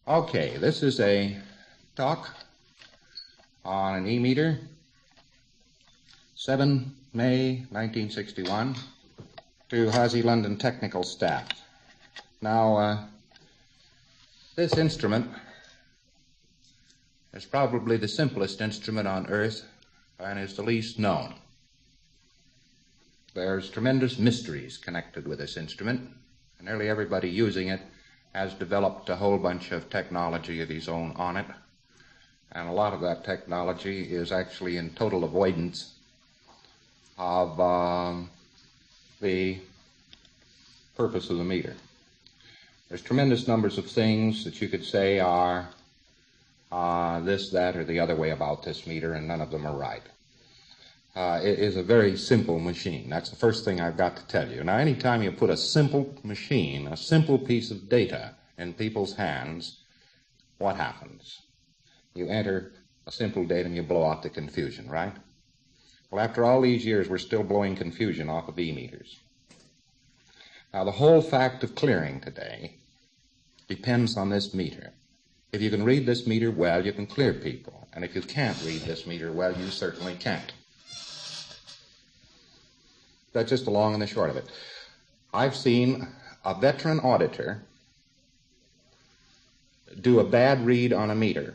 Okay, this is a talk on an e-meter, 7 May 1961, to Hazy London technical staff. Now, this instrument is probably the simplest instrument on Earth and is the least known. There's tremendous mysteries connected with this instrument, and nearly everybody using it has developed a whole bunch of technology of his own on it, and a lot of that technology is actually in total avoidance of the purpose of the meter. There's tremendous numbers of things that you could say are this, that, or the other way about this meter, and none of them are right. It is a very simple machine. That's the first thing I've got to tell you. Now, anytime you put a simple machine, a simple piece of data in people's hands, what happens? You enter a simple data and you blow out the confusion, right? Well, after all these years, we're still blowing confusion off of e-meters. Now, the whole fact of clearing today depends on this meter. If you can read this meter well, you can clear people. And if you can't read this meter well, you certainly can't. That's just the long and the short of it. I've seen a veteran auditor do a bad read on a meter,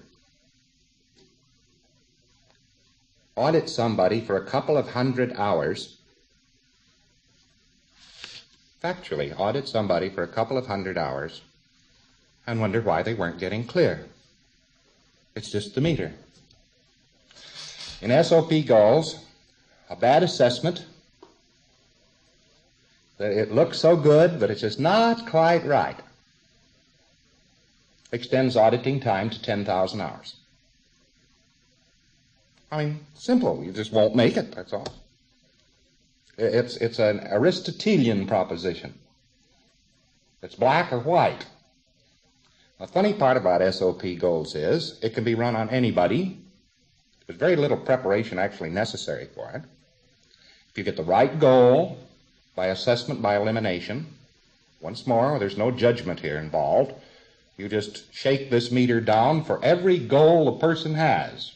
audit somebody for a couple of 100 hours, factually audit somebody for a couple of 100 hours, and wonder why they weren't getting clear. It's just the meter. In SOP goals, a bad assessment, that it looks so good, but it's just not quite right, extends auditing time to 10,000 hours. I mean, simple. You just won't make it, that's all. It's an Aristotelian proposition. It's black or white. The funny part about SOP goals is it can be run on anybody. There's very little preparation actually necessary for it. If you get the right goal, by assessment, by elimination. Once more, there's no judgment here involved. You just shake this meter down for every goal a person has.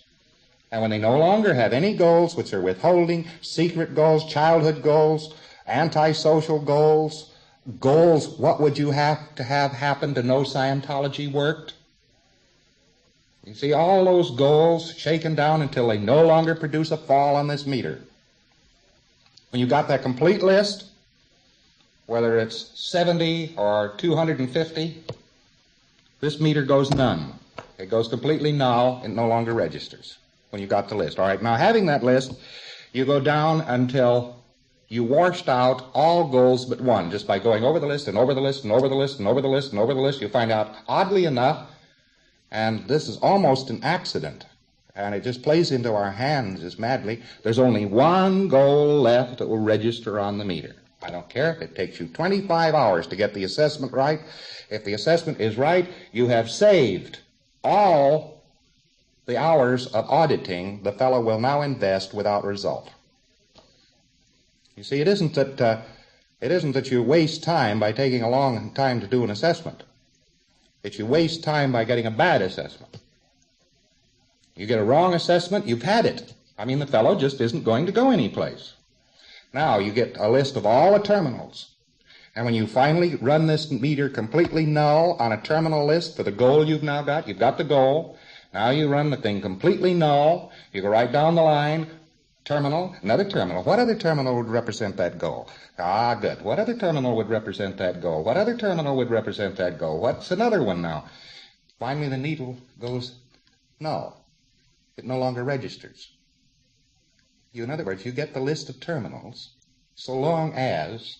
And when they no longer have any goals, which are withholding, secret goals, childhood goals, antisocial goals, what would you have to have happen to know Scientology worked? You see, all those goals shaken down until they no longer produce a fall on this meter. When you got that complete list, whether it's 70 or 250, this meter goes none. It goes completely null. It no longer registers when you got the list. All right, now having that list, you go down until you washed out all goals but one, just by going over the list and over the list and over the list and over the list and over the list. You find out, oddly enough, and this is almost an accident, and it just plays into our hands as madly, there's only one goal left that will register on the meter. I don't care if it takes you 25 hours to get the assessment right. If the assessment is right, you have saved all the hours of auditing the fellow will now invest without result. You see, it isn't that you waste time by taking a long time to do an assessment. It's you waste time by getting a bad assessment. You get a wrong assessment, you've had it. I mean, the fellow just isn't going to go anyplace. Now, you get a list of all the terminals. And when you finally run this meter completely null on a terminal list for the goal you've now got, you've got the goal. Now you run the thing completely null. You go right down the line, terminal, another terminal. What other terminal would represent that goal? Ah, good. What other terminal would represent that goal? What other terminal would represent that goal? What's another one now? Finally, the needle goes null. It no longer registers. In other words, you get the list of terminals so long as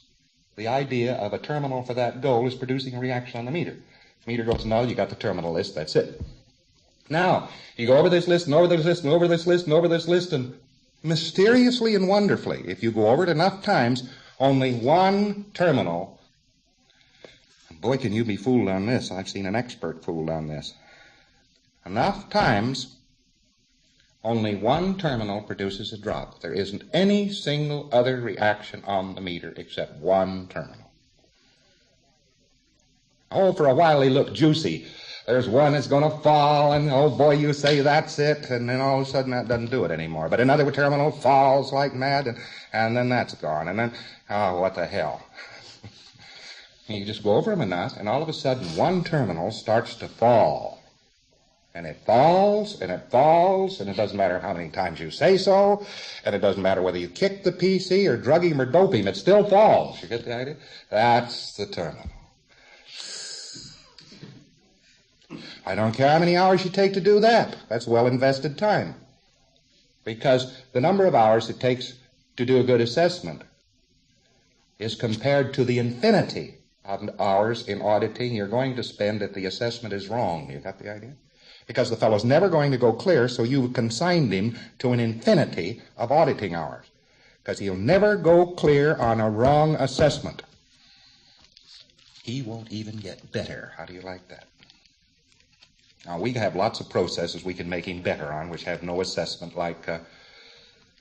the idea of a terminal for that goal is producing a reaction on the meter. If the meter goes null, you got the terminal list, that's it. Now, you go over this list and over this list and over this list and over this list, and mysteriously and wonderfully, if you go over it enough times, only one terminal. Boy, can you be fooled on this. I've seen an expert fooled on this. Enough times, only one terminal produces a drop. There isn't any single other reaction on the meter except one terminal. Oh, for a while they look juicy. There's one that's going to fall, and oh boy, you say that's it, and then all of a sudden that doesn't do it anymore. But another terminal falls like mad, and then that's gone, and then, oh, what the hell. You just go over them enough, and all of a sudden one terminal starts to fall. And it falls, and it falls, and it doesn't matter how many times you say so, and it doesn't matter whether you kick the PC or drug him or dope him, it still falls. You get the idea? That's the terminal. I don't care how many hours you take to do that. That's well invested time. Because the number of hours it takes to do a good assessment is compared to the infinity of hours in auditing you're going to spend if the assessment is wrong. You got the idea? Because the fellow's never going to go clear, so you've consigned him to an infinity of auditing hours. Because he'll never go clear on a wrong assessment. He won't even get better. How do you like that? Now, we have lots of processes we can make him better on, which have no assessment, like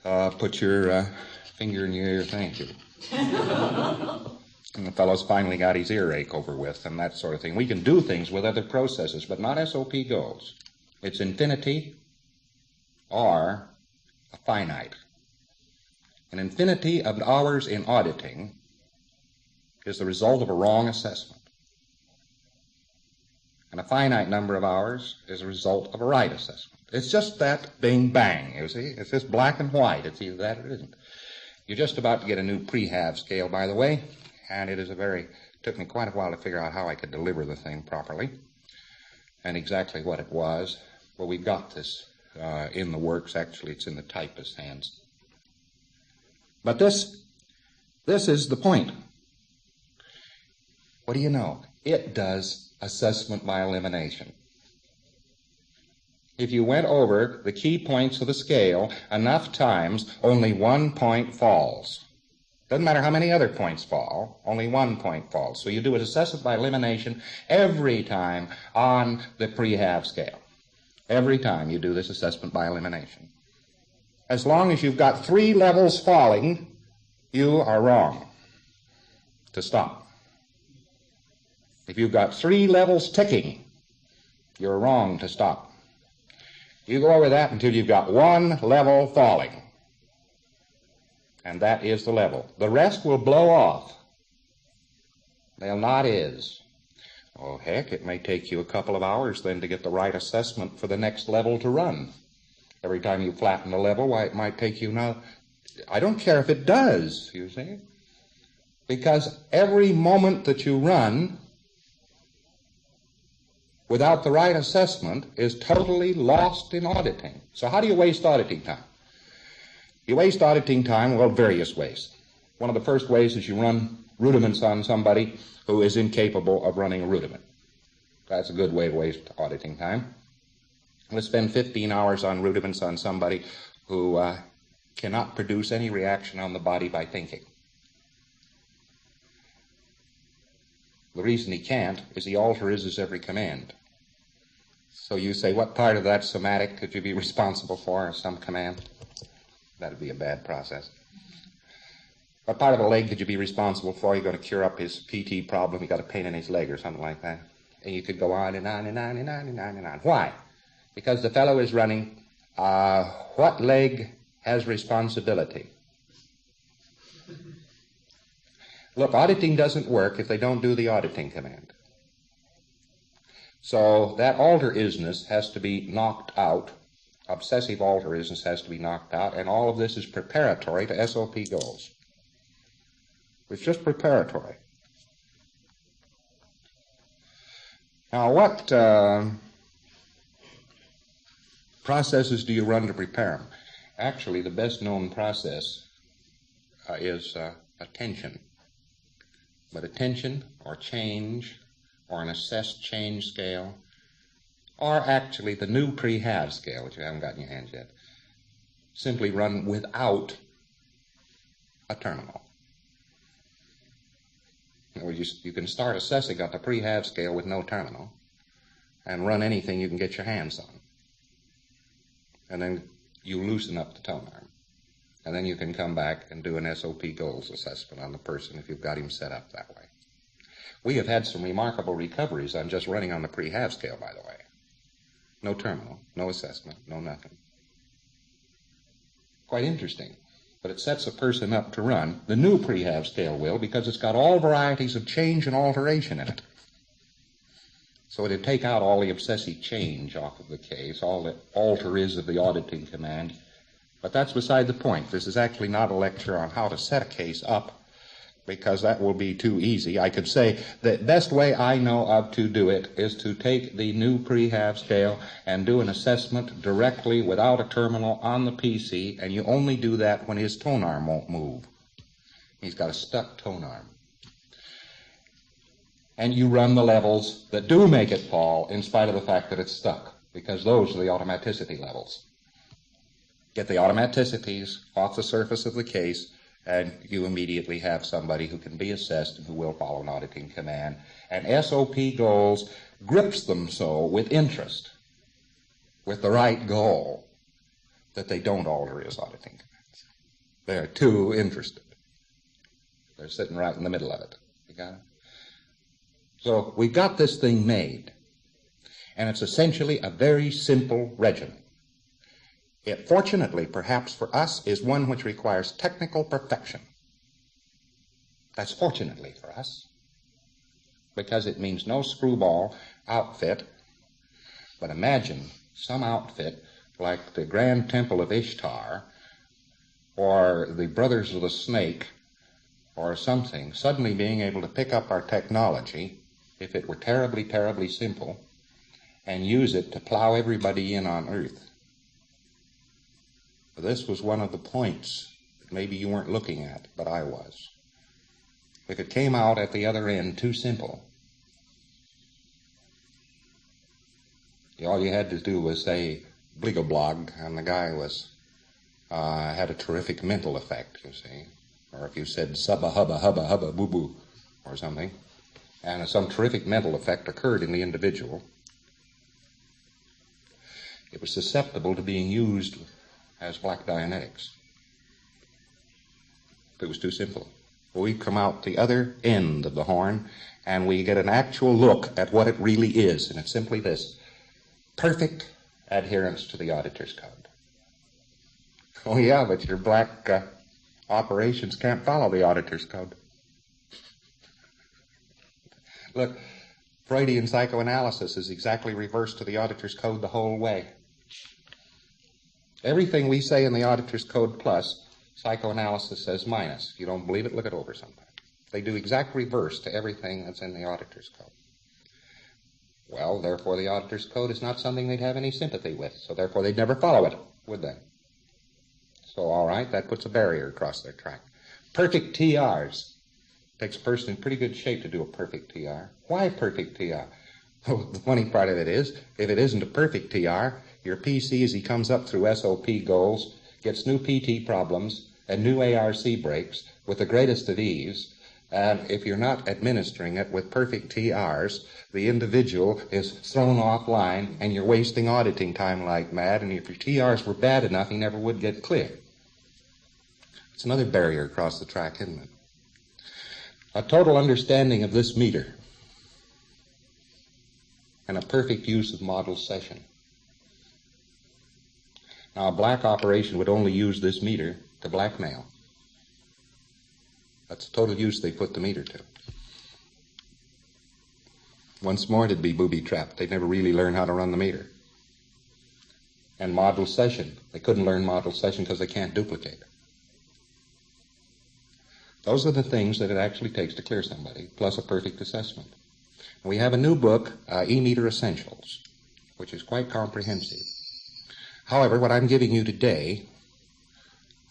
put your finger in your ear, thank you. And the fellow's finally got his earache over with, and that sort of thing. We can do things with other processes, but not SOP goals. It's infinity or a finite. An infinity of hours in auditing is the result of a wrong assessment. And a finite number of hours is a result of a right assessment. It's just that bing bang, you see. It's just black and white. It's either that or it isn't. You're just about to get a new pre-have scale, by the way. And it took me quite a while to figure out how I could deliver the thing properly and exactly what it was. Well, we've got this in the works. Actually, it's in the typist's hands. But this is the point. What do you know? It does assessment by elimination. If you went over the key points of the scale enough times, only one point falls. Doesn't matter how many other points fall, only one point falls. So you do an assessment by elimination every time on the pre-have scale. Every time you do this assessment by elimination. As long as you've got 3 levels falling, you are wrong to stop. If you've got 3 levels ticking, you're wrong to stop. You go over that until you've got 1 level falling. And that is the level. The rest will blow off. They'll not is. Oh, heck, it may take you a couple of hours then to get the right assessment for the next level to run. Every time you flatten the level, why, it might take you now. I don't care if it does, you see. Because every moment that you run without the right assessment is totally lost in auditing. So how do you waste auditing time? You waste auditing time, well, various ways. One of the first ways is you run rudiments on somebody who is incapable of running a rudiment. That's a good way to waste auditing time. Let's spend 15 hours on rudiments on somebody who cannot produce any reaction on the body by thinking. The reason he can't is he alters every command. So you say, what part of that somatic could you be responsible for, or some command? That would be a bad process. What part of a leg could you be responsible for? You're going to cure up his PT problem. He got a pain in his leg or something like that. And you could go on and on and on and on and on and on. Why? Because the fellow is running, what leg has responsibility? Look, auditing doesn't work if they don't do the auditing command. So that alter-isness has to be knocked out. Obsessive alter-isness has to be knocked out, and all of this is preparatory to SOP goals. It's just preparatory. Now, what processes do you run to prepare them? Actually, the best-known process is attention. But attention or change or an assessed change scale, or actually the new pre-have scale, which you haven't got in your hands yet, simply run without a terminal. In other words, you can start assessing at the pre-have scale with no terminal and run anything you can get your hands on. And then you loosen up the tone arm. And then you can come back and do an SOP goals assessment on the person if you've got him set up that way. We have had some remarkable recoveries on just running on the pre-half scale, by the way. No terminal, no assessment, no nothing. Quite interesting. But it sets a person up to run. The new pre-half scale will, because it's got all varieties of change and alteration in it. So it'd take out all the obsessive change off of the case, all the alter is of the auditing command. But that's beside the point. This is actually not a lecture on how to set a case up, because that will be too easy. I could say the best way I know of to do it is to take the new pre-half scale and do an assessment directly without a terminal on the PC, and you only do that when his tone arm won't move. He's got a stuck tone arm. And you run the levels that do make it fall in spite of the fact that it's stuck, because those are the automaticity levels. Get the automaticities off the surface of the case, and you immediately have somebody who can be assessed and who will follow an auditing command. And SOP goals grips them so with interest, with the right goal, that they don't alter his auditing commands. They're too interested. They're sitting right in the middle of it. You got it? So we've got this thing made, and it's essentially a very simple regimen. It, fortunately, perhaps for us, is one which requires technical perfection. That's fortunately for us, because it means no screwball outfit. But imagine some outfit like the Grand Temple of Ishtar or the Brothers of the Snake or something suddenly being able to pick up our technology, if it were terribly, terribly simple, and use it to plow everybody in on Earth. This was one of the points that maybe you weren't looking at, but I was. If it came out at the other end too simple, all you had to do was say bligoblog, and the guy was had a terrific mental effect, you see. Or if you said subba hubba hubba hubba boo boo or something, and some terrific mental effect occurred in the individual, it was susceptible to being used as black Dianetics. It was too simple. We come out the other end of the horn, and we get an actual look at what it really is, and it's simply this: perfect adherence to the auditor's code. Oh yeah, but your black operations can't follow the auditor's code. Look, Freudian psychoanalysis is exactly reversed to the auditor's code the whole way. Everything we say in the auditor's code plus, psychoanalysis says minus. If you don't believe it, look it over sometime. They do exact reverse to everything that's in the auditor's code. Well, therefore the auditor's code is not something they'd have any sympathy with, so therefore they'd never follow it, would they? So, all right, that puts a barrier across their track. Perfect TRs. Takes a person in pretty good shape to do a perfect TR. Why perfect TR? Oh, the funny part of it is, if it isn't a perfect TR, your PC, as he comes up through SOP goals, gets new PT problems and new ARC breaks with the greatest of ease, and if you're not administering it with perfect TRs, the individual is thrown offline and you're wasting auditing time like mad, and if your TRs were bad enough, he never would get clear. It's another barrier across the track, isn't it? A total understanding of this meter and a perfect use of model session. Now, a black operation would only use this meter to blackmail. That's the total use they put the meter to. Once more, it'd be booby-trapped. They'd never really learn how to run the meter. And model session. They couldn't learn model session because they can't duplicate. Those are the things that it actually takes to clear somebody, plus a perfect assessment. And we have a new book, E-Meter Essentials, which is quite comprehensive. However, what I'm giving you today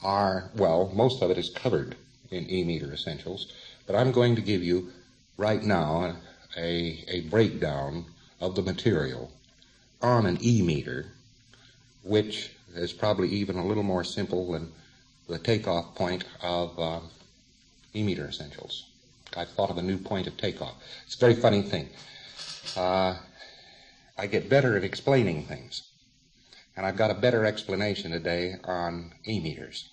are, well, most of it is covered in E-Meter Essentials, but I'm going to give you right now a breakdown of the material on an E-meter, which is probably even a little more simple than the takeoff point of E-Meter Essentials. I've thought of a new point of takeoff. It's a very funny thing. I get better at explaining things. And I've got a better explanation today on E-meters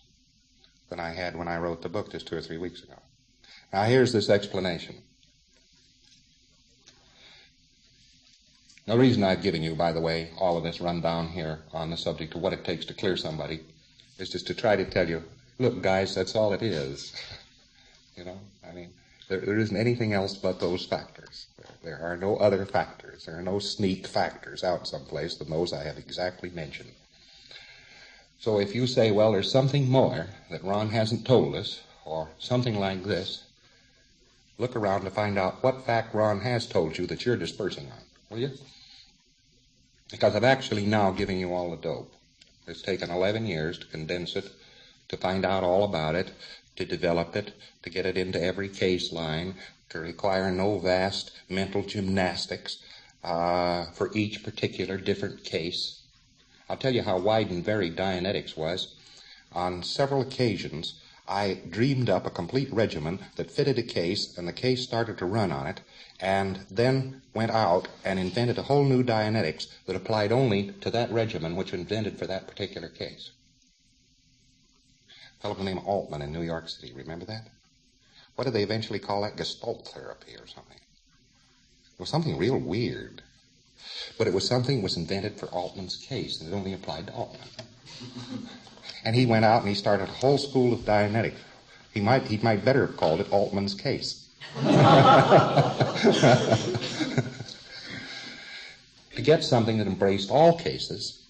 than I had when I wrote the book just 2 or 3 weeks ago. Now here's this explanation. The reason I've given you, by the way, all of this rundown here on the subject of what it takes to clear somebody is just to try to tell you, look, guys, that's all it is. You know, I mean, there isn't anything else but those factors. There are no other factors. There are no sneak factors out someplace than those I have exactly mentioned. So if you say, well, there's something more that Ron hasn't told us, or something like this, look around to find out what fact Ron has told you that you're dispersing on, will you? Because I've actually now given you all the dope. It's taken 11 years to condense it, to find out all about it, to develop it, to get it into every case line, to require no vast mental gymnastics for each particular different case. I'll tell you how wide and varied Dianetics was. On several occasions, I dreamed up a complete regimen that fitted a case, and the case started to run on it, and then went out and invented a whole new Dianetics that applied only to that regimen which was invented for that particular case. A fellow by the name of Altman in New York City, remember that? What did they eventually call that? Gestalt therapy or something. It was something real weird. But it was something that was invented for Altman's case, and it only applied to Altman. And he went out and he started a whole school of Dianetics. He might better have called it Altman's case. To get something that embraced all cases,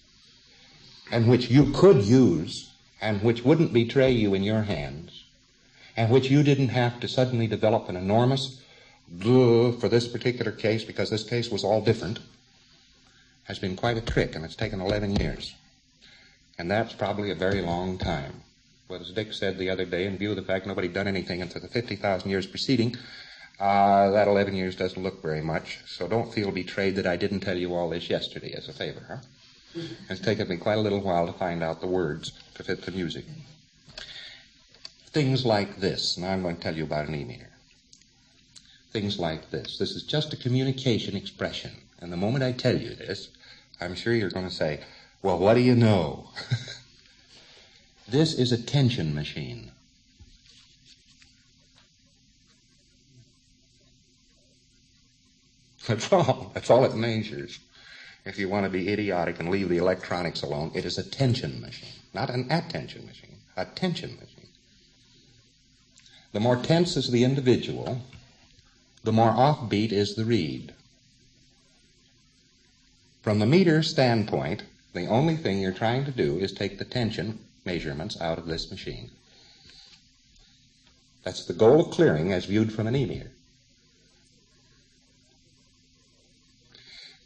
and which you could use, and which wouldn't betray you in your hands, and which you didn't have to suddenly develop an enormous for this particular case, because this case was all different, has been quite a trick, and it's taken 11 years. And that's probably a very long time. But as Dick said the other day, in view of the fact nobody done anything until the 50,000 years preceding, that 11 years doesn't look very much. So don't feel betrayed that I didn't tell you all this yesterday as a favor, huh? It's taken me quite a little while to find out the words to fit the music. Things like this, and I'm going to tell you about an e-meter. Things like this. This is just a communication expression. And the moment I tell you this, I'm sure you're going to say, well, what do you know? This is a tension machine. That's all. That's all it measures. If you want to be idiotic and leave the electronics alone, it is a tension machine. Not an attention machine. A tension machine. The more tense is the individual, the more offbeat is the reed. From the meter standpoint, the only thing you're trying to do is take the tension measurements out of this machine. That's the goal of clearing as viewed from an e-meter.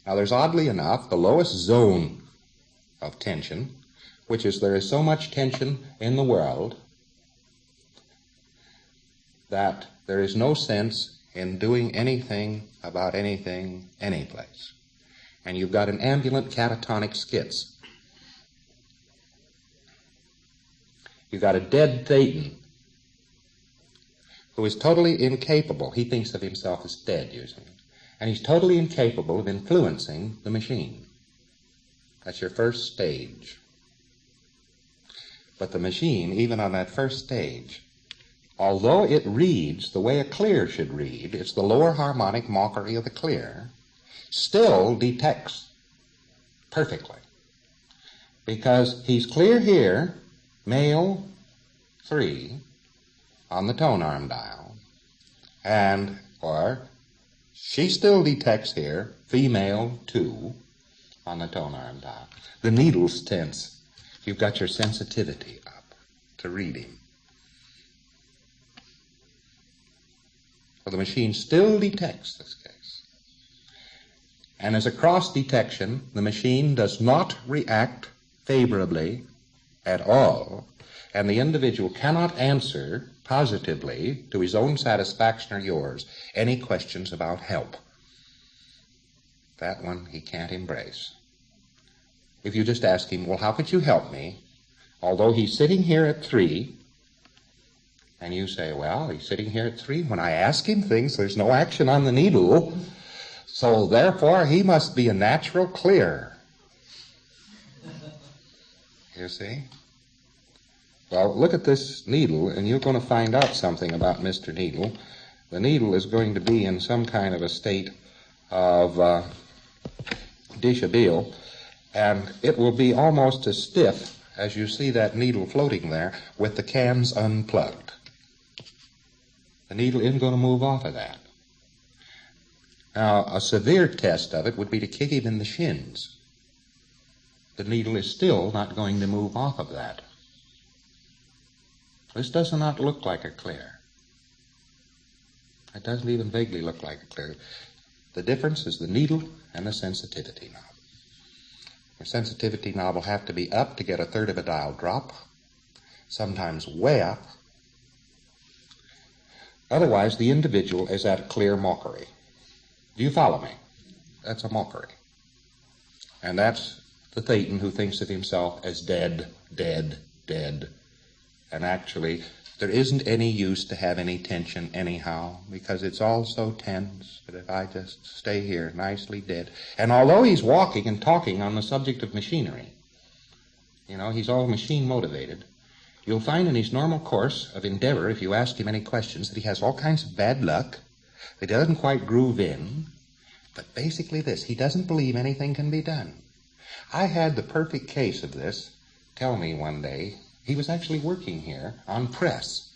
Now there's, oddly enough, the lowest zone of tension, which is there is so much tension in the world that there is no sense in doing anything about anything, anyplace. And you've got an ambulant catatonic schiz. You've got a dead thetan who is totally incapable. He thinks of himself as dead, you see. And he's totally incapable of influencing the machine. That's your first stage. But the machine, even on that first stage, although it reads the way a clear should read, it's the lower harmonic mockery of the clear, still detects perfectly. Because he's clear here, male 3 on the tone arm dial, and, or she still detects here, female 2 on the tone arm dial. The needle's tense. You've got your sensitivity up to reading. So the machine still detects this case. And as a cross detection, the machine does not react favorably at all, and the individual cannot answer positively to his own satisfaction or yours any questions about help. That one he can't embrace. If you just ask him, well, how could you help me? Although he's sitting here at 3, and you say, well, he's sitting here at 3. When I ask him things, there's no action on the needle, so therefore he must be a natural clear. You see? Well, look at this needle, and you're going to find out something about Mr. Needle. The needle is going to be in some kind of a state of dish of meal, and it will be almost as stiff as you see that needle floating there with the cans unplugged. The needle isn't going to move off of that. Now, a severe test of it would be to kick him in the shins. The needle is still not going to move off of that. This does not look like a clear. It doesn't even vaguely look like a clear. The difference is the needle and the sensitivity knob. The sensitivity knob will have to be up to get a third of a dial drop, sometimes way up. Otherwise, the individual is at a clear mockery. Do you follow me? That's a mockery. And that's the Thetan who thinks of himself as dead, dead, dead. And actually, there isn't any use to have any tension anyhow, because it's all so tense that if I just stay here nicely dead. And although he's walking and talking on the subject of machinery, you know, he's all machine motivated, you'll find in his normal course of endeavor, if you ask him any questions, that he has all kinds of bad luck, that he doesn't quite groove in, but basically this, he doesn't believe anything can be done. I had the perfect case of this tell me one day. He was actually working here on press,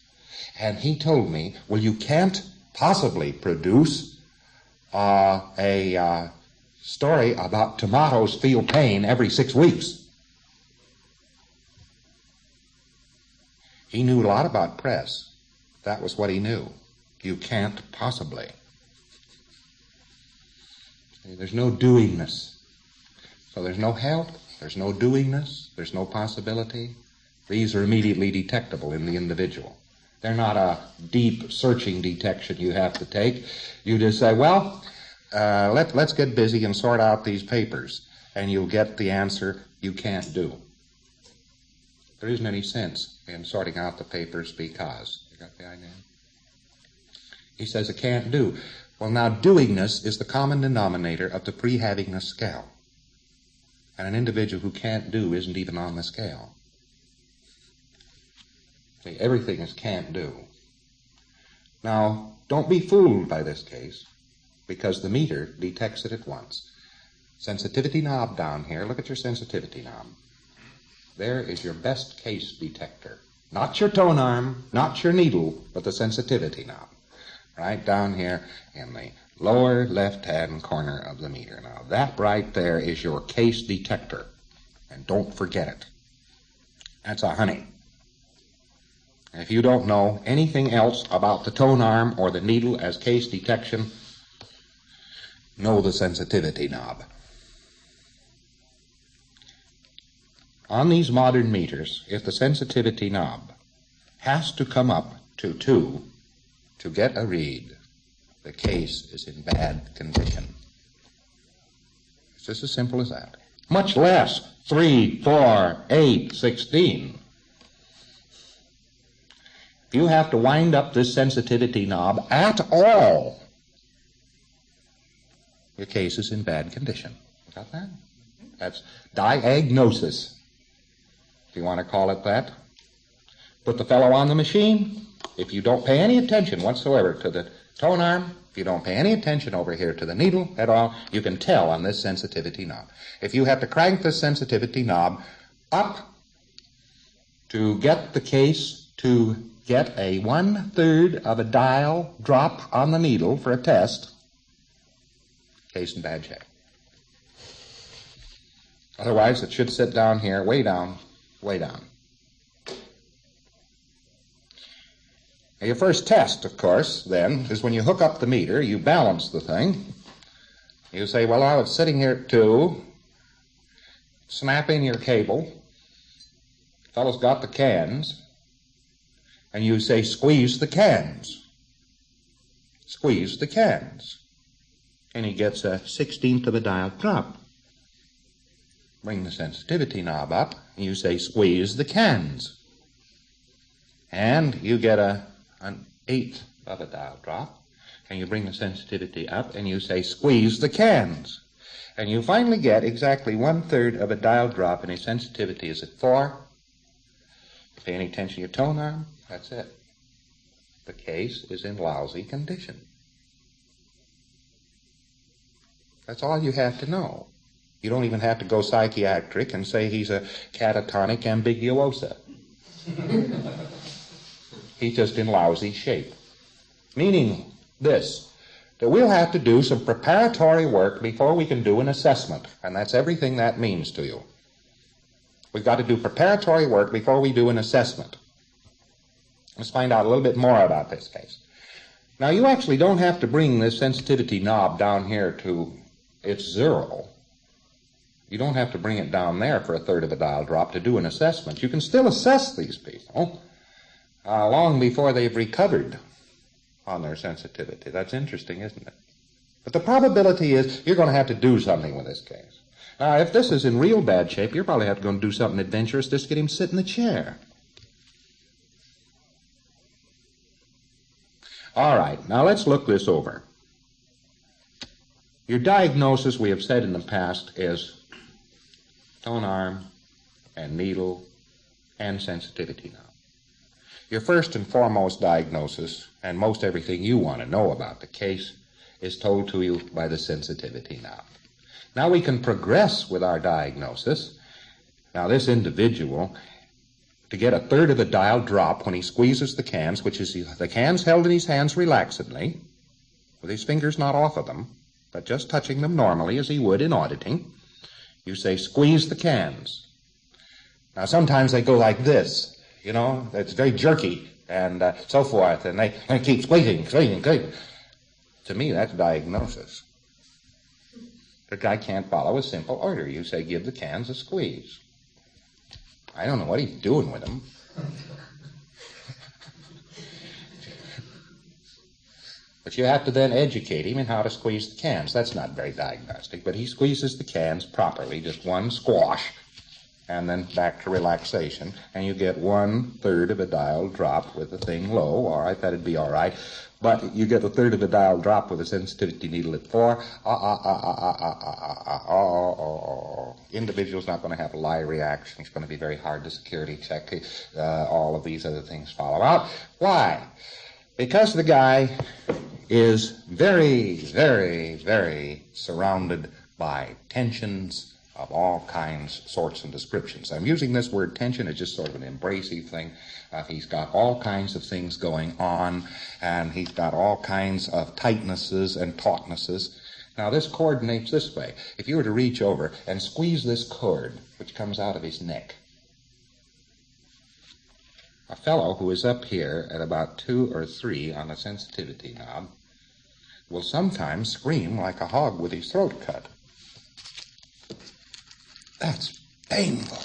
and he told me, well, you can't possibly produce a story about tomatoes feel pain every 6 weeks. He knew a lot about press. That was what he knew. You can't possibly. There's no doingness. So there's no help, there's no doingness, there's no possibility. These are immediately detectable in the individual. They're not a deep searching detection you have to take. You just say, well, let's get busy and sort out these papers, and you'll get the answer you can't do. There isn't any sense in sorting out the papers because. You got the idea? He says it can't do. Well, now, doingness is the common denominator of the pre-havingness scale. And an individual who can't do isn't even on the scale. See, everything is can't do. Now, don't be fooled by this case, because the meter detects it at once. Sensitivity knob down here, look at your sensitivity knob. There is your best case detector. Not your tone arm, not your needle, but the sensitivity knob. Right down here in the lower left-hand corner of the meter. Now, that right there is your case detector. And don't forget it. That's a honey. And if you don't know anything else about the tone arm or the needle as case detection, know the sensitivity knob. On these modern meters, if the sensitivity knob has to come up to 2 to get a read, the case is in bad condition. It's just as simple as that. Much less 3, 4, 8, 16. If you have to wind up this sensitivity knob at all, your case is in bad condition. Got that? That's diagnosis, if you want to call it that. Put the fellow on the machine. If you don't pay any attention whatsoever to the tone arm, if you don't pay any attention over here to the needle at all, you can tell on this sensitivity knob. If you have to crank this sensitivity knob up to get the case to get a 1/3 of a dial drop on the needle for a test, case in bad shape. Otherwise, it should sit down here, way down, way down. Now, your first test, of course, then, is when you hook up the meter, you balance the thing. You say, well, now it's sitting here at 2. Snap in your cable. Fellow's got the cans. And you say, squeeze the cans. Squeeze the cans. And he gets a 1/16 of a dial drop. Bring the sensitivity knob up, and you say, squeeze the cans. And you get an 1/8 of a dial drop, and you bring the sensitivity up, and you say, squeeze the cans. And you finally get exactly 1/3 of a dial drop, and his sensitivity is at 4. Pay any attention to your tone arm, that's it. The case is in lousy condition. That's all you have to know. You don't even have to go psychiatric and say he's a catatonic ambiguosa. He's just in lousy shape. Meaning this, that we'll have to do some preparatory work before we can do an assessment, and that's everything that means to you. We've got to do preparatory work before we do an assessment. Let's find out a little bit more about this case. Now, you actually don't have to bring this sensitivity knob down here to its 0. You don't have to bring it down there for a third of a dial drop to do an assessment. You can still assess these people long before they've recovered on their sensitivity. That's interesting, isn't it? But the probability is you're going to have to do something with this case. Now, if this is in real bad shape, you're probably have to go and do something adventurous just to get him sit in the chair. All right, now let's look this over. Your diagnosis, we have said in the past, is tone arm and needle and sensitivity knob. Your first and foremost diagnosis, and most everything you want to know about the case, is told to you by the sensitivity knob. Now we can progress with our diagnosis. Now this individual, to get a third of a dial drop when he squeezes the cans, which is the cans held in his hands relaxedly, with his fingers not off of them, but just touching them normally as he would in auditing, you say, squeeze the cans. Now sometimes they go like this, you know, it's very jerky and so forth, and they keep squeezing. To me, that's diagnosis. The guy can't follow a simple order. You say, give the cans a squeeze. I don't know what he's doing with them. But you have to then educate him in how to squeeze the cans. That's not very diagnostic, but he squeezes the cans properly, just one squash, and then back to relaxation, and you get 1/3 of a dial drop with the thing low. All right, that'd be all right. But you get 1/3 of a dial drop with a sensitivity needle at 4. Individual's not going to have a lie reaction. It's going to be very hard to security check. All of these other things follow out. Why? Because the guy is very, very, very surrounded by tensions of all kinds, sorts, and descriptions. I'm using this word tension as just sort of an embracey thing. He's got all kinds of things going on, and he's got all kinds of tightnesses and tautnesses. Now, this coordinates this way. If you were to reach over and squeeze this cord, which comes out of his neck, a fellow who is up here at about 2 or 3 on the sensitivity knob will sometimes scream like a hog with his throat cut. That's painful.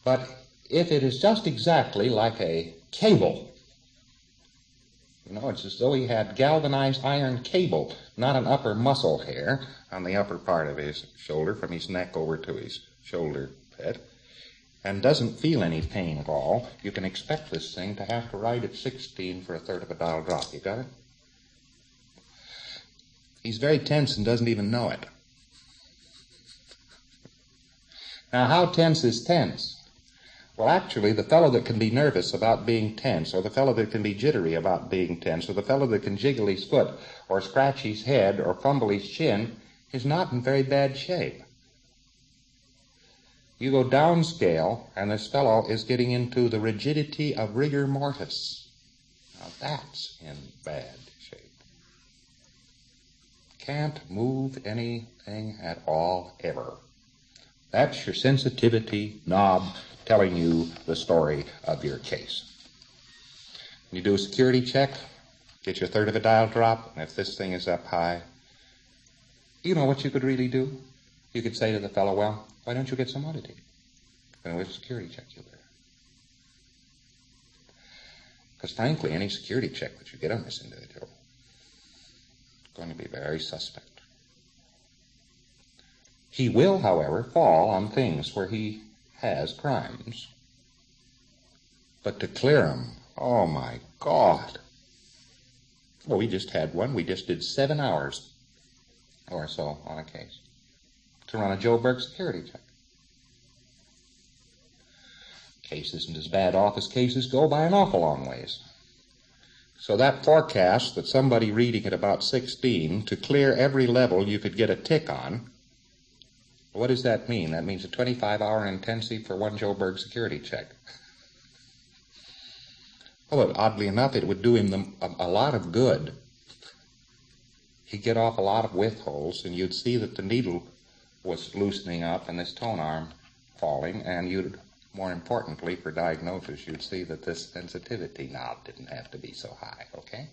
But if it is just exactly like a cable, you know, it's as though he had galvanized iron cable, not an upper muscle hair on the upper part of his shoulder, from his neck over to his shoulder pit, and doesn't feel any pain at all, you can expect this thing to have to ride at 16 for 1/3 of a dial drop. You got it? He's very tense and doesn't even know it. Now, how tense is tense? Well, actually, the fellow that can be nervous about being tense, or the fellow that can be jittery about being tense, or the fellow that can jiggle his foot, or scratch his head, or fumble his chin, is not in very bad shape. You go downscale, and this fellow is getting into the rigidity of rigor mortis. Now, that's in bad shape. Can't move anything at all, ever. That's your sensitivity knob telling you the story of your case. You do a security check, get your 1/3 of a dial drop, and if this thing is up high, you know what you could really do? You could say to the fellow, well, why don't you get some auditing? And we'll security check you there. Because frankly, any security check that you get on this individual is going to be very suspect. He will, however, fall on things where he has crimes. But to clear him, oh my God. Well, we just had one. We just did 7 hours or so on a case to run a Joe Berg security check. Case isn't as bad off as cases go by an awful long ways. So that forecast that somebody reading at about 16 to clear every level you could get a tick on, what does that mean? That means a 25-hour intensive for one Joburg security check. Well, oddly enough, it would do him a lot of good. He'd get off a lot of width holes, and you'd see that the needle was loosening up and this tone arm falling, and you'd, more importantly for diagnosis, you'd see that this sensitivity knob didn't have to be so high, okay?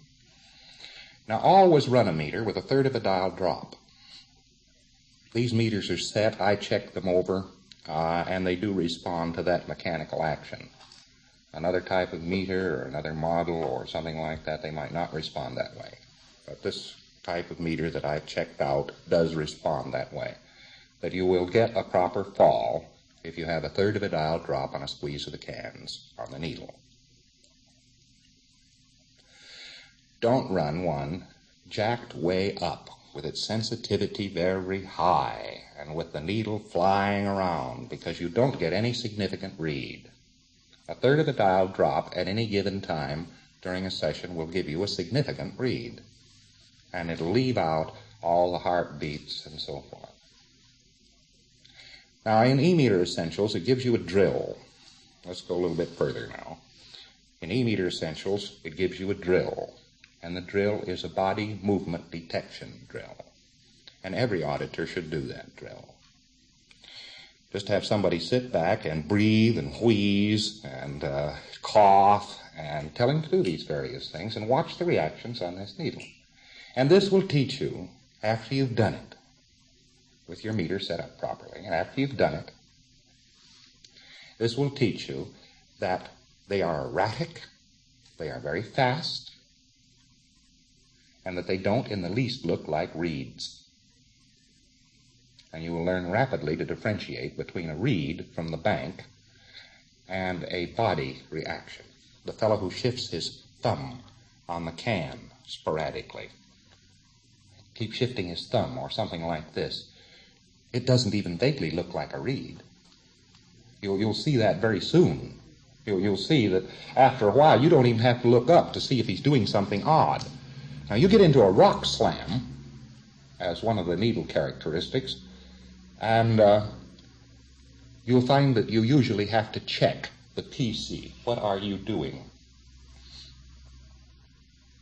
Now, always run a meter with 1/3 of a dial drop. These meters are set, I check them over, and they do respond to that mechanical action. Another type of meter or another model or something like that, they might not respond that way. But this type of meter that I've checked out does respond that way. That you will get a proper fall if you have 1/3 of a dial drop on a squeeze of the cans on the needle. Don't run one jacked way up with its sensitivity very high and with the needle flying around, because you don't get any significant read. 1/3 of a dial drop at any given time during a session will give you a significant read, and it'll leave out all the heartbeats and so forth. Now, in E-meter Essentials, it gives you a drill. Let's go a little bit further now. In E-meter Essentials, it gives you a drill, and the drill is a body movement detection drill. And every auditor should do that drill. Just have somebody sit back and breathe and wheeze and cough and tell him to do these various things and watch the reactions on this needle. And this will teach you, after you've done it, with your meter set up properly, and after you've done it, this will teach you that they are erratic, they are very fast, and that they don't in the least look like reeds. And you will learn rapidly to differentiate between a reed from the bank and a body reaction. The fellow who shifts his thumb on the can sporadically, keeps shifting his thumb or something like this, it doesn't even vaguely look like a reed. You'll see that very soon. You'll see that after a while you don't even have to look up to see if he's doing something odd. Now, you get into a rock slam as one of the needle characteristics, and you'll find that you usually have to check the PC. What are you doing?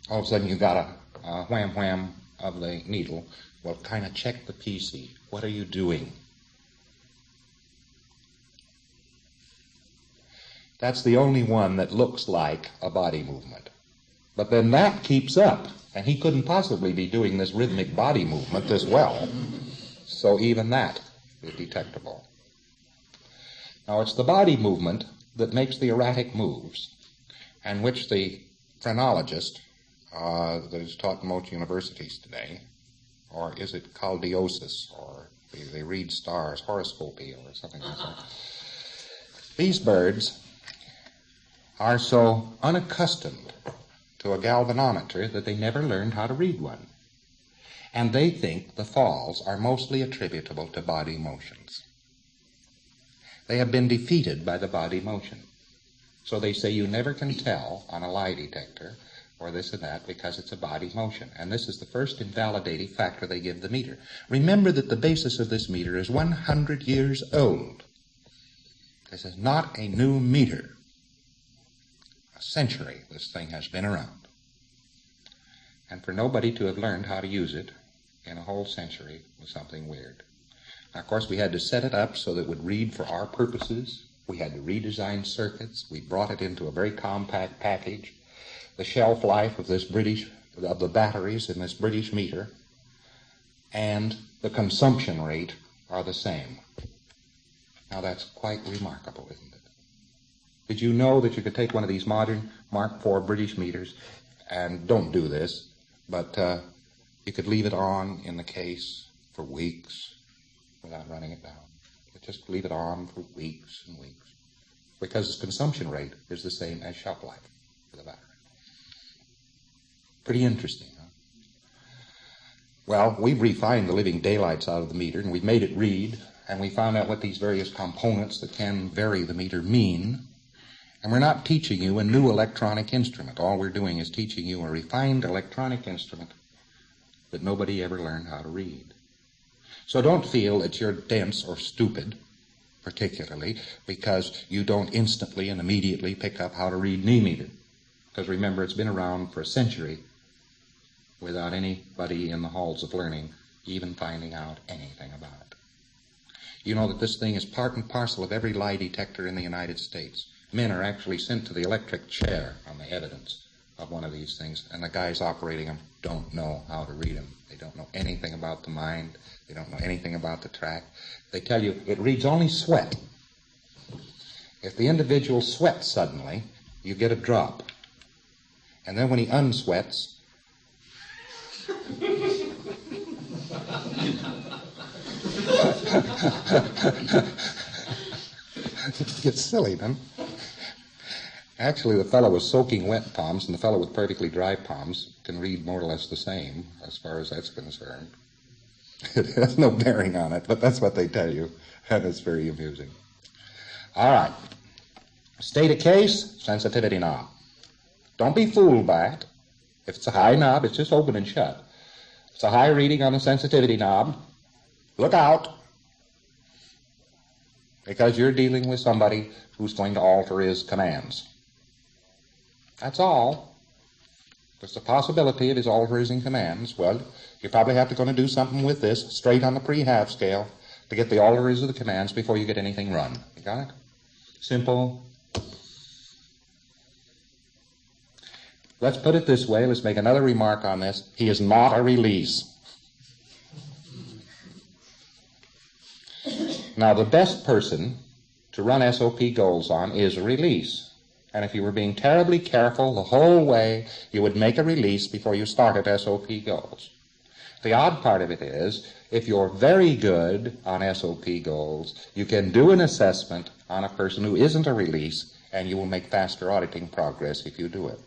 All of a sudden you got a wham-wham of the needle. Well, kind of check the PC. What are you doing? That's the only one that looks like a body movement. But then that keeps up, and he couldn't possibly be doing this rhythmic body movement as well. So even that is detectable. Now, it's the body movement that makes the erratic moves, and which the phrenologist that is taught in most universities today, or is it caldiosis, or they read stars, horoscopy, or something like that. These birds are so unaccustomed to a galvanometer that they never learned how to read one. And they think the falls are mostly attributable to body motions. They have been defeated by the body motion. So they say you never can tell on a lie detector or this and that because it's a body motion. And this is the first invalidating factor they give the meter. Remember that the basis of this meter is 100 years old. This is not a new meter. A century this thing has been around. And for nobody to have learned how to use it in a whole century was something weird. Now, of course, we had to set it up so that it would read for our purposes. We had to redesign circuits. We brought it into a very compact package. The shelf life of the batteries in this British meter and the consumption rate are the same. Now, that's quite remarkable, isn't it? Did you know that you could take one of these modern Mark IV British meters, and don't do this, but you could leave it on in the case for weeks without running it down. Just leave it on for weeks and weeks, because its consumption rate is the same as shelf life for the battery. Pretty interesting, huh? Well, we've refined the living daylights out of the meter, and we've made it read, and we found out what these various components that can vary the meter mean, And we're not teaching you a new electronic instrument. All we're doing is teaching you a refined electronic instrument that nobody ever learned how to read. So don't feel that you're dense or stupid, particularly, because you don't instantly and immediately pick up how to read knee meter. Because remember, it's been around for a century without anybody in the halls of learning even finding out anything about it. You know that this thing is part and parcel of every lie detector in the United States. Men are actually sent to the electric chair on the evidence of one of these things, and the guys operating them don't know how to read them. They don't know anything about the mind. They don't know anything about the track. They tell you it reads only sweat. If the individual sweats suddenly, you get a drop. And then when he unsweats, it gets silly, then. Actually, the fellow with soaking wet palms and the fellow with perfectly dry palms can read more or less the same, as far as that's concerned. It has no bearing on it, but that's what they tell you, and it's very amusing. All right. State a case, sensitivity knob. Don't be fooled by it. If it's a high knob, it's just open and shut. If it's a high reading on the sensitivity knob, look out, because you're dealing with somebody who's going to alter his commands. That's all. There's the possibility of his altering commands. Well, you probably have to go and do something with this straight on the pre-half scale to get the alterers of the commands before you get anything run. You got it? Simple. Let's put it this way. Let's make another remark on this. He is not a release. Now, the best person to run SOP goals on is a release. And if you were being terribly careful the whole way, you would make a release before you started SOP goals. The odd part of it is, if you're very good on SOP goals, you can do an assessment on a person who isn't a release, and you will make faster auditing progress if you do it.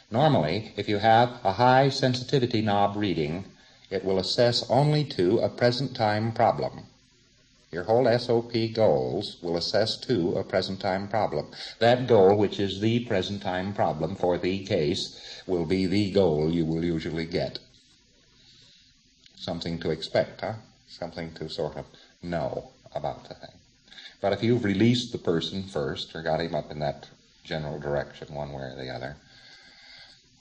Normally, if you have a high sensitivity knob reading, it will assess only to a present time problem. Your whole SOP goals will assess to a present time problem. That goal, which is the present time problem for the case, will be the goal you will usually get. Something to expect, huh? Something to sort of know about the thing. But if you've released the person first, or got him up in that general direction one way or the other,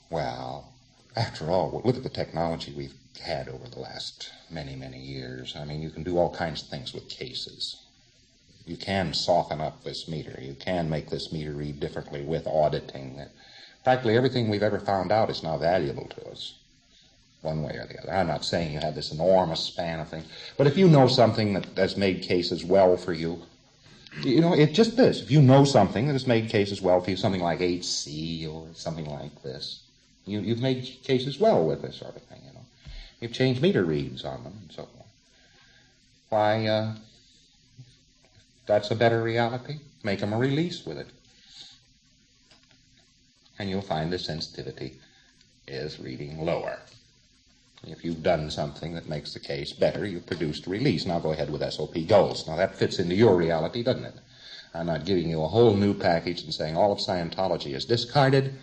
well, after all, look at the technology we've had over the last many, many years. I mean, you can do all kinds of things with cases. You can soften up this meter. You can make this meter read differently with auditing. Practically everything we've ever found out is now valuable to us, one way or the other. I'm not saying you have this enormous span of things, but if you know something that has made cases well for you, you know, it's just this. If you know something that has made cases well for you, something like HC or something like this, you've made cases well with this sort of thing, you know. You've changed meter reads on them and so forth. Why, that's a better reality. Make them a release with it. And you'll find the sensitivity is reading lower. If you've done something that makes the case better, you've produced a release. Now go ahead with SOP goals. Now that fits into your reality, doesn't it? I'm not giving you a whole new package and saying all of Scientology is discarded,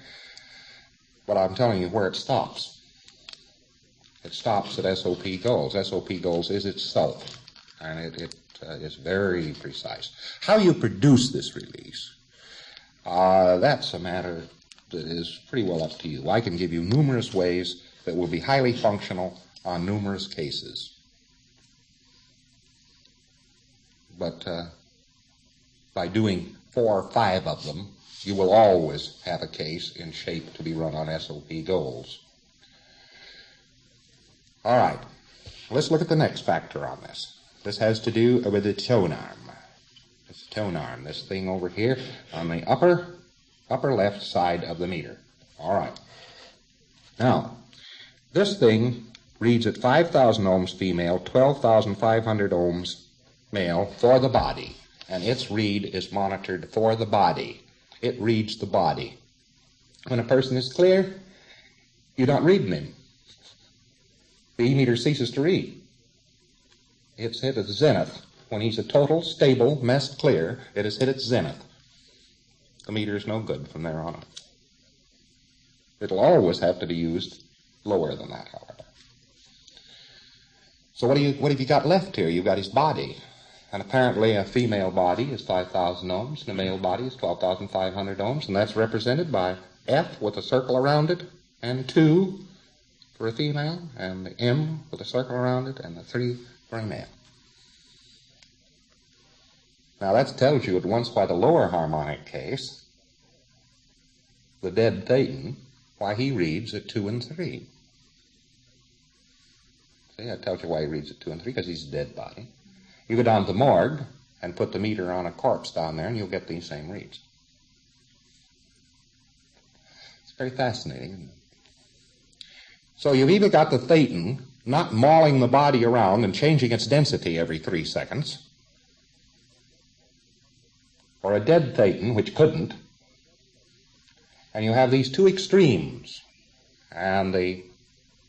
but I'm telling you where it stops. It stops at SOP goals. SOP goals is itself, and it is very precise. How you produce this release, that's a matter that is pretty well up to you. I can give you numerous ways that will be highly functional on numerous cases. But by doing 4 or 5 of them, you will always have a case in shape to be run on SOP goals. All right, let's look at the next factor on this. This has to do with the tone arm. This tone arm, this thing over here on the upper left side of the meter. All right. Now, this thing reads at 5,000 ohms female, 12,500 ohms male for the body, and its read is monitored for the body. It reads the body. When a person is clear, you're not reading him. The E-meter ceases to read. It's hit its zenith. When he's a total, stable, messed clear, it has hit its zenith. the meter is no good from there on. It'll always have to be used lower than that, however. So what have you got left here? You've got his body. And apparently a female body is 5,000 ohms, and a male body is 12,500 ohms, and that's represented by F with a circle around it, and 2 for a female, and the M with a circle around it, and the 3 for a male. Now that tells you at once by the lower harmonic case, the dead Thetan, why he reads at 2 and 3. See, that tells you why he reads at 2 and 3, because he's a dead body. You go down to the morgue and put the meter on a corpse down there, and you'll get these same reads. It's very fascinating, isn't it? So you've either got the Thetan not mauling the body around and changing its density every 3 seconds, or a dead Thetan, which couldn't, and you have these two extremes. And the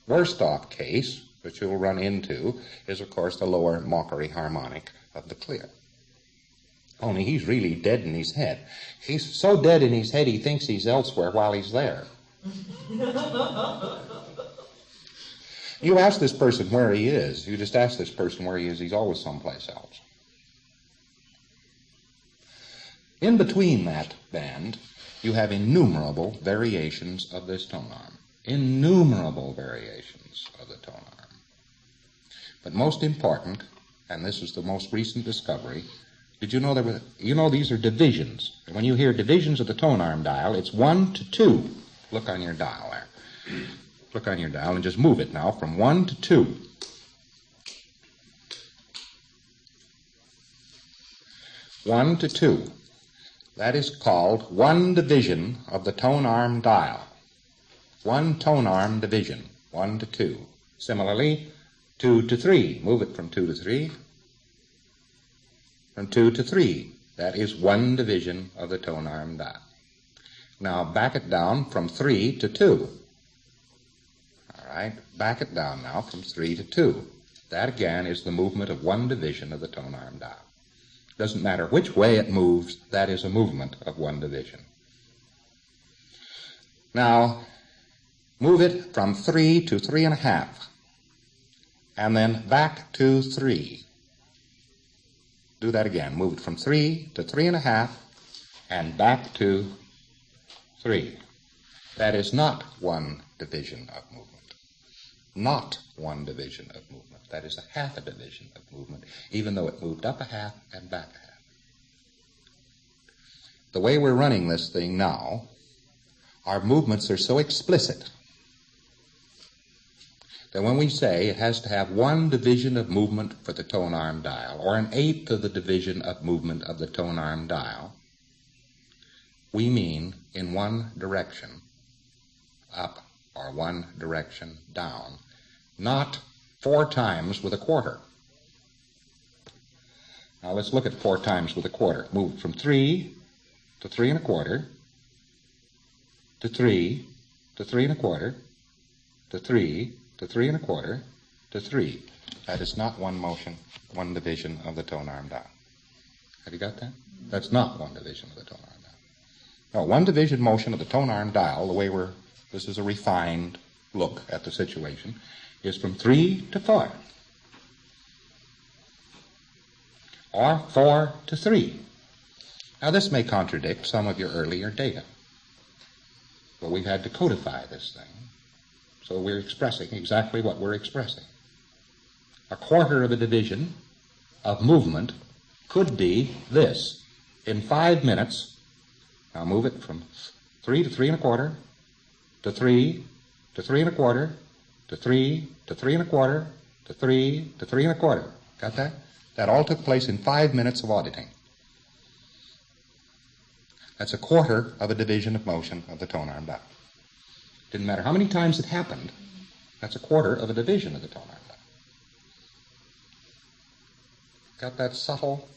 worst off case that you'll run into is, of course, the lower mockery harmonic of the clear. Only he's really dead in his head. He's so dead in his head he thinks he's elsewhere while he's there. You ask this person where he is. You just ask this person where he is. He's always someplace else. In between that band, you have innumerable variations of this tone arm. Innumerable variations of the tone arm. But most important, and this is the most recent discovery, did you know there were, these are divisions. And when you hear divisions of the tone arm dial, it's 1 to 2. Look on your dial there. Look on your dial and just move it now from 1 to 2. One to 2. That is called one division of the tone arm dial. One tone arm division, 1 to 2. Similarly, 2 to 3. Move it from 2 to 3. From 2 to 3. That is one division of the tone arm dial. Now back it down from 3 to 2. All right, back it down now from 3 to 2. That again is the movement of one division of the tone arm dial. Doesn't matter which way it moves, that is a movement of one division. Now, move it from 3 to 3.5, and then back to 3. Do that again. Move it from 3 to 3.5, and back to 3. That is not one division of movement. Not one division of movement. That is a half a division of movement, even though it moved up a half and back a half. The way we're running this thing now, our movements are so explicit that when we say it has to have one division of movement for the tone arm dial, or an eighth of the division of movement of the tone arm dial, we mean in one direction, up, or one direction down, not 4 times with a quarter. Now let's look at 4 times with a quarter. Move from 3 to 3 1/4, to 3 to 3 1/4, to 3 to 3 1/4, to 3. That is not one motion, one division of the tone arm dial. Have you got that? That's not one division of the tone arm dial. No, one division motion of the tone arm dial, the way this is a refined look at the situation, is from 3 to 4, or 4 to 3. Now this may contradict some of your earlier data, but we've had to codify this thing, so we're expressing exactly what we're expressing. A quarter of a division of movement could be this. In 5 minutes, now move it from 3 to 3 1/4, to 3 to 3 1/4, to 3 to 3 1/4, to 3 to 3 1/4. Got that? That all took place in 5 minutes of auditing. That's a quarter of a division of motion of the tone arm dial. Didn't matter how many times it happened, that's a quarter of a division of the tone arm dial. Got that subtle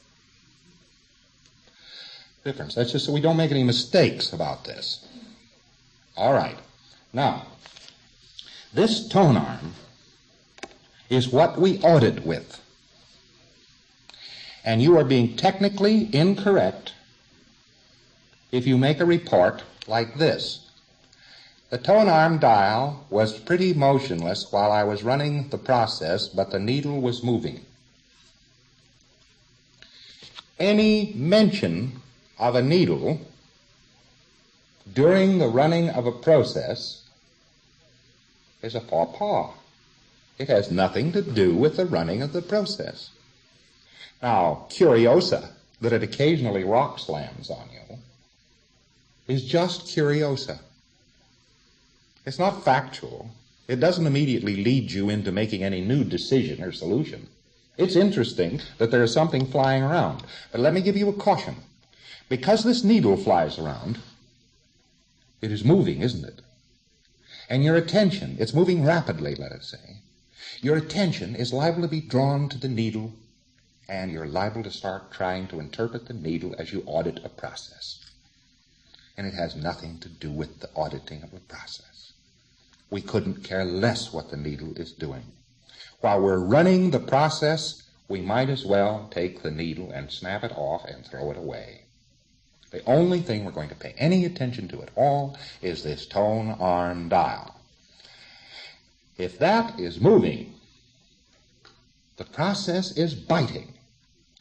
difference? That's just so we don't make any mistakes about this. All right. Now, this tone arm is what we audit with. And you are being technically incorrect if you make a report like this. The tone arm dial was pretty motionless while I was running the process, but the needle was moving. Any mention of a needle during the running of a process is a faux pas. It has nothing to do with the running of the process. Now, curiosa, that it occasionally rock slams on you, is just curiosa. It's not factual. It doesn't immediately lead you into making any new decision or solution. It's interesting that there is something flying around. But let me give you a caution. Because this needle flies around, it is moving, isn't it? And your attention, it's moving rapidly, let us say. Your attention is liable to be drawn to the needle, and you're liable to start trying to interpret the needle as you audit a process. And it has nothing to do with the auditing of the process. We couldn't care less what the needle is doing. While we're running the process, we might as well take the needle and snap it off and throw it away. The only thing we're going to pay any attention to at all is this tone arm dial. If that is moving, the process is biting.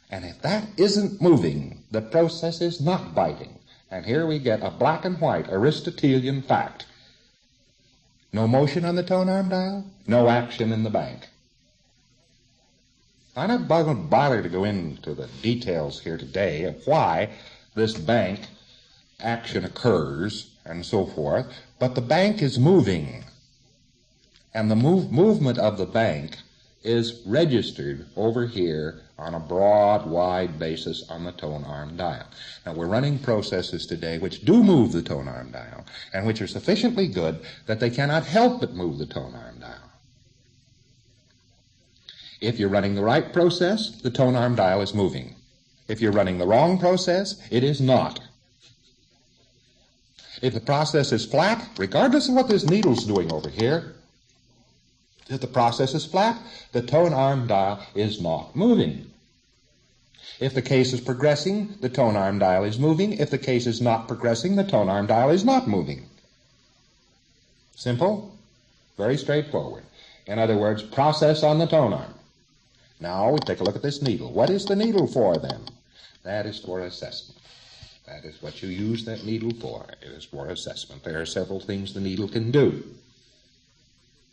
And if that isn't moving, the process is not biting. And here we get a black and white Aristotelian fact. No motion on the tone arm dial, no action in the bank. I'm not going to bother to go into the details here today of why this bank action occurs and so forth, but the bank is moving. And the movement of the bank is registered over here on a broad, wide basis on the tone arm dial. Now, we're running processes today which do move the tone arm dial, and which are sufficiently good that they cannot help but move the tone arm dial. If you're running the right process, the tone arm dial is moving. If you're running the wrong process, it is not. If the process is flat, regardless of what this needle's doing over here, if the process is flat, the tone arm dial is not moving. If the case is progressing, the tone arm dial is moving. If the case is not progressing, the tone arm dial is not moving. Simple, very straightforward. In other words, process on the tone arm. Now we take a look at this needle. What is the needle for then? That is for assessment. That is what you use that needle for. It is for assessment. There are several things the needle can do.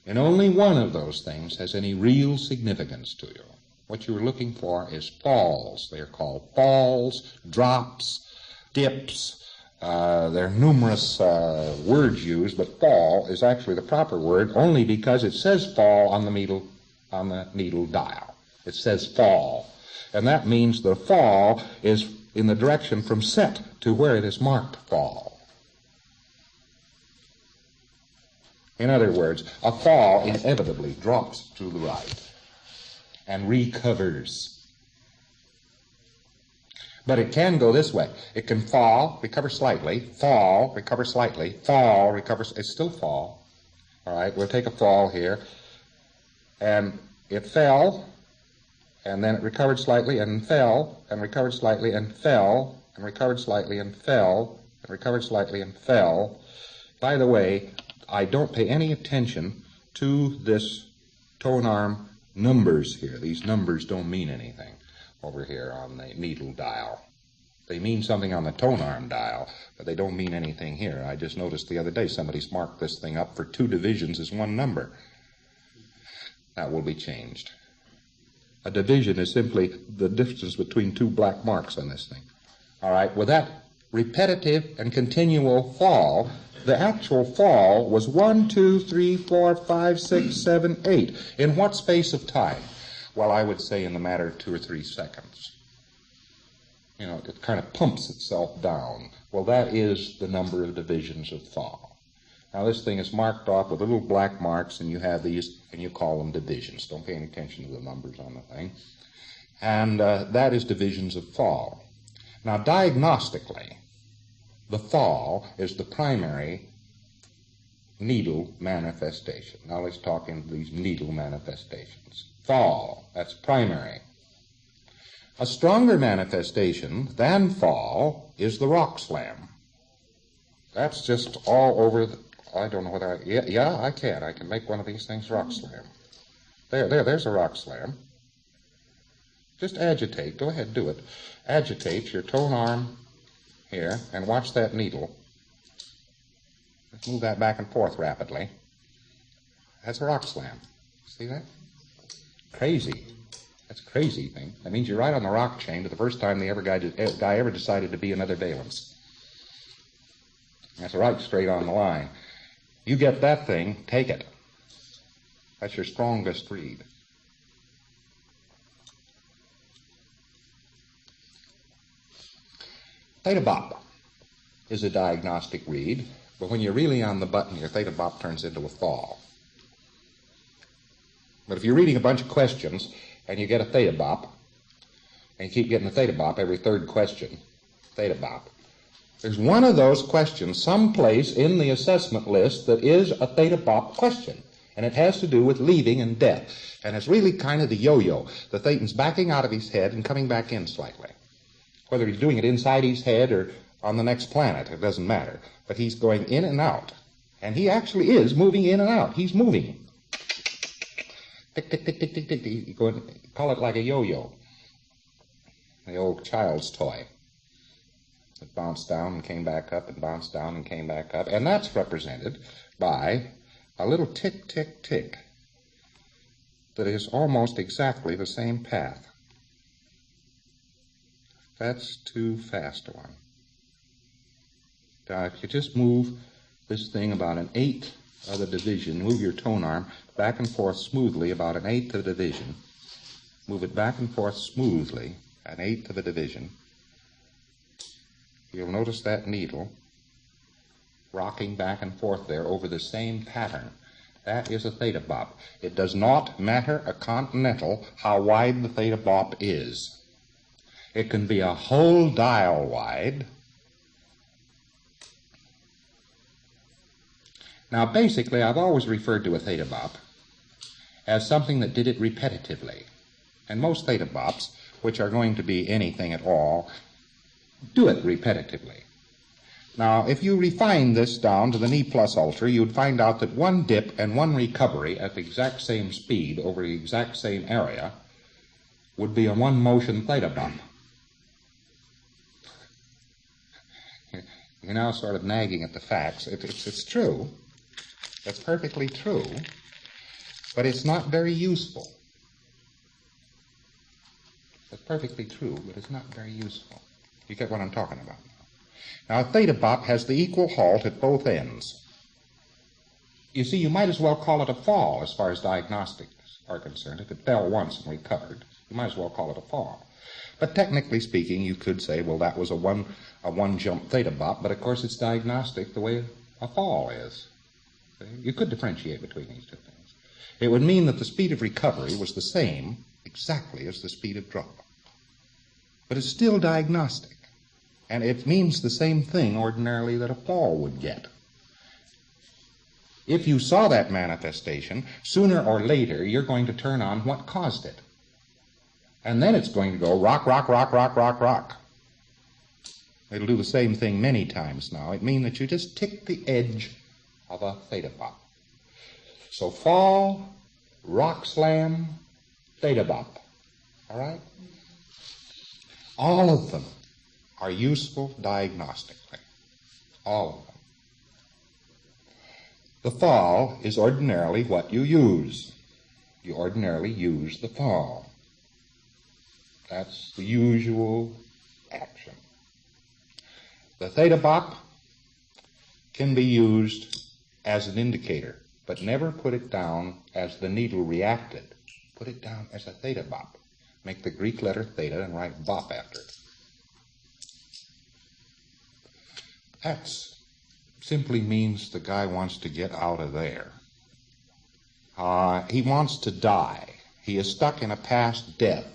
And only one of those things has any real significance to you. What you're looking for is falls. They're called falls, drops, dips. There are numerous words used, but fall is actually the proper word only because it says fall on the needle dial. It says fall. And that means the fall is in the direction from set to where it is marked fall. In other words, a fall inevitably drops to the right and recovers. But it can go this way. It can fall, recover slightly, fall, recover slightly, fall, recover. It's still fall. All right, we'll take a fall here. And it fell, and then it recovered slightly and fell, and recovered slightly and fell, and recovered slightly and fell, and recovered slightly and fell. By the way, I don't pay any attention to this tone arm numbers here. These numbers don't mean anything over here on the needle dial. They mean something on the tone arm dial, but they don't mean anything here. I just noticed the other day somebody's marked this thing up for 2 divisions as one number. That will be changed. A division is simply the distance between 2 black marks on this thing. All right, with that repetitive and continual fall, the actual fall was 1, 2, 3, 4, 5, 6, 7, 8. In what space of time? Well, I would say in the matter of 2 or 3 seconds. You know, it kind of pumps itself down. Well, that is the number of divisions of fall. Now, this thing is marked off with little black marks, and you have these, and you call them divisions. Don't pay any attention to the numbers on the thing. And that is divisions of fall. Now, diagnostically, the fall is the primary needle manifestation. Now, let's talk into these needle manifestations. Fall, that's primary. A stronger manifestation than fall is the rock slam. That's just all over the, I don't know whether yeah, I can. I can make one of these things rock slam. There's a rock slam. Just agitate. Go ahead, do it. Agitate your tone arm here and watch that needle. Just move that back and forth rapidly. That's a rock slam. See that? Crazy. That's a crazy thing. That means you're right on the rock chain to the first time the guy ever decided to be another valence. That's right straight on the line. You get that thing, take it. That's your strongest read. Theta bop is a diagnostic read, but when you're really on the button, your theta bop turns into a fall. But if you're reading a bunch of questions and you get a theta bop, and you keep getting a theta bop every third question, theta bop, there's one of those questions someplace in the assessment list that is a theta bop question, and it has to do with leaving and death. And it's really kind of the yo-yo. The thetan's backing out of his head and coming back in slightly. Whether he's doing it inside his head or on the next planet, it doesn't matter. But he's going in and out. And he actually is moving in and out. He's moving. Tick, tick, tick, tick, tick, tick. You call it like a yo-yo. The old child's toy. It bounced down and came back up and bounced down and came back up. And that's represented by a little tick, tick, tick that is almost exactly the same path. That's too fast a one. Now, if you just move this thing about an eighth of the division, move your tone arm back and forth smoothly about an eighth of the division, move it back and forth smoothly, an eighth of a division, you'll notice that needle rocking back and forth there over the same pattern. That is a theta bop. It does not matter a continental how wide the theta bop is. It can be a whole dial wide. Now, basically, I've always referred to a theta bop as something that did it repetitively. And most theta bops, which are going to be anything at all, do it repetitively. Now, if you refine this down to the knee plus ultra, you'd find out that one dip and one recovery at the exact same speed over the exact same area would be a one-motion theta bop. You're now sort of nagging at the facts. It's true. That's perfectly true. But it's not very useful. That's perfectly true, but it's not very useful. You get what I'm talking about now. Now, a theta bop has the equal halt at both ends. You see, you might as well call it a fall as far as diagnostics are concerned. If it fell once and recovered, you might as well call it a fall. But technically speaking, you could say, well, that was a one-jump theta bop, but of course it's diagnostic the way a fall is. See? You could differentiate between these two things. It would mean that the speed of recovery was the same exactly as the speed of drop. But it's still diagnostic. And it means the same thing ordinarily that a fall would get. If you saw that manifestation, sooner or later you're going to turn on what caused it. And then it's going to go rock, rock, rock, rock, rock, rock. It'll do the same thing many times now. It means that you just tick the edge of a theta bop. So fall, rock slam, theta bop. All right? All of them are useful diagnostically. All of them. The fall is ordinarily what you use. You ordinarily use the fall. That's the usual action. The theta bop can be used as an indicator, but never put it down as the needle reacted. Put it down as a theta bop. Make the Greek letter theta and write bop after it. That simply means the guy wants to get out of there. He wants to die. He is stuck in a past death.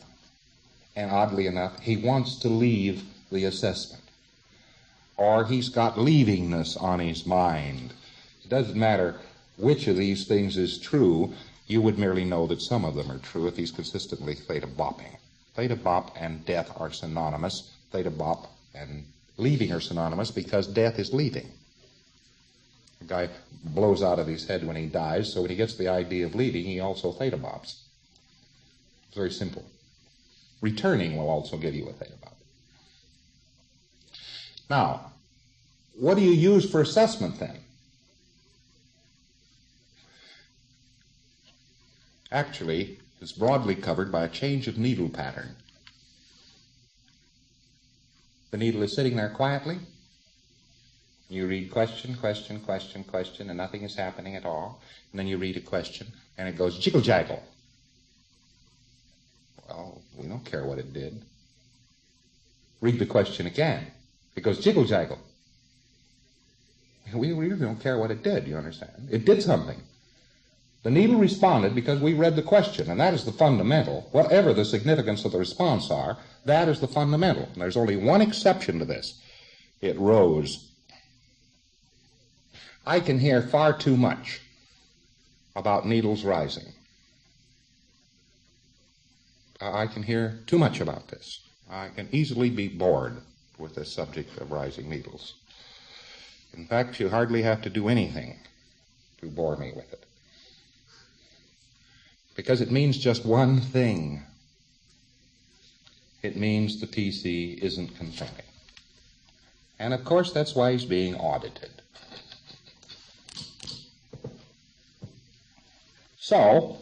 And oddly enough, he wants to leave the assessment. Or he's got leavingness on his mind. It doesn't matter which of these things is true. You would merely know that some of them are true if he's consistently theta bopping. Theta bop and death are synonymous. Theta bop and leaving are synonymous because death is leaving. guy blows out of his head when he dies, so when he gets the idea of leaving, he also theta bombs. It's very simple. Returning will also give you a theta bomb. Now, what do you use for assessment then? Actually, it's broadly covered by a change of needle pattern. The needle is sitting there quietly. You read question, question, question, question, and nothing is happening at all. And then you read a question, and it goes jiggle-jaggle. Well, we don't care what it did. Read the question again. It goes jiggle-jaggle. We really don't care what it did, you understand? It did something. The needle responded because we read the question, and that is the fundamental. Whatever the significance of the response are, that is the fundamental. And there's only one exception to this. It rose. I can hear far too much about needles rising. I can hear too much about this. I can easily be bored with this subject of rising needles. In fact, you hardly have to do anything to bore me with it. Because it means just one thing. It means the PC isn't confronting. And of course, that's why he's being audited. So,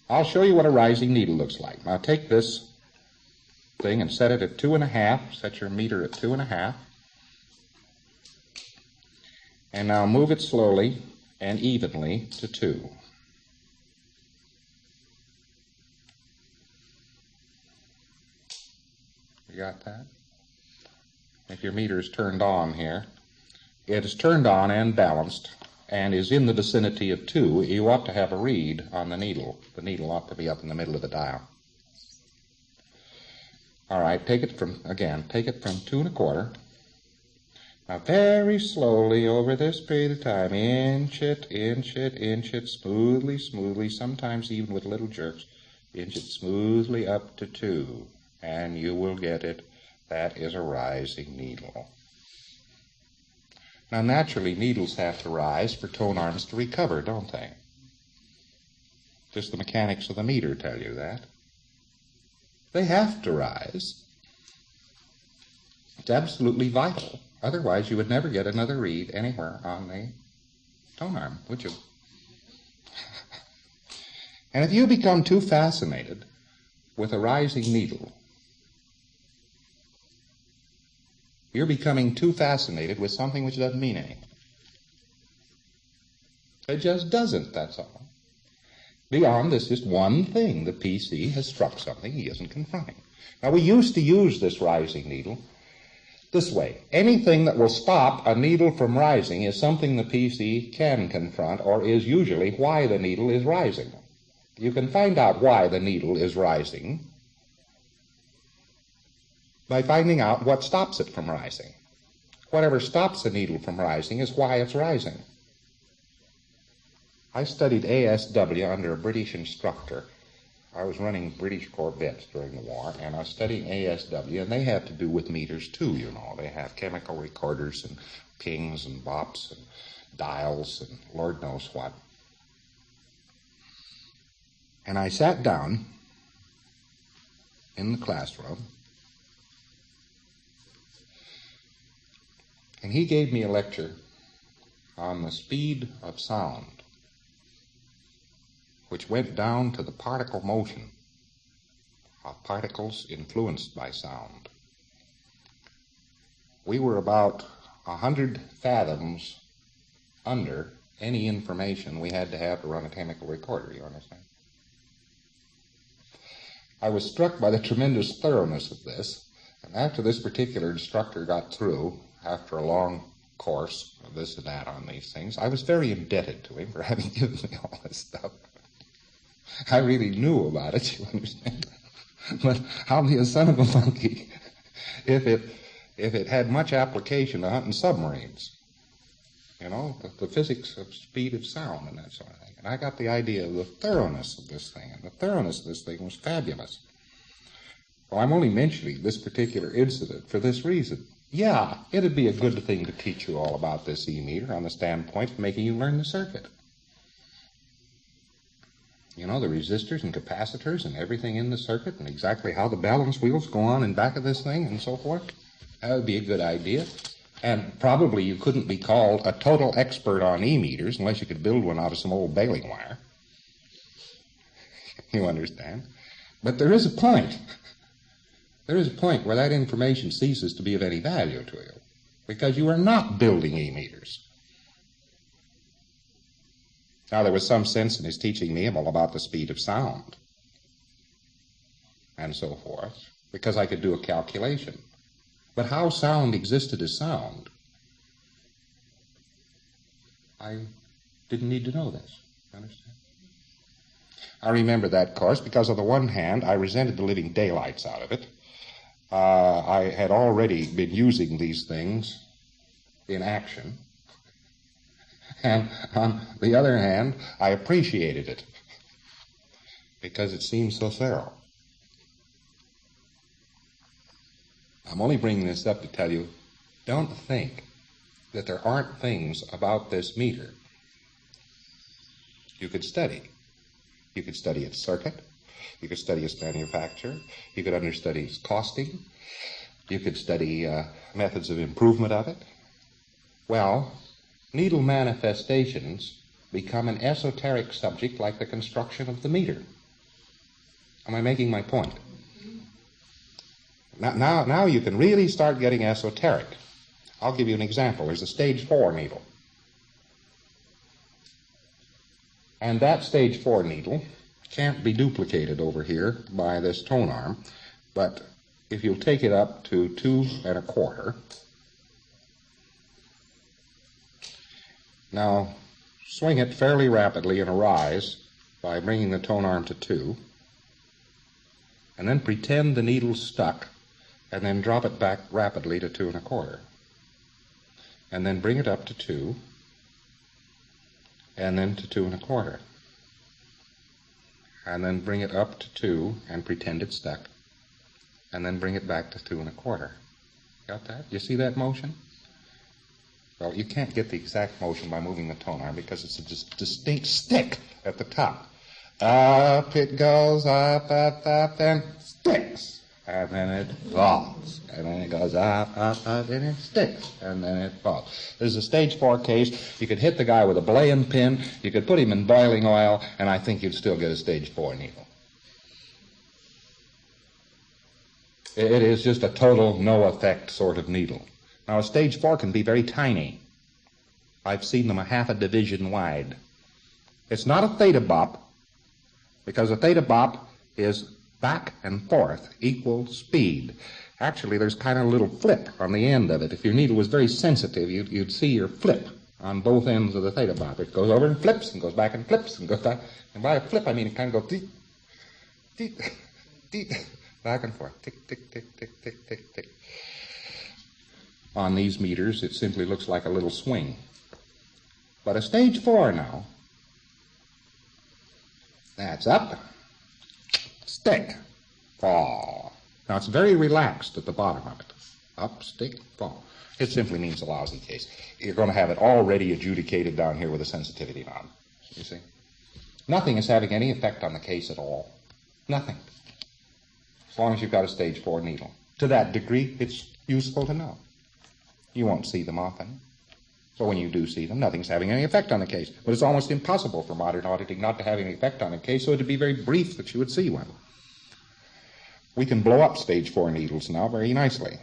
I'll show you what a rising needle looks like. Now take this thing and set it at 2.5. Set your meter at 2.5. And now move it slowly and evenly to 2. You got that? If your meter is turned on here, it is turned on and balanced and is in the vicinity of 2. You ought to have a read on the needle. The needle ought to be up in the middle of the dial. All right, take it from 2.25. Now very slowly over this period of time, inch it, smoothly, sometimes even with little jerks, inch it smoothly up to 2. And you will get it. That is a rising needle. Now, naturally, needles have to rise for tone arms to recover, don't they? Just the mechanics of the meter tell you that. They have to rise. It's absolutely vital. Otherwise, you would never get another read anywhere on the tone arm, would you? And if you become too fascinated with a rising needle, you're becoming too fascinated with something which doesn't mean anything. It just doesn't, that's all. Beyond this just one thing. The PC has struck something he isn't confronting. Now, we used to use this rising needle this way. Anything that will stop a needle from rising is something the PC can confront, or is usually why the needle is rising. You can find out why the needle is rising by finding out what stops it from rising. Whatever stops the needle from rising is why it's rising. I studied ASW under a British instructor. I was running British Corvettes during the war, and I was studying ASW, and they have to do with meters too, you know. They have chemical recorders and pings and bops and dials and Lord knows what. And I sat down in the classroom, and he gave me a lecture on the speed of sound, which went down to the particle motion of particles influenced by sound. We were about 100 fathoms under any information we had to have to run a chemical recorder, you understand? I was struck by the tremendous thoroughness of this, and after this particular instructor got through, after a long course of this and that on these things, I was very indebted to him for having given me all this stuff. I really knew about it, you understand? But I'll be a son of a monkey if it had much application to hunting submarines. You know, the physics of speed of sound and that sort of thing. And I got the idea of the thoroughness of this thing, and the thoroughness of this thing was fabulous. Well, I'm only mentioning this particular incident for this reason. Yeah, it'd be a good thing to teach you all about this E-meter on the standpoint of making you learn the circuit. You know, the resistors and capacitors and everything in the circuit and exactly how the balance wheels go on in back of this thing and so forth. That would be a good idea. And probably you couldn't be called a total expert on E-meters unless you could build one out of some old baling wire. You understand? But there is a point. There is a point where that information ceases to be of any value to you because you are not building E-meters. Now, there was some sense in his teaching me about the speed of sound and so forth because I could do a calculation. But how sound existed as sound, I didn't need to know this. Understand? I remember that course because, on the one hand, I resented the living daylights out of it. I had already been using these things in action. And on the other hand, I appreciated it because it seemed so thorough. I'm only bringing this up to tell you, don't think that there aren't things about this meter you could study. You could study its circuit. You could study its manufacture. You could understudy its costing. You could study methods of improvement of it. Well, needle manifestations become an esoteric subject like the construction of the meter. Am I making my point? Now you can really start getting esoteric. I'll give you an example. There's a stage 4 needle. And that stage 4 needle can't be duplicated over here by this tone arm, but if you'll take it up to 2 1/4, now swing it fairly rapidly in a rise by bringing the tone arm to 2, and then pretend the needle's stuck, and then drop it back rapidly to 2 1/4, and then bring it up to 2, and then to 2 1/4, and then bring it up to 2 and pretend it's stuck, and then bring it back to 2 1/4. Got that? You see that motion? Well, you can't get the exact motion by moving the tone arm because it's a distinct stick at the top. Up it goes, up, and sticks. And then it falls. And then it goes up, and it sticks. And then it falls. This is a stage 4 case. You could hit the guy with a belaying pin. You could put him in boiling oil, and I think you'd still get a stage 4 needle. It is just a total no-effect sort of needle. Now, a stage 4 can be very tiny. I've seen them a half a division wide. It's not a theta bop, because a theta bop is back and forth, equal speed. Actually, there's kind of a little flip on the end of it. If your needle was very sensitive, you'd see your flip on both ends of the theta bop. It goes over and flips, and goes back and flips, and goes back. And by a flip, I mean it kind of goes deep, deep, deep, back and forth, tick, tick, tick, tick, tick, tick, tick. On these meters, it simply looks like a little swing. But a stage 4 now, that's up, stick, fall. Now, it's very relaxed at the bottom of it. Up, stick, fall. It simply means a lousy case. You're going to have it already adjudicated down here with a sensitivity knob. You see? Nothing is having any effect on the case at all. Nothing. As long as you've got a stage 4 needle. To that degree, it's useful to know. You won't see them often. So when you do see them, nothing's having any effect on the case. But it's almost impossible for modern auditing not to have any effect on a case, so it'd be very brief that you would see one. We can blow up stage 4 needles now very nicely.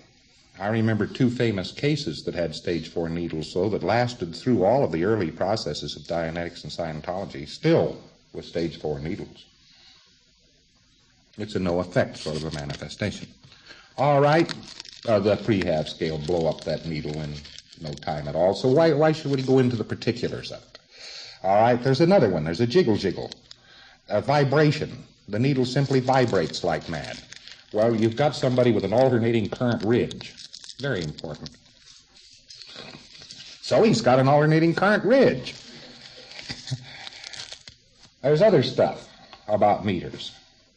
I remember 2 famous cases that had stage 4 needles, so that lasted through all of the early processes of Dianetics and Scientology, still with stage 4 needles. It's a no-effect sort of a manifestation. All right, the prehab scale blow up that needle in no time at all, so why should we go into the particulars of it? All right, there's another one. There's a jiggle-jiggle, a vibration. The needle simply vibrates like mad. Well, you've got somebody with an alternating current ridge. Very important. So he's got an alternating current ridge. There's other stuff about meters.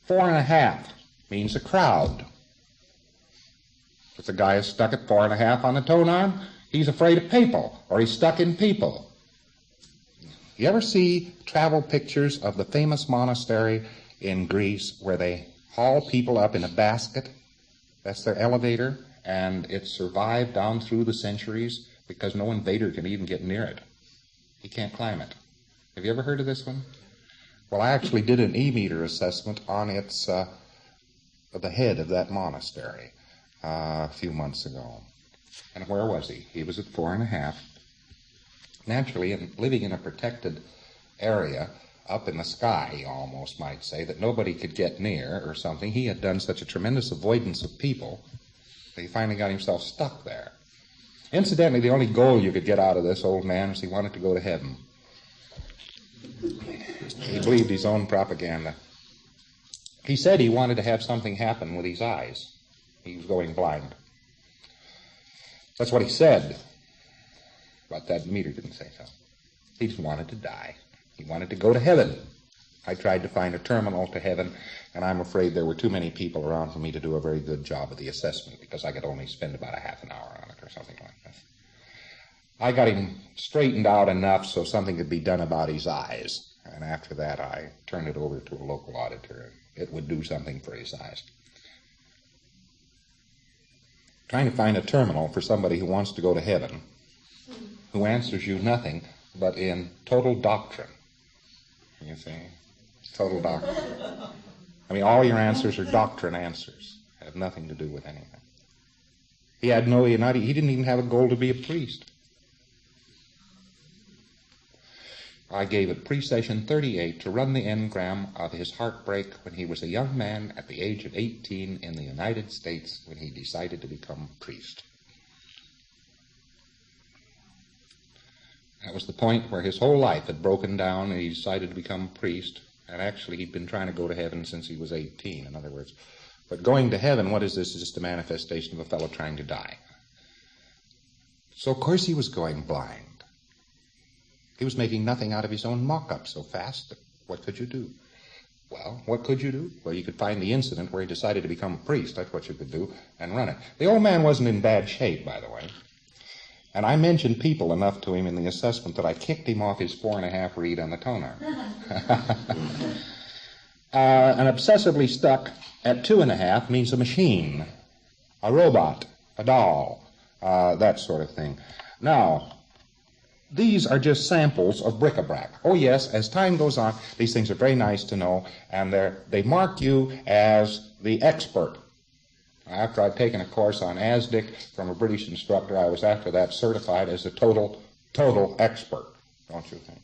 4.5 means a crowd. It's the guy is stuck at 4.5 on the tone arm, he's afraid of people, or he's stuck in people. You ever see travel pictures of the famous monastery in Greece where they haul people up in a basket? That's their elevator, and it's survived down through the centuries because no invader can even get near it. He can't climb it. Have you ever heard of this one? Well, I actually did an E-meter assessment on its the head of that monastery a few months ago. And where was he? He was at 4.5. Naturally, and living in a protected area up in the sky, you almost might say, that nobody could get near or something. He had done such a tremendous avoidance of people that he finally got himself stuck there. Incidentally, the only goal you could get out of this old man was he wanted to go to heaven. He believed his own propaganda. He said he wanted to have something happen with his eyes. He was going blind. That's what he said. But that meter didn't say so. He just wanted to die. He wanted to go to heaven. I tried to find a terminal to heaven, and I'm afraid there were too many people around for me to do a very good job of the assessment because I could only spend about a half an hour on it or something like that. I got him straightened out enough so something could be done about his eyes, and after that I turned it over to a local auditor. It would do something for his eyes. Trying to find a terminal for somebody who wants to go to heaven, who answers you nothing but in total doctrine. You see? Total doctrine. I mean, all your answers are doctrine answers. Have nothing to do with anything. He had no, he didn't even have a goal to be a priest. I gave it pre-session 38 to run the engram of his heartbreak when he was a young man at the age of 18 in the United States when he decided to become a priest. That was the point where his whole life had broken down and he decided to become a priest. And actually he'd been trying to go to heaven since he was 18, in other words. But going to heaven, what is this? It's just a manifestation of a fellow trying to die. So of course he was going blind. He was making nothing out of his own mock-up so fast that what could you do? Well, what could you do? Well, you could find the incident where he decided to become a priest. That's what you could do, and run it. The old man wasn't in bad shape, by the way. And I mentioned people enough to him in the assessment that I kicked him off his 4.5 read on the toner. And obsessively stuck at 2.5 means a machine, a robot, a doll, that sort of thing. Now, these are just samples of bric-a-brac. Oh yes, as time goes on, these things are very nice to know, and they mark you as the expert. After I'd taken a course on ASDIC from a British instructor, I was after that certified as a total expert, don't you think?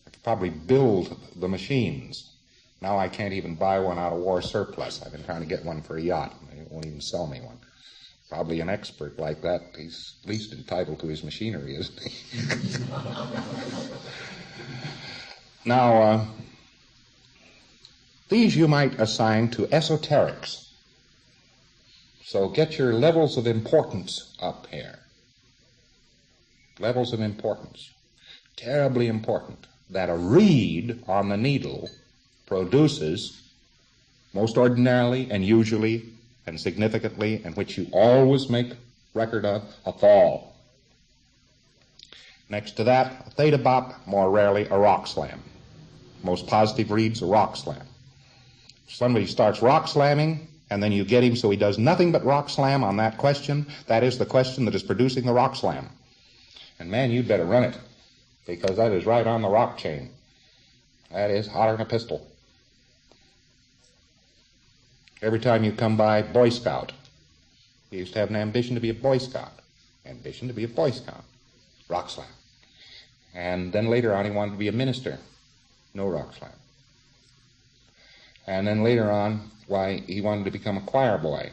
I could probably build the machines. Now I can't even buy one out of war surplus. I've been trying to get one for a yacht. They won't even sell me one. Probably an expert like that, he's least entitled to his machinery, isn't he? Now, these you might assign to esoterics. So get your levels of importance up here. Levels of importance. Terribly important that a reed on the needle produces, most ordinarily and usually and significantly, and which you always make record of, a fall. Next to that, a theta bop, more rarely a rock slam. Most positive reads a rock slam. Somebody starts rock slamming, and then you get him so he does nothing but rock slam on that question. That is the question that is producing the rock slam. And man, you'd better run it, because that is right on the rock chain. That is hotter than a pistol. Every time you come by Boy Scout, he used to have an ambition to be a Boy Scout. Ambition to be a Boy Scout. Rock slam. And then later on he wanted to be a minister. No rock slam. And then later on, why, he wanted to become a choir boy.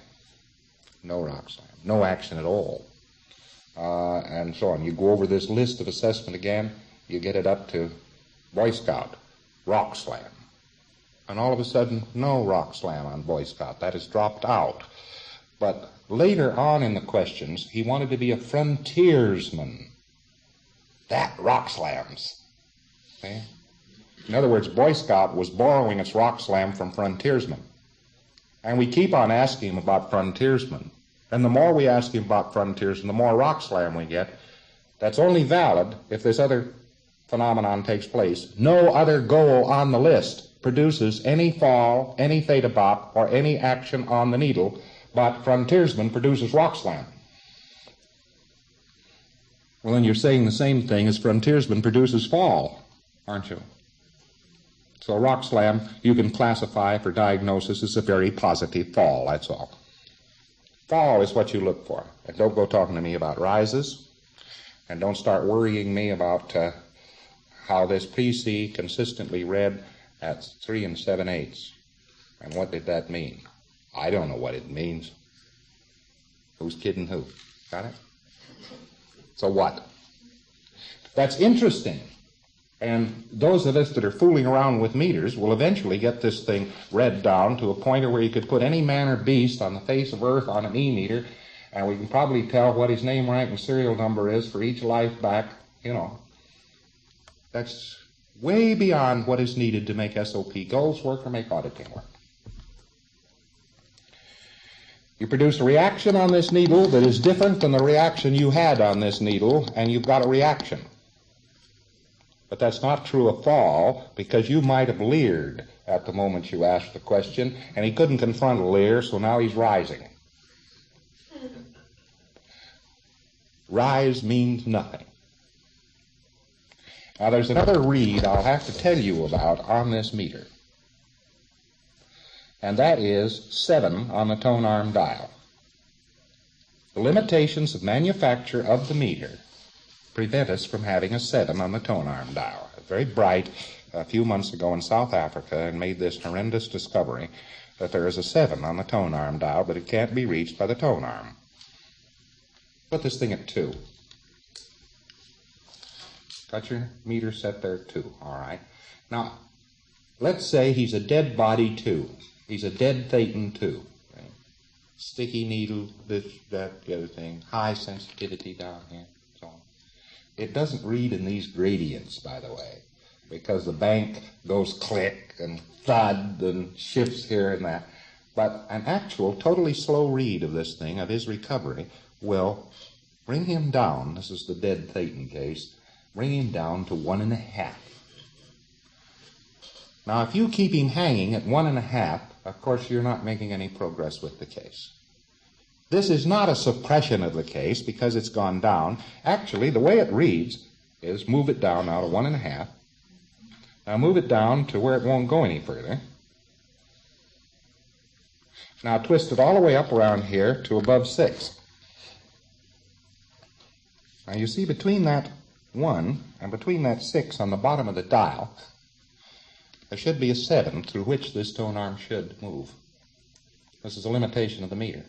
No rock slam. No action at all. And so on. You go over this list of assessment again, you get it up to Boy Scout, rock slam. And all of a sudden, no rock slam on Boy Scout. That is dropped out. But later on in the questions, he wanted to be a frontiersman. That rock slams. See? In other words, Boy Scout was borrowing its rock slam from frontiersmen. And we keep on asking him about frontiersmen. And the more we ask him about frontiers and the more rock slam we get, that's only valid if this other phenomenon takes place. No other goal on the list produces any fall, any theta bop, or any action on the needle, but frontiersman produces rock slam. Well, then you're saying the same thing as frontiersman produces fall, aren't you? So rock slam you can classify for diagnosis as a very positive fall, that's all. Fall is what you look for. And don't go talking to me about rises, and don't start worrying me about how this PC consistently read at 3 7/8. And what did that mean? I don't know what it means. Who's kidding who? Got it? So what? That's interesting. And those of us that are fooling around with meters will eventually get this thing read down to a point where you could put any man or beast on the face of Earth on an E-meter, and we can probably tell what his name, rank, and serial number is for each life back, you know. That's way beyond what is needed to make SOP goals work or make auditing work. You produce a reaction on this needle that is different than the reaction you had on this needle, and you've got a reaction. But that's not true of fall, because you might have leered at the moment you asked the question, and he couldn't confront a leer, so now he's rising. Rise means nothing. Now there's another read I'll have to tell you about on this meter, and that is 7 on the tone arm dial. The limitations of manufacture of the meter prevent us from having a 7 on the tone arm dial. Very bright a few months ago in South Africa and made this horrendous discovery that there is a 7 on the tone arm dial, but it can't be reached by the tone arm. Put this thing at 2. Got your meter set there at 2, all right. Now, let's say he's a dead body 2. He's a dead Thetan 2. Right? Sticky needle, this, that, the other thing, high sensitivity down here, so on. It doesn't read in these gradients, by the way, because the bank goes click and thud and shifts here and that. But an actual, totally slow read of this thing, of his recovery, will bring him down, this is the dead Thetan case, bring him down to 1.5. Now, if you keep him hanging at 1.5, of course, you're not making any progress with the case. This is not a suppression of the case because it's gone down. Actually, the way it reads is move it down now to 1.5. Now move it down to where it won't go any further. Now twist it all the way up around here to above 6. Now you see between that 1 and between that 6 on the bottom of the dial, there should be a 7 through which this tone arm should move. This is a limitation of the meter.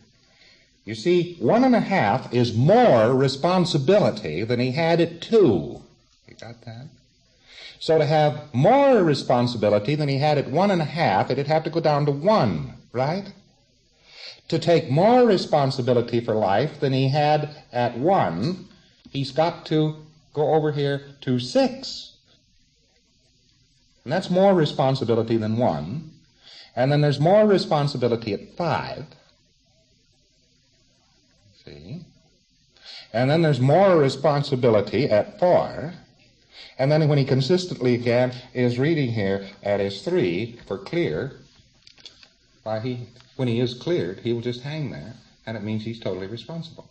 You see, 1.5 is more responsibility than he had at 2. You got that? So to have more responsibility than he had at 1.5, it'd have to go down to 1, right? To take more responsibility for life than he had at 1, he's got to go over here to 6. And that's more responsibility than 1. And then there's more responsibility at 5. See? And then there's more responsibility at 4. And then when he consistently again is reading here at his 3 for clear, why when he is cleared, he will just hang there, and it means he's totally responsible.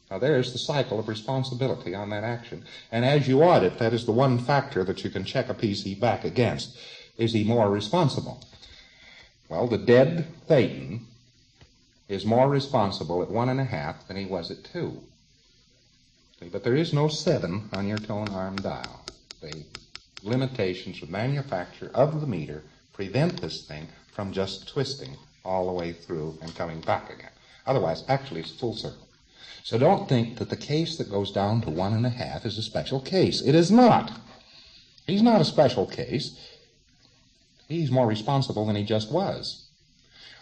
Now there's the cycle of responsibility on that action. And as you audit, that is the one factor that you can check a PC back against. Is he more responsible? Well, the dead Thetan is more responsible at 1.5 than he was at 2. See, but there is no 7 on your tone arm dial. The limitations of manufacture of the meter prevent this thing from just twisting all the way through and coming back again. Otherwise, actually, it's full circle. So don't think that the case that goes down to 1.5 is a special case. It is not. He's not a special case. He's more responsible than he just was.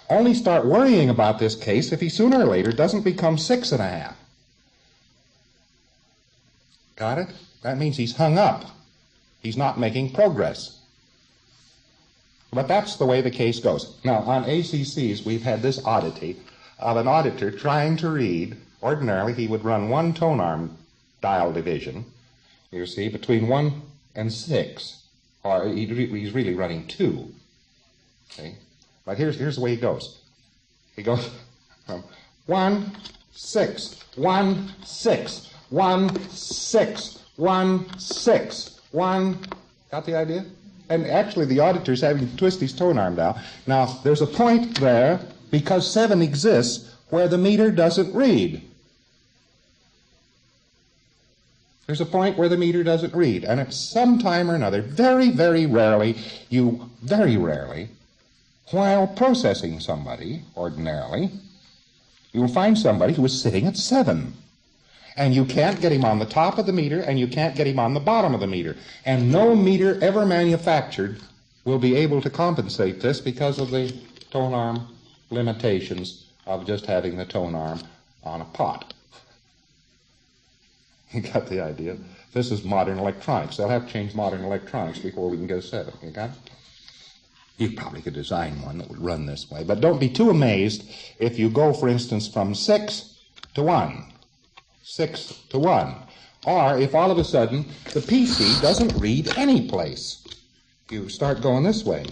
Only start worrying about this case if he sooner or later doesn't become 6.5. Got it? That means he's hung up. He's not making progress. But that's the way the case goes. Now, on ACCs, we've had this oddity of an auditor trying to read. Ordinarily, he would run one tone arm dial division, you see, between 1 and 6. Or he's really running 2. See? But here's the way he goes. He goes from 1, 6, 1, 6, 1, 6, 1, 6, 1. Got the idea? And actually, the auditor's having to twist his tone arm down. Now, there's a point there, because 7 exists, where the meter doesn't read. There's a point where the meter doesn't read. And at some time or another, very, very rarely, while processing somebody, ordinarily, you'll find somebody who is sitting at 7. And you can't get him on the top of the meter, and you can't get him on the bottom of the meter. And no meter ever manufactured will be able to compensate this because of the tone arm limitations of just having the tone arm on a pot. You got the idea? This is modern electronics. They'll have to change modern electronics before we can get a 7. You got it? You probably could design one that would run this way. But don't be too amazed if you go, for instance, from 6 to 1. 6 to 1. Or if all of a sudden the PC doesn't read any place. You start going this way.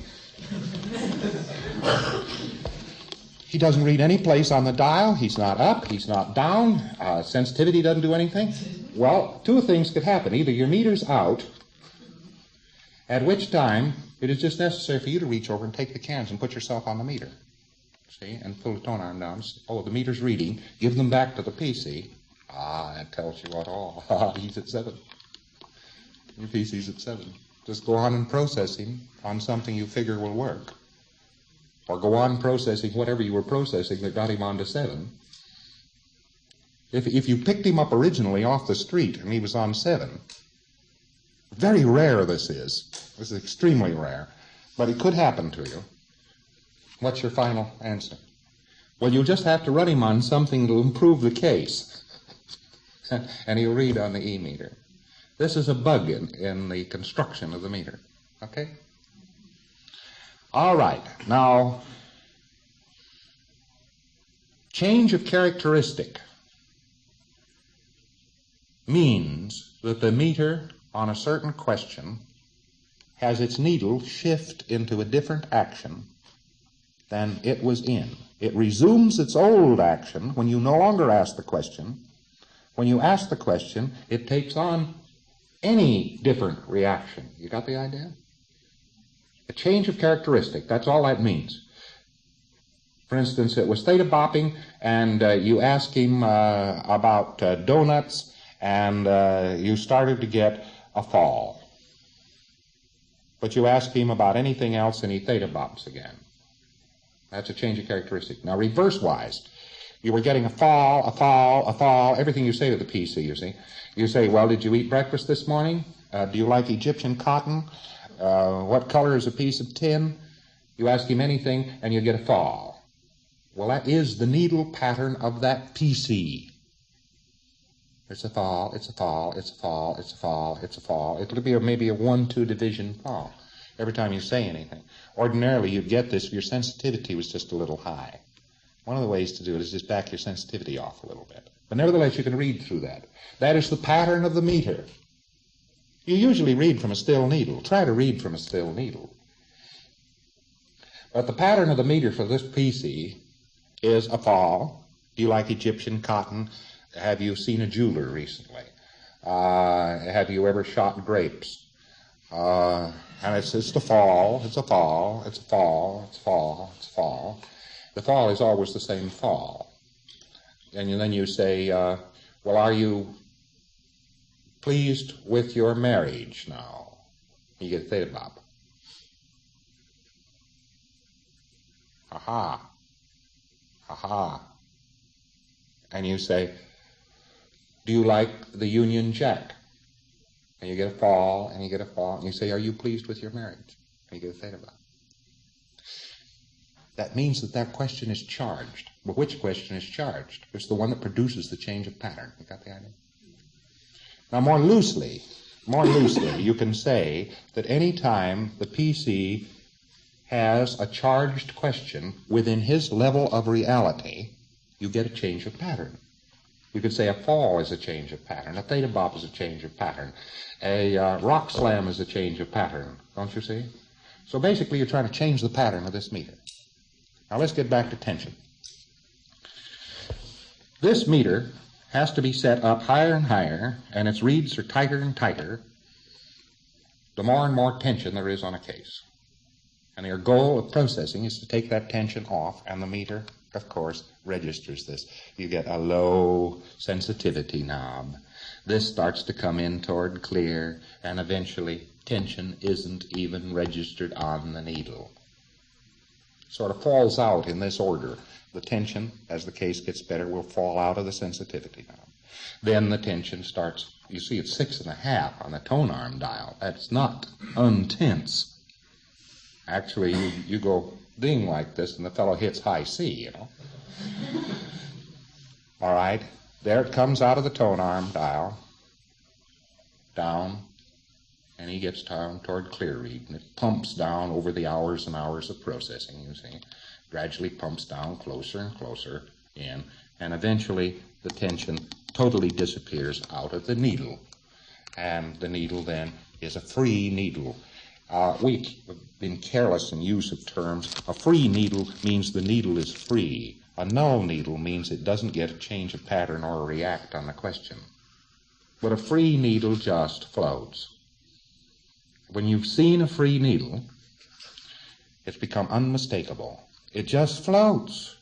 He doesn't read any place on the dial. He's not up. He's not down. Sensitivity doesn't do anything. Well, 2 things could happen. Either your meter's out, at which time it is just necessary for you to reach over and take the cans and put yourself on the meter. See? And pull the tone arm down. Oh, the meter's reading. Give them back to the PC. That tells you what all. He's at 7. Your PC's at 7. Just go on and process him on something you figure will work. Or go on processing whatever you were processing that got him on to 7. If you picked him up originally off the street and he was on 7, very rare this is. This is extremely rare. But it could happen to you. What's your final answer? Well, you'll just have to run him on something to improve the case. And he'll read on the E-meter. This is a bug in the construction of the meter. Okay? All right. Now, change of characteristic means that the meter on a certain question has its needle shift into a different action than it was in. It resumes its old action when you no longer ask the question. When you ask the question, it takes on any different reaction. You got the idea? A change of characteristic, that's all that means. For instance, it was theta bopping, and you asked him about donuts, and you started to get a fall. But you ask him about anything else, and he theta bops again. That's a change of characteristic. Now, reverse-wise, you were getting a fall, everything you say to the PC, you see. You say, well, did you eat breakfast this morning? Do you like Egyptian cotton? What color is a piece of tin? You ask him anything, and you get a fall. Well, that is the needle pattern of that PC. It's a fall, it's a fall, it's a fall, it's a fall, it's a fall. It'll be maybe a 1-2 division fall every time you say anything. Ordinarily, you'd get this if your sensitivity was just a little high. One of the ways to do it is just back your sensitivity off a little bit. But nevertheless, you can read through that. That is the pattern of the meter. You usually read from a still needle. Try to read from a still needle. But the pattern of the meter for this PC is a fall. Do you like Egyptian cotton? Have you seen a jeweler recently? Have you ever shot grapes? And it's a fall, it's a fall, it's a fall, it's a fall, it's a fall. The fall is always the same fall. And then you say, well, are you pleased with your marriage now? You get theta bop. Aha. Aha. And you say, do you like the Union Jack? And you get a fall, and you get a fall, and you say, are you pleased with your marriage? And you get a theta bop. That means that that question is charged. But which question is charged? It's the one that produces the change of pattern. You got the idea? Now, more loosely, you can say that any time the PC has a charged question within his level of reality, you get a change of pattern. You could say a fall is a change of pattern, a theta bop is a change of pattern, a rock slam is a change of pattern, don't you see? So basically you're trying to change the pattern of this meter. Now let's get back to tension. This meter has to be set up higher and higher, and its reads are tighter and tighter, the more and more tension there is on a case. And your goal of processing is to take that tension off, and the meter, of course, registers this. You get a low sensitivity knob. This starts to come in toward clear, and eventually tension isn't even registered on the needle. Sort of falls out in this order. The tension, as the case gets better, will fall out of the sensitivity knob. Then the tension starts, you see it's 6.5 on the tone arm dial. That's not untense. Actually, you go ding like this and the fellow hits high C, you know. All right, there it comes out of the tone arm dial, down, and he gets down toward clear read, and it pumps down over the hours and hours of processing, you see. Gradually pumps down closer and closer in, and eventually the tension totally disappears out of the needle. And the needle then is a free needle. We've been careless in use of terms. A free needle means the needle is free. A null needle means it doesn't get a change of pattern or react on the question. But a free needle just floats. When you've seen a free needle, it's become unmistakable. It just floats.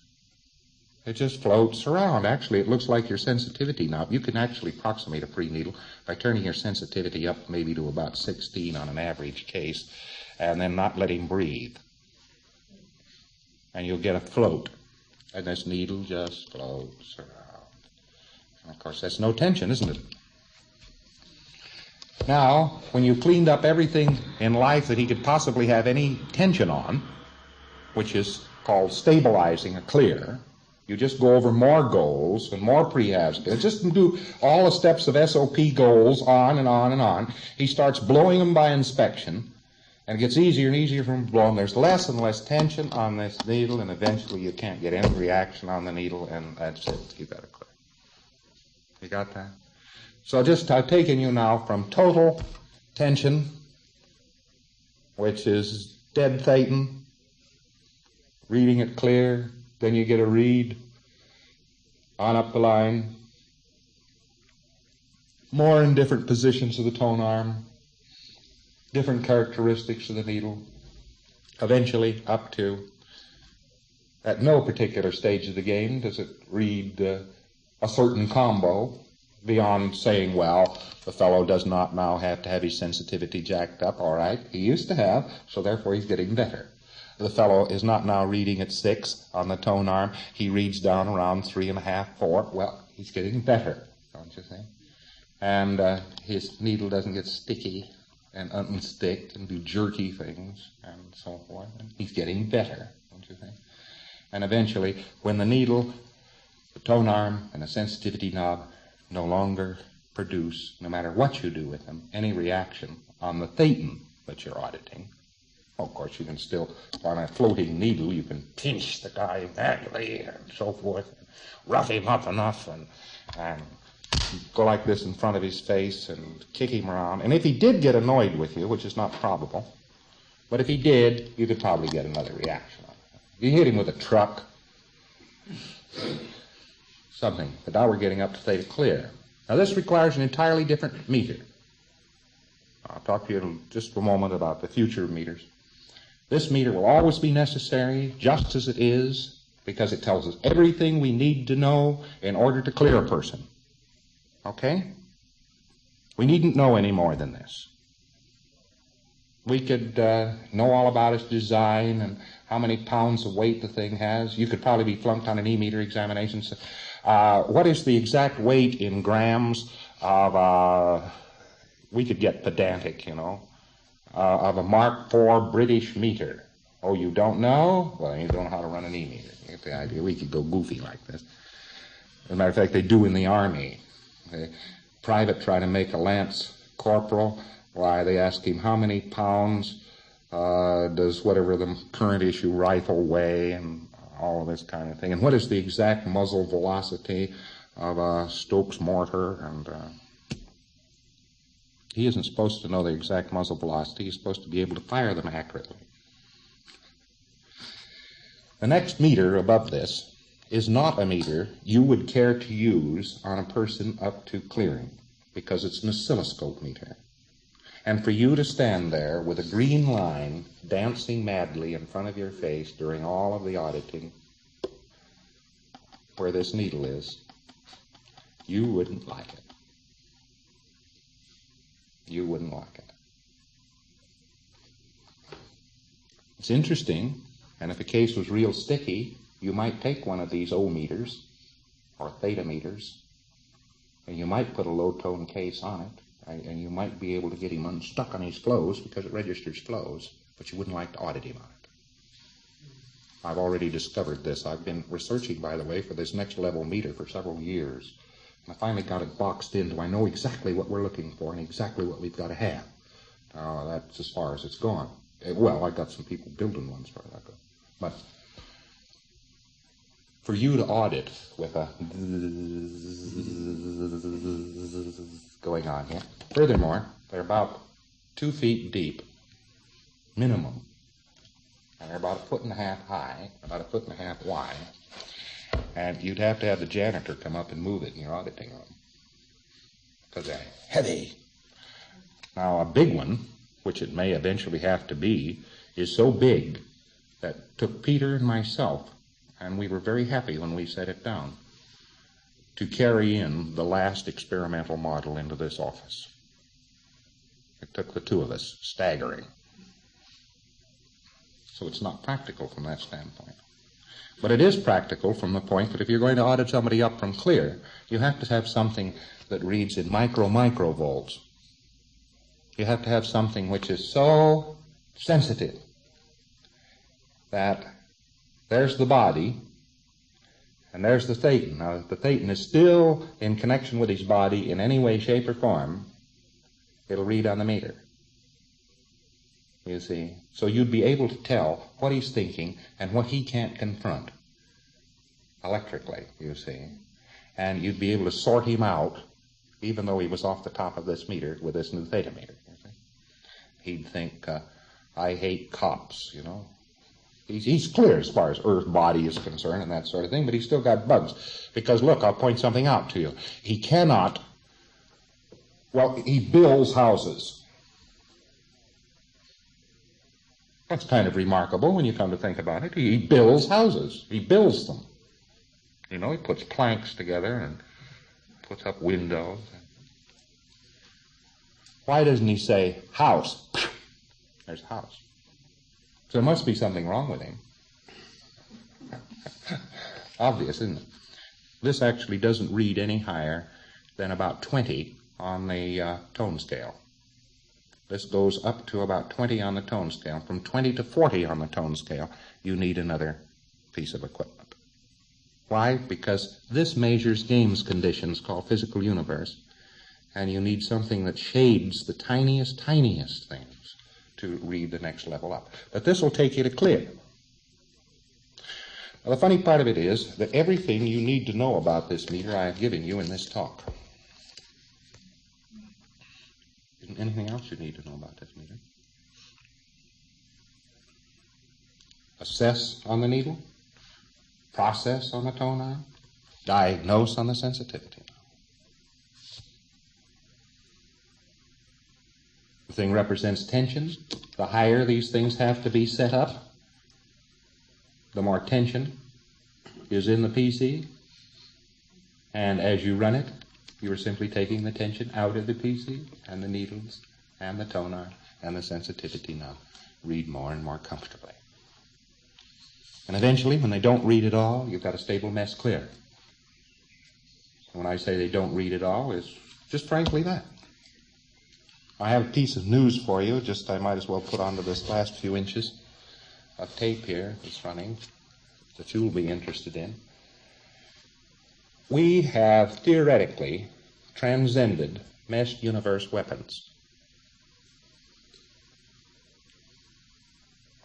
It just floats around. Actually, it looks like your sensitivity knob. You can actually approximate a free needle by turning your sensitivity up maybe to about 16 on an average case, and then not let him breathe. And you'll get a float. And this needle just floats around. And of course, that's no tension, isn't it? Now, when you've cleaned up everything in life that he could possibly have any tension on, which is called stabilizing a clear, you just go over more goals and more prehabs. Just do all the steps of SOP goals on and on and on. He starts blowing them by inspection, and it gets easier and easier for him to blow them. There's less and less tension on this needle, and eventually you can't get any reaction on the needle, and that's it. You got it clear. You got that? So just I've taken you now from total tension, which is dead thetan, reading it clear, then you get a read on up the line, more in different positions of the tone arm, different characteristics of the needle, eventually up to, at no particular stage of the game does it read a certain combo beyond saying, well, the fellow does not now have to have his sensitivity jacked up. All right, he used to have, so therefore he's getting better. The fellow is not now reading at 6 on the tone arm. He reads down around 3.5, 4. Well, he's getting better, don't you think? And his needle doesn't get sticky and unstick and do jerky things and so forth. And he's getting better, don't you think? And eventually, when the needle, the tone arm, and the sensitivity knob no longer produce, no matter what you do with them, any reaction on the thetan that you're auditing, of course, you can still, on a floating needle, you can pinch the guy badly and so forth, and rough him up enough, and go like this in front of his face and kick him around. And if he did get annoyed with you, which is not probable, but if he did, you could probably get another reaction on it. If you hit him with a truck, something. But now we're getting up to theta clear. Now this requires an entirely different meter. I'll talk to you in just a moment about the future of meters. This meter will always be necessary, just as it is, because it tells us everything we need to know in order to clear a person. Okay? We needn't know any more than this. We could know all about its design and how many pounds of weight the thing has. You could probably be flunked on an E-meter examination. So, what is the exact weight in grams of, we could get pedantic, you know, of a Mark IV British meter. Oh, you don't know? Well, you don't know how to run an E-meter. You get the idea. We could go goofy like this. As a matter of fact, they do in the Army. Private try to make a lance corporal. Why, they ask him how many pounds does whatever the current issue rifle weigh, and all of this kind of thing. And what is the exact muzzle velocity of a Stokes mortar? And he isn't supposed to know the exact muzzle velocity. He's supposed to be able to fire them accurately. The next meter above this is not a meter you would care to use on a person up to clearing, because it's an oscilloscope meter. And for you to stand there with a green line dancing madly in front of your face during all of the auditing where this needle is, you wouldn't like it. You wouldn't like it. It's interesting, and if a case was real sticky, you might take one of these O meters or theta meters, and you might put a low-tone case on it, and you might be able to get him unstuck on his flows because it registers flows, but you wouldn't like to audit him on it. I've already discovered this. I've been researching, by the way, for this next level meter for several years. And I finally got it boxed in, so I know exactly what we're looking for and exactly what we've got to have. That's as far as it's gone. Well, I got some people building ones for that. But for you to audit with a going on here. Furthermore, they're about 2 feet deep, minimum. And they're about 1.5 feet high, about 1.5 feet wide. And you'd have to have the janitor come up and move it in your auditing room, because they're heavy. Now, a big one, which it may eventually have to be, is so big that it took Peter and myself, and we were very happy when we set it down, to carry in the last experimental model into this office. It took the two of us, staggering. So it's not practical from that standpoint. But it is practical from the point that if you're going to audit somebody up from clear, you have to have something that reads in microvolts. You have to have something which is so sensitive that there's the body and there's the thetan. Now, if the thetan is still in connection with his body in any way, shape, or form, it'll read on the meter. You see? So you'd be able to tell what he's thinking and what he can't confront electrically, you see. And you'd be able to sort him out, even though he was off the top of this meter with this new theta meter. You see? He'd think, I hate cops, you know. He's clear as far as Earth body is concerned and that sort of thing, but he's still got bugs. Because, look, I'll point something out to you. He cannot, well, he builds houses. That's kind of remarkable when you come to think about it. He builds houses. He builds them. You know, he puts planks together and puts up windows. Why doesn't he say, house? There's a house. So there must be something wrong with him. Obvious, isn't it? This actually doesn't read any higher than about 20 on the tone scale. This goes up to about 20 on the tone scale. From 20 to 40 on the tone scale, you need another piece of equipment. Why? Because this measures games conditions called physical universe, and you need something that shades the tiniest things to read the next level up. But this will take you to clear. Now, the funny part of it is that everything you need to know about this meter I have given you in this talk. Isn't anything else you need to know about this meter? Assess on the needle, process on the tone arm, diagnose on the sensitivity. The thing represents tension. The higher these things have to be set up, the more tension is in the PC. And as you run it, you are simply taking the tension out of the PC, and the needles, and the tone arm, and the sensitivity knob read more and more comfortably. And eventually, when they don't read at all, you've got a stable mess clear. When I say they don't read at all, it's just frankly that. I have a piece of news for you, just I might as well put onto this last few inches of tape here that's running that you'll be interested in. We have theoretically transcended meshed universe weapons.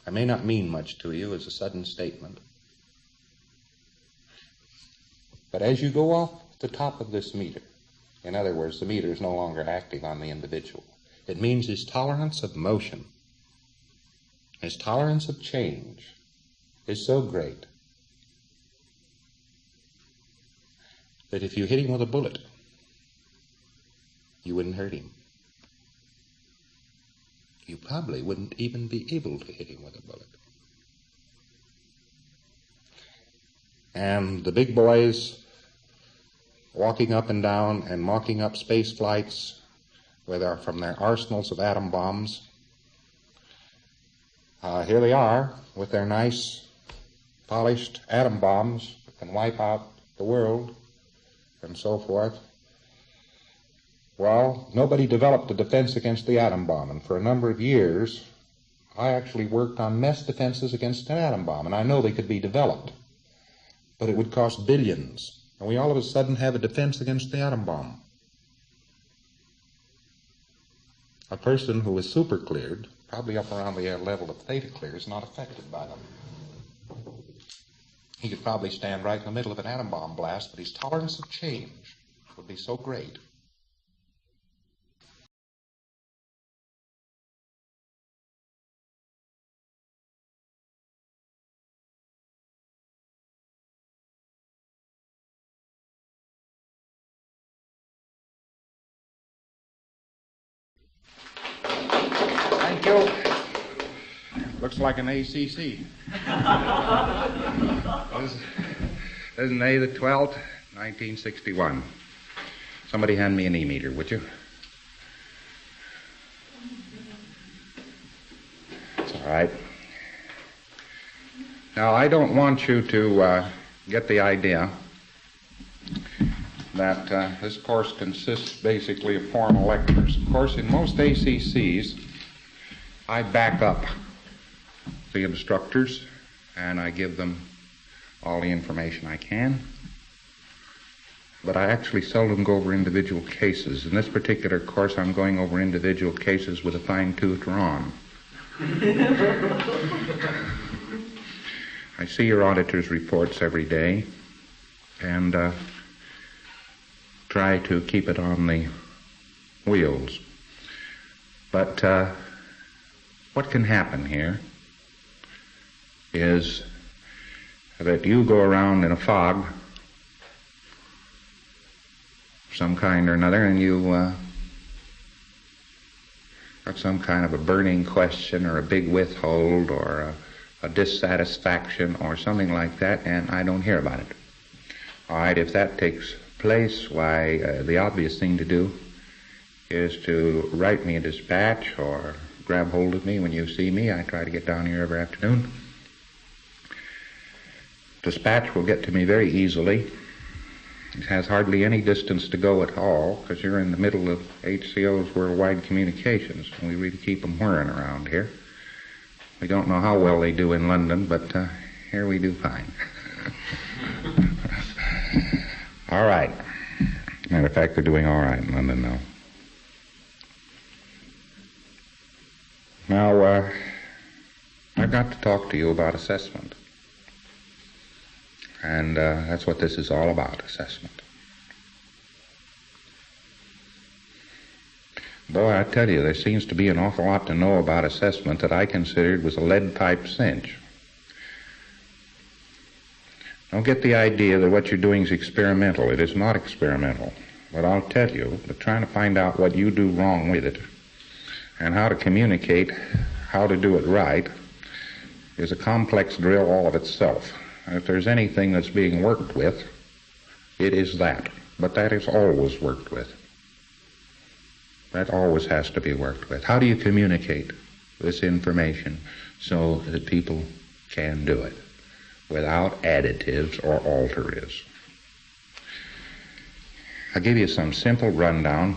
I may not mean much to you as a sudden statement, But as you go off the top of this meter, in other words, the meter is no longer active on the individual. It means his tolerance of motion, his tolerance of change is so great that if you hit him with a bullet, you wouldn't hurt him. You probably wouldn't even be able to hit him with a bullet. And the big boys walking up and down and mocking up space flights from their arsenals of atom bombs, here they are with their nice polished atom bombs that can wipe out the world and so forth. Well, nobody developed a defense against the atom bomb, and for a number of years I actually worked on mess defenses against an atom bomb, and I know they could be developed, but it would cost billions, and we all of a sudden have a defense against the atom bomb. A person who is super cleared, probably up around the level of theta clear, is not affected by them. He could probably stand right in the middle of an atom bomb blast, but his tolerance of change would be so great. Thank you. Looks like an ACC. This is May the 12th, 1961. Somebody hand me an e-meter, would you? It's all right. Now, I don't want you to get the idea that this course consists basically of formal lectures. Of course, in most ACCs, I back up the instructors and I give them all the information I can, but I actually seldom go over individual cases. In this particular course, I'm going over individual cases with a fine-toothed rod. I see your auditors' reports every day and try to keep it on the wheels. But what can happen here is that you go around in a fog of some kind or another, and you got some kind of a burning question or a big withhold or a dissatisfaction or something like that, and I don't hear about it. All right, if that takes place, why, the obvious thing to do is to write me a dispatch or grab hold of me when you see me. I try to get down here every afternoon. Dispatch will get to me very easily. It has hardly any distance to go at all, because you're in the middle of HCO's worldwide communications, and we really keep them whirring around here. We don't know how well they do in London, but here we do fine. All right. Matter of fact, they're doing all right in London now. Now, I've got to talk to you about assessment. And that's what this is all about, assessment. Boy, I tell you, there seems to be an awful lot to know about assessment that I considered was a lead-pipe cinch. Don't get the idea that what you're doing is experimental. It is not experimental. But I'll tell you that trying to find out what you do wrong with it and how to communicate how to do it right is a complex drill all of itself. If there's anything that's being worked with, it is that. But that is always worked with. That always has to be worked with. How do you communicate this information so that people can do it without additives or alteratives? I'll give you some simple rundown.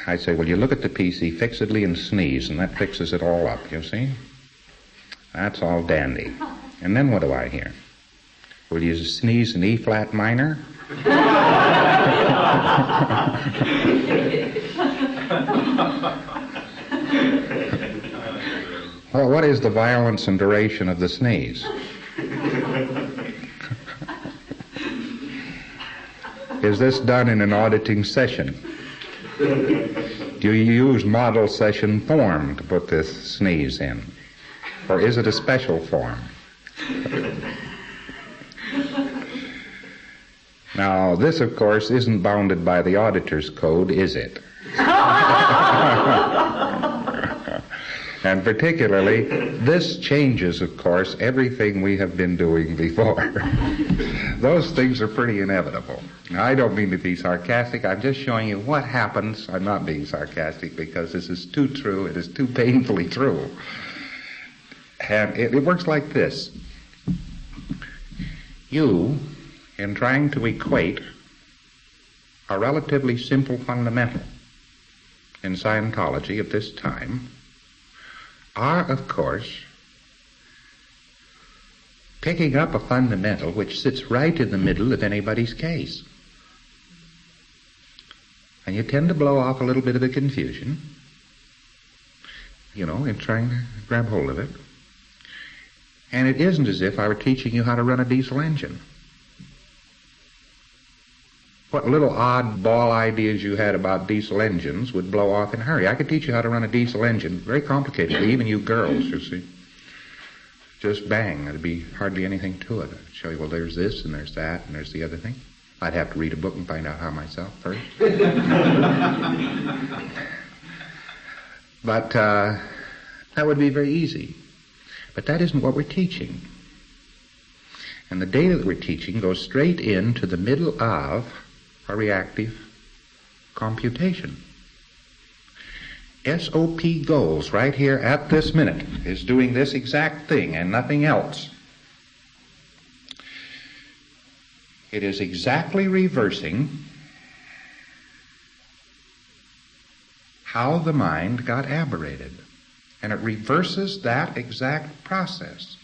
I say, well, you look at the PC fixedly and sneeze, and that fixes it all up, you see? That's all dandy. And then what do I hear? Will you sneeze in E-flat minor? Well, what is the violence and duration of the sneeze? Is this done in an auditing session? Do you use model session form to put this sneeze in? Or is it a special form? Now, this, of course, isn't bounded by the auditor's code, is it? And particularly, this changes, of course, everything we have been doing before. Those things are pretty inevitable. Now, I don't mean to be sarcastic. I'm just showing you what happens. I'm not being sarcastic because this is too true. It is too painfully true. And it works like this. You, in trying to equate a relatively simple fundamental in Scientology at this time, are, of course, picking up a fundamental which sits right in the middle of anybody's case. And you tend to blow off a little bit of a confusion, you know, in trying to grab hold of it. And it isn't as if I were teaching you how to run a diesel engine. What little oddball ideas you had about diesel engines would blow off in a hurry. I could teach you how to run a diesel engine very complicatedly, even you girls, you see. Just bang, there'd be hardly anything to it. I'd show you, well, there's this, and there's that, and there's the other thing. I'd have to read a book and find out how myself first. But that would be very easy. But that isn't what we're teaching. And the data that we're teaching goes straight into the middle of a reactive computation. SOP goals right here at this minute is doing this exact thing and nothing else. It is exactly reversing how the mind got aberrated. And it reverses that exact process.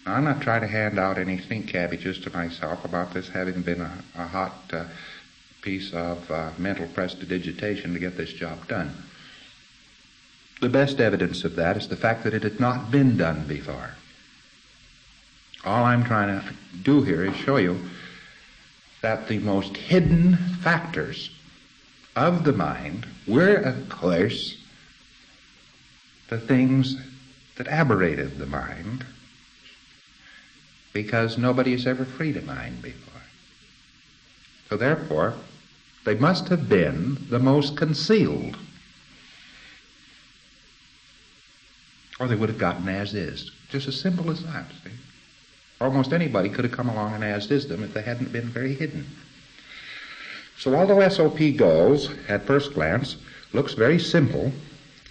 Now, I'm not trying to hand out any stink cabbages to myself about this having been a hot piece of mental prestidigitation to get this job done. The best evidence of that is the fact that it had not been done before. All I'm trying to do here is show you that the most hidden factors of the mind were, of course, the things that aberrated the mind, because nobody has ever freed a mind before. So therefore, they must have been the most concealed, or they would have gotten as is. Just as simple as that, see? Almost anybody could have come along and as is them if they hadn't been very hidden. So although SOP goals, at first glance, looks very simple,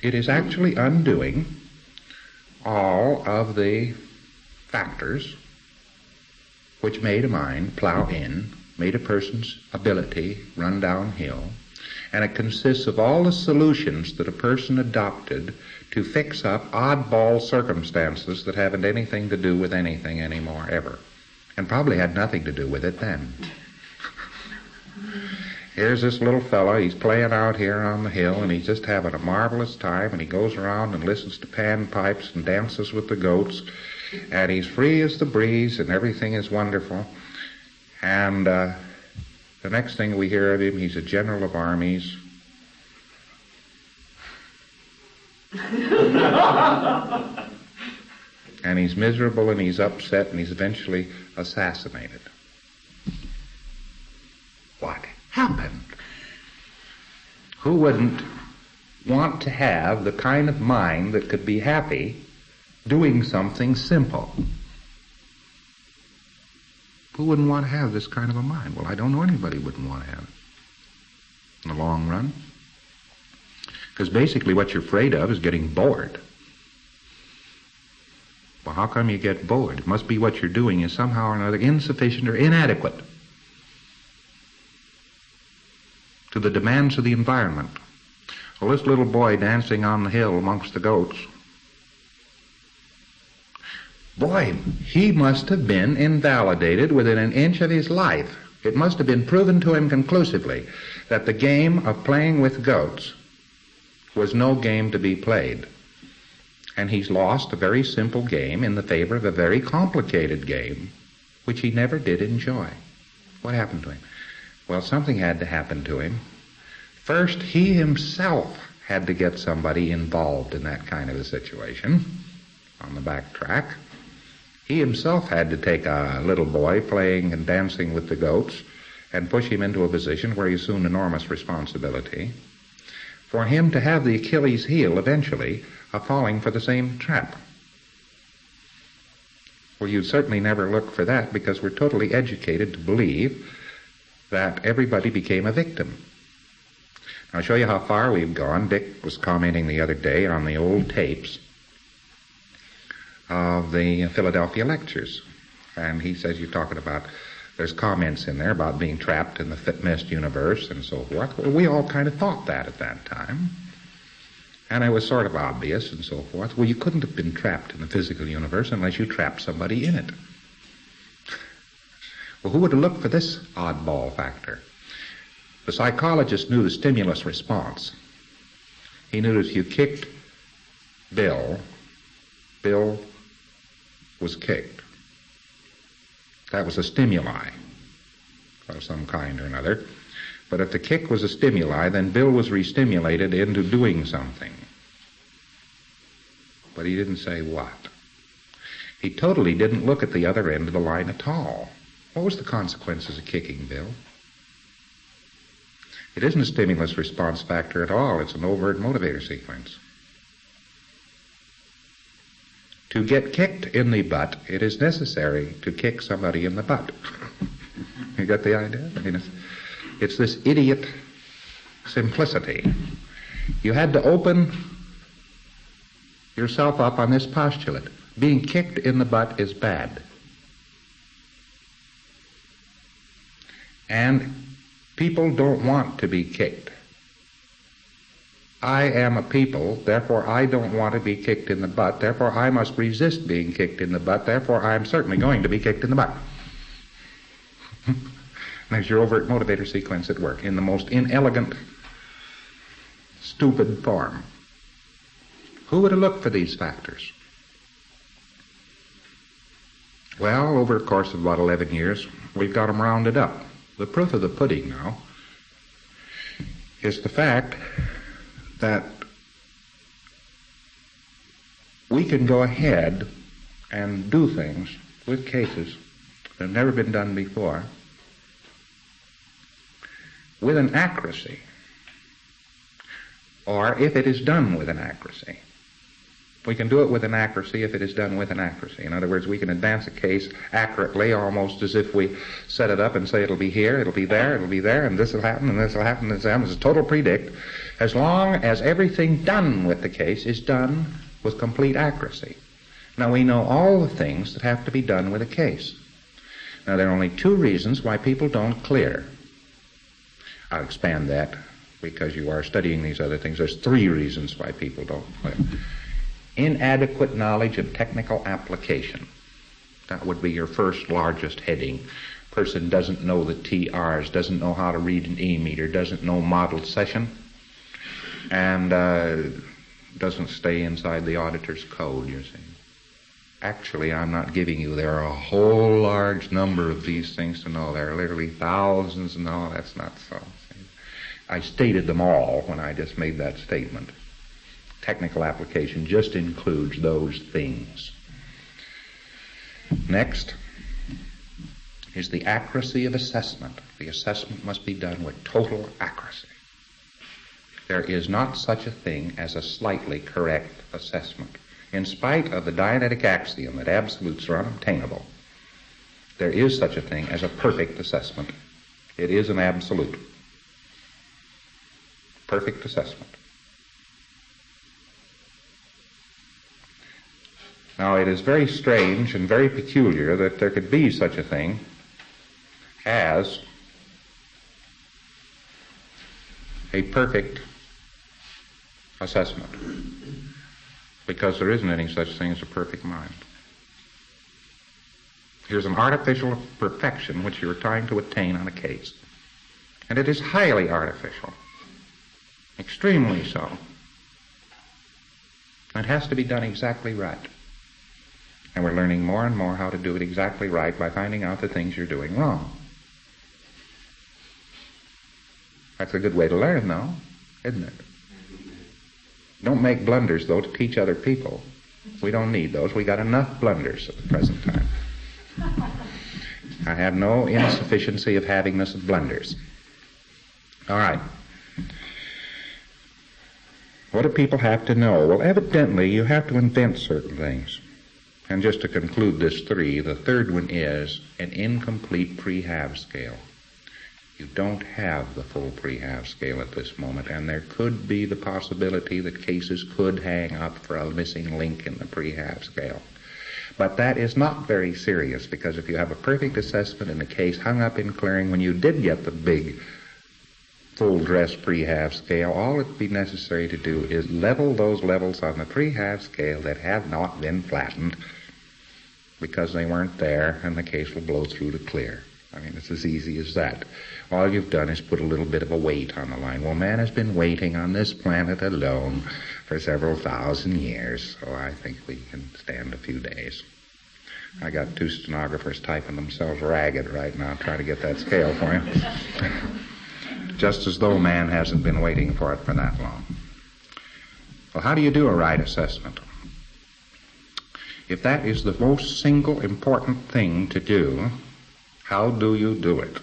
it is actually undoing all of the factors which made a mind plow in, made a person's ability run downhill, and it consists of all the solutions that a person adopted to fix up oddball circumstances that haven't anything to do with anything anymore ever, and probably had nothing to do with it then. Here's this little fellow, he's playing out here on the hill, and he's just having a marvelous time, and he goes around and listens to panpipes and dances with the goats, and he's free as the breeze, and everything is wonderful. And the next thing we hear of him, he's a general of armies. And he's miserable, and he's upset, and he's eventually assassinated. What happened? Who wouldn't want to have the kind of mind that could be happy doing something simple? Who wouldn't want to have this kind of a mind? Well, I don't know anybody who wouldn't want to have it in the long run. Because basically what you're afraid of is getting bored. Well, how come you get bored? It must be what you're doing is somehow or another insufficient or inadequate to the demands of the environment. Well, this little boy dancing on the hill amongst the goats, boy, he must have been invalidated within an inch of his life. It must have been proven to him conclusively that the game of playing with goats was no game to be played. And he's lost a very simple game in the favor of a very complicated game, which he never did enjoy. What happened to him? Well, something had to happen to him. First, he himself had to get somebody involved in that kind of a situation on the back track. He himself had to take a little boy playing and dancing with the goats and push him into a position where he assumed enormous responsibility, for him to have the Achilles heel eventually of falling for the same trap. Well, you'd certainly never look for that, because we're totally educated to believe that everybody became a victim. I'll show you how far we've gone. Dick was commenting the other day on the old tapes of the Philadelphia lectures. And he says you're talking about, there's comments in there about being trapped in the mist universe and so forth. Well, we all kind of thought that at that time. And it was sort of obvious and so forth. Well, you couldn't have been trapped in the physical universe unless you trapped somebody in it. Well, who would have looked for this oddball factor? The psychologist knew the stimulus response. He knew that if you kicked Bill, Bill was kicked. That was a stimuli of some kind or another. But if the kick was a stimuli, then Bill was re-stimulated into doing something. But he didn't say what. He totally didn't look at the other end of the line at all. What was the consequences of kicking Bill? It isn't a stimulus response factor at all. It's an overt motivator sequence. To get kicked in the butt, it is necessary to kick somebody in the butt. You got the idea? I mean, it's this idiot simplicity. You had to open yourself up on this postulate. Being kicked in the butt is bad. And people don't want to be kicked. I am a people, therefore I don't want to be kicked in the butt, therefore I must resist being kicked in the butt, therefore I'm certainly going to be kicked in the butt. There's your overt motivator sequence at work in the most inelegant, stupid form. Who would have looked for these factors? Well, over the course of about 11 years, we've got them rounded up. The proof of the pudding now is the fact that we can go ahead and do things with cases that have never been done before with an accuracy, or if it is done with an accuracy. We can do it with an accuracy if it is done with an accuracy. In other words, we can advance a case accurately, almost as if we set it up and say it'll be here, it'll be there, and this will happen, and this will happen, and this will happen. It's a total predict, as long as everything done with the case is done with complete accuracy. Now, we know all the things that have to be done with a case. Now, there are only two reasons why people don't clear. I'll expand that because you are studying these other things. There's three reasons why people don't clear. Inadequate knowledge of technical application. That would be your first largest heading. Person doesn't know the TRs, doesn't know how to read an E-meter, doesn't know modeled session, and doesn't stay inside the auditor's code, you see. Actually, I'm not giving you, there are a whole large number of these things to know. There are literally thousands, and no, that's not so. I stated them all when I just made that statement. Technical application just includes those things. Next is the accuracy of assessment. The assessment must be done with total accuracy. There is not such a thing as a slightly correct assessment. In spite of the Dianetic axiom that absolutes are unobtainable, there is such a thing as a perfect assessment. It is an absolute. Perfect assessment. Now, it is very strange and very peculiar that there could be such a thing as a perfect assessment, because there isn't any such thing as a perfect mind. Here's an artificial perfection which you are trying to attain on a case, and it is highly artificial, extremely so. It has to be done exactly right. And we're learning more and more how to do it exactly right by finding out the things you're doing wrong. That's a good way to learn, though, isn't it? Don't make blunders, though, to teach other people. We don't need those. We got enough blunders at the present time. I have no insufficiency of havingness of blunders. All right. What do people have to know? Well, evidently, you have to invent certain things. And just to conclude this three, the third one is an incomplete pre-halve scale. You don't have the full pre-halve scale at this moment, and there could be the possibility that cases could hang up for a missing link in the pre-halve scale. But that is not very serious, because if you have a perfect assessment in the case hung up in clearing when you did get the big full-dress pre-halve scale, all it would be necessary to do is level those levels on the pre-halve scale that have not been flattened because they weren't there, and the case will blow through to clear. I mean, it's as easy as that. All you've done is put a little bit of a weight on the line. Well, man has been waiting on this planet alone for several thousand years, so I think we can stand a few days. I got 2 stenographers typing themselves ragged right now trying to get that scale for you. Just as though man hasn't been waiting for it for that long. Well, how do you do a right assessment? If that is the most single important thing to do, how do you do it?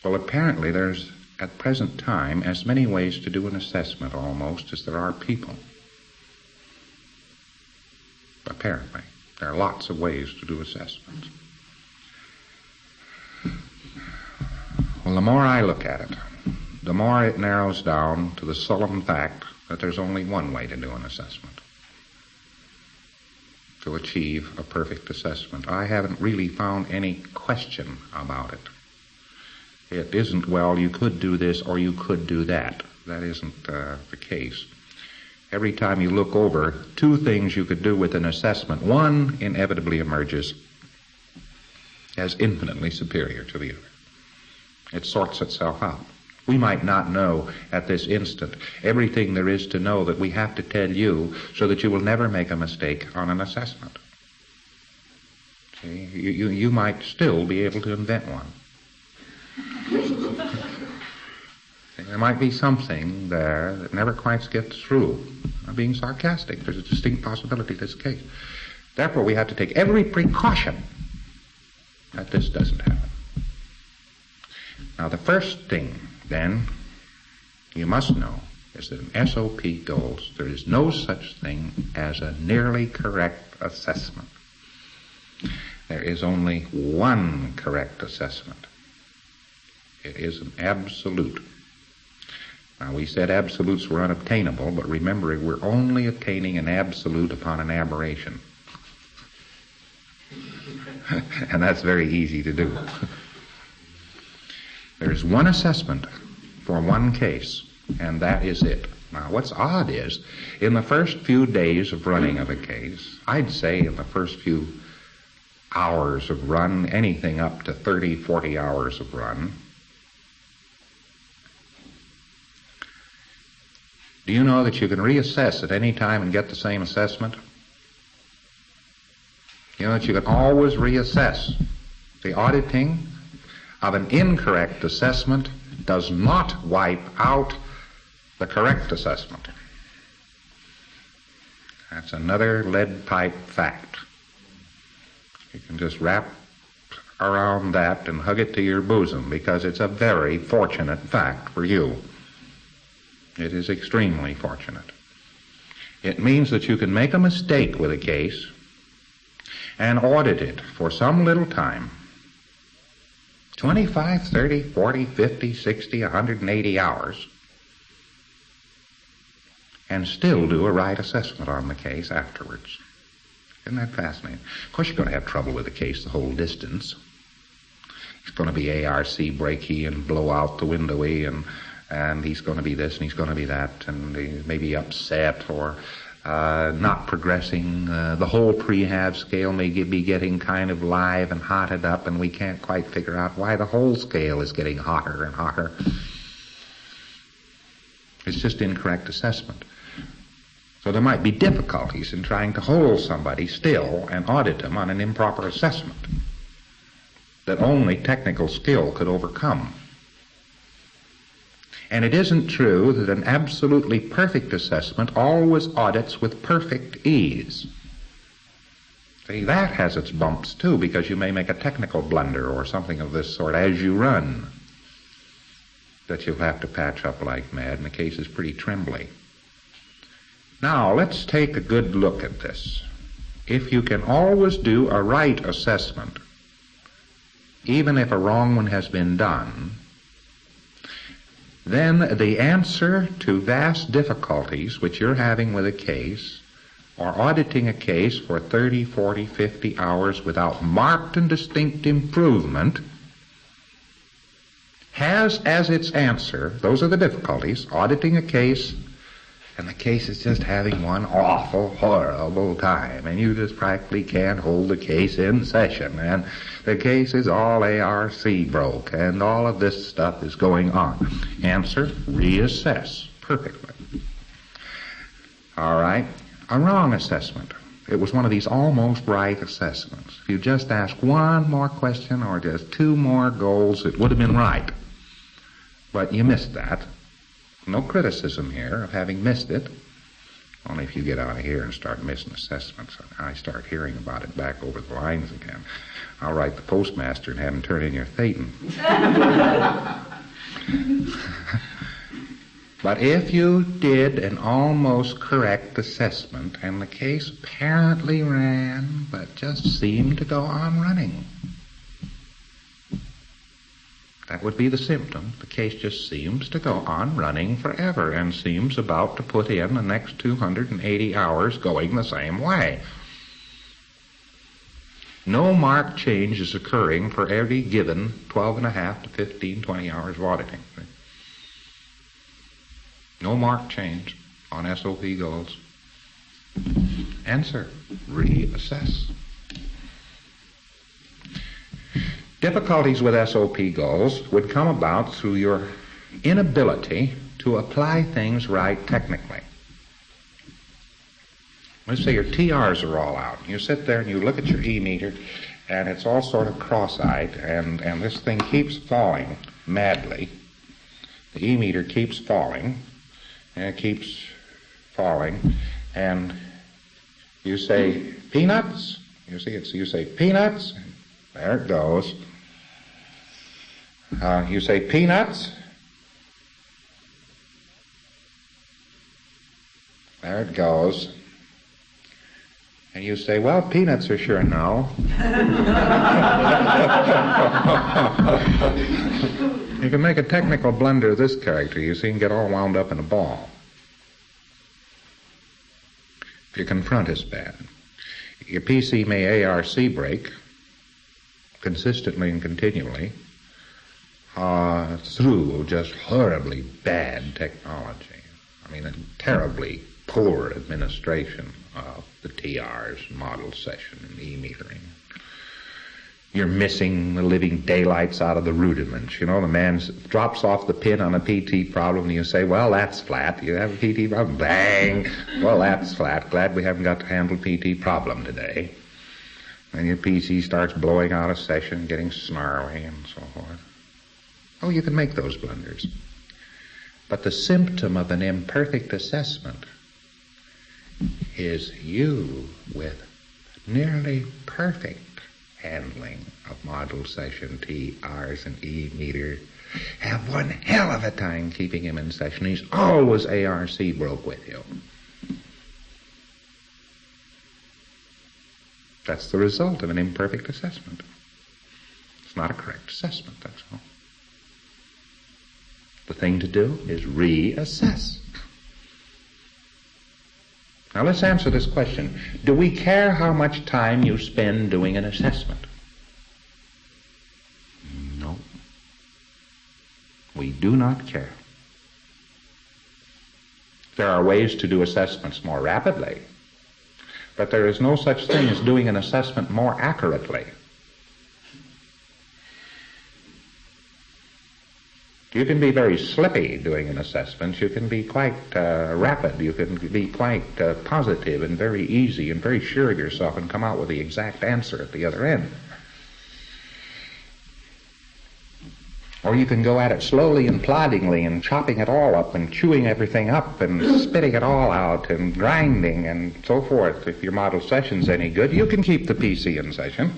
Well, apparently there's, at present time, as many ways to do an assessment almost as there are people. Apparently. There are lots of ways to do assessments. Well, the more I look at it, the more it narrows down to the solemn fact that there's only one way to do an assessment, to achieve a perfect assessment. I haven't really found any question about it. It isn't, well, you could do this or you could do that. That isn't the case. Every time you look over 2 things you could do with an assessment, one inevitably emerges as infinitely superior to the other. It sorts itself out. We might not know at this instant everything there is to know that we have to tell you so that you will never make a mistake on an assessment. See, you might still be able to invent one. There might be something there that never quite gets through. I'm being sarcastic. There's a distinct possibility this case. Therefore, we have to take every precaution that this doesn't happen. Now, the first thing, then, you must know is that in SOP goals, there is no such thing as a nearly correct assessment. There is only one correct assessment. It is an absolute. Now, we said absolutes were unobtainable, but remember, we're only attaining an absolute upon an aberration. And that's very easy to do. There's one assessment for one case, and that is it. Now, what's odd is, in the first few days of running of a case, I'd say in the first few hours of run, anything up to 30, 40 hours of run, do you know that you can reassess at any time and get the same assessment? You know that you can always reassess. The auditing of an incorrect assessment does not wipe out the correct assessment. That's another lead pipe fact. You can just wrap around that and hug it to your bosom, because it's a very fortunate fact for you. It is extremely fortunate. It means that you can make a mistake with a case and audit it for some little time, 25, 30, 40, 50, 60, 180 hours, and still do a right assessment on the case afterwards. Isn't that fascinating? Of course, you're going to have trouble with the case the whole distance. It's going to be ARC, breaky, and blow out the windowy, and he's going to be this and he's going to be that, and he may be upset or not progressing. The whole pre-halve scale may be getting kind of live and hotted up, and we can't quite figure out why the whole scale is getting hotter and hotter. It's just incorrect assessment. So there might be difficulties in trying to hold somebody still and audit them on an improper assessment that only technical skill could overcome. And it isn't true that an absolutely perfect assessment always audits with perfect ease. See, that has its bumps too, because you may make a technical blunder or something of this sort as you run that you'll have to patch up like mad, and the case is pretty trembly. Now, let's take a good look at this. If you can always do a right assessment, even if a wrong one has been done, then the answer to vast difficulties which you're having with a case, or auditing a case for 30, 40, 50 hours without marked and distinct improvement, has as its answer, those are the difficulties, auditing a case, and the case is just having one awful, horrible time, and you just practically can't hold the case in session, and the case is all ARC broke, and all of this stuff is going on. Answer, reassess. Perfectly. All right. A wrong assessment. It was one of these almost right assessments. If you just asked one more question or just two more goals, it would have been right. But you missed that. No criticism here of having missed it. Only if you get out of here and start missing assessments, I start hearing about it back over the lines again. I'll write the postmaster and have him turn in your Thetan. But if you did an almost correct assessment and the case apparently ran but just seemed to go on running, that would be the symptom. The case just seems to go on running forever and seems about to put in the next 280 hours going the same way. No marked change is occurring for every given 12.5 to 15, 20 hours of auditing. No marked change on SOP goals. Answer, reassess. Difficulties with SOP goals would come about through your inability to apply things right technically. Let's say your TRs are all out. You sit there and you look at your E-meter and it's all sort of cross-eyed and this thing keeps falling madly. The E-meter keeps falling and it keeps falling and you say, peanuts? You say, peanuts? There it goes. You say, peanuts? There it goes. And you say, well, peanuts are sure no. You can make a technical blunder of this character, you see, and get all wound up in a ball. If you confront us bad. Your PC may ARC break consistently and continually through just horribly bad technology. I mean, a terribly poor administration of the TRs, model session, and e-metering. You're missing the living daylights out of the rudiments. You know, the man drops off the pin on a PT problem, and you say, well, that's flat. You have a PT problem? Bang! Well, that's flat. Glad we haven't got to handle PT problem today. And your PC starts blowing out of session, getting snarly, and so forth. Oh, you can make those blunders. But the symptom of an imperfect assessment is you with nearly perfect handling of model session TRs and E-meter have one hell of a time keeping him in session. He's always ARC broke with you. That's the result of an imperfect assessment. It's not a correct assessment, that's all. The thing to do is reassess. Now let's answer this question. Do we care how much time you spend doing an assessment? No. We do not care. There are ways to do assessments more rapidly, but there is no such thing as doing an assessment more accurately. You can be very slippy doing an assessment. You can be quite rapid. You can be quite positive and very easy and very sure of yourself and come out with the exact answer at the other end. Or you can go at it slowly and ploddingly and chopping it all up and chewing everything up and spitting it all out and grinding and so forth. If your model session's any good, you can keep the PC in session.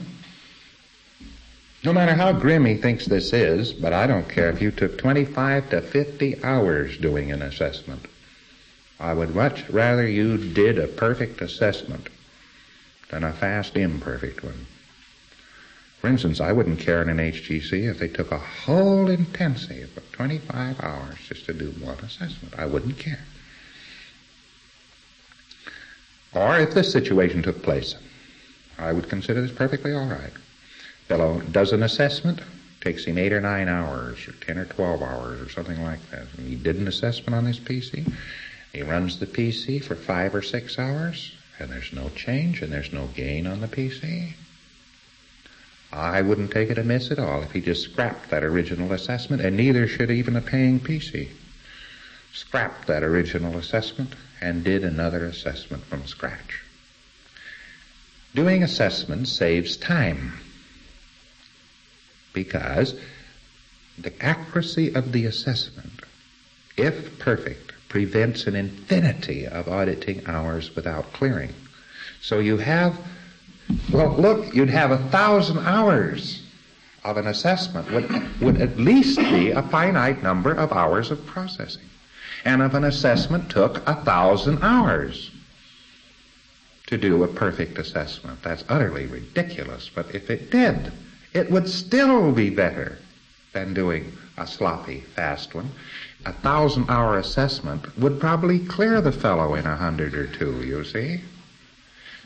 No matter how grim he thinks this is, but I don't care if you took 25 to 50 hours doing an assessment. I would much rather you did a perfect assessment than a fast, imperfect one. For instance, I wouldn't care in an HGC if they took a whole intensive of 25 hours just to do one assessment. I wouldn't care. Or if this situation took place, I would consider this perfectly all right. Fellow does an assessment, takes him 8 or 9 hours, or 10 or 12 hours, or something like that. And he did an assessment on this PC. He runs the PC for 5 or 6 hours, and there's no change, and there's no gain on the PC. I wouldn't take it amiss at all if he just scrapped that original assessment, and neither should even a paying PC. Scrapped that original assessment and did another assessment from scratch. Doing assessments saves time because the accuracy of the assessment, if perfect, prevents an infinity of auditing hours without clearing. So you have, well, look, you'd have 1,000 hours of an assessment would at least be a finite number of hours of processing. And if an assessment took 1,000 hours to do a perfect assessment, that's utterly ridiculous. But if it did, it would still be better than doing a sloppy, fast one. 1,000-hour assessment would probably clear the fellow in 100 or 2, you see.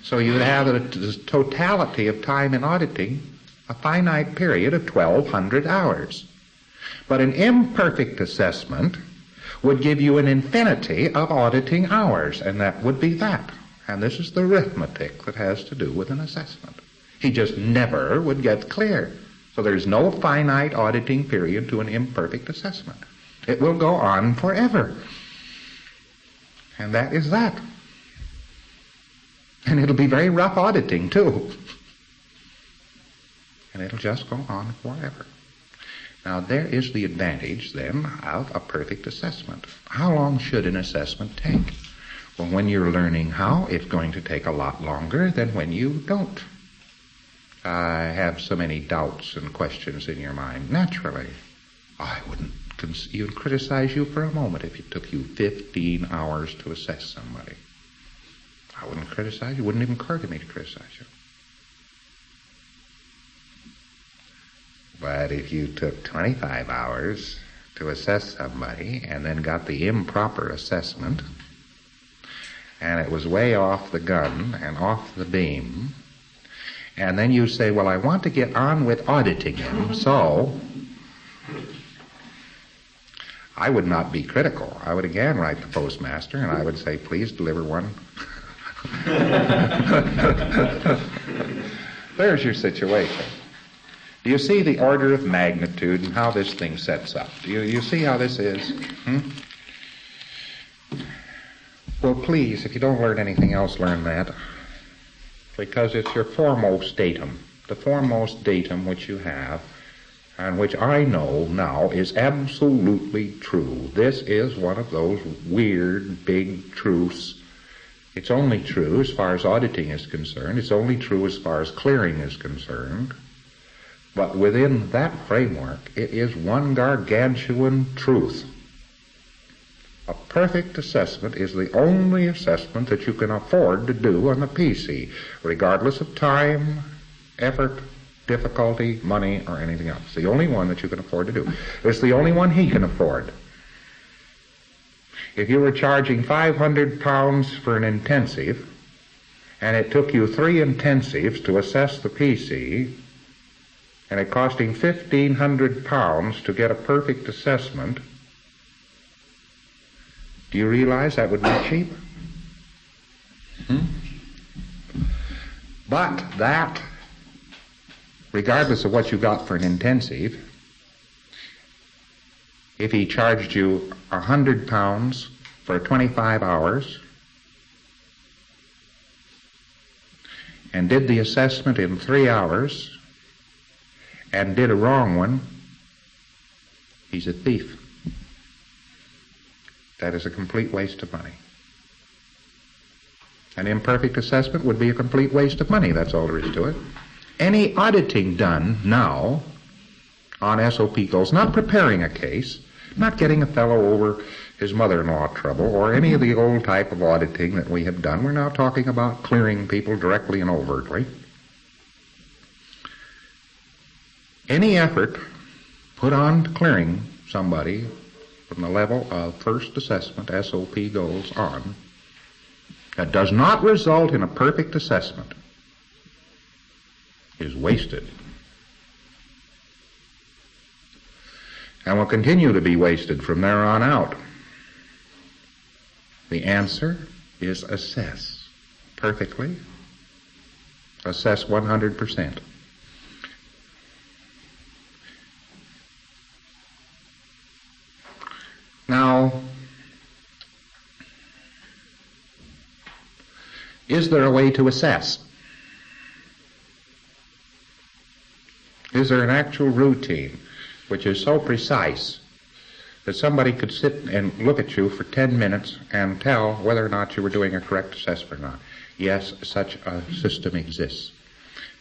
So you would have the totality of time in auditing, a finite period of 1,200 hours. But an imperfect assessment would give you an infinity of auditing hours, and that would be that. And this is the arithmetic that has to do with an assessment. He just never would get clear. So there's no finite auditing period to an imperfect assessment. It will go on forever. And that is that. And it'll be very rough auditing, too. And it'll just go on forever. Now, there is the advantage, then, of a perfect assessment. How long should an assessment take? Well, when you're learning how, it's going to take a lot longer than when you don't have so many doubts and questions in your mind. Naturally, I wouldn't even criticize you for a moment if it took you 15 hours to assess somebody. I wouldn't criticize you. It wouldn't even occur to me to criticize you. But if you took 25 hours to assess somebody and then got the improper assessment, and it was way off the gun and off the beam, and then you say, well, I want to get on with auditing him, so I would not be critical. I would again write the postmaster, and I would say, please deliver one. There's your situation. Do you see the order of magnitude and how this thing sets up? Do you see how this is? Well, please, if you don't learn anything else, learn that. Because it's your foremost datum. The foremost datum which you have, and which I know now is absolutely true. This is one of those weird, big truths. It's only true as far as auditing is concerned. It's only true as far as clearing is concerned. But within that framework, it is one gargantuan truth. A perfect assessment is the only assessment that you can afford to do on the PC, regardless of time, effort, difficulty, money, or anything else. The only one that you can afford to do. It's the only one he can afford. If you were charging £500 for an intensive, and it took you 3 intensives to assess the PC, and it cost him £1,500 to get a perfect assessment, do you realize that would be cheap? But that, regardless of what you got for an intensive, if he charged you £100 for 25 hours and did the assessment in 3 hours and did a wrong one He's a thief. That is a complete waste of money. An imperfect assessment would be a complete waste of money. That's all there is to it. Any auditing done now on SOP goals, not preparing a case, not getting a fellow over his mother-in-law trouble, or any of the old type of auditing that we have done. We're now talking about clearing people directly and overtly. Any effort put on to clearing somebody from the level of first assessment, SOP goals on, that does not result in a perfect assessment is wasted. And will continue to be wasted from there on out. The answer is assess perfectly. Assess 100%. Now, is there a way to assess? Is there an actual routine which is so precise that somebody could sit and look at you for 10 minutes and tell whether or not you were doing a correct assessment or not? Yes, such a system exists.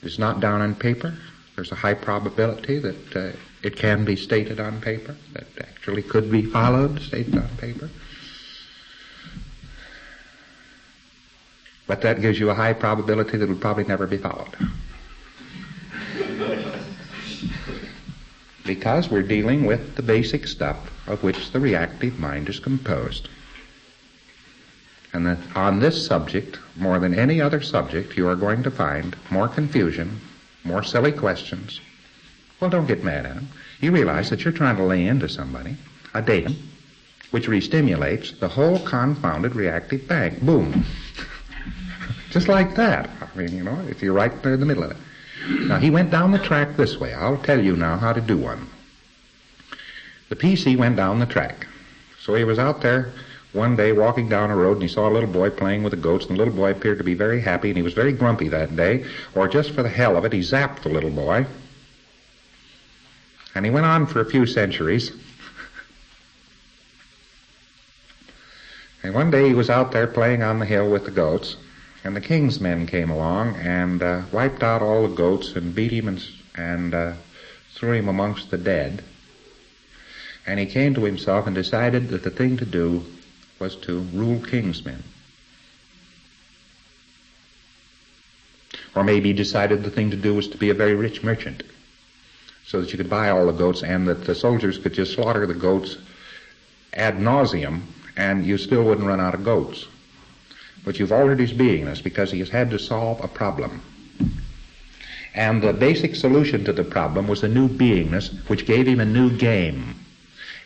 It's not down on paper. There's a high probability that it can be stated on paper, that actually could be followed, stated on paper. But that gives you a high probability that it would probably never be followed. Because we're dealing with the basic stuff of which the reactive mind is composed. And that on this subject, more than any other subject, you are going to find more confusion, more silly questions. Well, don't get mad at them. You realize that you're trying to lay into somebody a datum which re-stimulates the whole confounded reactive bank. Boom. Just like that. I mean, you know, if you're right there in the middle of it. Now, he went down the track this way. I'll tell you now how to do one. The PC went down the track. So he was out there one day walking down a road, and he saw a little boy playing with the goats, and the little boy appeared to be very happy, and he was very grumpy that day, or just for the hell of it, he zapped the little boy. And he went on for a few centuries. And one day he was out there playing on the hill with the goats, and the king's men came along and wiped out all the goats and beat him and threw him amongst the dead. And he came to himself and decided that the thing to do was to rule king's men. Or maybe he decided the thing to do was to be a very rich merchant, so that you could buy all the goats and that the soldiers could just slaughter the goats ad nauseum and you still wouldn't run out of goats. But you've altered his beingness because he has had to solve a problem. And the basic solution to the problem was a new beingness which gave him a new game.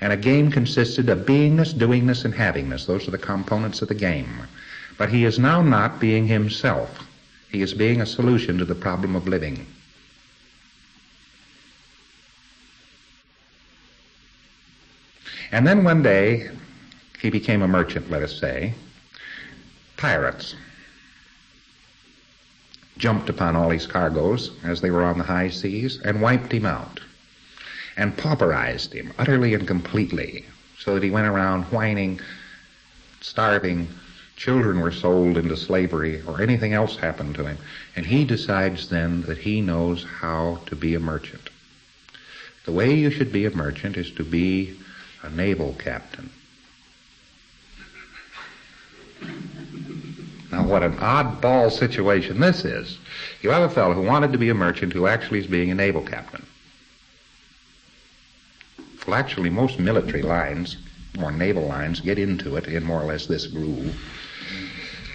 And a game consisted of beingness, doingness, and havingness. Those are the components of the game. But he is now not being himself. He is being a solution to the problem of living. And then one day, he became a merchant, let us say. Pirates jumped upon all his cargoes as they were on the high seas and wiped him out and pauperized him utterly and completely, so that he went around whining, starving. Children were sold into slavery, or anything else happened to him. And he decides then that he knows how to be a merchant. The way you should be a merchant is to be a naval captain. Now, what an oddball situation this is. You have a fellow who wanted to be a merchant who actually is being a naval captain. Well, actually, most military lines, or naval lines, get into it in more or less this groove.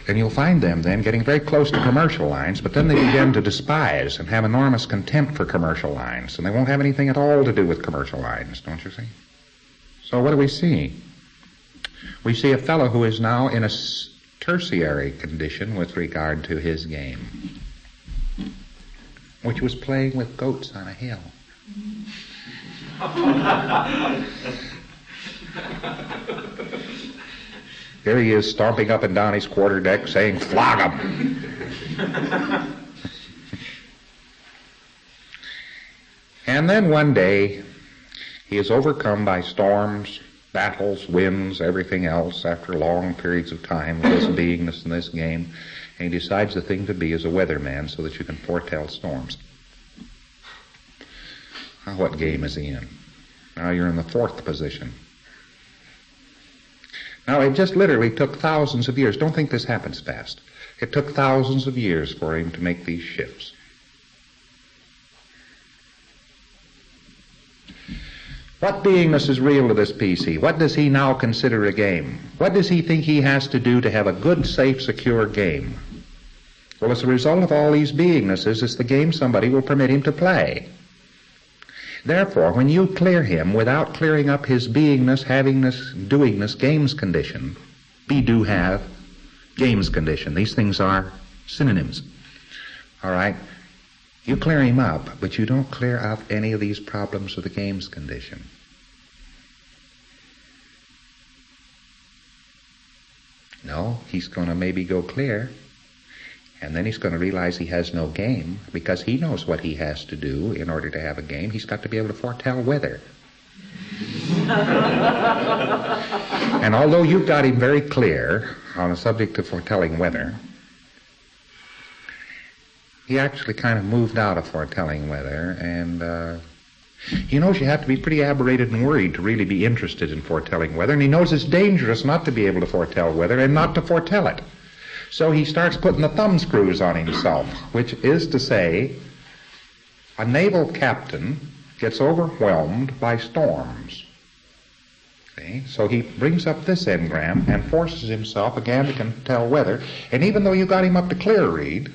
And you'll find them then getting very close to commercial lines, but then they begin to despise and have enormous contempt for commercial lines, and they won't have anything at all to do with commercial lines, don't you see? So what do we see? We see a fellow who is now in a tertiary condition with regard to his game, which was playing with goats on a hill. Here he is stomping up and down his quarterdeck saying, "Flog 'em." And then one day He is overcome by storms, battles, winds, everything else after long periods of time with this beingness in this game, and he decides the thing to be is a weatherman so that you can foretell storms. Now what game is he in? Now you're in the fourth position. Now it just literally took thousands of years. Don't think this happens fast. It took thousands of years for him to make these shifts. What beingness is real to this PC? What does he now consider a game? What does he think he has to do to have a good, safe, secure game? Well, as a result of all these beingnesses, it's the game somebody will permit him to play. Therefore, when you clear him without clearing up his beingness, havingness, doingness, games condition, be, do, have, games condition. These things are synonyms. All right? You clear him up, but you don't clear up any of these problems of the games condition. No, he's going to maybe go clear, and then he's going to realize he has no game, because he knows what he has to do in order to have a game. He's got to be able to foretell weather. And although you've got him very clear on the subject of foretelling weather, he actually kind of moved out of foretelling weather, and he knows you have to be pretty aberrated and worried to really be interested in foretelling weather, and he knows it's dangerous not to be able to foretell weather and not to foretell it. So he starts putting the thumb screws on himself, which is to say, a naval captain gets overwhelmed by storms. See? So he brings up this engram and forces himself again to tell weather, and even though you got him up to clear read,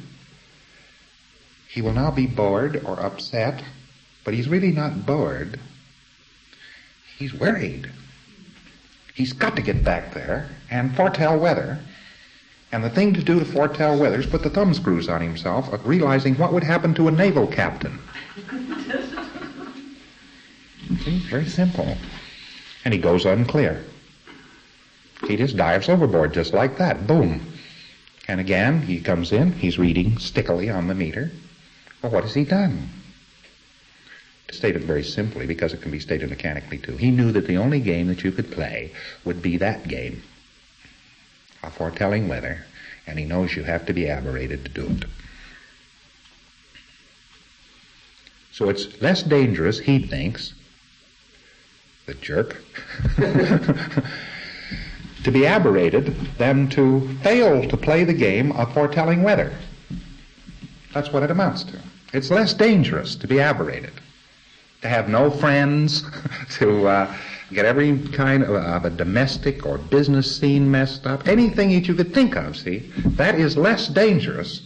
he will now be bored or upset, but he's really not bored. He's worried. He's got to get back there and foretell weather. And the thing to do to foretell weather is put the thumb screws on himself, realizing what would happen to a naval captain. See, very simple. And he goes unclear. He just dives overboard just like that. Boom. And again, he comes in, he's reading stickily on the meter. Well, what has he done? To state it very simply, because it can be stated mechanically too, he knew that the only game that you could play would be that game of foretelling weather, and he knows you have to be aberrated to do it. So it's less dangerous, he thinks, the jerk, to be aberrated than to fail to play the game of foretelling weather. That's what it amounts to. It's less dangerous to be aberrated, to have no friends, to get every kind of a domestic or business scene messed up, anything that you could think of, see, that is less dangerous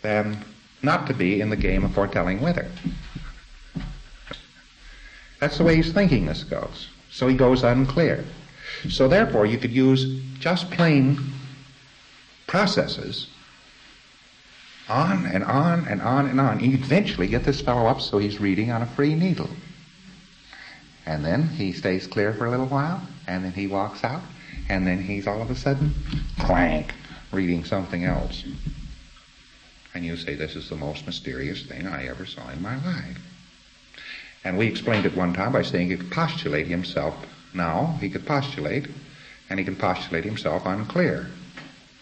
than not to be in the game of foretelling weather. That's the way he's thinking this goes. So he goes unclear. So therefore you could use just plain processes on and on and on and on. You eventually get this fellow up so he's reading on a free needle. And then he stays clear for a little while, and then he walks out, and then he's all of a sudden, clank, reading something else. And you say, this is the most mysterious thing I ever saw in my life. And we explained it one time by saying he could postulate himself now. He could postulate, and he can postulate himself unclear.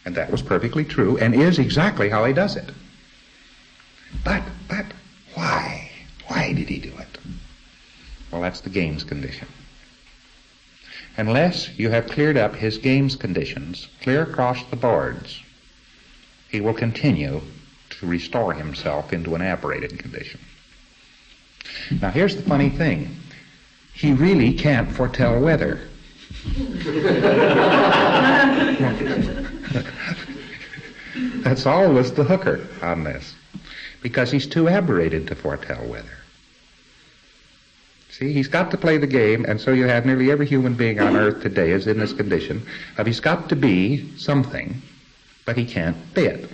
And that was perfectly true, and is exactly how he does it. But why? Why did he do it? Well, that's the games condition. Unless you have cleared up his games conditions clear across the boards, he will continue to restore himself into an aberrated condition. Now, here's the funny thing. He really can't foretell weather. That's always the hooker on this, because he's too aberrated to foretell weather. See, he's got to play the game, and so you have nearly every human being on earth today is in this condition of he's got to be something, but he can't be it.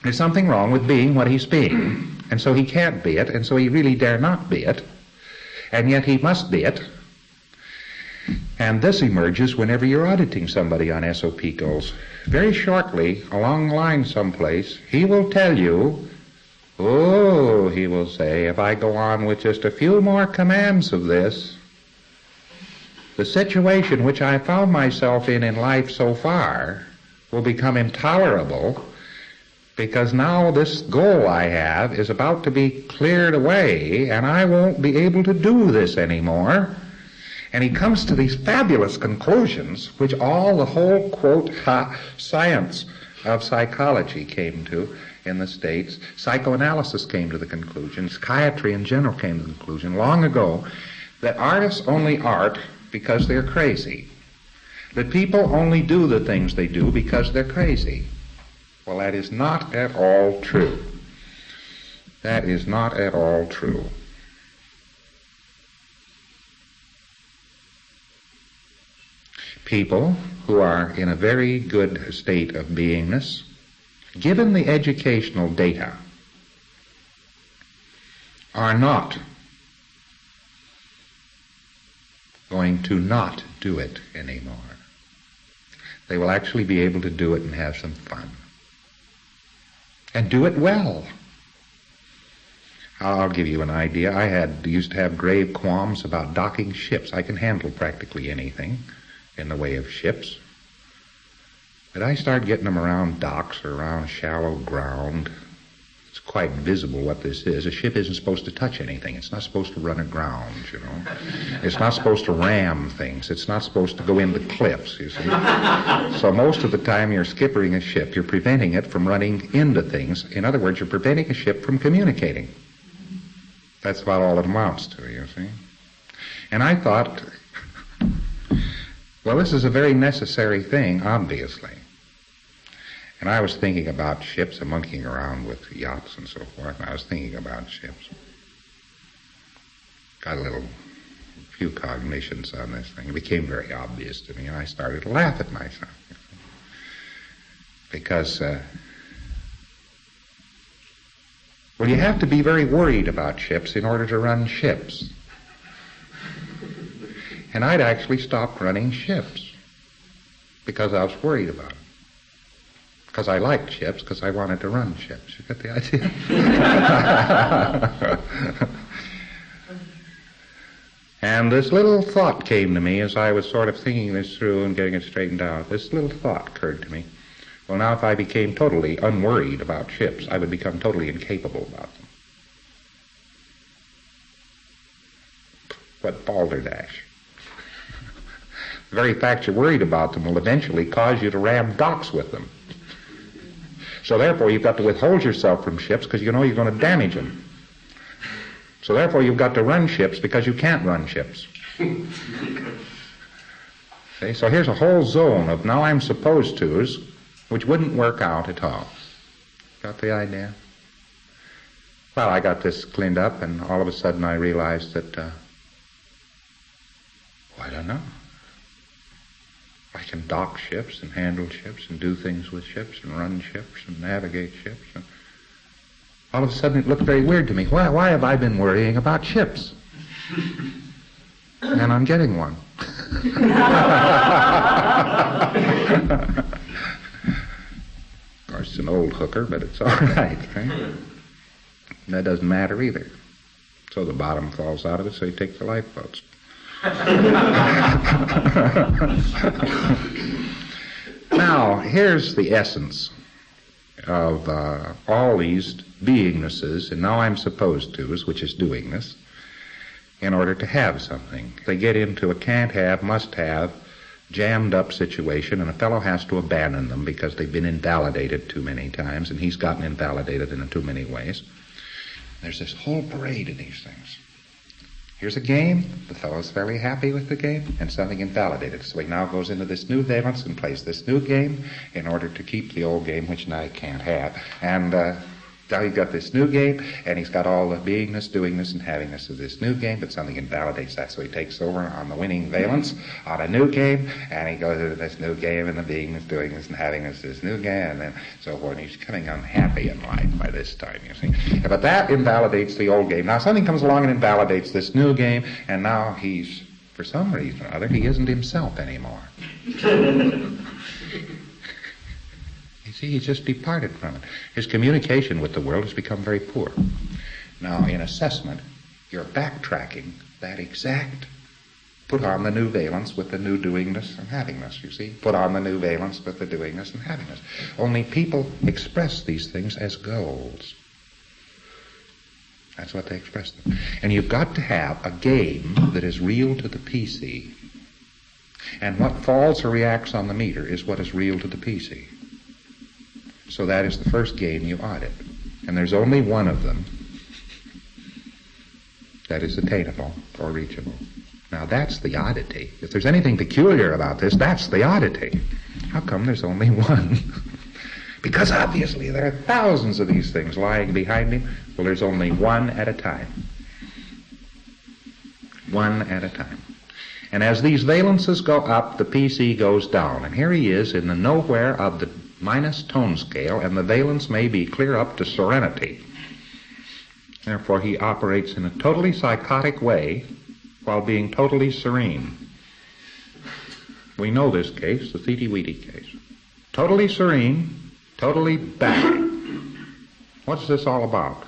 There's something wrong with being what he's being, and so he can't be it, and so he really dare not be it, and yet he must be it. And this emerges whenever you're auditing somebody on SOP goals. Very shortly, along the line someplace, he will tell you Oh, he will say, if I go on with just a few more commands of this, the situation which I found myself in life so far will become intolerable, because now this goal I have is about to be cleared away, and I won't be able to do this anymore. And he comes to these fabulous conclusions, which the whole, quote, science of psychology came to in the States. Psychoanalysis came to the conclusion, psychiatry in general came to the conclusion long ago, that artists only art because they're crazy. That people only do the things they do because they're crazy. Well, that is not at all true. That is not at all true. People who are in a very good state of beingness, given the educational data, are not going to not do it anymore. They will actually be able to do it and have some fun. And do it well. I'll give you an idea. I used to have grave qualms about docking ships. I can handle practically anything in the way of ships. But I start getting them around docks or around shallow ground. It's quite visible what this is. A ship isn't supposed to touch anything. It's not supposed to run aground, you know. It's not supposed to ram things. It's not supposed to go into cliffs, you see. So most of the time you're skippering a ship, you're preventing it from running into things. In other words, you're preventing a ship from communicating. That's about all it amounts to, you see. And I thought, well, this is a very necessary thing, obviously. And I was thinking about ships and monkeying around with yachts and so forth, and I was thinking about ships. Got a few cognitions on this thing. It became very obvious to me, and I started to laugh at myself. You know? Because, well, you have to be very worried about ships in order to run ships. And I'd actually stopped running ships because I was worried about it. Because I liked ships, because I wanted to run ships. You get the idea? And this little thought came to me as I was sort of thinking this through and getting it straightened out. This little thought occurred to me. Well, now if I became totally unworried about ships, I would become totally incapable about them. What balderdash. The very fact you're worried about them will eventually cause you to ram docks with them. So therefore you've got to withhold yourself from ships because you know you're going to damage them. So therefore you've got to run ships because you can't run ships. See? So here's a whole zone of now I'm supposed to's which wouldn't work out at all. Got the idea? Well, I got this cleaned up and all of a sudden I realized that, I don't know. I can dock ships and handle ships and do things with ships and run ships and navigate ships. And all of a sudden it looked very weird to me. Why have I been worrying about ships? And I'm getting one. Of course, it's an old hooker, but it's all right. Right? That doesn't matter either. So the bottom falls out of it, so you take the lifeboats. Now, here's the essence of all these beingnesses, and now I'm supposed to's, which is doingness, in order to have something. They get into a can't have, must have, jammed up situation, and a fellow has to abandon them because they've been invalidated too many times, and he's gotten invalidated in too many ways. There's this whole parade of these things. Here's a game, the fellow's fairly happy with the game, and something invalidated. So he now goes into this new valence and plays this new game in order to keep the old game, which now he can't have. And now he's got this new game, and he's got all the beingness, doingness, and havingness of this new game, but something invalidates that. So he takes over on the winning valence on a new game, and he goes into this new game, and the beingness, doingness, and havingness of this new game, and then so forth. And he's becoming unhappy in life by this time, you see. But that invalidates the old game. Now something comes along and invalidates this new game, and now he's, for some reason or other, he isn't himself anymore. He's See, he's just departed from it. His communication with the world has become very poor. Now, in assessment, you're backtracking that exact put on the new valence with the new doingness and havingness, you see? Put on the new valence with the doingness and havingness. Only people express these things as goals. That's what they express them. And you've got to have a game that is real to the PC. And what falls or reacts on the meter is what is real to the PC. So that is the first game you audit. And there's only one of them that is attainable or reachable. Now that's the oddity. If there's anything peculiar about this, that's the oddity. How come there's only one? Because obviously there are thousands of these things lying behind him. Well, there's only one at a time. One at a time. And as these valences go up, the PC goes down. And here he is in the nowhere of the minus tone scale, and the valence may be clear up to serenity. Therefore, he operates in a totally psychotic way while being totally serene. We know this case, the Thiti-Weeti case. Totally serene, totally bad. What's this all about?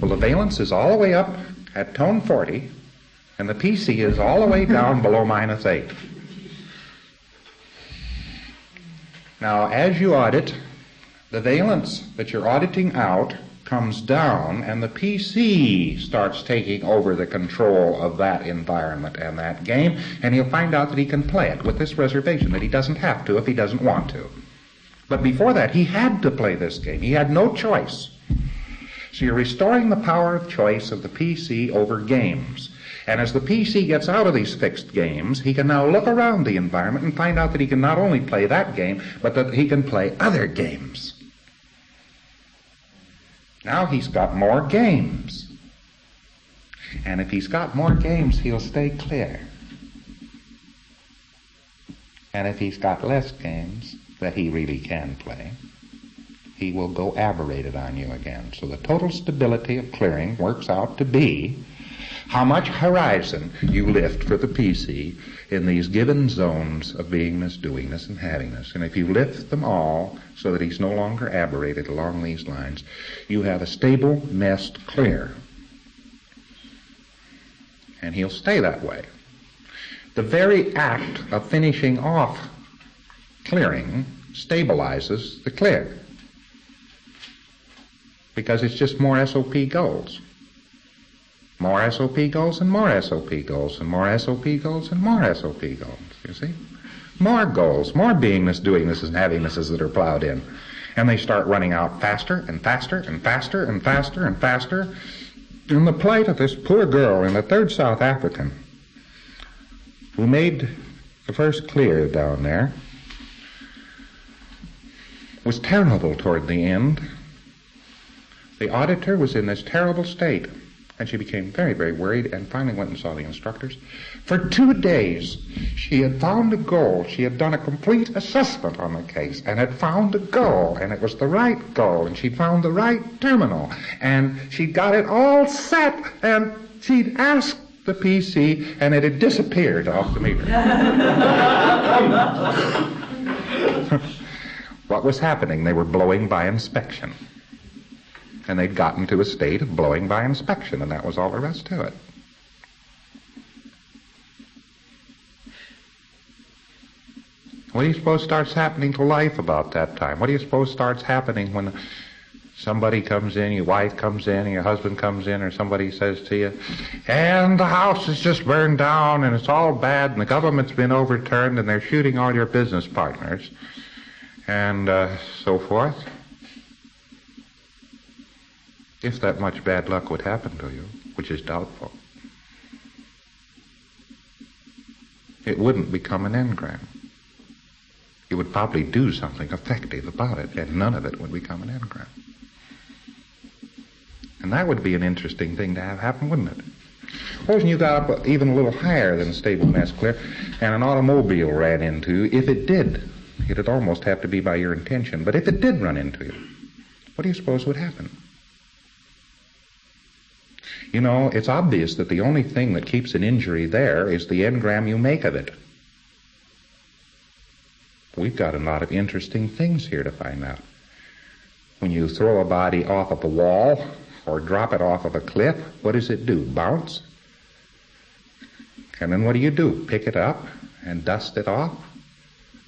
Well, the valence is all the way up at tone 40, and the PC is all the way down below -8. Now, as you audit, the valence that you're auditing out comes down, and the PC starts taking over the control of that environment and that game, and he'll find out that he can play it with this reservation, that he doesn't have to if he doesn't want to. But before that, he had to play this game. He had no choice. So you're restoring the power of choice of the PC over games. And as the PC gets out of these fixed games, he can now look around the environment and find out that he can not only play that game, but that he can play other games. Now he's got more games. And if he's got more games, he'll stay clear. And if he's got less games that he really can play, he will go aberrated on you again. So the total stability of clearing works out to be how much horizon you lift for the PC in these given zones of beingness, doingness, and havingness. And if you lift them all so that he's no longer aberrated along these lines, you have a stable nest clear. And he'll stay that way. The very act of finishing off clearing stabilizes the clear, because it's just more SOP goals. More SOP goals and more SOP goals and more SOP goals and more SOP goals, you see? More goals, more beingness, doingness, and havingnesses that are plowed in. And they start running out faster and faster and faster and faster and faster. And the plight of this poor girl in the 3rd South African, who made the first clear down there, was terrible toward the end. The auditor was in this terrible state. And she became very, very worried and finally went and saw the instructors. For 2 days, she had found a goal. She had done a complete assessment on the case and had found a goal, and it was the right goal, and she'd found the right terminal, and she'd got it all set, and she'd asked the PC, and it had disappeared off the meter. What was happening? They were blowing by inspection. And they'd gotten to a state of blowing by inspection, and that was all there was to it. What do you suppose starts happening to life about that time? What do you suppose starts happening when somebody comes in, your wife comes in, your husband comes in, or somebody says to you, and the house is just burned down, and it's all bad, and the government's been overturned, and they're shooting all your business partners, and so forth? If that much bad luck would happen to you, which is doubtful, it wouldn't become an engram. You would probably do something effective about it, and none of it would become an engram. And that would be an interesting thing to have happen, wouldn't it? Supposing you got up even a little higher than stable nest clear, and an automobile ran into you. If it did, it'd almost have to be by your intention, but if it did run into you, what do you suppose would happen? You know, it's obvious that the only thing that keeps an injury there is the engram you make of it. We've got a lot of interesting things here to find out. When you throw a body off of a wall or drop it off of a cliff, what does it do? Bounce? And then what do? Pick it up and dust it off?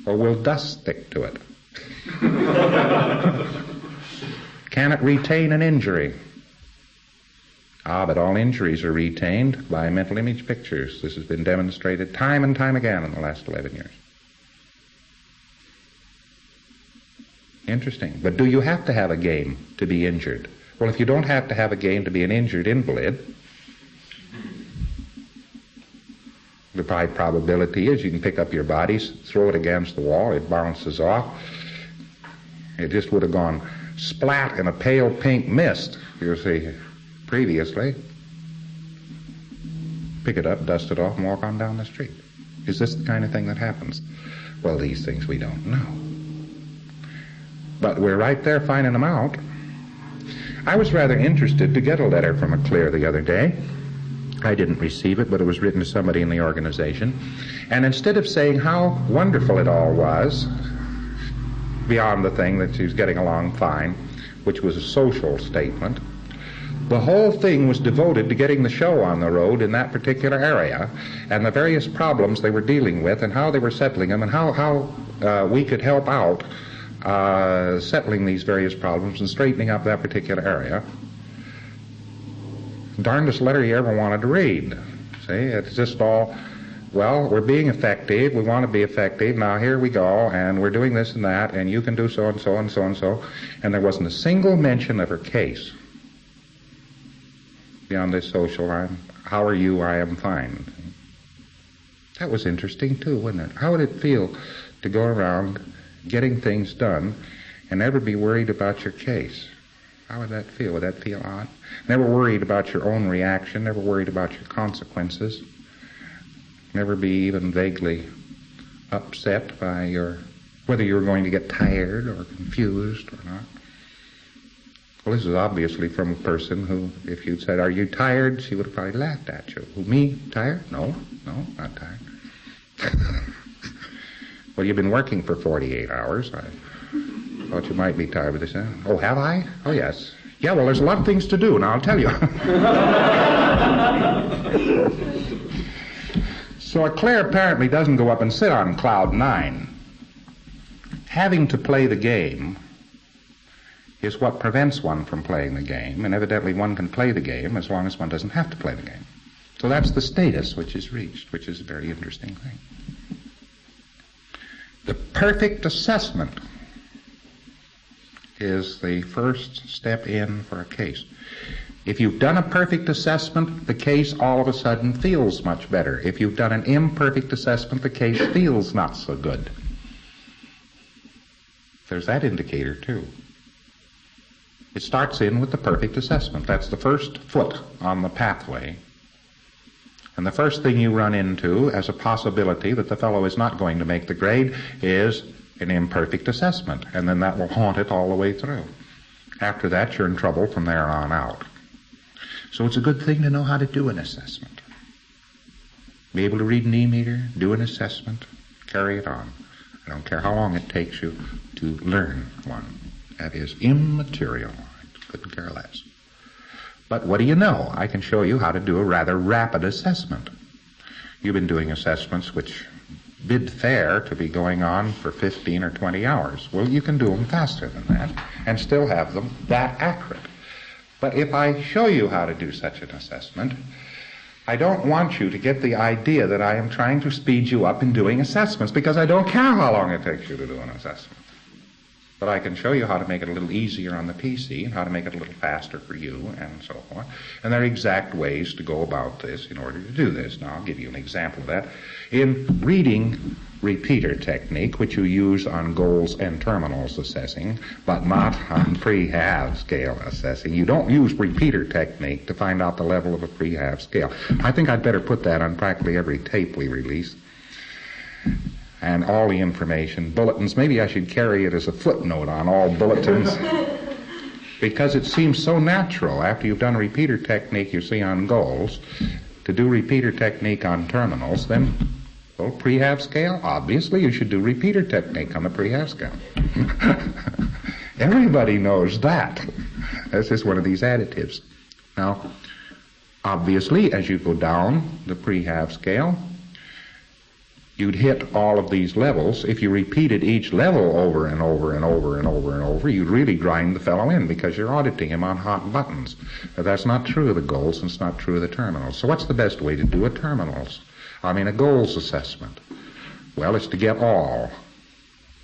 Or will dust stick to it? Can it retain an injury? But all injuries are retained by mental image pictures. This has been demonstrated time and time again in the last 11 years. Interesting. But do you have to have a game to be injured? Well, if you don't have to have a game to be an injured invalid, the high probability is you can pick up your bodies, throw it against the wall, it bounces off. It just would have gone splat in a pale pink mist, you see, previously. Pick it up, dust it off, and walk on down the street. Is this the kind of thing that happens? Well, these things we don't know. But we're right there finding them out. I was rather interested to get a letter from a clear the other day. I didn't receive it, but it was written to somebody in the organization. And instead of saying how wonderful it all was, beyond the thing that she was getting along fine, which was a social statement, the whole thing was devoted to getting the show on the road in that particular area and the various problems they were dealing with and how they were settling them and how we could help out settling these various problems and straightening up that particular area. Darndest letter you ever wanted to read. See, it's just all, well, we're being effective, we want to be effective, now here we go, and we're doing this and that, and you can do so and so and so and so. And there wasn't a single mention of her case. Beyond this social, how are you, I am fine. That was interesting too, wasn't it? How would it feel to go around getting things done and never be worried about your case? How would that feel? Would that feel odd? Never worried about your own reaction, never worried about your consequences, never be even vaguely upset by whether you were going to get tired or confused or not. Well, this is obviously from a person who, if you'd said, "Are you tired?" she would have probably laughed at you. Who, me? Tired? No, not tired. Well, you've been working for 48 hours. I thought you might be tired of this. Oh, have I? Oh, yes. Yeah, well, there's a lot of things to do, now I'll tell you. So a Claire apparently doesn't go up and sit on cloud 9. Having to play the game is what prevents one from playing the game, and evidently one can play the game as long as one doesn't have to play the game. So that's the status which is reached, which is a very interesting thing. The perfect assessment is the first step in for a case. If you've done a perfect assessment, the case all of a sudden feels much better. If you've done an imperfect assessment, the case feels not so good. There's that indicator too. It starts in with the perfect assessment. That's the first foot on the pathway. And the first thing you run into as a possibility that the fellow is not going to make the grade is an imperfect assessment, and then that will haunt it all the way through. After that, you're in trouble from there on out. So it's a good thing to know how to do an assessment. Be able to read an e-meter, do an assessment, carry it on. I don't care how long it takes you to learn one. That is immaterial. I couldn't care less. But what do you know? I can show you how to do a rather rapid assessment. You've been doing assessments which bid fair to be going on for 15 or 20 hours. Well, you can do them faster than that and still have them that accurate. But if I show you how to do such an assessment, I don't want you to get the idea that I am trying to speed you up in doing assessments, because I don't care how long it takes you to do an assessment. But I can show you how to make it a little easier on the PC and how to make it a little faster for you and so forth. And there are exact ways to go about this in order to do this. Now, I'll give you an example of that. In reading repeater technique, which you use on goals and terminals assessing, but not on free-half scale assessing, you don't use repeater technique to find out the level of a free-half scale. I think I'd better put that on practically every tape we release. And all the information, bulletins, maybe I should carry it as a footnote on all bulletins, because it seems so natural after you've done repeater technique you see on goals, to do repeater technique on terminals. Then, well, pre-half scale, obviously you should do repeater technique on the pre-half scale. Everybody knows that. That's just one of these additives. Now, obviously, as you go down the prehab scale, you'd hit all of these levels. If you repeated each level over and over and over and over and over, you'd really grind the fellow in because you're auditing him on hot buttons. But that's not true of the goals, and it's not true of the terminals. So what's the best way to do a goals assessment? Well, it's to get all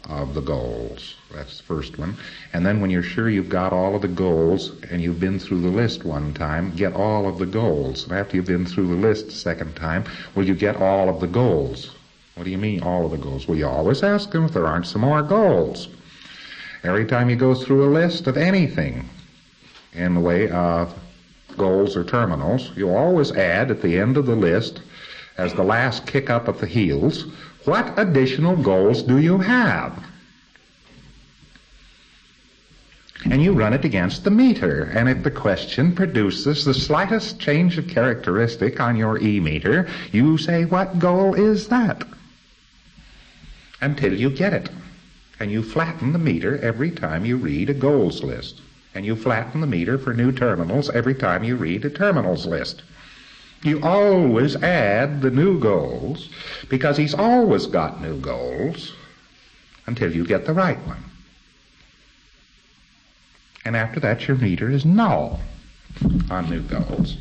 of the goals. That's the first one. And then when you're sure you've got all of the goals and you've been through the list one time, get all of the goals. And after you've been through the list the second time, will you get all of the goals? What do you mean, all of the goals? Well, you always ask them if there aren't some more goals. Every time you go through a list of anything in the way of goals or terminals, you always add at the end of the list, as the last kick up of the heels, what additional goals do you have? And you run it against the meter, and if the question produces the slightest change of characteristic on your E-meter, you say, what goal is that? Until you get it. And you flatten the meter every time you read a goals list. And you flatten the meter for new terminals every time you read a terminals list. You always add the new goals, because he's always got new goals, until you get the right one. And after that, your meter is null on new goals.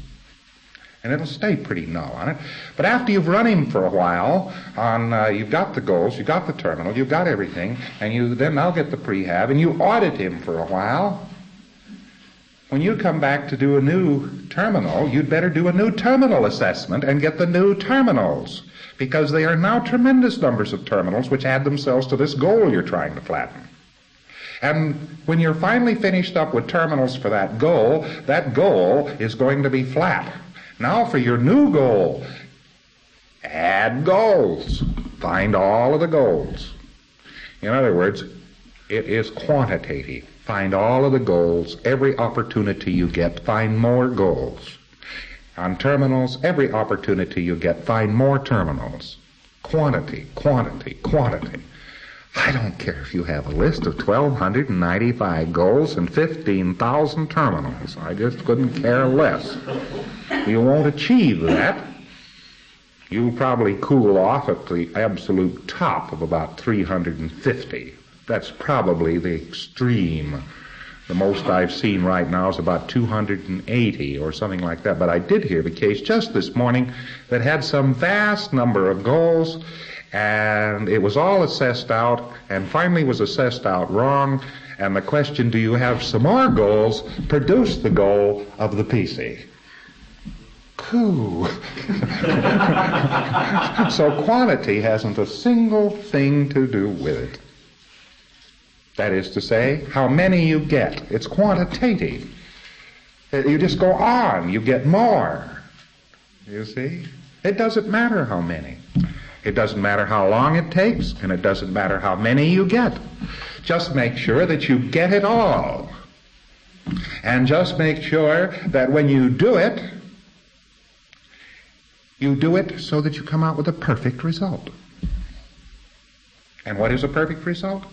And it'll stay pretty null on it. But after you've run him for a while on, you've got the goals, you've got the terminal, you've got everything, and you then now get the prehab, and you audit him for a while. When you come back to do a new terminal, you'd better do a new terminal assessment and get the new terminals, because they are now tremendous numbers of terminals which add themselves to this goal you're trying to flatten. And when you're finally finished up with terminals for that goal is going to be flat. Now for your new goal, add goals. Find all of the goals. In other words, it is quantitative. Find all of the goals. Every opportunity you get, find more goals. On terminals, every opportunity you get, find more terminals. Quantity, quantity, quantity. I don't care if you have a list of 1,295 goals and 15,000 terminals. I just couldn't care less. You won't achieve that. You'll probably cool off at the absolute top of about 350. That's probably the extreme. The most I've seen right now is about 280 or something like that. But I did hear the case just this morning that had some vast number of goals, and it was all assessed out, and finally was assessed out wrong, and the question, do you have some more goals, produced the goal of the PC. Coo. So quantity hasn't a single thing to do with it. That is to say, how many you get. It's quantitative. You just go on, you get more. You see? It doesn't matter how many. It doesn't matter how long it takes, and it doesn't matter how many you get. Just make sure that you get it all. And just make sure that when you do it so that you come out with a perfect result. And what is a perfect result?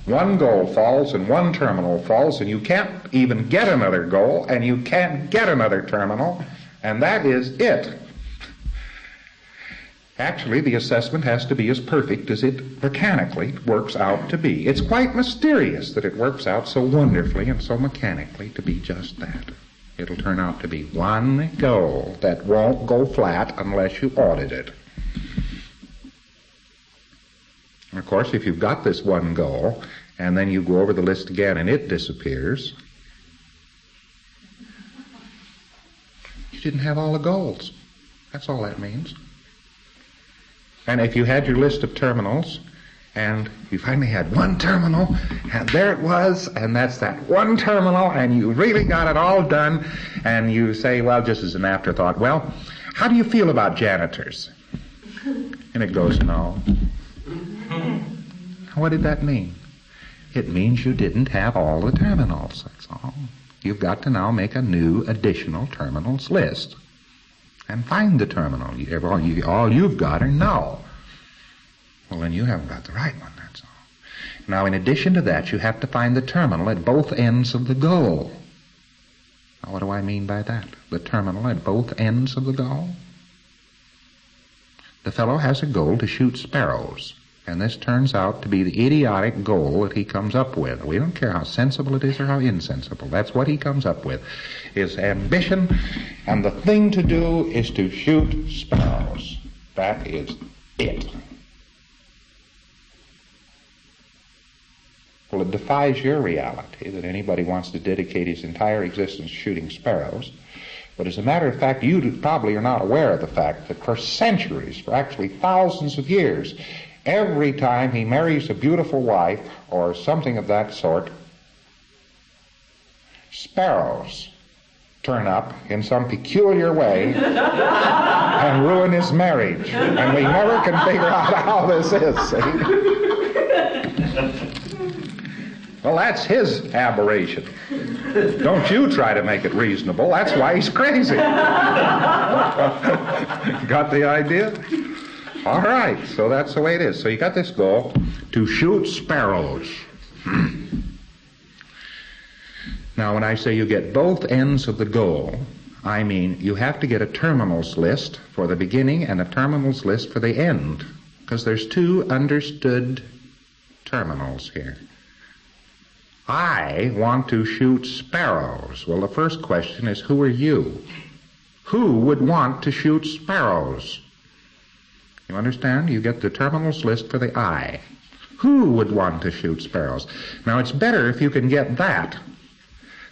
One goal falls and one terminal falls, and you can't even get another goal, and you can't get another terminal, and that is it. Actually, the assessment has to be as perfect as it mechanically works out to be. It's quite mysterious that it works out so wonderfully and so mechanically to be just that. It'll turn out to be one goal that won't go flat unless you audit it. And of course, if you've got this one goal, and then you go over the list again and it disappears, you didn't have all the goals. That's all that means. And if you had your list of terminals, and you finally had one terminal, and there it was, and that's that one terminal, and you really got it all done, and you say, well, just as an afterthought, well, how do you feel about janitors? And it goes, no. What did that mean? It means you didn't have all the terminals, that's all. You've got to now make a new additional terminals list. And find the terminal. All you've got are null. Well, then you haven't got the right one, that's all. Now, in addition to that, you have to find the terminal at both ends of the goal. Now, what do I mean by that? The terminal at both ends of the goal? The fellow has a goal to shoot sparrows, and this turns out to be the idiotic goal that he comes up with. We don't care how sensible it is or how insensible. That's what he comes up with. His ambition, and the thing to do is to shoot sparrows. That is it. Well, it defies your reality that anybody wants to dedicate his entire existence shooting sparrows. But as a matter of fact, you probably are not aware of the fact that for centuries, for actually thousands of years, every time he marries a beautiful wife or something of that sort, sparrows turn up in some peculiar way and ruin his marriage. And we never can figure out how this is, see? Well, that's his aberration. Don't you try to make it reasonable. That's why he's crazy. Got the idea? All right, so that's the way it is. So you got this goal to shoot sparrows. Now, when I say you get both ends of the goal, I mean you have to get a terminals list for the beginning and a terminals list for the end, because there's two understood terminals here. I want to shoot sparrows. Well, the first question is, who are you? Who would want to shoot sparrows? You understand? You get the terminals list for the I. Who would want to shoot sparrows? Now, it's better if you can get that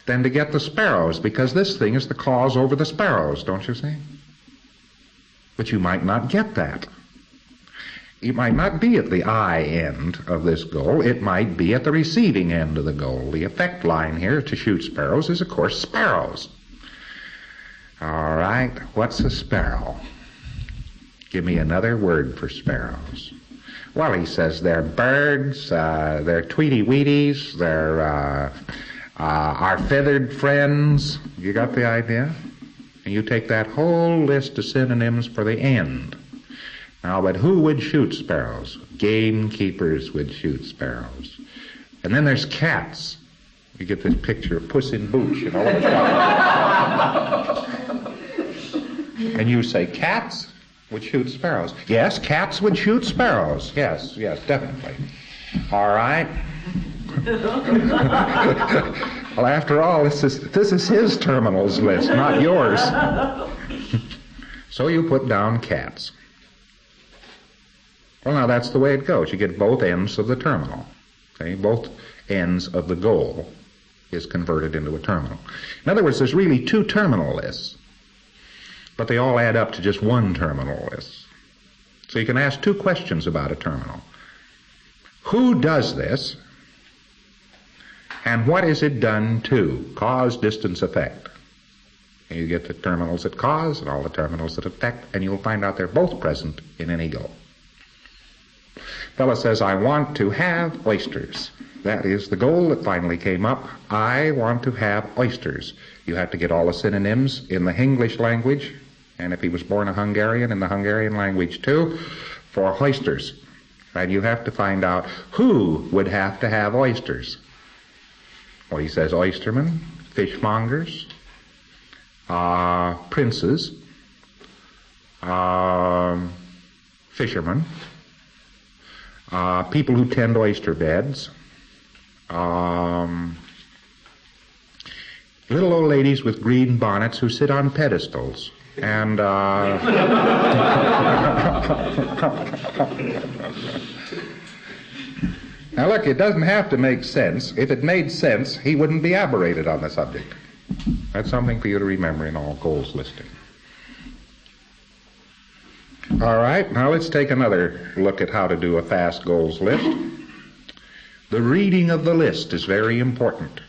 than to get the sparrows, because this thing is the cause over the sparrows, don't you see? But you might not get that. It might not be at the I end of this goal. It might be at the receiving end of the goal. The effect line here to shoot sparrows is, of course, sparrows. All right, what's a sparrow? Give me another word for sparrows. Well, he says they're birds, they're tweety-weeties, they're our feathered friends. You got the idea? And you take that whole list of synonyms for the end. Now, but who would shoot sparrows? Gamekeepers would shoot sparrows. And then there's cats. You get this picture of Puss in Boots, you know. And you say cats would shoot sparrows. Yes, cats would shoot sparrows. Yes, definitely. All right. Well, after all, this is his terminals list, not yours. So you put down cats. Well, now that's the way it goes. You get both ends of the terminal. Okay? Both ends of the goal is converted into a terminal. In other words, there's really two terminal lists, but they all add up to just one terminal list. So you can ask two questions about a terminal. Who does this, and what is it done to? Cause, distance, effect. And you get the terminals that cause and all the terminals that affect, and you'll find out they're both present in any goal. Fellow says, I want to have oysters. That is the goal that finally came up. I want to have oysters. You have to get all the synonyms in the English language, and if he was born a Hungarian, in the Hungarian language too, for oysters. And you have to find out who would have to have oysters. Well, he says oystermen, fishmongers, princes, fishermen, people who tend oyster beds, little old ladies with green bonnets who sit on pedestals, and now look, it doesn't have to make sense. If it made sense, he wouldn't be aberrated on the subject. That's something for you to remember in all goals listing. All right, now let's take another look at how to do a fast goals list. The reading of the list is very important.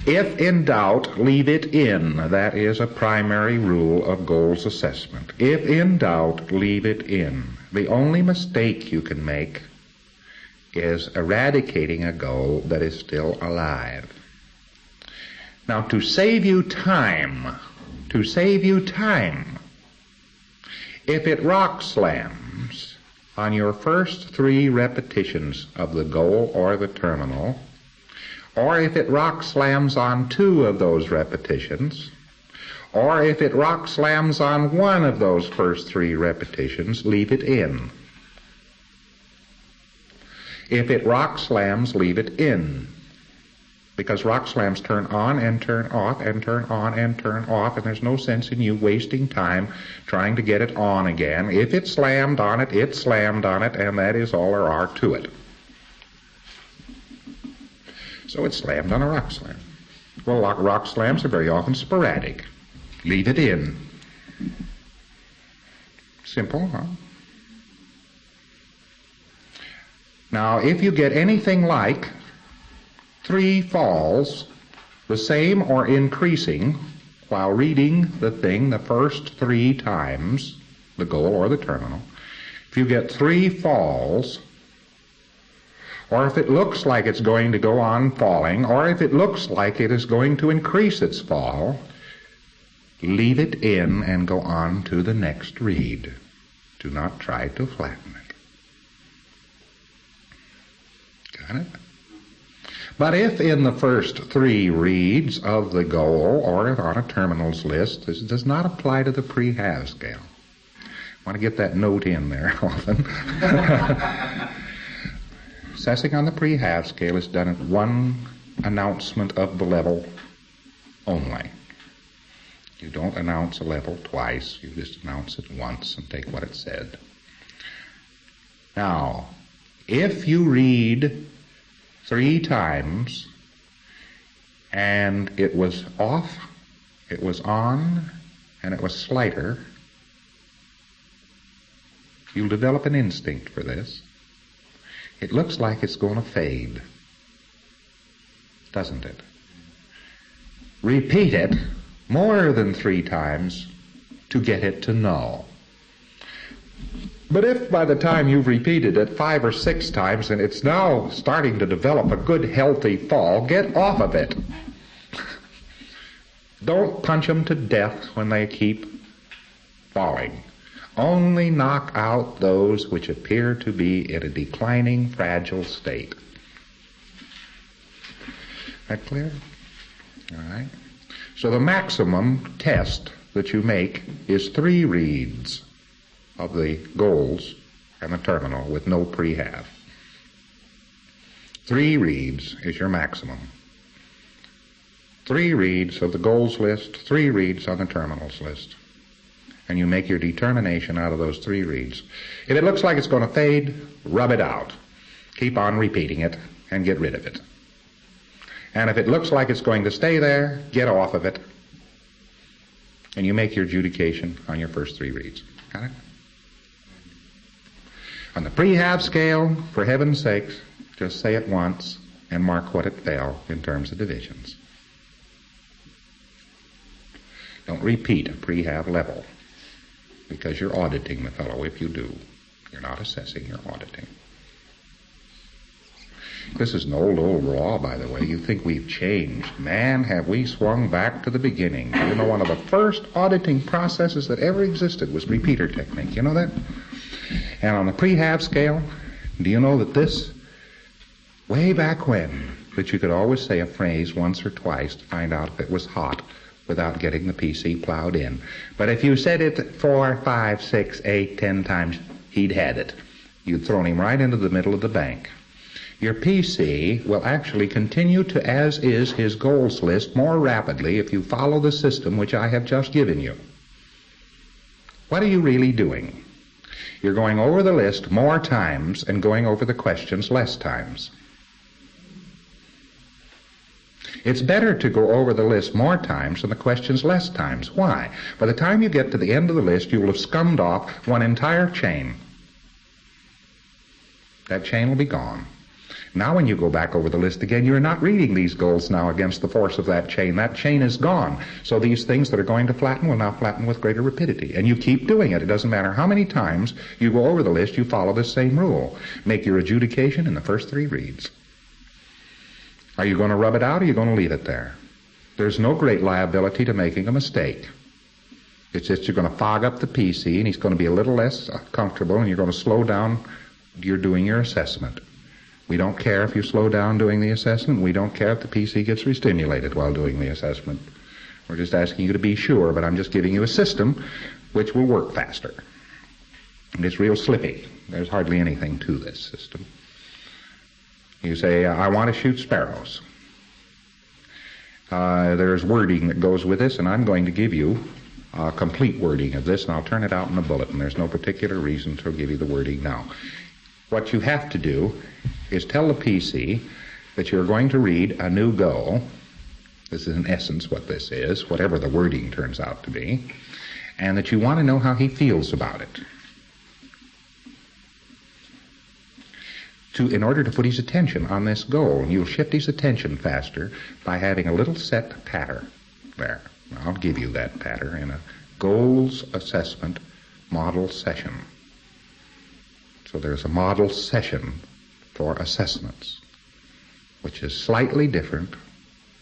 If in doubt, leave it in. That is a primary rule of goals assessment. If in doubt, leave it in. The only mistake you can make is eradicating a goal that is still alive. Now, to save you time, if it rock slams, on your first 3 repetitions of the goal or the terminal, or if it rock slams on 2 of those repetitions, or if it rock slams on 1 of those first 3 repetitions, leave it in. If it rock slams, leave it in. Because rock slams turn on and turn off and turn on and turn off, and there's no sense in you wasting time trying to get it on again. If it slammed on it, it slammed on it, and that is all there are to it. So it slammed on a rock slam. Well, rock slams are very often sporadic. Leave it in. Simple, huh? Now, if you get anything like 3 falls, the same or increasing, while reading the thing the first 3 times, the goal or the terminal, if you get 3 falls, or if it looks like it's going to go on falling, or if it looks like it is going to increase its fall, leave it in and go on to the next read. Do not try to flatten it. Got it? But if in the first 3 reads of the goal or on a terminals list, this does not apply to the pre-have scale. I want to get that note in there often. Assessing on the pre-have scale is done at 1 announcement of the level only. You don't announce a level twice, you just announce it once and take what it said. Now, if you read 3 times and it was off, it was on, and it was slighter, you'll develop an instinct for this. It looks like it's going to fade, doesn't it? Repeat it more than 3 times to get it to know. But if by the time you've repeated it 5 or 6 times and it's now starting to develop a good healthy fall, get off of it. Don't punch them to death when they keep falling. Only knock out those which appear to be in a declining, fragile state. That clear? All right. So the maximum test that you make is 3 reads of the goals and the terminal with no pre-have. 3 reads is your maximum. 3 reads of the goals list, 3 reads on the terminals list. And you make your determination out of those 3 reads. If it looks like it's going to fade, rub it out. Keep on repeating it and get rid of it. And if it looks like it's going to stay there, get off of it. And you make your adjudication on your first 3 reads. Got it? On the pre-have scale, for heaven's sakes, just say it once and mark what it fell in terms of divisions. Don't repeat a pre-have level, because you're auditing the fellow if you do. You're not assessing, you're auditing. This is an old law, by the way. You think we've changed. Man, have we swung back to the beginning. You know, one of the first auditing processes that ever existed was repeater technique. You know that? And on the pre-have scale, do you know that this, way back when, that you could always say a phrase once or twice to find out if it was hot without getting the PC plowed in. But if you said it 4, 5, 6, 8, 10 times, he'd had it. You'd thrown him right into the middle of the bank. Your PC will actually continue to as is his goals list more rapidly if you follow the system which I have just given you. What are you really doing? You're going over the list more times and going over the questions less times. It's better to go over the list more times than the questions less times. Why? By the time you get to the end of the list, you will have scummed off one entire chain. That chain will be gone. Now when you go back over the list again, you're not reading these goals now against the force of that chain. That chain is gone. So these things that are going to flatten will now flatten with greater rapidity. And you keep doing it. It doesn't matter how many times you go over the list, you follow this same rule. Make your adjudication in the first 3 reads. Are you going to rub it out or are you going to leave it there? There's no great liability to making a mistake. It's just you're going to fog up the PC, and he's going to be a little less comfortable, and you're going to slow down. You're doing your assessment. We don't care if you slow down doing the assessment. We don't care if the PC gets restimulated while doing the assessment. We're just asking you to be sure, but I'm just giving you a system which will work faster. And it's real slippy. There's hardly anything to this system. You say, I want to shoot sparrows. There's wording that goes with this, and I'm going to give you complete wording of this, and I'll turn it out in a bulletin. There's no particular reason to give you the wording now. What you have to do is tell the PC that you're going to read a new goal. This is in essence what this is, whatever the wording turns out to be, and that you want to know how he feels about it. In order to put his attention on this goal, you'll shift his attention faster by having a little set pattern there. I'll give you that pattern in a goals assessment model session. So there's a model session for assessments, which is slightly different,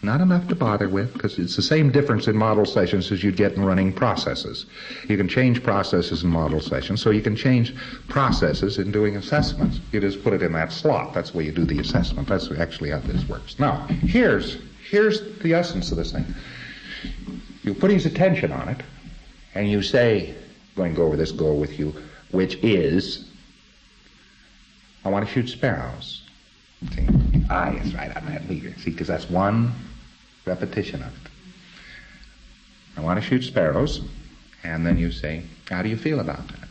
not enough to bother with, because it's the same difference in model sessions as you'd get in running processes. You can change processes in model sessions, so you can change processes in doing assessments. You just put it in that slot. That's the way you do the assessment. That's actually how this works. Now, here's the essence of this thing. You put his attention on it, and you say, I'm going to go over this goal with you, which is, I want to shoot sparrows. See? It's right on that meter. See, because that's one repetition of it. I want to shoot sparrows, and then you say, how do you feel about that?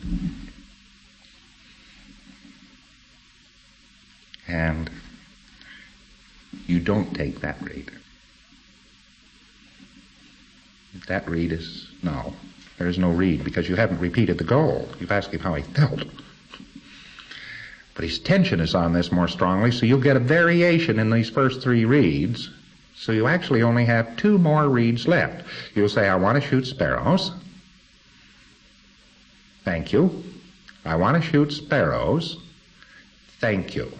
And you don't take that read. That read is no. There is no read because you haven't repeated the goal. You've asked him how he felt. But his tension is on this more strongly, so you'll get a variation in these first three reads. So you actually only have two more reads left. You'll say, I want to shoot sparrows. Thank you. I want to shoot sparrows. Thank you.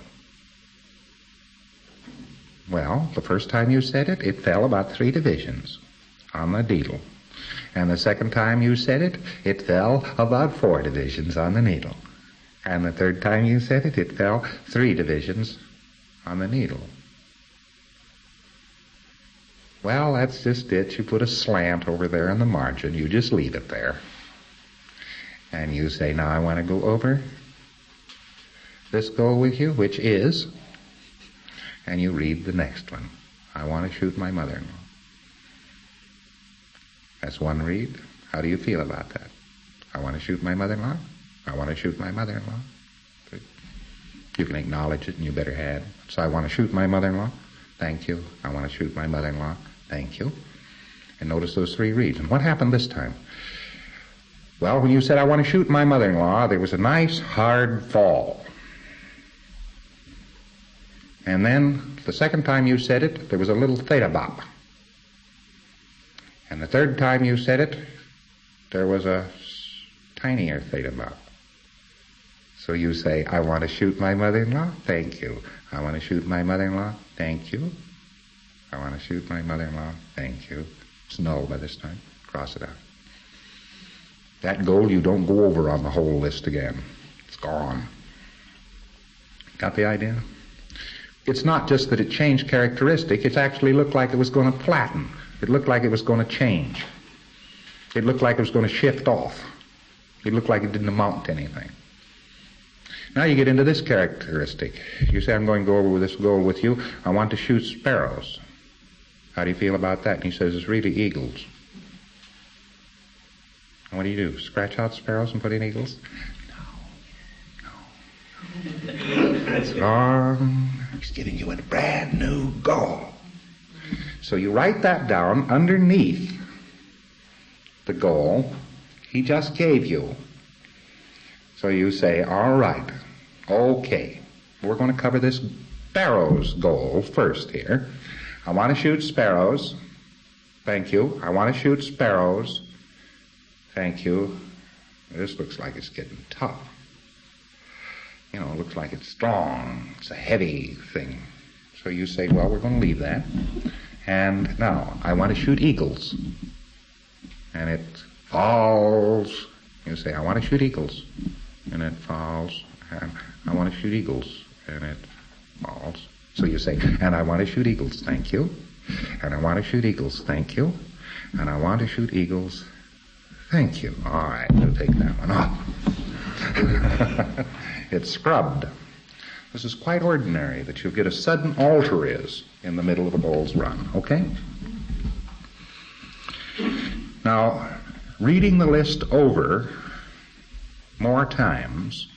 Well, the first time you said it, it fell about 3 divisions on the needle. And the second time you said it, it fell about 4 divisions on the needle. And the third time you said it, it fell 3 divisions on the needle. Well, that's just it. You put a slant over there in the margin. You just leave it there. And you say, now I want to go over this goal with you, which is, and you read the next one. I want to shoot my mother-in-law. That's one read. How do you feel about that? I want to shoot my mother-in-law. I want to shoot my mother-in-law. You can acknowledge it, and you better have. So I want to shoot my mother-in-law. Thank you. I want to shoot my mother-in-law. Thank you. And notice those 3 reads. And what happened this time? Well, when you said, I want to shoot my mother-in-law, there was a nice hard fall. And then the second time you said it, there was a little theta bop. And the third time you said it, there was a tinier theta bop. So you say, I want to shoot my mother-in-law. Thank you. I want to shoot my mother-in-law. Thank you. I want to shoot my mother-in-law. Thank you. It's null by this time. Cross it out. That goal you don't go over on the whole list again. It's gone. Got the idea? It's not just that it changed characteristic. It actually looked like it was going to flatten. It looked like it was going to change. It looked like it was going to shift off. It looked like it didn't amount to anything. Now you get into this characteristic. You say, I'm going to go over this goal with you. I want to shoot sparrows. How do you feel about that? And he says, it's really eagles. And what do? Scratch out sparrows and put in eagles? No. That's wrong. He's giving you a brand new goal. So you write that down underneath the goal he just gave you. So you say, all right, okay, we're going to cover this sparrows goal first here. I want to shoot sparrows. Thank you. I want to shoot sparrows. Thank you. This looks like it's getting tough. You know, it looks like it's strong. It's a heavy thing. So you say, well, we're going to leave that. And now, I want to shoot eagles. And it falls. You say, I want to shoot eagles. And it falls. And I want to shoot eagles. And it falls. So you say, and I want to shoot eagles, thank you. And I want to shoot eagles, thank you. And I want to shoot eagles, thank you. All right, we'll take that one off. It's scrubbed. This is quite ordinary, that you'll get a sudden alter-is in the middle of a bull's run, okay? Now, reading the list over more times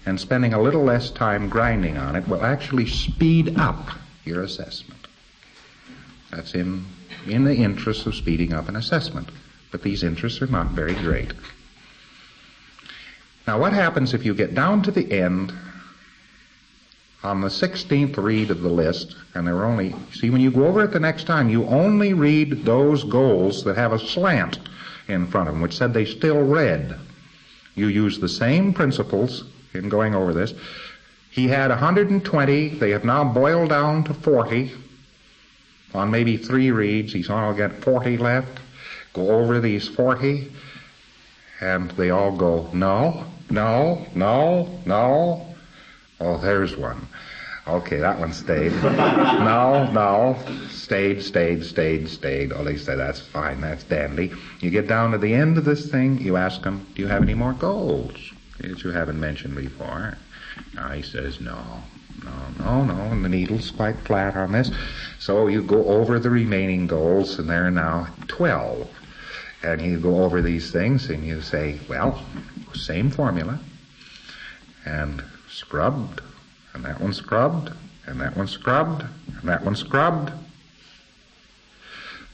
and spending a little less time grinding on it will actually speed up your assessment. That's in the interest of speeding up an assessment. But these interests are not very great. Now, what happens if you get down to the end on the 16th read of the list, and there are only, see, when you go over it the next time, you only read those goals that have a slant in front of them, which said they still read. You use the same principles in going over this. He had 120. They have now boiled down to 40. On maybe 3 reads, he's only got 40 left. Go over these 40, and they all go, no, no, no, no. Oh, there's one. Okay, that one stayed. No, no, stayed. Oh, they say, that's fine, that's dandy. You get down to the end of this thing, you ask him, do you have any more goals that you haven't mentioned before? He says, no, and the needle's quite flat on this. So you go over the remaining goals, and there are now 12. And you go over these things, and you say, well, same formula, and scrubbed, and that one scrubbed, and that one scrubbed, and that one scrubbed.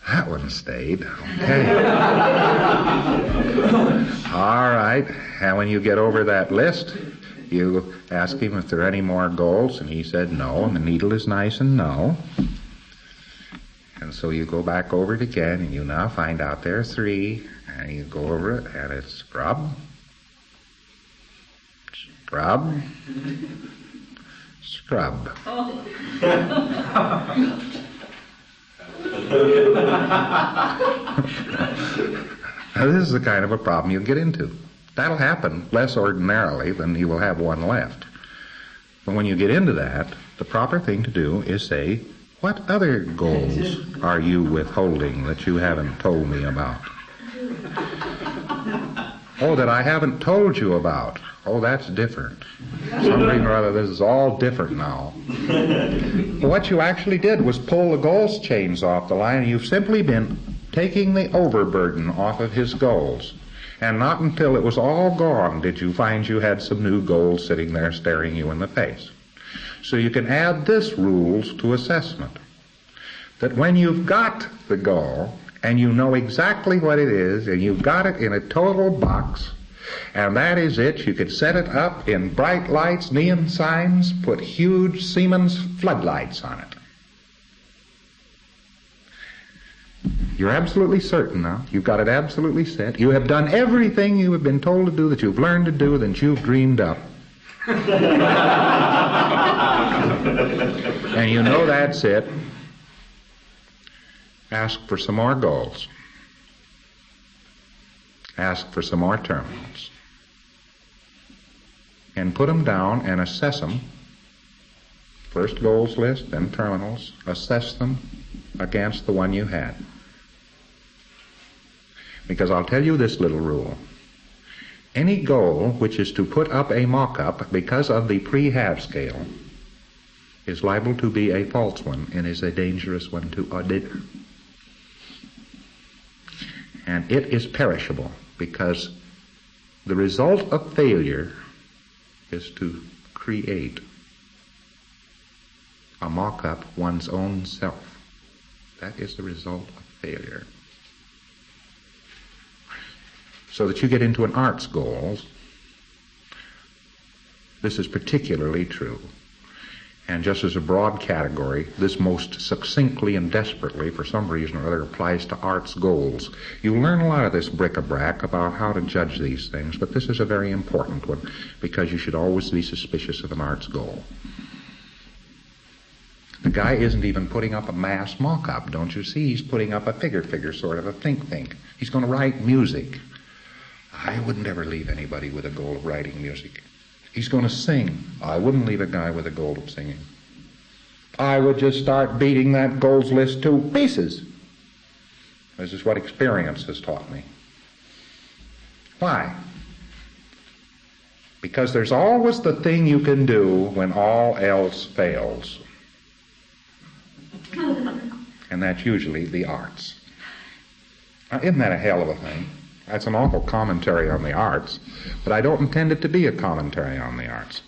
That one stayed. Okay. All right. And when you get over that list, you ask him if there are any more goals, and he said no, and the needle is nice and no. And so you go back over it again, and you now find out there are 3, and you go over it, and it's scrub, scrub, scrub. Now, this is the kind of a problem you'll get into. That'll happen less ordinarily than you will have one left. But when you get into that, the proper thing to do is say, what other goals are you withholding that you haven't told me about? Oh, that I haven't told you about. Oh, that's different. Some reason or other, this is all different now. Well, what you actually did was pull the goals chains off the line, and you've simply been taking the overburden off of his goals. And not until it was all gone did you find you had some new goals sitting there staring you in the face. So you can add this rules to assessment. That when you've got the goal, and you know exactly what it is, and you've got it in a total box, and that is it, you could set it up in bright lights, neon signs, put huge Siemens floodlights on it. You're absolutely certain now. You've got it absolutely set. You have done everything you have been told to do, that you've learned to do, that you've dreamed up. And you know that's it. Ask for some more goals. Ask for some more terminals. And put them down and assess them. First goals list, then terminals. Assess them against the one you had. Because I'll tell you this little rule. Any goal which is to put up a mock-up because of the pre-half scale is liable to be a false one and is a dangerous one to audit. And it is perishable, because the result of failure is to create a mock-up one's own self. That is the result of failure. So that you get into an arts goals, this is particularly true. And just as a broad category, this most succinctly and desperately, for some reason or other, applies to arts goals. You learn a lot of this bric-a-brac about how to judge these things, but this is a very important one, because you should always be suspicious of an arts goal. The guy isn't even putting up a mass mock-up, don't you see? He's putting up a figure, sort of a think. He's going to write music. I wouldn't ever leave anybody with a goal of writing music. He's going to sing. I wouldn't leave a guy with a goal of singing. I would just start beating that goals list to pieces. This is what experience has taught me. Why? Because there's always the thing you can do when all else fails. And that's usually the arts. Now, isn't that a hell of a thing? That's an awful commentary on the arts, but I don't intend it to be a commentary on the arts.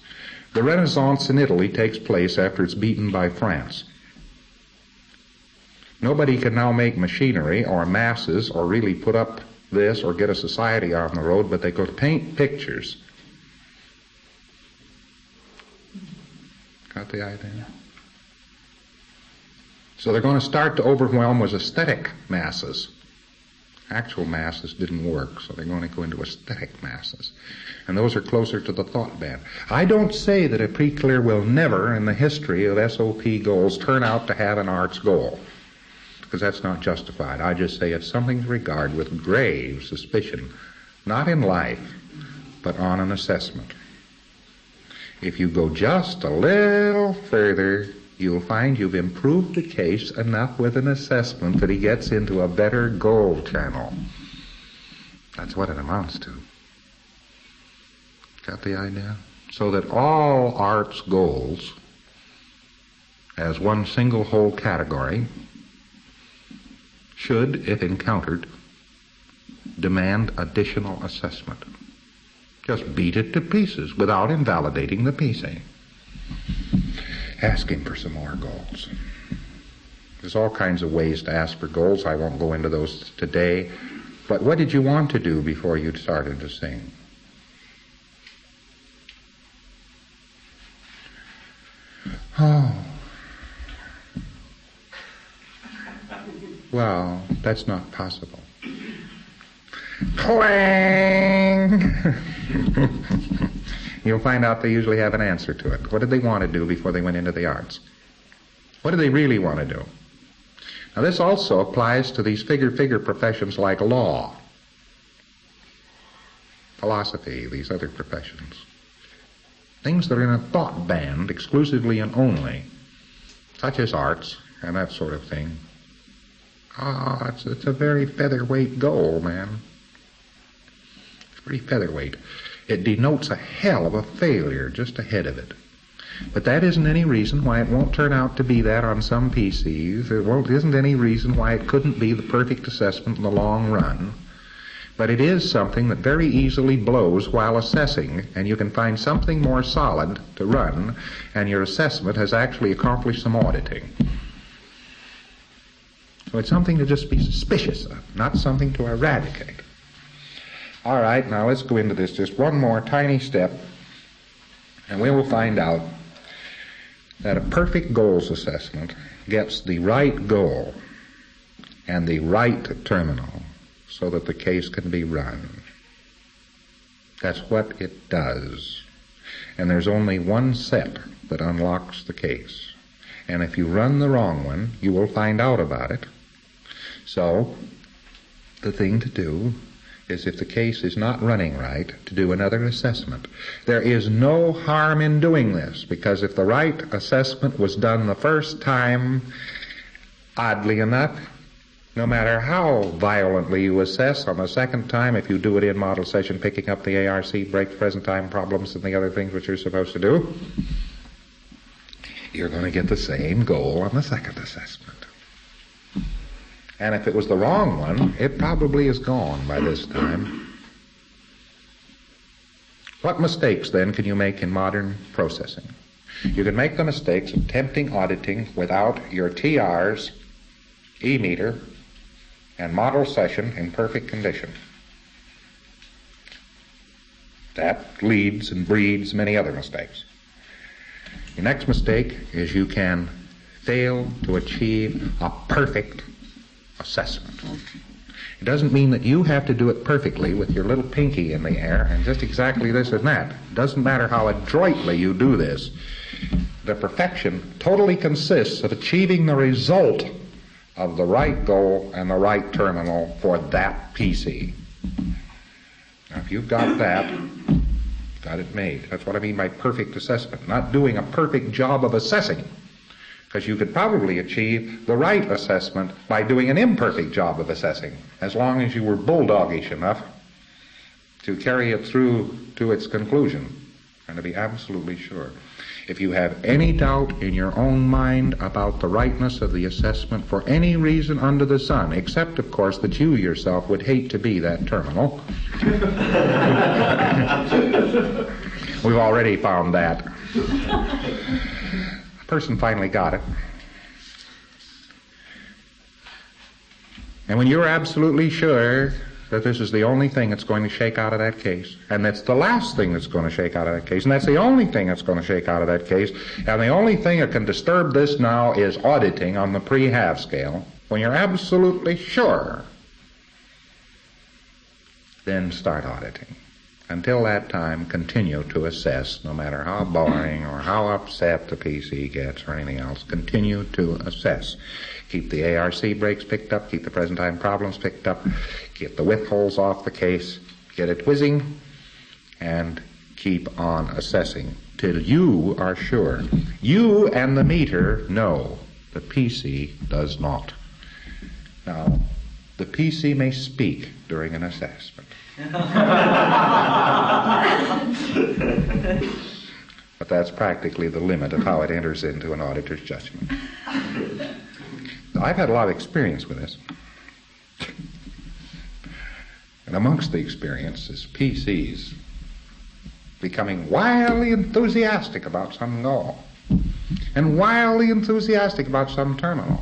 The Renaissance in Italy takes place after it's beaten by France. Nobody can now make machinery or masses or really put up this or get a society on the road, but they go paint pictures. Got the idea? So they're going to start to overwhelm with aesthetic masses. Actual masses didn't work, so they're going to go into aesthetic masses. And those are closer to the thought band. I don't say that a pre-clear will never, in the history of SOP goals, turn out to have an arts goal, because that's not justified. I just say it's something to regard with grave suspicion, not in life, but on an assessment. If you go just a little further, you'll find you've improved the case enough with an assessment that he gets into a better goal channel. That's what it amounts to. Got the idea? So that all arts goals, as one single whole category, should, if encountered, demand additional assessment. Just beat it to pieces without invalidating the piecing. Asking for some more goals. There's all kinds of ways to ask for goals. I won't go into those today. But what did you want to do before you started to sing? Oh. Well, that's not possible. Clang! You'll find out they usually have an answer to it. What did they want to do before they went into the arts? What do they really want to do? Now, this also applies to these figure professions like law, philosophy, these other professions. Things that are in a thought band exclusively and only, such as arts and that sort of thing. It's a very featherweight goal, man. It's pretty featherweight. It denotes a hell of a failure just ahead of it. But that isn't any reason why it won't turn out to be that on some PCs. Isn't any reason why it couldn't be the perfect assessment in the long run. But it is something that very easily blows while assessing, and you can find something more solid to run, and your assessment has actually accomplished some auditing. So it's something to just be suspicious of, not something to eradicate. All right, now let's go into this just one more tiny step, and we will find out that a perfect goals assessment gets the right goal and the right terminal so that the case can be run. That's what it does. And there's only one set that unlocks the case. And if you run the wrong one, you will find out about it. So, the thing to do is, if the case is not running right, to do another assessment. There is no harm in doing this, because if the right assessment was done the first time, oddly enough, no matter how violently you assess on the second time, if you do it in model session, picking up the ARC, break present time problems and the other things which you're supposed to do, you're going to get the same goal on the second assessment. And if it was the wrong one, it probably is gone by this time. What mistakes, then, can you make in modern processing? You can make the mistakes of attempting auditing without your TRs, E-meter, and model session in perfect condition. That leads and breeds many other mistakes. Your next mistake is you can fail to achieve a perfect assessment. It doesn't mean that you have to do it perfectly with your little pinky in the air and just exactly this and that. It doesn't matter how adroitly you do this. The perfection totally consists of achieving the result of the right goal and the right terminal for that PC. Now, if you've got that, you've got it made. That's what I mean by perfect assessment. Not doing a perfect job of assessing, because you could probably achieve the right assessment by doing an imperfect job of assessing, as long as you were bulldoggish enough to carry it through to its conclusion and to be absolutely sure. If you have any doubt in your own mind about the rightness of the assessment for any reason under the sun, except, of course, that you yourself would hate to be that terminal. We've already found that. A person finally got it. And when you're absolutely sure that this is the only thing that's going to shake out of that case, and that's the last thing that's going to shake out of that case, and that's the only thing that's going to shake out of that case, and the only thing that can disturb this now is auditing on the pre-half scale, when you're absolutely sure, then start auditing. Until that time, continue to assess, no matter how boring or how upset the PC gets or anything else. Continue to assess. Keep the ARC breaks picked up, keep the present time problems picked up, get the withholds off the case, get it whizzing, and keep on assessing till you are sure. You and the meter know. The PC does not. Now, the PC may speak during an assessment. But that's practically the limit of how it enters into an auditor's judgment. I've had a lot of experience with this. And amongst the experience is PCs becoming wildly enthusiastic about some goal and wildly enthusiastic about some terminal.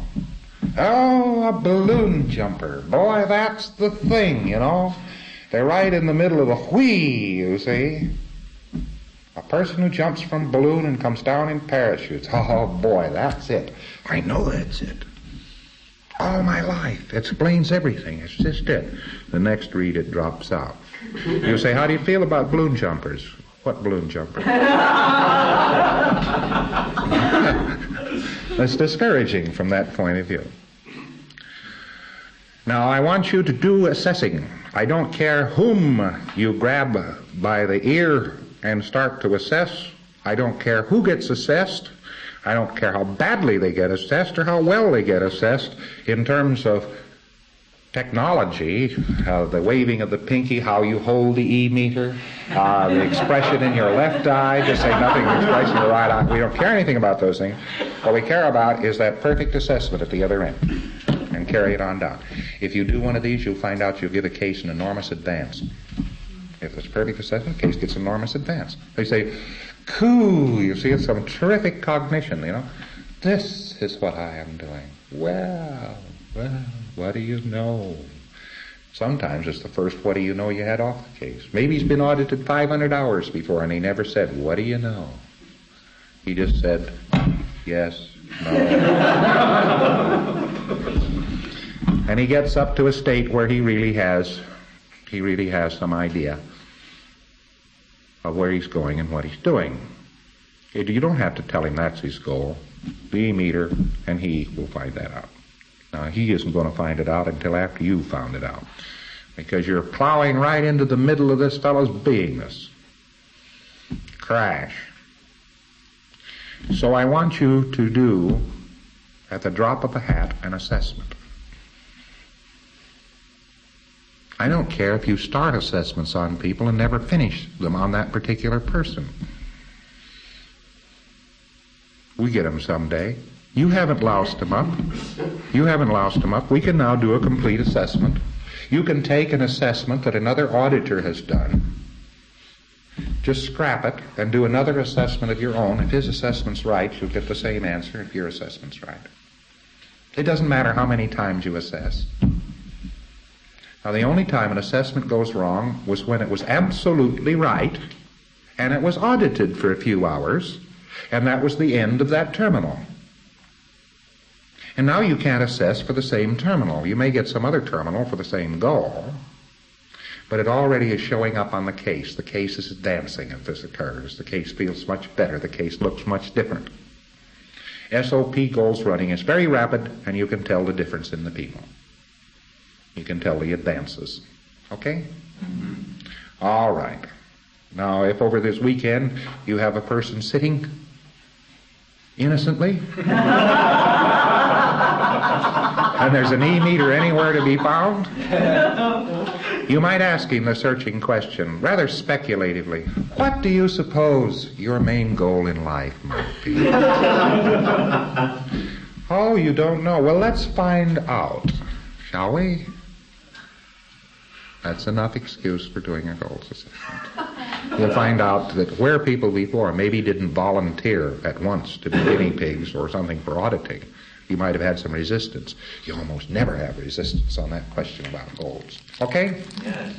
Oh, a balloon jumper. Boy, that's the thing, you know. They're right in the middle of the whee, you see. A person who jumps from a balloon and comes down in parachutes. Oh, boy, that's it. I know that's it. All my life. It explains everything. It's just it. The next read, it drops out. You say, how do you feel about balloon jumpers? What balloon jumper? That's discouraging from that point of view. Now, I want you to do assessing. I don't care whom you grab by the ear and start to assess. I don't care who gets assessed. I don't care how badly they get assessed or how well they get assessed in terms of technology, the waving of the pinky, how you hold the E-meter, the expression in your left eye, just say nothing, the expression in the right eye. We don't care anything about those things. What we care about is that perfect assessment at the other end, and carry it on down. If you do one of these, you'll find out you'll give a case an enormous advance. If it's perfect assessment, the case gets enormous advance. They say, cool, you see, it's some terrific cognition, you know. This is what I am doing. Well, what do you know? Sometimes it's the first what do you know you had off the case. Maybe he's been audited 500 hours before and he never said, what do you know? He just said, yes, no. And he gets up to a state where he really has some idea of where he's going and what he's doing. You don't have to tell him that's his goal. The E-meter and he will find that out. Now, he isn't going to find it out until after you found it out, because you're plowing right into the middle of this fellow's beingness. Crash. So I want you to do, at the drop of a hat, an assessment. I don't care if you start assessments on people and never finish them on that particular person. We get them someday. You haven't loused them up. You haven't loused them up. We can now do a complete assessment. You can take an assessment that another auditor has done, just scrap it, and do another assessment of your own. If his assessment's right, you'll get the same answer if your assessment's right. It doesn't matter how many times you assess. Now, the only time an assessment goes wrong was when it was absolutely right, and it was audited for a few hours, and that was the end of that terminal. And now you can't assess for the same terminal. You may get some other terminal for the same goal, but it already is showing up on the case. The case is advancing if this occurs. The case feels much better. The case looks much different. SOP goals running is very rapid, and you can tell the difference in the people. You can tell the advances. Okay? All right. Now, if over this weekend you have a person sitting innocently, and there's an E-meter anywhere to be found, you might ask him the searching question, rather speculatively, what do you suppose your main goal in life might be? Oh, you don't know? Well, let's find out, shall we? That's enough excuse for doing a goals assessment. You'll find out that where people before maybe didn't volunteer at once to be guinea pigs or something for auditing, you might have had some resistance. You almost never have resistance on that question about goals. Okay? Yes.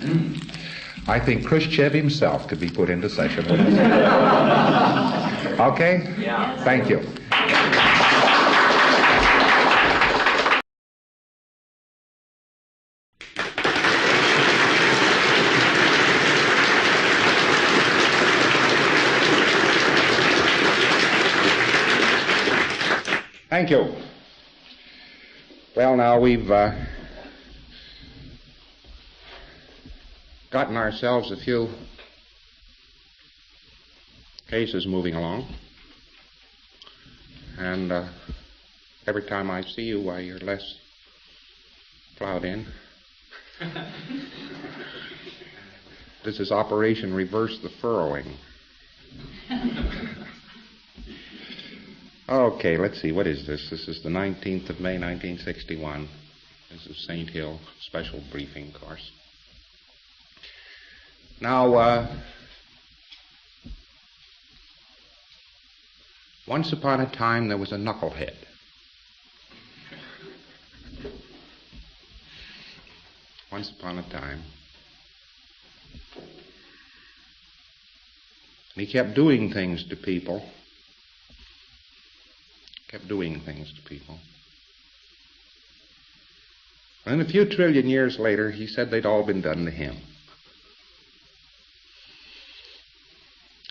I think Khrushchev himself could be put into session with us. Okay? Yeah. Thank you. Thank you. Well, now we've gotten ourselves a few cases moving along. And every time I see you, why, you're less plowed in. This is Operation Reverse the Furrowing. Okay, let's see, what is this? This is the 19th of May, 1961. This is St. Hill special briefing course. Now, once upon a time there was a knucklehead. Once upon a time. And he kept doing things to people. Kept doing things to people. And then a few trillion years later, he said they'd all been done to him.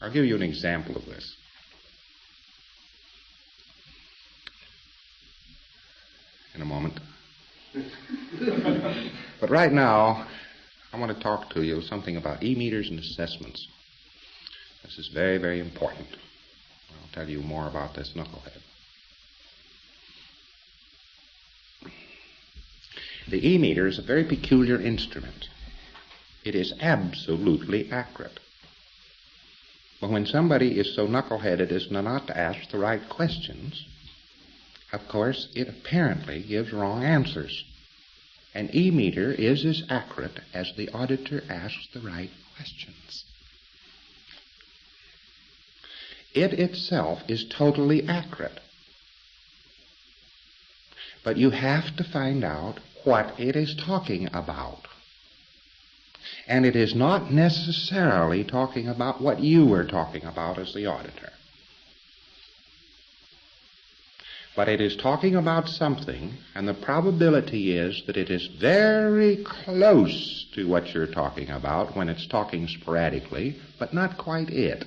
I'll give you an example of this. In a moment. But right now, I want to talk to you something about E-meters and assessments. This is very, very important. I'll tell you more about this knucklehead. The E-meter is a very peculiar instrument. It is absolutely accurate. But when somebody is so knuckleheaded as not to ask the right questions, of course, it apparently gives wrong answers. An E-meter is as accurate as the auditor asks the right questions. It itself is totally accurate. But you have to find out what it is talking about. And it is not necessarily talking about what you were talking about as the auditor. But it is talking about something, and the probability is that it is very close to what you're talking about when it's talking sporadically, but not quite it.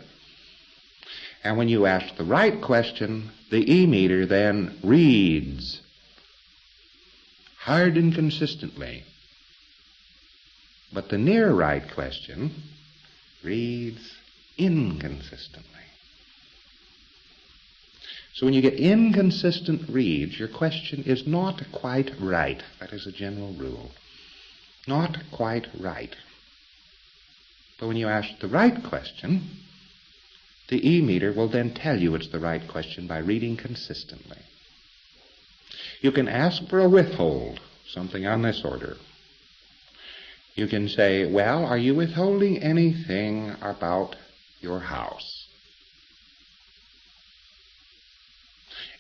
And when you ask the right question, the E-meter then reads hard and consistently. But the near right question reads inconsistently. So when you get inconsistent reads, your question is not quite right. That is a general rule. Not quite right. But when you ask the right question, the E-meter will then tell you it's the right question by reading consistently. You can ask for a withhold, something on this order. You can say, well, are you withholding anything about your house?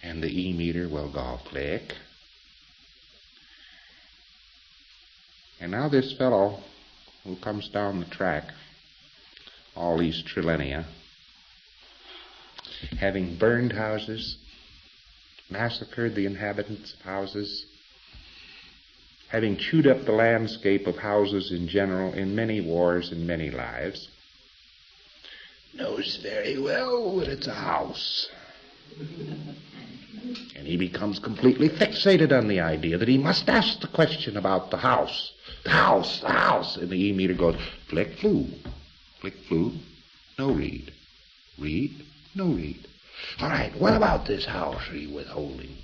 And the E-meter will go click. And now this fellow who comes down the track all these trillennia, having burned houses, massacred the inhabitants of houses, having chewed up the landscape of houses in general in many wars and many lives, knows very well that it's a house. And he becomes completely fixated on the idea that he must ask the question about the house. The house, the house. And the E-meter goes, flick, flew, no read. Read, no read. All right, what about this house are you withholding?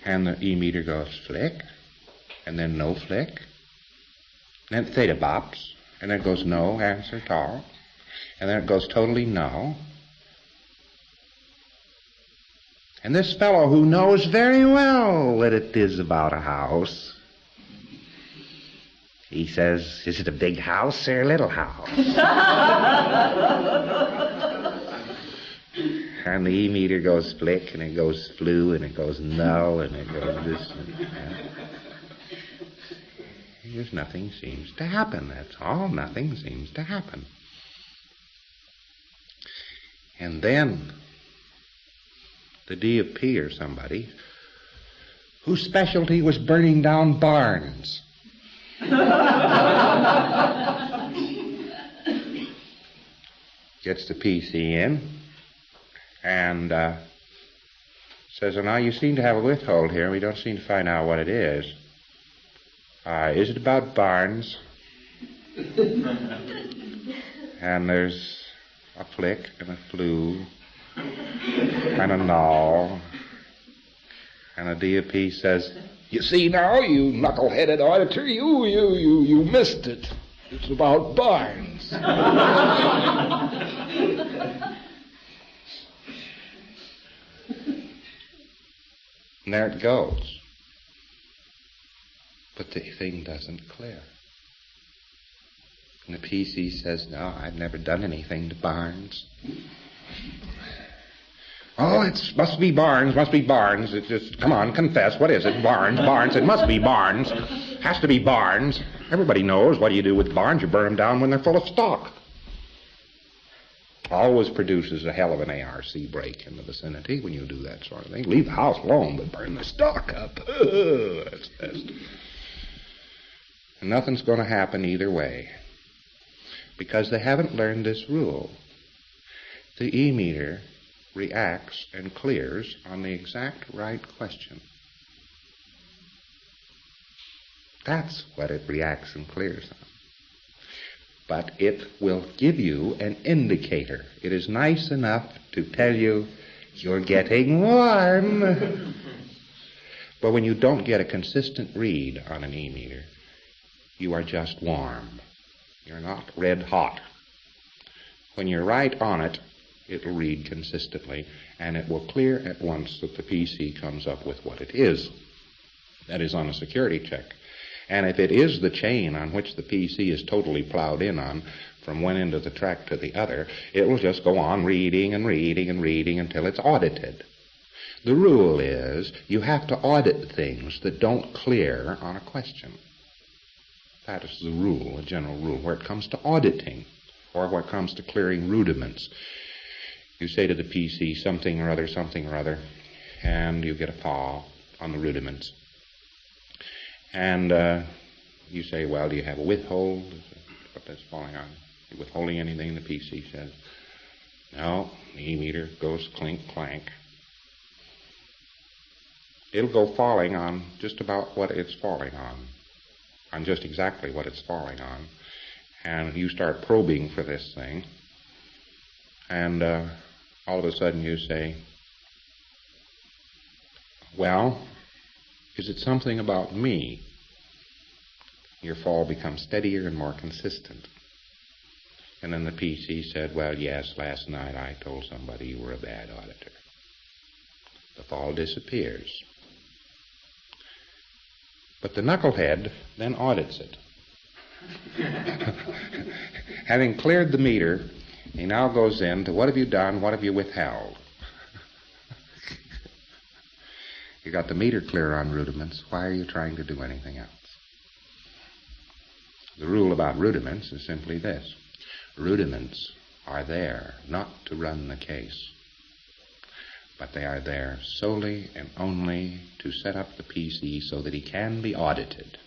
And the E-meter goes, flick, and then no flick, and then theta bops, and then it goes no answer at all, and then it goes totally no. And this fellow who knows very well that it is about a house, he says, is it a big house or a little house? And the E-meter goes flick, and it goes flew, and it goes no, and it goes this and that. Just nothing seems to happen, that's all. Nothing seems to happen. And then the DFP or somebody whose specialty was burning down barns gets the PC in and says, well, now you seem to have a withhold here. We don't seem to find out what it is. Is it about barns? And there's a flick and a flew and a no. And the DFP says, you see now, you knuckle-headed auditor, you missed it. It's about barns. And there it goes. But the thing doesn't clear. And the PC says, no, I've never done anything to barns. Oh, it must be barns, must be barns. It's just, come on, confess. What is it? Barns, barns. It must be barns. Has to be barns. Everybody knows what do you do with barns. You burn them down when they're full of stock. Always produces a hell of an ARC break in the vicinity when you do that sort of thing. Leave the house alone, but burn the stock up. That's best. And nothing's going to happen either way, because they haven't learned this rule. The E-meter reacts and clears on the exact right question. That's what it reacts and clears on. But it will give you an indicator. It is nice enough to tell you you're getting warm. But when you don't get a consistent read on an E-meter, you are just warm. You're not red hot. When you're right on it, it'll read consistently, and it will clear at once that the PC comes up with what it is. That is on a security check. And if it is the chain on which the PC is totally plowed in on, from one end of the track to the other, it will just go on reading and reading and reading until it's audited. The rule is you have to audit things that don't clear on a question. That is the rule, a general rule, where it comes to auditing, or where it comes to clearing rudiments. You say to the PC something or other, and you get a fall on the rudiments. And you say, well, do you have a withhold? What that's falling on? Are you withholding anything? The PC says, no. The E-meter goes clink, clank. It'll go falling on just about what it's falling on just exactly what it's falling on. And you start probing for this thing, and all of a sudden you say, well, is it something about me? Your fall becomes steadier and more consistent. And then the PC said, well, yes, last night I told somebody you were a bad auditor. The fall disappears. But the knucklehead then audits it. Having cleared the meter, he now goes into what have you done, what have you withheld? You got the meter clear on rudiments. Why are you trying to do anything else? The rule about rudiments is simply this. Rudiments are there not to run the case, but they are there solely and only to set up the PC so that he can be audited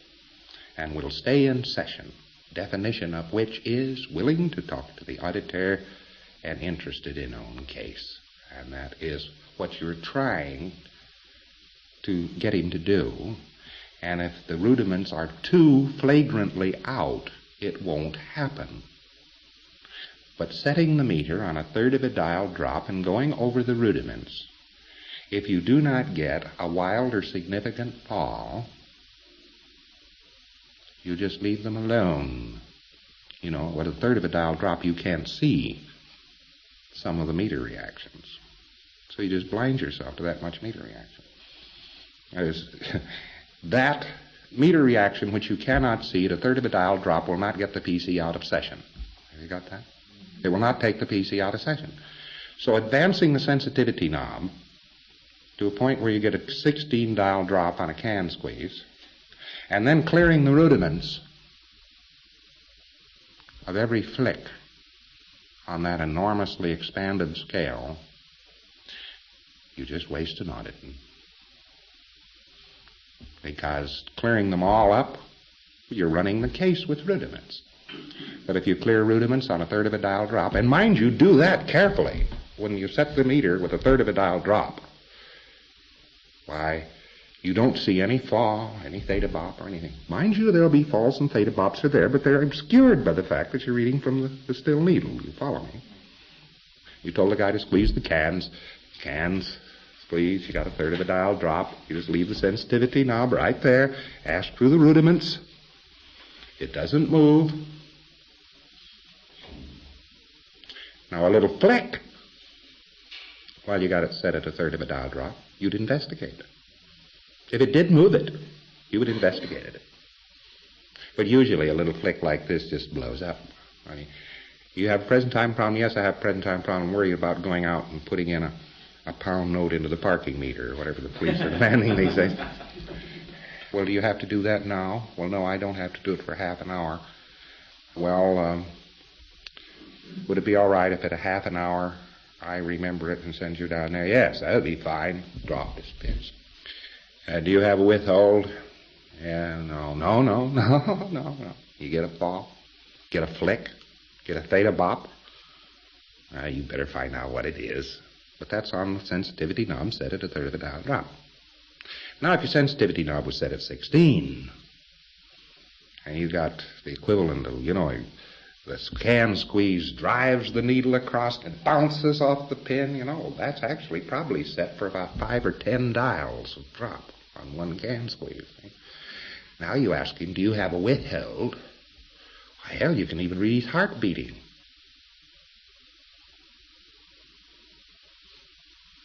and will stay in session, definition of which is willing to talk to the auditor and interested in own case. And that is what you're trying to get him to do. And if the rudiments are too flagrantly out, it won't happen. But setting the meter on a third of a dial drop and going over the rudiments, if you do not get a wild or significant fall, you just leave them alone. You know, with a third of a dial drop, you can't see some of the meter reactions. So you just blind yourself to that much meter reaction. That meter reaction which you cannot see at a third of a dial drop will not get the PC out of session. Have you got that? It will not take the PC out of session. So advancing the sensitivity knob to a point where you get a 16 dial drop on a can squeeze, and then clearing the rudiments of every flick on that enormously expanded scale, you just waste an auditing. Because clearing them all up, you're running the case with rudiments. But if you clear rudiments on a third of a dial drop, and mind you, do that carefully when you set the meter with a third of a dial drop, why, you don't see any fall, any theta bop or anything. Mind you, there'll be falls and theta bops are there, but they're obscured by the fact that you're reading from the still needle. You follow me? You told the guy to squeeze the cans, squeeze, you got a third of a dial drop. You just leave the sensitivity knob right there, ask through the rudiments. It doesn't move. Now a little flick, while you got it set at a third of a dial drop, you'd investigate it. If it did move it, you would investigate it. But usually a little flick like this just blows up. I mean, you have a present time problem? Yes, I have a present time problem. Worry about going out and putting in a pound note into the parking meter or whatever the police are demanding these days. Well, do you have to do that now? Well, no, I don't have to do it for half an hour. Well, would it be all right if at a half an hour I remember it and send you down there? Yes, that would be fine. Drop this pins. Do you have a withhold? Yeah, no. You get a fall, get a flick, get a theta bop. You better find out what it is. But that's on the sensitivity knob set at a third of a dial drop. Now, if your sensitivity knob was set at 16, and you got the equivalent of, the can squeeze drives the needle across and bounces off the pin, that's actually probably set for about 5 or 10 dials of drop on one can squeeze. Now you ask him, do you have a withhold? Why, hell, you can even read his heart beating.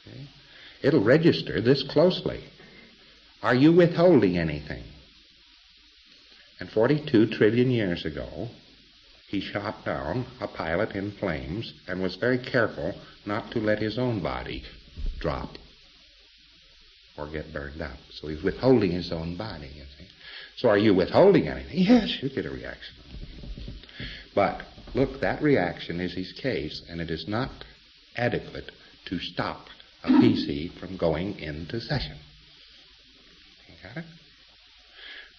Okay. It'll register this closely. Are you withholding anything? And 42 trillion years ago, he shot down a pilot in flames and was very careful not to let his own body drop or get burned up. So he's withholding his own body, you see. So are you withholding anything? Yes, you get a reaction. But, look, that reaction is his case, and it is not adequate to stop a PC from going into session. You got it?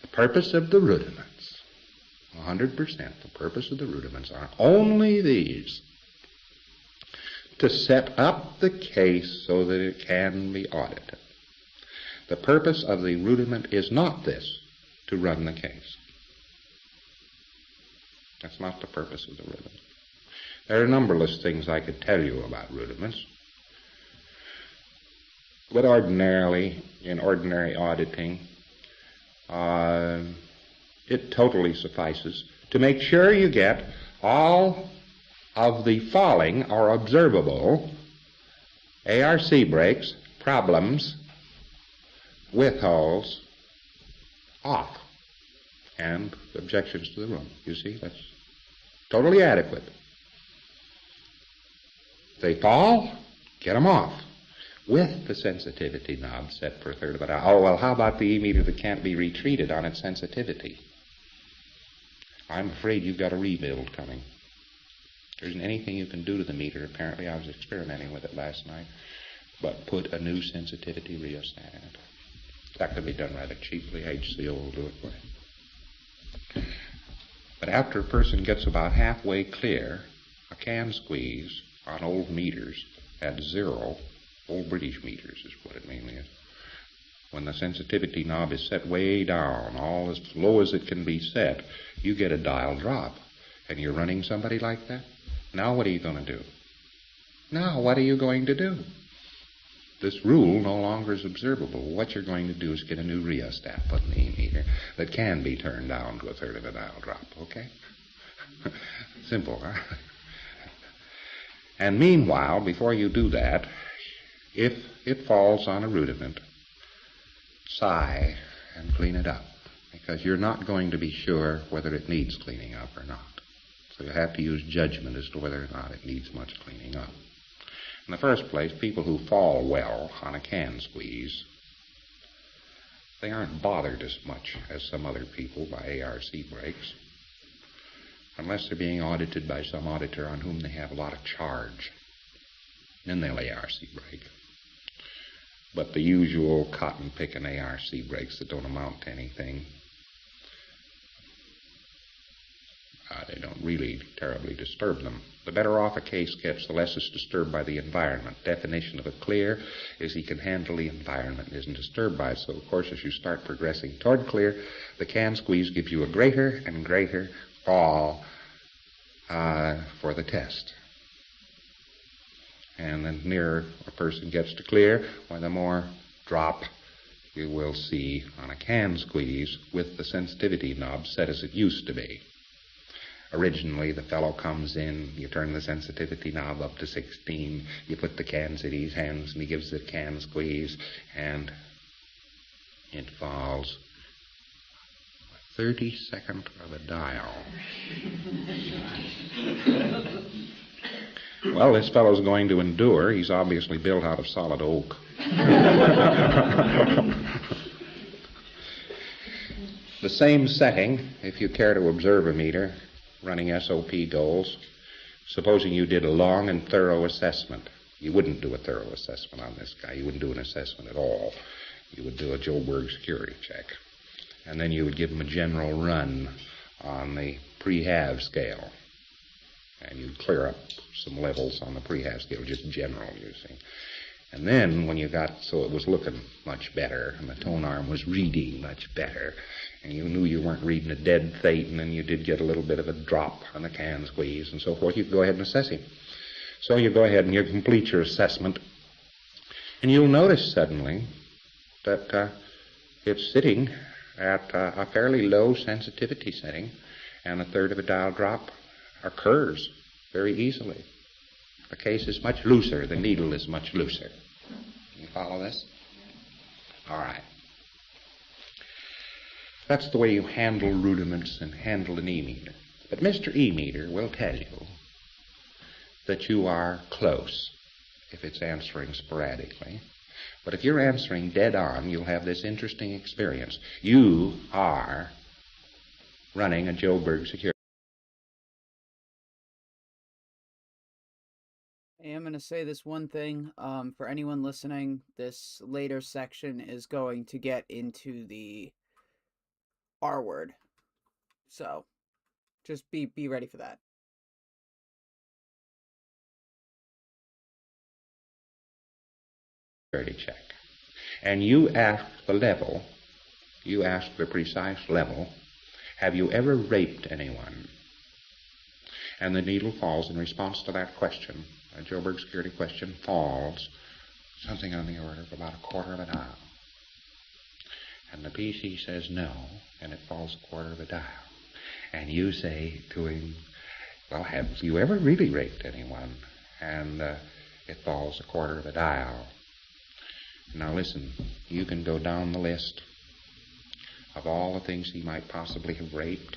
The purpose of the rudiments, 100%, the purpose of the rudiments are only these: to set up the case so that it can be audited. The purpose of the rudiment is not this, to run the case. That's not the purpose of the rudiment. There are numberless things I could tell you about rudiments, but ordinarily, in ordinary auditing, it totally suffices to make sure you get all of the falling or observable ARC breaks, problems, withholds off, and objections to the room. You see, that's totally adequate. If they fall, get them off with the sensitivity knob set for a third of an hour. Oh, well, how about the E-meter that can't be retreated on its sensitivity? I'm afraid you've got a rebuild coming. There isn't anything you can do to the meter. Apparently, I was experimenting with it last night, but put a new sensitivity rheostat in it. That can be done rather cheaply. HCO will do it for you. But after a person gets about halfway clear, a can squeeze on old meters at 0, old British meters is what it mainly is. When the sensitivity knob is set way down, all as low as it can be set, you get a dial drop. And you're running somebody like that? Now what are you going to do? Now what are you going to do? This rule no longer is observable. What you're going to do is get a new rheostat put in the E-meter that can be turned down to a third of a dial drop, okay? Simple, huh? And meanwhile, before you do that, if it falls on a rudiment, sigh and clean it up, because you're not going to be sure whether it needs cleaning up or not. So you have to use judgment as to whether or not it needs much cleaning up. In the first place, people who fall well on a can squeeze, they aren't bothered as much as some other people by ARC brakes, unless they're being audited by some auditor on whom they have a lot of charge. Then they'll ARC brake. But the usual cotton-picking ARC brakes that don't amount to anything, they don't really terribly disturb them. The better off a case gets, the less it's disturbed by the environment. Definition of a clear is he can handle the environment and isn't disturbed by it. So, of course, as you start progressing toward clear, the can squeeze gives you a greater and greater fall for the test. And the nearer a person gets to clear, or the more drop you will see on a can squeeze with the sensitivity knob set as it used to be. Originally, the fellow comes in, you turn the sensitivity knob up to 16, you put the cans in his hands, and he gives the can squeeze, and it falls a 32nd of a dial. Well, this fellow's going to endure. He's obviously built out of solid oak. The same setting, if you care to observe a meter, running SOP goals, supposing you did a long and thorough assessment. You wouldn't do a thorough assessment on this guy. You wouldn't do an assessment at all. You would do a Joburg security check. And then you would give him a general run on the pre-have scale. And you'd clear up some levels on the pre-have scale, just general, you see. And then when you got so it was looking much better, and the tone arm was reading much better, and you knew you weren't reading a dead Thetan, and you did get a little bit of a drop on the can squeeze and so forth, you could go ahead and assess him. So you go ahead and you complete your assessment, and you'll notice suddenly that it's sitting at a fairly low sensitivity setting, and a third of a dial drop occurs very easily. The case is much looser. The needle is much looser. You follow this? All right. That's the way you handle rudiments and handle an E-meter. But Mr. E-meter will tell you that you are close if it's answering sporadically. But if you're answering dead on, you'll have this interesting experience. You are running a Joburg security. I am going to say this one thing. For anyone listening, this later section is going to get into the R word. So, just be ready for that. Check. And you ask the level, you ask the precise level, have you ever raped anyone? And the needle falls in response to that question. A Joburg security question falls something on the order of about a quarter of a dial. And the PC says no, and it falls a quarter of a dial. And you say to him, well, have you ever really raped anyone? And it falls a quarter of a dial. Now listen, you can go down the list of all the things he might possibly have raped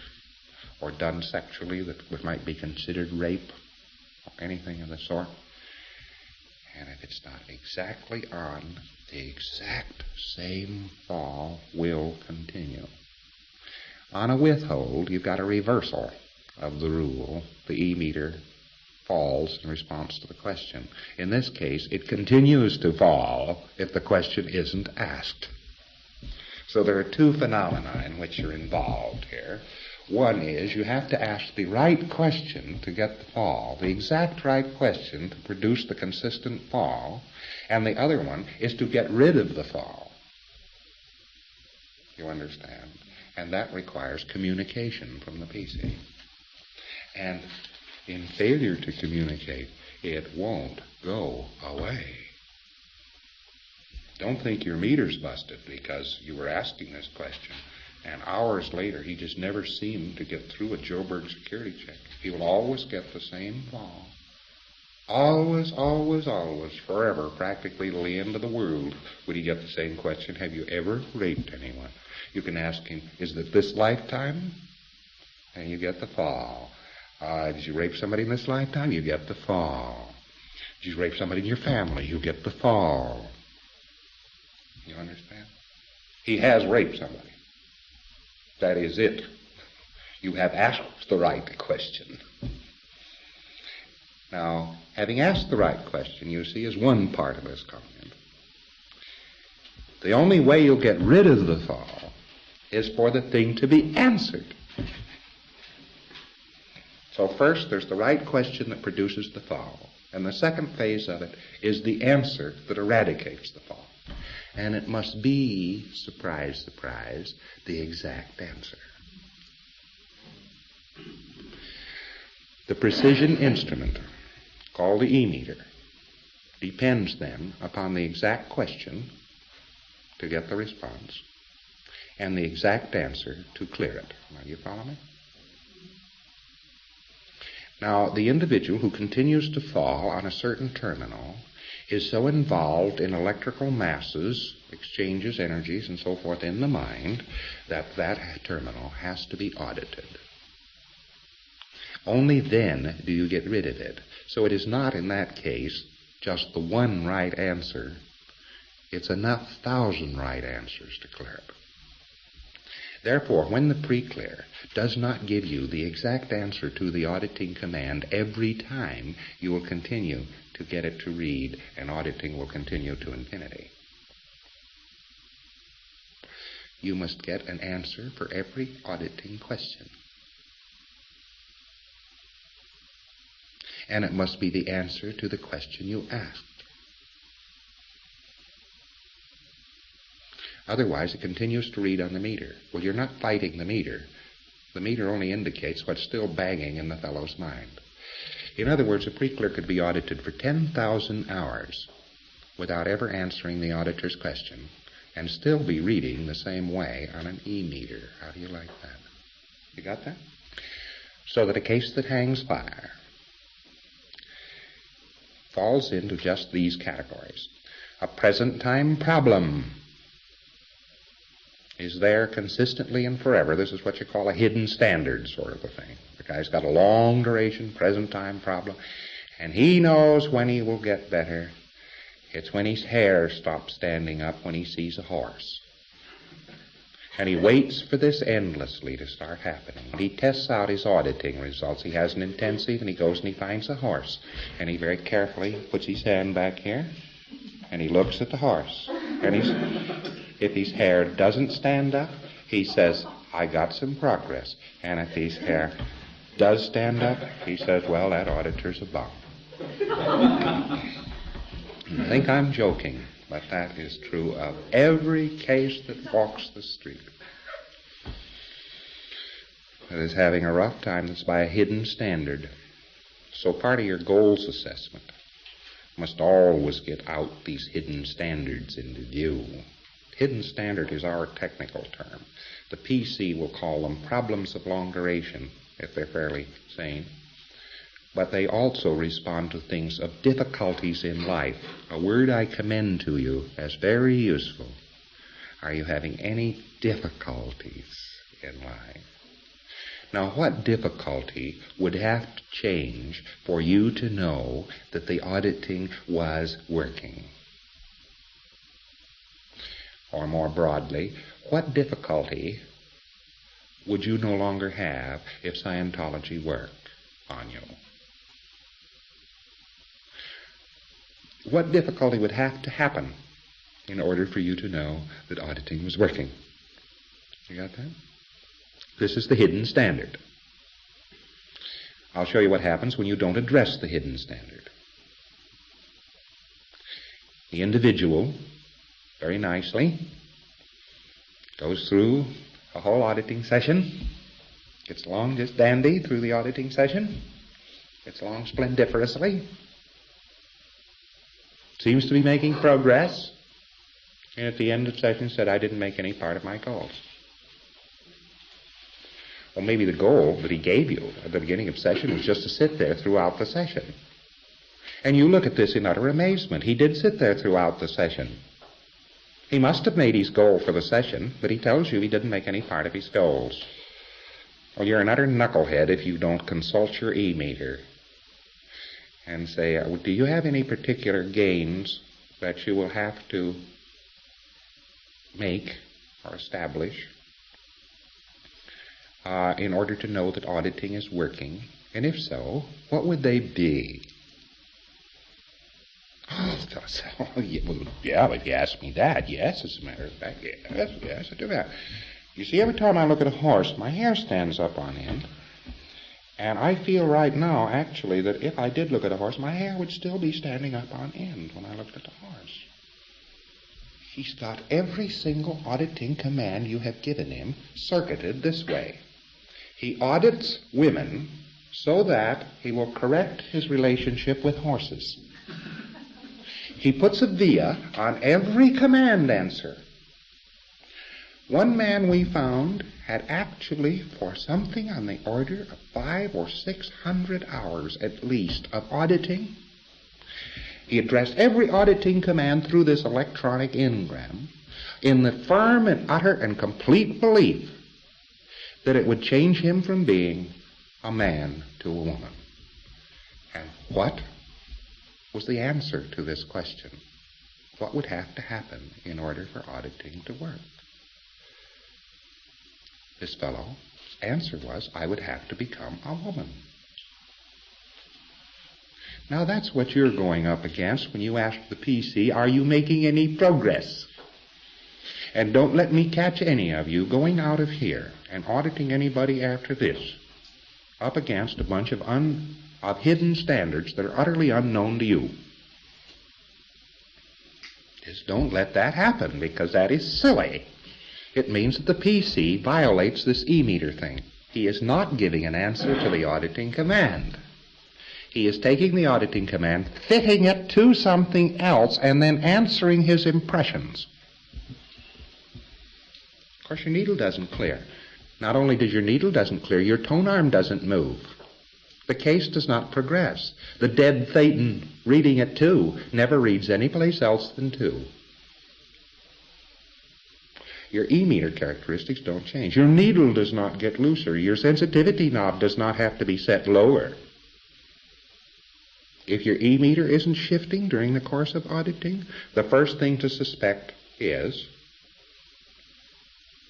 or done sexually that might be considered rape or anything of the sort. And if it's not exactly on, the exact same fall will continue. On a withhold, you've got a reversal of the rule. The E-meter falls in response to the question. In this case, it continues to fall if the question isn't asked. So there are two phenomena in which you're involved here. One is you have to ask the right question to get the fall, the exact right question to produce the consistent fall, and the other one is to get rid of the fall. You understand? And that requires communication from the PC. And in failure to communicate, it won't go away. Don't think your meter's busted because you were asking this question, and hours later he just never seemed to get through a Joburg security check. He will always get the same fall. Always, always, always, forever, practically till the end of the world, would he get the same question, have you ever raped anyone? You can ask him, is it this lifetime? And you get the fall. Did you rape somebody in this lifetime? You get the fall. Did you rape somebody in your family? You get the fall. You understand? He has raped somebody. That is it. You have asked the right question. Now, having asked the right question, you see, is one part of this comment. The only way you'll get rid of the fall is for the thing to be answered. So first, there's the right question that produces the fall. And the second phase of it is the answer that eradicates the fall. And it must be, surprise, surprise, the exact answer. The precision instrument, called the E-meter, depends then upon the exact question to get the response and the exact answer to clear it. Now, you follow me? Now, the individual who continues to fall on a certain terminal is so involved in electrical masses, exchanges, energies, and so forth in the mind that that terminal has to be audited. Only then do you get rid of it. So it is not, in that case, just the one right answer. It's enough 1,000 right answers to clear it. Therefore, when the pre-clear does not give you the exact answer to the auditing command every time, you will continue to get it to read, and auditing will continue to infinity. You must get an answer for every auditing question. And it must be the answer to the question you asked. Otherwise, it continues to read on the meter. Well, you're not fighting the meter. The meter only indicates what's still banging in the fellow's mind. In other words, a pre-clear could be audited for 10,000 hours without ever answering the auditor's question and still be reading the same way on an E-meter. How do you like that? You got that? So that a case that hangs fire falls into just these categories. A present time problem is there consistently and forever. This is what you call a hidden standard sort of a thing. The guy's got a long duration present time problem, and he knows when he will get better. It's when his hair stops standing up when he sees a horse. And he waits for this endlessly to start happening. And he tests out his auditing results. He has an intensive, and he goes and he finds a horse. And he very carefully puts his hand back here, and he looks at the horse. And if his hair doesn't stand up, he says, I got some progress. And if his hair does stand up, he says, well, that auditor's a bum. I think I'm joking, but that is true of every case that walks the street that is having a rough time that's by a hidden standard. So part of your goals assessment must always get out these hidden standards into view. Hidden standard is our technical term. The PC will call them problems of long duration, if they're fairly sane. But they also respond to things of difficulties in life. A word I commend to you as very useful. Are you having any difficulties in life? Now, what difficulty would have to change for you to know that the auditing was working? Or more broadly, what difficulty would you no longer have if Scientology worked on you? What difficulty would have to happen in order for you to know that auditing was working? You got that? This is the hidden standard. I'll show you what happens when you don't address the hidden standard. The individual, very nicely, goes through a whole auditing session, gets along just dandy through the auditing session, gets along splendiferously, seems to be making progress, and at the end of the session said, I didn't make any part of my goals. Well, maybe the goal that he gave you at the beginning of session was just to sit there throughout the session. And you look at this in utter amazement. He did sit there throughout the session. He must have made his goal for the session, but he tells you he didn't make any part of his goals. Well, you're an utter knucklehead if you don't consult your e-meter and say, do you have any particular gains that you will have to make or establish in order to know that auditing is working? And if so, what would they be? Oh, yeah, if you ask me that, yes, as a matter of fact, yes, I do that. You see, every time I look at a horse, my hair stands up on end. And I feel right now, actually, that if I did look at a horse, my hair would still be standing up on end when I looked at the horse. He's got every single auditing command you have given him circuited this way. He audits women so that he will correct his relationship with horses. He puts a via on every command answer. One man we found had actually, for something on the order of 500 or 600 hours at least of auditing, he addressed every auditing command through this electronic engram in the firm and utter and complete belief that it would change him from being a man to a woman. And what was the answer to this question? What would have to happen in order for auditing to work? This fellow's answer was, I would have to become a woman. Now that's what you're going up against when you ask the PC, are you making any progress? And don't let me catch any of you going out of here and auditing anybody after this up against a bunch of hidden standards that are utterly unknown to you. Just don't let that happen, because that is silly. It means that the PC violates this e-meter thing. He is not giving an answer to the auditing command. He is taking the auditing command, fitting it to something else, and then answering his impressions. Of course, your needle doesn't clear. Not only does your needle doesn't clear, your tone arm doesn't move. The case does not progress. The dead Thetan reading at 2 never reads anyplace else than 2. Your e-meter characteristics don't change. Your needle does not get looser. Your sensitivity knob does not have to be set lower. If your e-meter isn't shifting during the course of auditing, the first thing to suspect is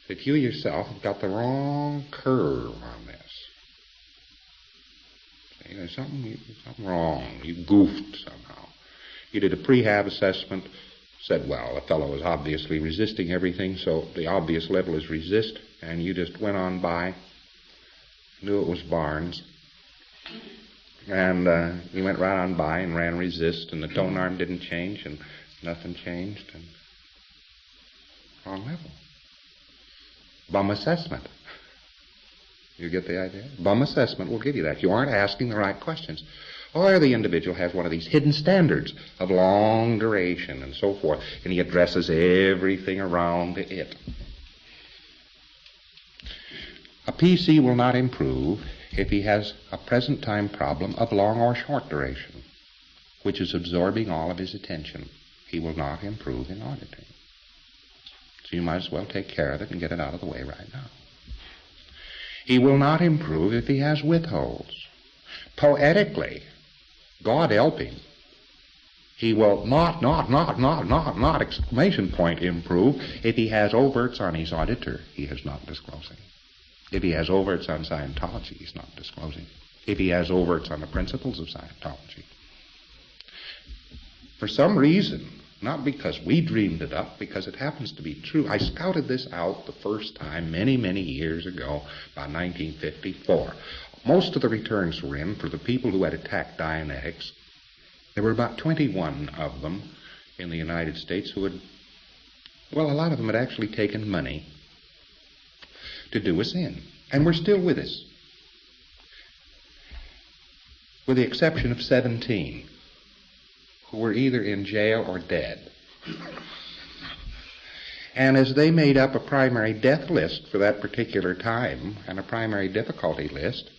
that you yourself have got the wrong curve on this. See, there's something wrong. You goofed somehow. You did a prehab assessment, said, well, the fellow is obviously resisting everything, so the obvious level is resist, and you just went on by, knew it was Barnes, and you went right on by and ran resist, and the tone arm didn't change, and nothing changed, and wrong level. Bum assessment. You get the idea? Bum assessment will give you that. You aren't asking the right questions. Or the individual has one of these hidden standards of long duration and so forth, and he addresses everything around it. A PC will not improve if he has a present time problem of long or short duration, which is absorbing all of his attention. He will not improve in auditing. So you might as well take care of it and get it out of the way right now. He will not improve if he has withholds. Poetically, God help him, he will not, exclamation point, improve if he has overts on his auditor he is not disclosing. If he has overts on Scientology, he's not disclosing. If he has overts on the principles of Scientology. For some reason, Not because we dreamed it up, because it happens to be true. I scouted this out the first time many, many years ago, about 1954. Most of the returns were in for the people who had attacked Dianetics. There were about 21 of them in the United States who had, well, a lot of them had actually taken money to do us in, and were still with us, with the exception of 17 who were either in jail or dead. And as they made up a primary death list for that particular time and a primary difficulty list,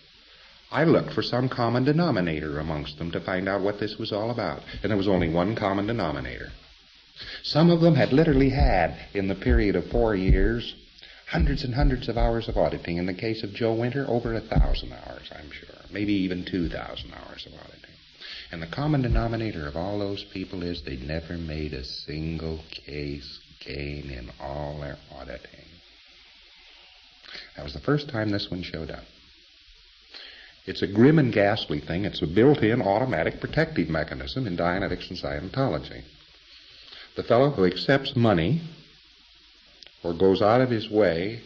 I looked for some common denominator amongst them to find out what this was all about. And there was only one common denominator. Some of them had literally had, in the period of 4 years, hundreds and hundreds of hours of auditing. In the case of Joe Winter, over 1,000 hours, I'm sure. Maybe even 2,000 hours of auditing. And the common denominator of all those people is they never made a single case gain in all their auditing. That was the first time this one showed up. It's a grim and ghastly thing. It's a built-in automatic protective mechanism in Dianetics and Scientology. The fellow who accepts money or goes out of his way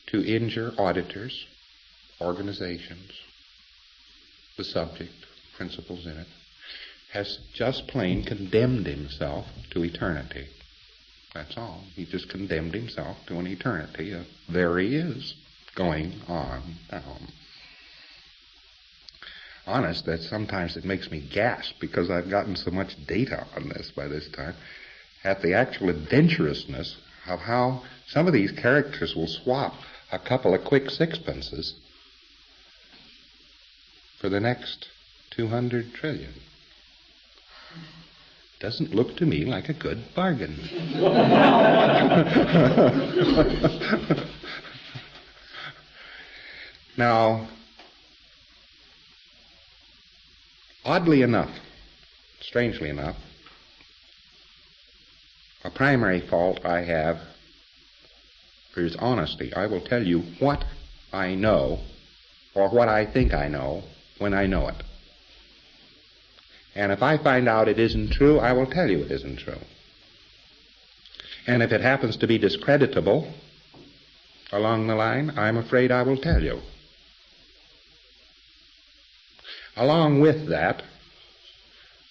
to injure auditors, organizations, the subject, principles in it, has just plain condemned himself to eternity. That's all. He just condemned himself to an eternity of there he is, going on down. Honest, that sometimes it makes me gasp because I've gotten so much data on this by this time, at the actual adventurousness of how some of these characters will swap a couple of quick sixpences for the next 200 trillion. Doesn't look to me like a good bargain. Now, oddly enough, strangely enough, a primary fault I have is honesty. I will tell you what I know, or what I think I know, when I know it. And if I find out it isn't true, I will tell you it isn't true. And if it happens to be discreditable along the line, I'm afraid I will tell you. Along with that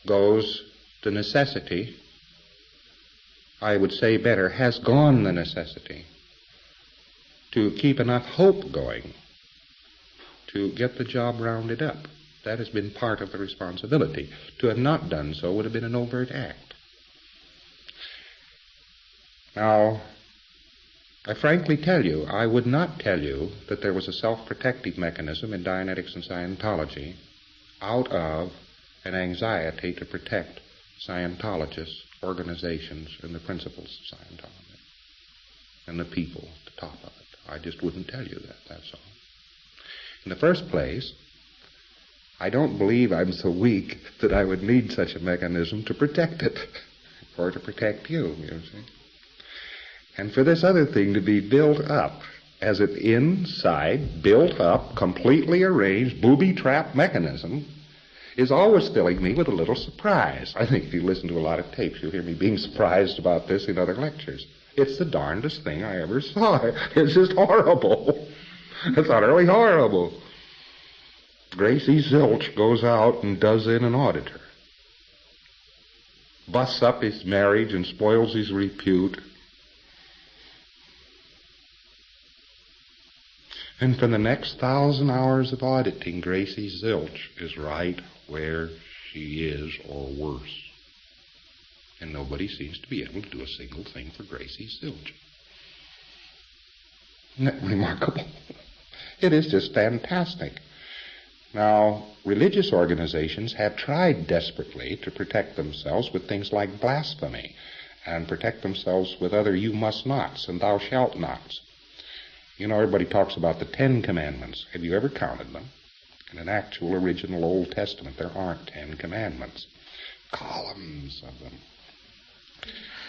goes the necessity, I would say better, has gone the necessity to keep enough hope going to get the job rounded up. That has been part of the responsibility. To have not done so would have been an overt act. Now, I frankly tell you, I would not tell you that there was a self-protective mechanism in Dianetics and Scientology out of an anxiety to protect Scientologists, organizations, and the principles of Scientology, and the people at the top of it. I just wouldn't tell you that, that's all. In the first place, I don't believe I'm so weak that I would need such a mechanism to protect it, or to protect you see. And for this other thing to be built up as an inside, built up, completely arranged, booby-trap mechanism is always filling me with a little surprise. I think if you listen to a lot of tapes, you'll hear me being surprised about this in other lectures. It's the darndest thing I ever saw. It's just horrible. It's utterly horrible. Gracie Zilch goes out and does in an auditor. Busts up his marriage and spoils his repute. And for the next 1,000 hours of auditing, Gracie Zilch is right where she is, or worse. And nobody seems to be able to do a single thing for Gracie Zilch. Isn't that remarkable? It is just fantastic. Now, religious organizations have tried desperately to protect themselves with things like blasphemy, and protect themselves with other you must nots and thou shalt nots. You know, everybody talks about the 10 Commandments. Have you ever counted them? In an actual original Old Testament, there aren't 10 Commandments. Columns of them.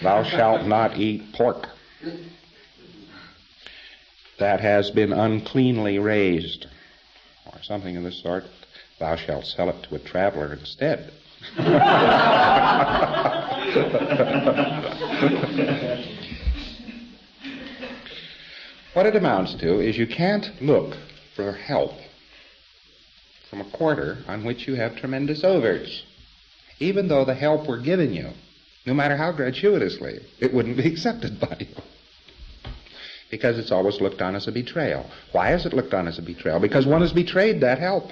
Thou shalt not eat pork that has been uncleanly raised, or something of the sort. Thou shalt sell it to a traveler instead. What it amounts to is you can't look for help from a quarter on which you have tremendous overs. Even though the help were given you, no matter how gratuitously, it wouldn't be accepted by you. Because it's always looked on as a betrayal. Why is it looked on as a betrayal? Because one has betrayed that help.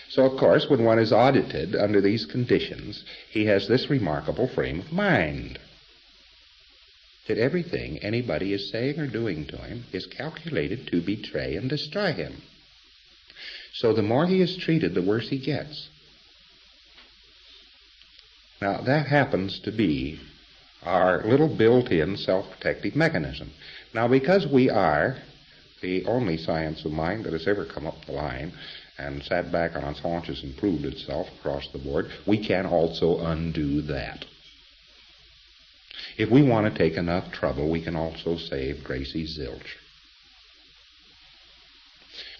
So, of course, when one is audited under these conditions, he has this remarkable frame of mind. That everything anybody is saying or doing to him is calculated to betray and destroy him. So the more he is treated, the worse he gets. Now, that happens to be our little built-in self-protective mechanism. Now, because we are the only science of mind that has ever come up the line and sat back on its haunches and proved itself across the board, we can also undo that. If we want to take enough trouble, we can also save Gracie Zilch.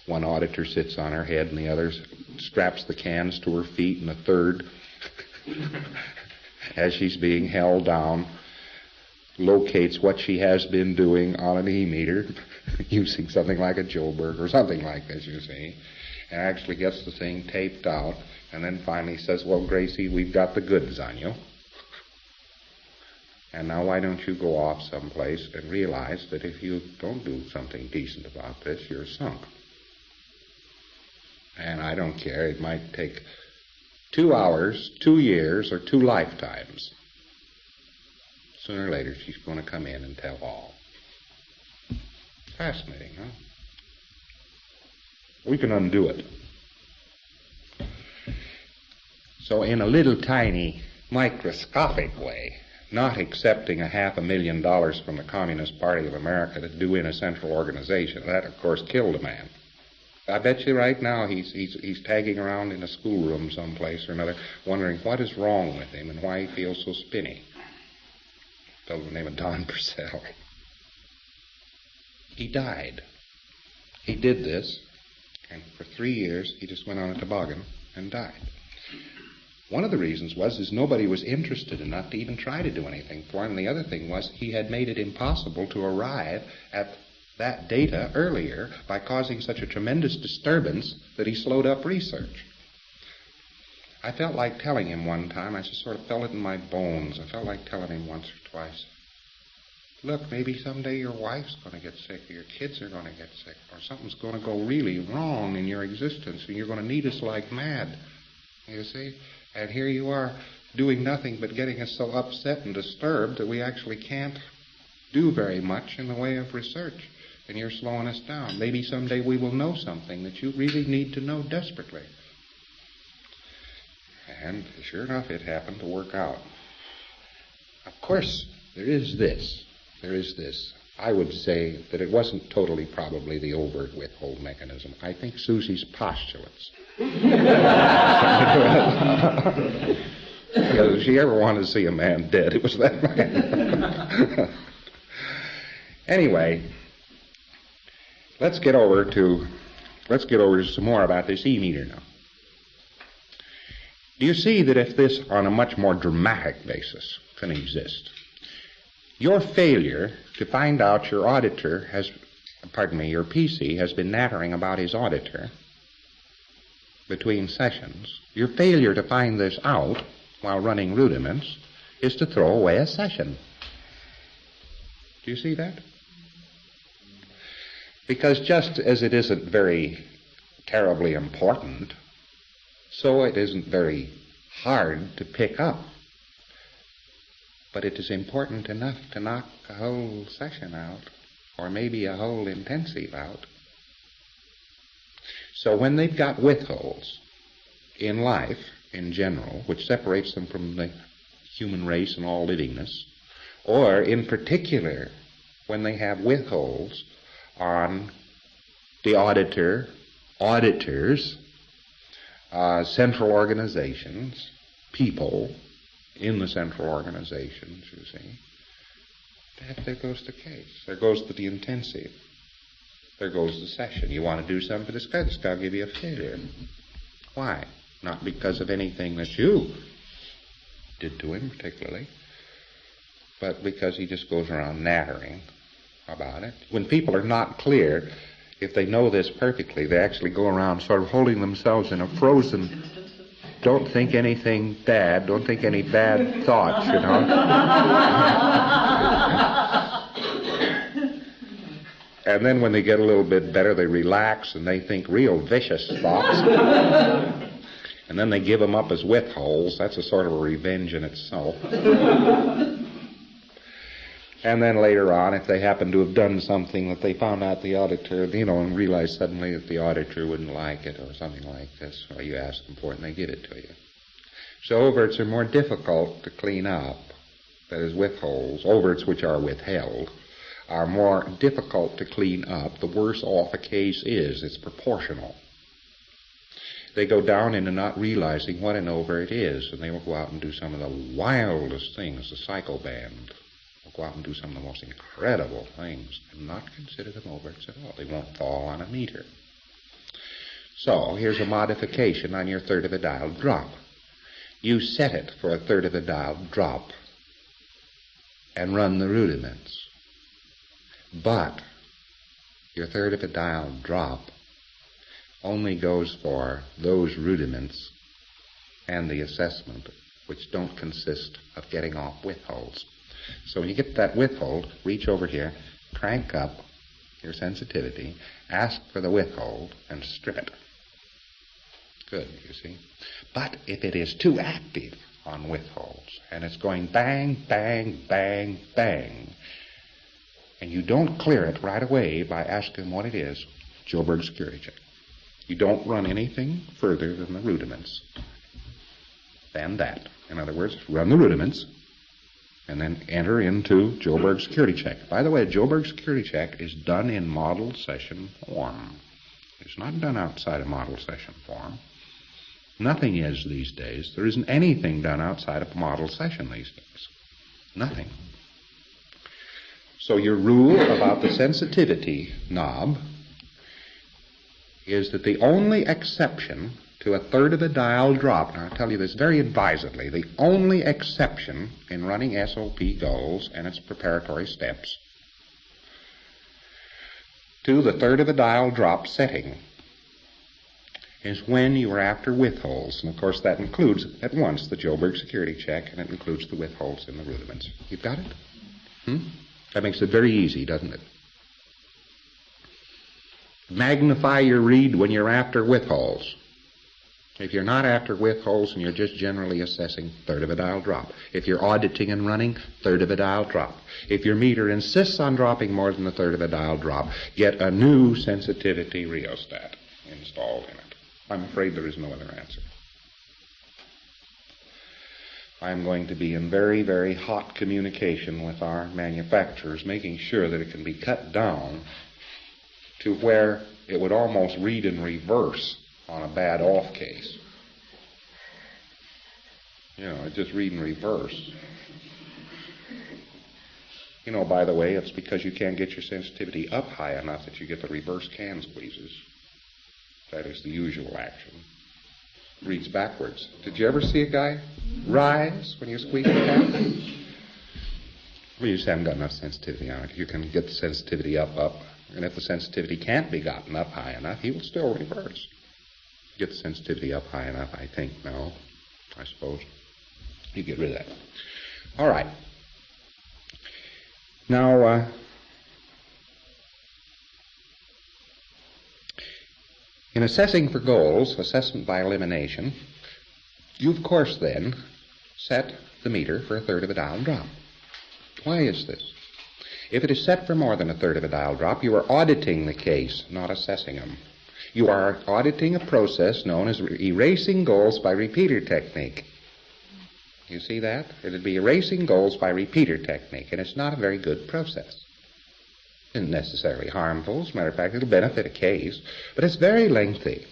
One auditor sits on her head and the other straps the cans to her feet, and the third, as she's being held down, locates what she has been doing on an e-meter using something like a Joburg or something like this, you see, and actually gets the thing taped out, and then finally says, well, Gracie, we've got the goods on you. And now why don't you go off someplace and realize that if you don't do something decent about this, you're sunk. And I don't care, it might take 2 hours, 2 years, or 2 lifetimes. Sooner or later, she's going to come in and tell all. Fascinating, huh? We can undo it. So in a little tiny microscopic way, not accepting $500,000 from the Communist Party of America to do in a central organization, that of course killed a man. I bet you right now he's tagging around in a schoolroom someplace or another, wondering what is wrong with him and why he feels so spinny. A fellow by the name of Don Purcell. He died. He did this, and for 3 years he just went on a toboggan and died. One of the reasons was nobody was interested enough to even try to do anything for him. And the other thing was he had made it impossible to arrive at that data earlier by causing such a tremendous disturbance that he slowed up research. I felt like telling him one time, I just sort of felt it in my bones. I felt like telling him once or twice, look, maybe someday your wife's going to get sick, or your kids are going to get sick, or something's going to go really wrong in your existence, and you're going to need us like mad. You see? And here you are doing nothing but getting us so upset and disturbed that we actually can't do very much in the way of research. And you're slowing us down. Maybe someday we will know something that you really need to know desperately. And sure enough, it happened to work out. Of course, there is this. I would say that it wasn't totally probably the overt withhold mechanism. I think Susie's postulates. Because if she ever wanted to see a man dead, it was that man. Anyway, let's get over to some more about this e-meter now. Do you see that if this, on a much more dramatic basis, can exist, your failure to find out your auditor your PC has been nattering about his auditor between sessions, your failure to find this out while running rudiments is to throw away a session. Do you see that? Because just as it isn't very terribly important, so it isn't very hard to pick up. But it is important enough to knock a whole session out, or maybe a whole intensive out. So when they've got withholds in life, in general, which separates them from the human race and all livingness, or in particular when they have withholds on the auditors, central organizations, people in the central organizations, you see, there goes the case. There goes the intensive. There goes the session. You want to do something for this guy will give you a failure. Why? Not because of anything that you did to him particularly, but because he just goes around nattering about it. When people are not clear, if they know this perfectly, they actually go around sort of holding themselves in a frozen, don't think anything bad, don't think any bad thoughts, you know. And then when they get a little bit better, they relax and they think real vicious thoughts. And then they give them up as withholds. That's a sort of a revenge in itself. And then later on, if they happen to have done something that they found out the auditor, you know, and realized suddenly that the auditor wouldn't like it or something like this, well, you ask them for it and they give it to you. So overts are more difficult to clean up, that is withholds. Overts which are withheld are more difficult to clean up. The worse off a case is. It's proportional. They go down into not realizing what an overt is, and they will go out and do some of the wildest things, the psycho band. Go out and do some of the most incredible things and not consider them overts at all. They won't fall on a meter. So here's a modification on your third of a dial drop. You set it for a third of a dial drop and run the rudiments. But your third of a dial drop only goes for those rudiments and the assessment which don't consist of getting off withholds. So when you get that withhold, reach over here, crank up your sensitivity, ask for the withhold, and strip it. Good, you see. But if it is too active on withholds, and it's going bang, bang, bang, bang, and you don't clear it right away by asking what it is, Joburg security check. You don't run anything further than the rudiments. Than that. In other words, run the rudiments, and then enter into Joburg security check. By the way, Joburg security check is done in model session form. It's not done outside of model session form. Nothing is these days. There isn't anything done outside of model session these days. Nothing. So your rule about the sensitivity knob is that the only exception to a third of a dial drop, now I'll tell you this very advisedly, the only exception in running SOP goals and its preparatory steps to the third of a dial drop setting is when you are after withholds. And of course that includes at once the Joburg security check, and it includes the withholds in the rudiments. You've got it? That makes it very easy, doesn't it? Magnify your read when you're after withholds. If you're not after withholds and you're just generally assessing, third of a dial drop. If you're auditing and running, third of a dial drop. If your meter insists on dropping more than the third of a dial drop, get a new sensitivity rheostat installed in it. I'm afraid there is no other answer. I'm going to be in very, very hot communication with our manufacturers, making sure that it can be cut down to where it would almost read in reverse on a bad off case. You know, it just read in reverse. You know, by the way, it's because you can't get your sensitivity up high enough that you get the reverse can squeezes. That is the usual action. Reads backwards. Did you ever see a guy rise when you squeeze the can? Well, you just haven't got enough sensitivity on it. You can get the sensitivity up. And if the sensitivity can't be gotten up high enough, he will still reverse. Get the sensitivity up high enough, I think. No, I suppose. You get rid of that. All right. Now, in assessing for goals, assessment by elimination, you, of course, then set the meter for a third of a dial drop. Why is this? If it is set for more than a third of a dial drop, you are auditing the case, not assessing them. You are auditing a process known as erasing goals by repeater technique. You see that? It would be erasing goals by repeater technique, and it's not a very good process. It isn't necessarily harmful. As a matter of fact, it'll benefit a case, but it's very lengthy.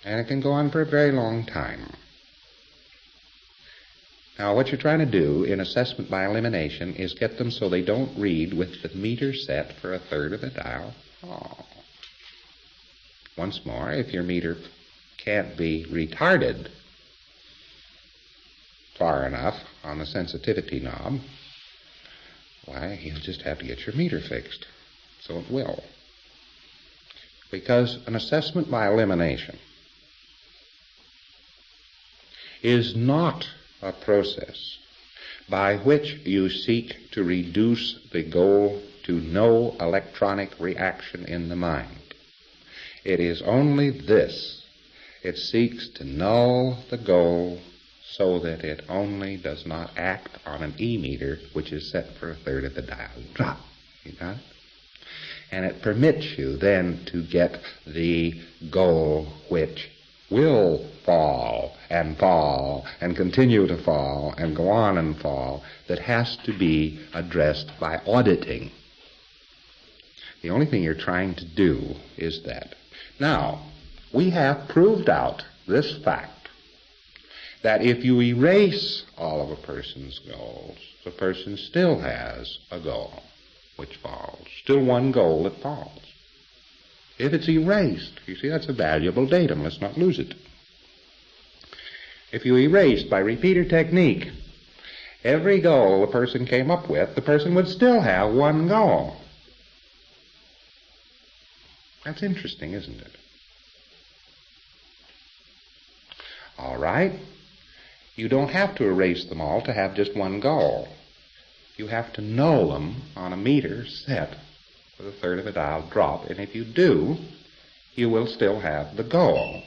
And it can go on for a very long time. Now, what you're trying to do in assessment by elimination is get them so they don't read with the meter set for a third of a dial. Once more, if your meter can't be retarded, far enough on the sensitivity knob, why, you'll just have to get your meter fixed. So it will. Because an assessment by elimination is not a process by which you seek to reduce the goal to no electronic reaction in the mind. It is only this. It seeks to null the goal so that it only does not act on an E-meter which is set for a third of the dial drop. You got it? And it permits you then to get the goal which will fall and continue to fall and go on and fall, that has to be addressed by auditing. The only thing you're trying to do is that. Now, we have proved out this fact that if you erase all of a person's goals, the person still has a goal which falls, still one goal that falls. If it's erased, you see, that's a valuable datum. Let's not lose it. If you erased by repeater technique every goal the person came up with, the person would still have one goal. That's interesting, isn't it? All right. You don't have to erase them all to have just one goal. You have to null them on a meter set with a third of a dial drop, and if you do, you will still have the goal.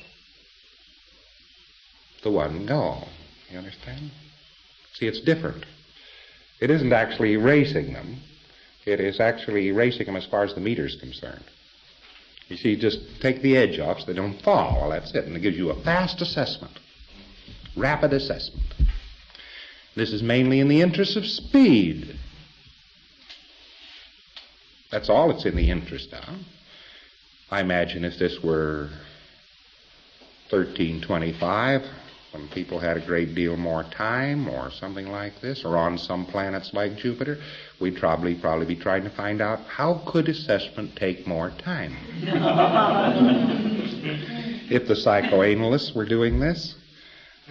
The one goal. You understand? See, it's different. It isn't actually erasing them. It is actually erasing them as far as the meter is concerned. You see, just take the edge off so they don't fall. Well, that's it, and it gives you a fast assessment. Rapid assessment. This is mainly in the interest of speed. That's all it's in the interest of. I imagine if this were 1325, when people had a great deal more time or something like this, or on some planets like Jupiter, we'd probably be trying to find out how could assessment take more time. If the psychoanalysts were doing this,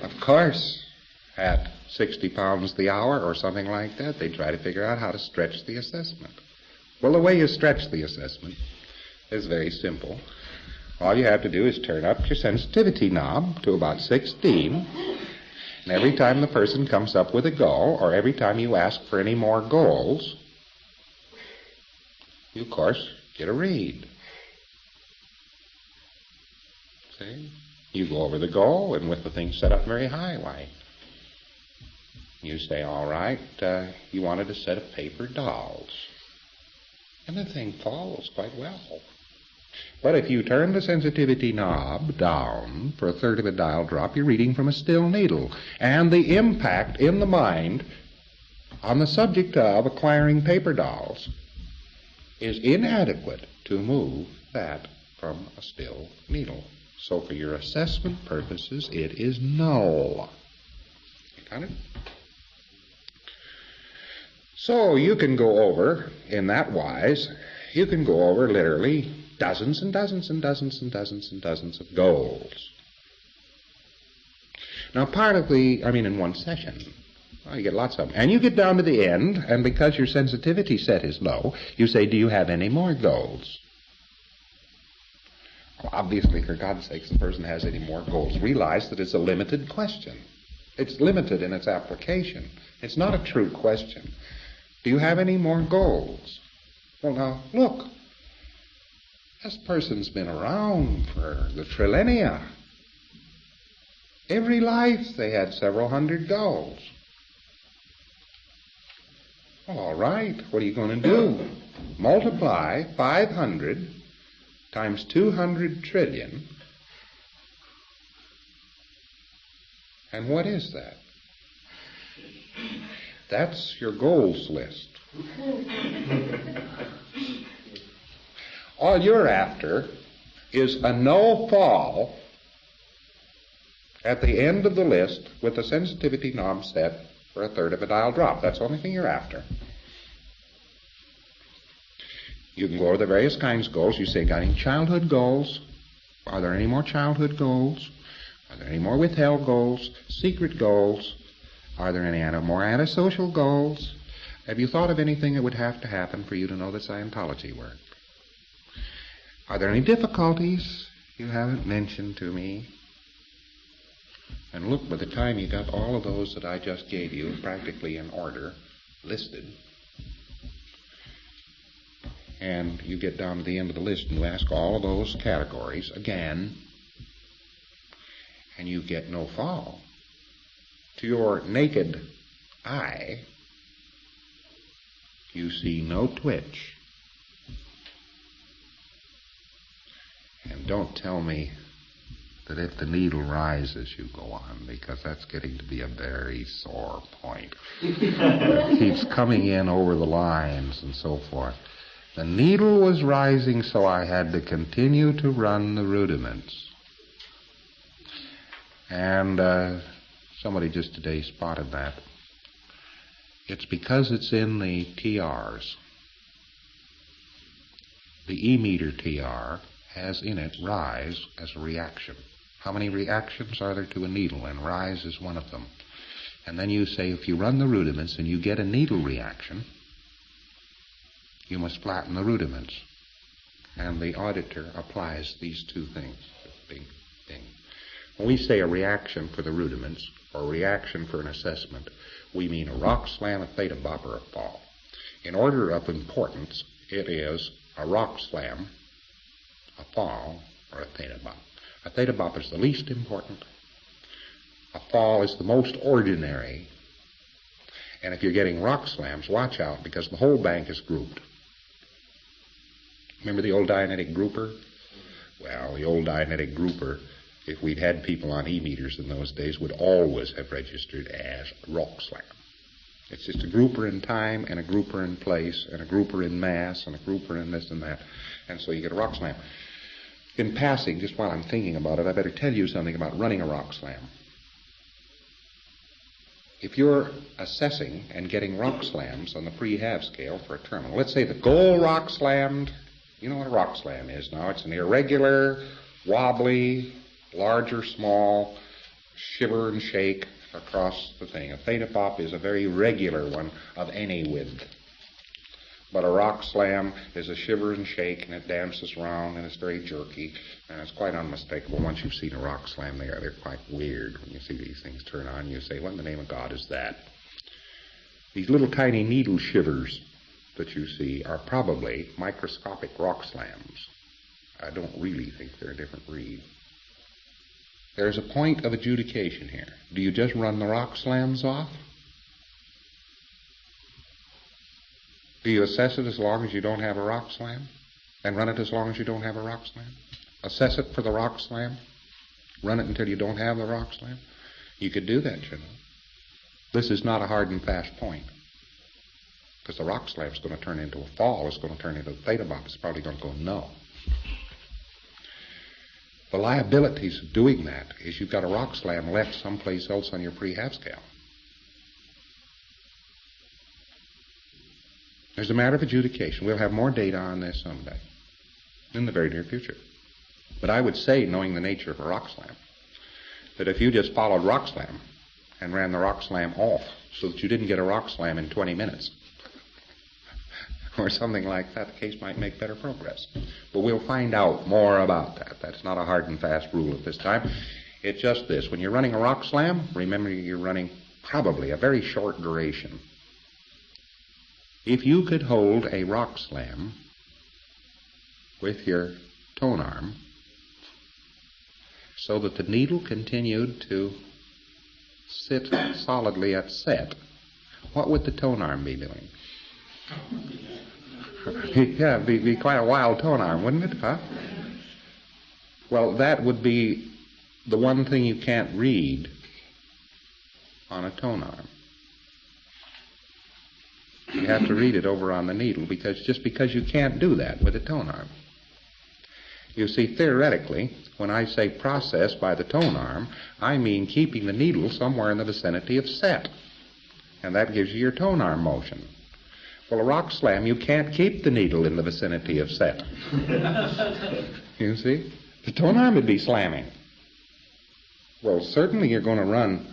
of course, at 60 pounds the hour or something like that, they'd try to figure out how to stretch the assessment. Well, the way you stretch the assessment is very simple. All you have to do is turn up your sensitivity knob to about 16, and every time the person comes up with a goal, or every time you ask for any more goals, you, of course, get a read. See? You go over the goal, and with the thing set up very high, why, you say, all right, you wanted a set of paper dolls. And the thing falls quite well. But if you turn the sensitivity knob down for a third of a dial drop, you're reading from a still needle. And the impact in the mind on the subject of acquiring paper dolls is inadequate to move that from a still needle. So for your assessment purposes, it is null. Got it? So you can go over, in that wise, you can go over literally dozens and dozens and dozens and dozens and dozens of goals. Now in one session, well, you get lots of them. And you get down to the end, and because your sensitivity set is low, you say, do you have any more goals? Well, obviously, for God's sakes, the person has any more goals. Realize that it's a limited question. It's limited in its application. It's not a true question. Do you have any more goals? Well, now, look. This person's been around for the trillennia. Every life they had several hundred goals. Well, all right, what are you going to do? Multiply 500 times 200 trillion. And what is that? That's your goals list. All you're after is a no fall at the end of the list with the sensitivity knob set for a third of a dial drop. That's the only thing you're after. You can go over the various kinds of goals. You say, got any childhood goals? Are there any more childhood goals? Are there any more withheld goals? Secret goals? Are there any more antisocial goals? Have you thought of anything that would have to happen for you to know that Scientology worked? Are there any difficulties you haven't mentioned to me? And look, by the time you got all of those that I just gave you, practically in order, listed, and you get down to the end of the list and you ask all of those categories again, and you get no fall. To your naked eye, you see no twitch. And don't tell me that if the needle rises, you go on, because that's getting to be a very sore point. It keeps coming in over the lines and so forth. The needle was rising, so I had to continue to run the rudiments. And somebody just today spotted that. It's because it's in the TRs. The E-meter TR has in it rise as a reaction. How many reactions are there to a needle? And rise is one of them. And then you say if you run the rudiments and you get a needle reaction, you must flatten the rudiments. And the auditor applies these two things. Bing, bing. When we say a reaction for the rudiments, or a reaction for an assessment, we mean a rock slam, a theta bop, or a fall. In order of importance, it is a rock slam, a fall, or a theta bop. A theta bop is the least important. A fall is the most ordinary. And if you're getting rock slams, watch out, because the whole bank is grouped. Remember the old Dianetic grouper? Well, the old Dianetic grouper, if we'd had people on E-meters in those days, would always have registered as rock slam. It's just a grouper in time, and a grouper in place, and a grouper in mass, and a grouper in this and that. And so you get a rock slam. In passing, just while I'm thinking about it, I better tell you something about running a rock slam. If you're assessing and getting rock slams on the pre-half scale for a terminal, let's say the goal rock slammed, you know what a rock slam is now. It's an irregular, wobbly, large or small, shiver and shake across the thing. A theta bop is a very regular one of any width. But a rock slam is a shiver and shake, and it dances around, and it's very jerky, and it's quite unmistakable. Once you've seen a rock slam, they're quite weird. When you see these things turn on, you say, what in the name of God is that? These little tiny needle shivers that you see are probably microscopic rock slams. I don't really think they're a different breed. There's a point of adjudication here. Do you just run the rock slams off? Do you assess it as long as you don't have a rock slam? And run it as long as you don't have a rock slam? Assess it for the rock slam? Run it until you don't have the rock slam? You could do that, you know. This is not a hard and fast point. Because the rock slam is going to turn into a fall. It's going to turn into a theta bop. It's probably going to go no. The liabilities of doing that is you've got a rock slam left someplace else on your pre-half scale. There's a matter of adjudication. We'll have more data on this someday, in the very near future. But I would say, knowing the nature of a rock slam, that if you just followed rock slam and ran the rock slam off so that you didn't get a rock slam in 20 minutes, or something like that, the case might make better progress. But we'll find out more about that. That's not a hard and fast rule at this time. It's just this. When you're running a rock slam, remember you're running probably a very short duration. If you could hold a rock slam with your tone arm so that the needle continued to sit solidly at set, what would the tone arm be doing? Yeah, it'd be quite a wild tone arm, wouldn't it? Huh? Well, that would be the one thing you can't read on a tone arm. You have to read it over on the needle, because you can't do that with a tone arm. You see, theoretically, when I say process by the tone arm, I mean keeping the needle somewhere in the vicinity of set. And that gives you your tone arm motion. Well, a rock slam, you can't keep the needle in the vicinity of set. You see? The tone arm would be slamming. Well, certainly you're going to run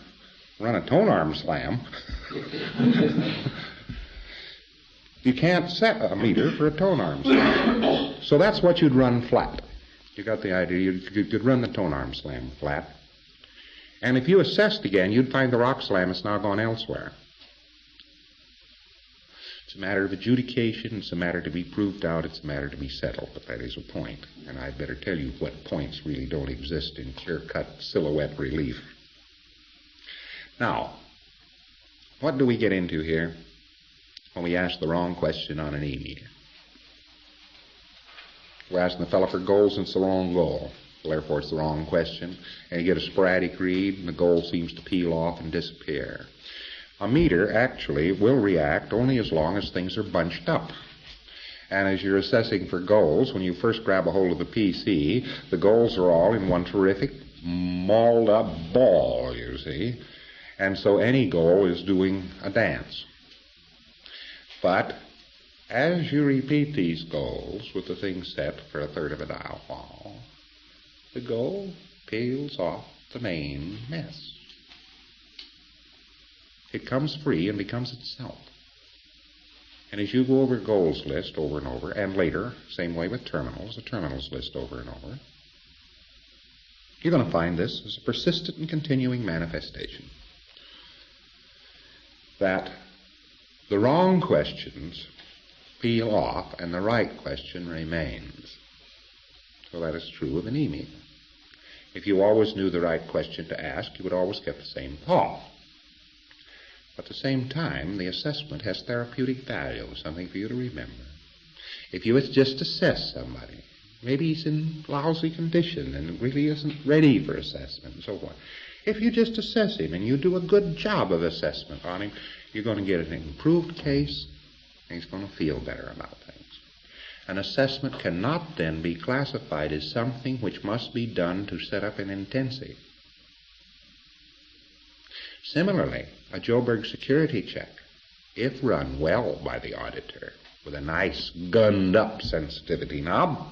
run a tone arm slam, you can't set a meter for a tone arm slam. So that's what you'd run flat. You got the idea. You'd run the tone arm slam flat. And if you assessed again, you'd find the rock slam has now gone elsewhere. It's a matter of adjudication. It's a matter to be proved out. It's a matter to be settled. But that is a point. And I'd better tell you what points really don't exist in clear-cut silhouette relief. Now, what do we get into here when we ask the wrong question on an E-meter? We're asking the fellow for goals and it's the wrong goal. Well, therefore, it's the wrong question. And you get a sporadic read and the goal seems to peel off and disappear. A meter actually will react only as long as things are bunched up. And as you're assessing for goals, when you first grab a hold of the PC, the goals are all in one terrific mauled up ball, you see. And so any goal is doing a dance. But as you repeat these goals with the thing set for a third of a dial wall, the goal peels off the main mess. It comes free and becomes itself. And as you go over goals list over and over, and later, same way with terminals, the terminals list over and over, you're going to find this as a persistent and continuing manifestation. That the wrong questions peel off and the right question remains. So that is true of an E-meter. If you always knew the right question to ask, you would always get the same thought. But at the same time, the assessment has therapeutic value, something for you to remember. If you just assess somebody, maybe he's in lousy condition and really isn't ready for assessment and so forth. If you just assess him and you do a good job of assessment on him, you're going to get an improved case and he's going to feel better about things. An assessment cannot then be classified as something which must be done to set up an intensive. Similarly, a Joburg security check, if run well by the auditor with a nice gunned-up sensitivity knob,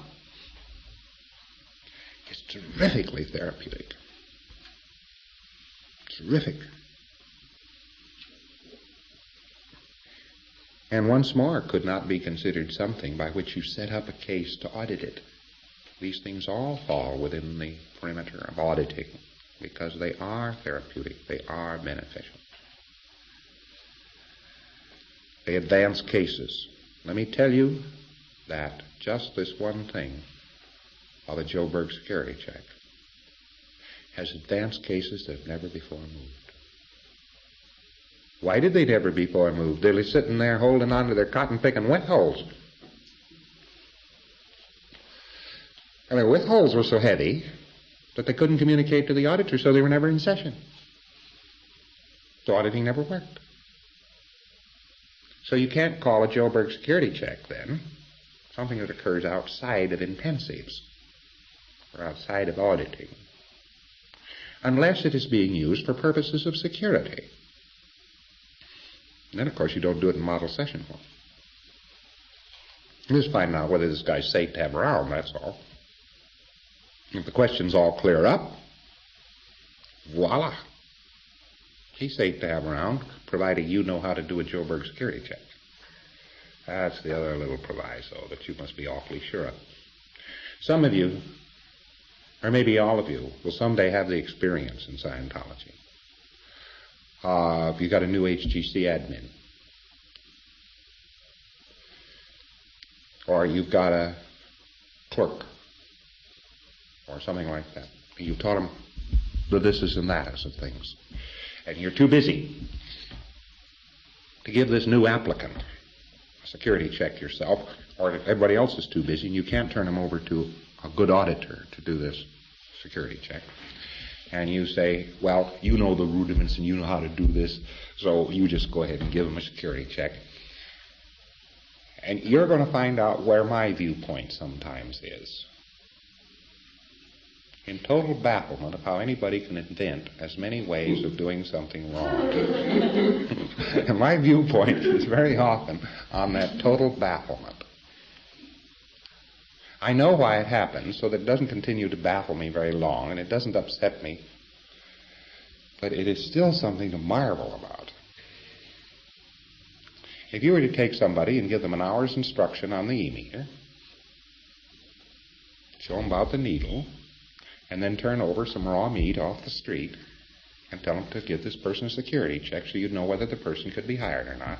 is terrifically therapeutic. Terrific. And once more, could not be considered something by which you set up a case to audit it. These things all fall within the perimeter of auditing, because they are therapeutic, they are beneficial. They advance cases. Let me tell you that just this one thing of a Joburg security check has advanced cases that have never before moved. Why did they never before move? They were sitting there holding on to their cotton-picking wet holes. And their wet holes were so heavy that they couldn't communicate to the auditor, so they were never in session. So auditing never worked. So you can't call a Joburg security check, then, something that occurs outside of intensives or outside of auditing, unless it is being used for purposes of security. And then, of course, you don't do it in model session form. You just find out whether this guy's safe to have around, that's all. If the questions all clear up, voila. He's safe to have around, provided you know how to do a Joburg security check. That's the other little proviso that you must be awfully sure of. Some of you, or maybe all of you, will someday have the experience in Scientology. If you've got a new HGC admin, or you've got a clerk, or something like that. You taught them the this and that of things. And you're too busy to give this new applicant a security check yourself, or if everybody else is too busy and you can't turn them over to a good auditor to do this security check. And you say, well, you know the rudiments and you know how to do this, so you just go ahead and give them a security check. And you're going to find out where my viewpoint sometimes is. In total bafflement of how anybody can invent as many ways of doing something wrong. And my viewpoint is very often on that total bafflement. I know why it happens, so that it doesn't continue to baffle me very long, and it doesn't upset me but it is still something to marvel about. If you were to take somebody and give them an hour's instruction on the e-meter, show them about the needle, and then turn over some raw meat off the street and tell them to give this person a security check so you'd know whether the person could be hired or not,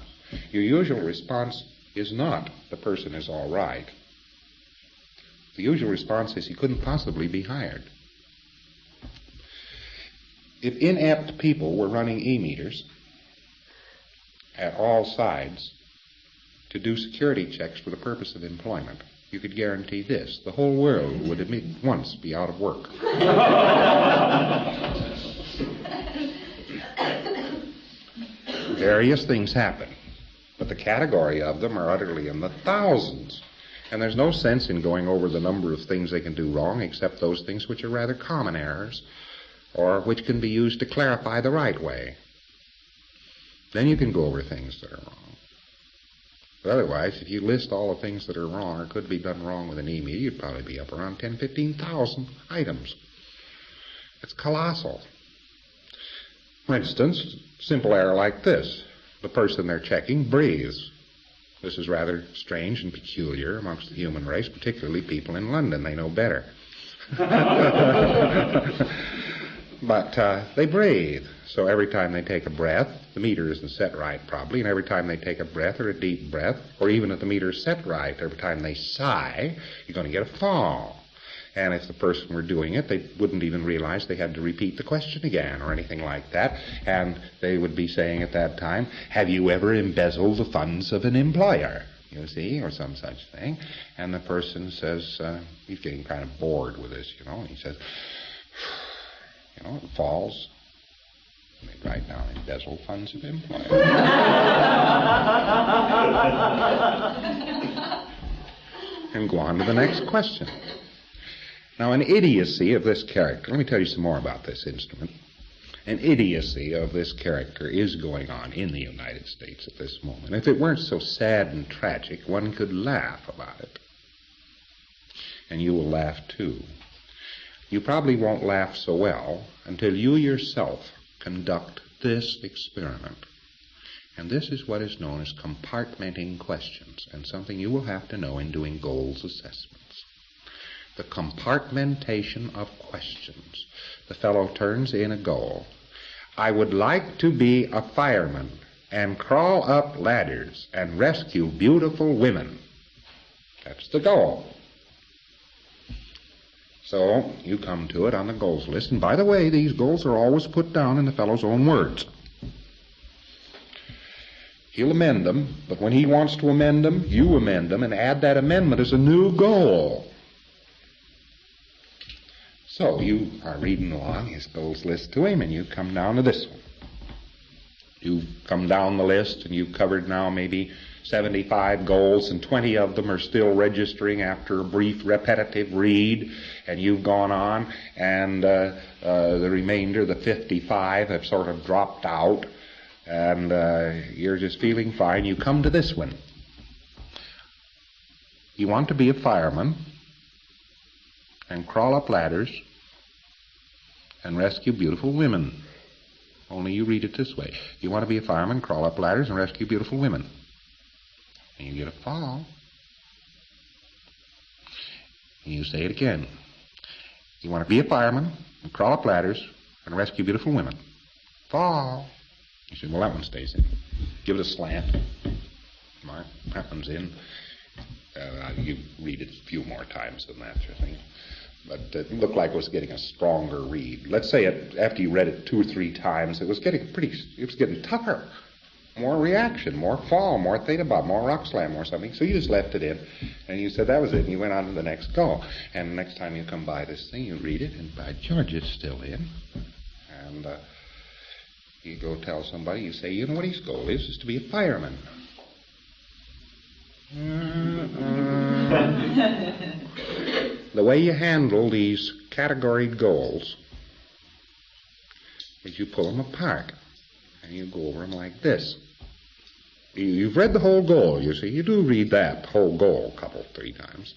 your usual response is not, the person is all right. The usual response is, he couldn't possibly be hired. If inept people were running e-meters at all sides to do security checks for the purpose of employment, you could guarantee this: the whole world would at once be out of work. Various things happen, but the category of them are utterly in the thousands. And there's no sense in going over the number of things they can do wrong, except those things which are rather common errors, or which can be used to clarify the right way. Then you can go over things that are wrong. But otherwise, if you list all the things that are wrong or could be done wrong with an e-meter, you'd probably be up around 10,000, 15,000 items. It's colossal. For instance, simple error like this: the person they're checking breathes. This is rather strange and peculiar amongst the human race, particularly people in London. They know better. But they breathe. So every time they take a breath, the meter isn't set right probably, and every time they take a breath or a deep breath, or even if the meter is set right, every time they sigh, you're going to get a fall. And if the person were doing it, they wouldn't even realize they had to repeat the question again or anything like that. And they would be saying at that time, "Have you ever embezzled the funds of an employer?" You see, or some such thing. And the person says, he's getting kind of bored with this, and he says, it falls. And they write down, "Embezzle funds of employer." And go on to the next question. Now, an idiocy of this character, let me tell you some more about this instrument. An idiocy of this character is going on in the United States at this moment. If it weren't so sad and tragic, one could laugh about it. And you will laugh too. You probably won't laugh so well until you yourself conduct this experiment. And this is what is known as compartmenting questions, and something you will have to know in doing goals assessments. The compartmentation of questions. The fellow turns in a goal. "I would like to be a fireman and crawl up ladders and rescue beautiful women." That's the goal. So you come to it on the goals list. And by the way, these goals are always put down in the fellow's own words. He'll amend them, but when he wants to amend them, you amend them and add that amendment as a new goal. So you are reading along his goals list to him, and you come down to this one. You've come down the list, and you've covered now maybe 75 goals, and 20 of them are still registering after a brief repetitive read, and you've gone on, and the remainder, the 55, have sort of dropped out, and you're just feeling fine. You come to this one. You want to be a fireman and crawl up ladders and rescue beautiful women. Only you read it this way. You want to be a fireman, crawl up ladders, and rescue beautiful women. And you get a fall. And you say it again. You want to be a fireman and crawl up ladders and rescue beautiful women. Fall. You say, well, that one stays in. Give it a slant. Right, that one's in. You read it a few more times than that, you think. But it looked like it was getting a stronger read. Let's say after you read it 2 or 3 times, it was getting tougher. More reaction, more fall, more theta bob, more rock slam, more something. So you just left it in, and you said that was it, and you went on to the next goal. And the next time you come by this thing, you read it, and by George, it's still in. And you go tell somebody, you say, you know what his goal is to be a fireman. The way you handle these categoried goals is you pull them apart and you go over them like this. You've read the whole goal, you see. You do read that whole goal a couple, 3 times.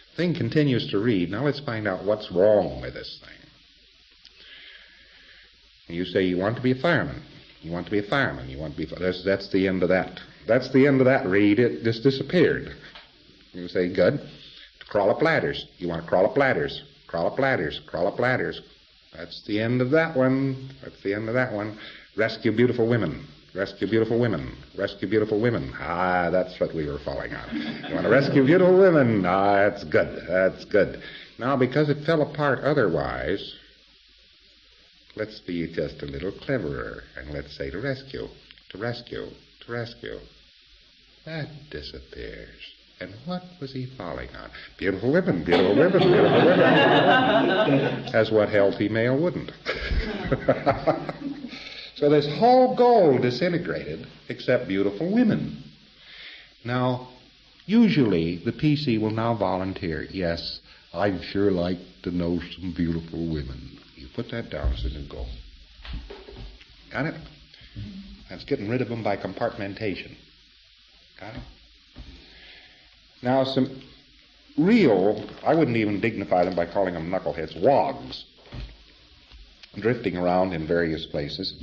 The thing continues to read. Now let's find out what's wrong with this thing. You say you want to be a fireman. You want to be a fireman. You want to be. That's the end of that. That's the end of that read. It just disappeared. You say, good. To crawl up ladders. You want to crawl up ladders. Crawl up ladders. Crawl up ladders. That's the end of that one. That's the end of that one. Rescue beautiful women. Rescue beautiful women. Rescue beautiful women. Ah, that's what we were falling on. You want to rescue beautiful women. Ah, that's good. That's good. Now, because it fell apart otherwise, let's be just a little cleverer, and let's say to rescue, to rescue, to rescue. That disappears. And what was he falling on? Beautiful women, beautiful women, beautiful women. As what healthy male wouldn't. So this whole goal disintegrated except beautiful women. Now, usually the PC will now volunteer. Yes, I'd sure like to know some beautiful women. You put that down as a new goal. Got it? That's getting rid of them by compartmentation. Got it? Now, some real, I wouldn't even dignify them by calling them knuckleheads, wogs, drifting around in various places,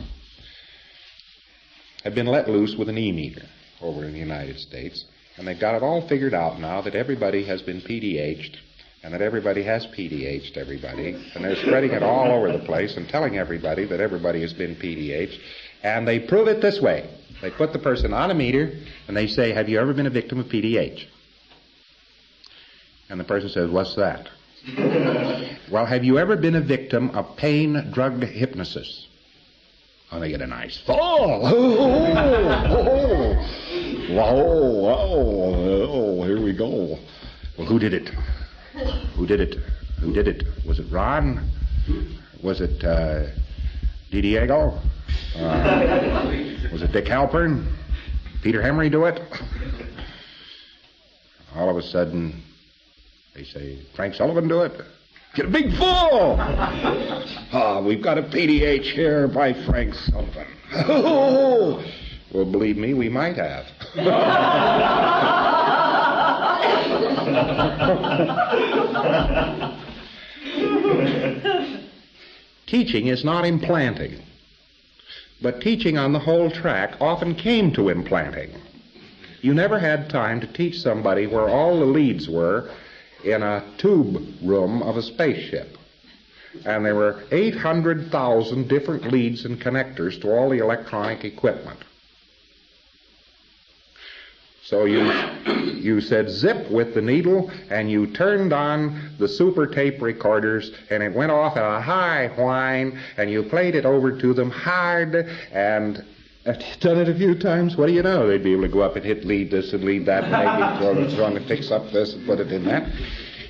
have been let loose with an e-meter over in the United States, and they've got it all figured out now that everybody has been PDH'd, and that everybody has PDH'd everybody, and they're spreading it all over the place and telling everybody that everybody has been PDH'd, and they prove it this way. They put the person on a meter, and they say, have you ever been a victim of PDH? And the person says, what's that? Well, have you ever been a victim of pain drug hypnosis? Oh, they get a nice fall. Oh, here we go. Well, who did it? Who did it? Who did it? Was it Ron? Was it Diego? Was it Dick Halpern? Peter Henry do it? All of a sudden, they say, Frank Sullivan do it? Get a big fall! Ah, we've got a PDH here by Frank Sullivan. Well, believe me, we might have. Teaching is not implanting, but teaching on the whole track often came to implanting. You never had time to teach somebody where all the leads were in a tube room of a spaceship. And there were 800,000 different leads and connectors to all the electronic equipment. So you said zip with the needle, and you turned on the super tape recorders, and it went off at a high whine, and you played it over to them hard, and after you'd done it a few times, what do you know? They'd be able to go up and hit lead this and lead that, and maybe throw and fix up this and put it in that.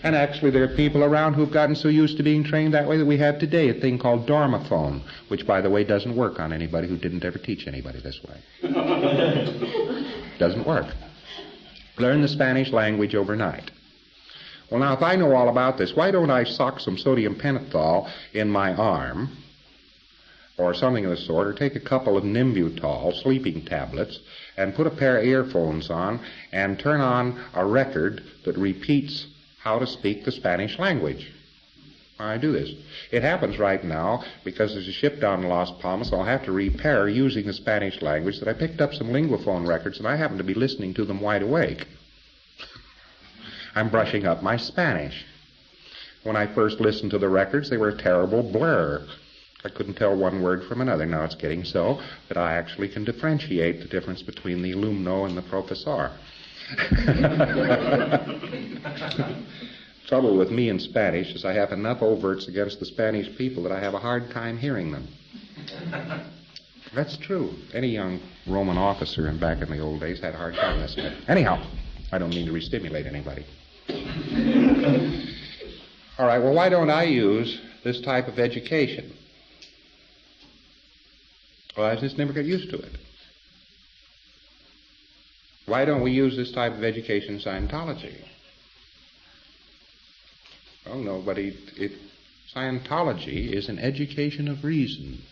And actually there are people around who've gotten so used to being trained that way that we have today a thing called dormophone, which, by the way, doesn't work on anybody who didn't ever teach anybody this way. Doesn't work. Learn the Spanish language overnight. Well, now, if I know all about this, why don't I sock some sodium pentothal in my arm, or something of the sort, or take a couple of Nimbutol sleeping tablets and put a pair of earphones on and turn on a record that repeats how to speak the Spanish language. I do this. It happens right now because there's a ship down in Las Palmas I'll have to repair using the Spanish language that I picked up some linguaphone records and I happen to be listening to them wide awake. I'm brushing up my Spanish. When I first listened to the records, they were a terrible blur. I couldn't tell one word from another. Now it's getting so that I actually can differentiate the difference between the alumno and the professor. Trouble with me in Spanish is I have enough overts against the Spanish people that I have a hard time hearing them. That's true. Any young Roman officer back in the old days had a hard time listening. Anyhow, I don't mean to re-stimulate anybody. All right, well, why don't I use this type of education? Well, I just never got used to it. Why don't we use this type of education in Scientology? Well, nobody. Scientology is an education of reason,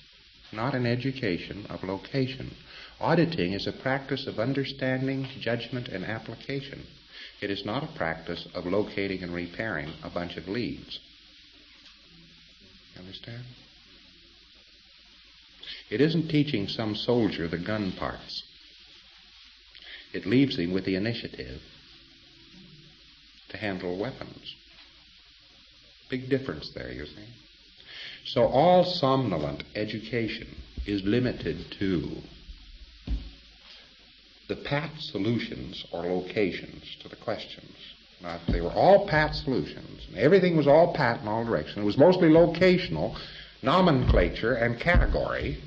not an education of location. Auditing is a practice of understanding, judgment, and application. It is not a practice of locating and repairing a bunch of leads. You understand? It isn't teaching some soldier the gun parts. It leaves him with the initiative to handle weapons. Big difference there, you see. So all somnolent education is limited to the pat solutions or locations to the questions. Now, if they were all pat solutions, and everything was all pat in all directions, it was mostly locational, nomenclature, and category,